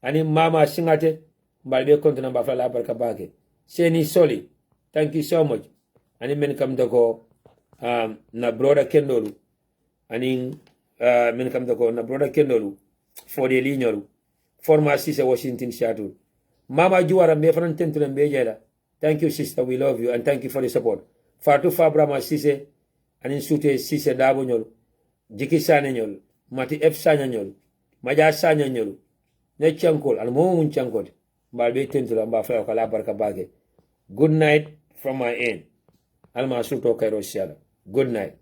ani Mama Singate mbalbe kontona ba la barka bake Seni Soli thank you so much ani men kam dako na broda kendolu ani men kam dako na broda kendolu for the lignolu former Cisse Washington Seattle Mama Juara me fanan tentuna be jela thank you sister we love you and thank you for the support Fatou Fabrama Cisse ani Sute Cisse Dabo nyol Jiki Sane nyol Mati F Sanya nyol Maja Sanya nyol ne chankol al mo mun chankot mbalbe tentula mba fa kala barka bage good night from my end alma suto kairo siala good night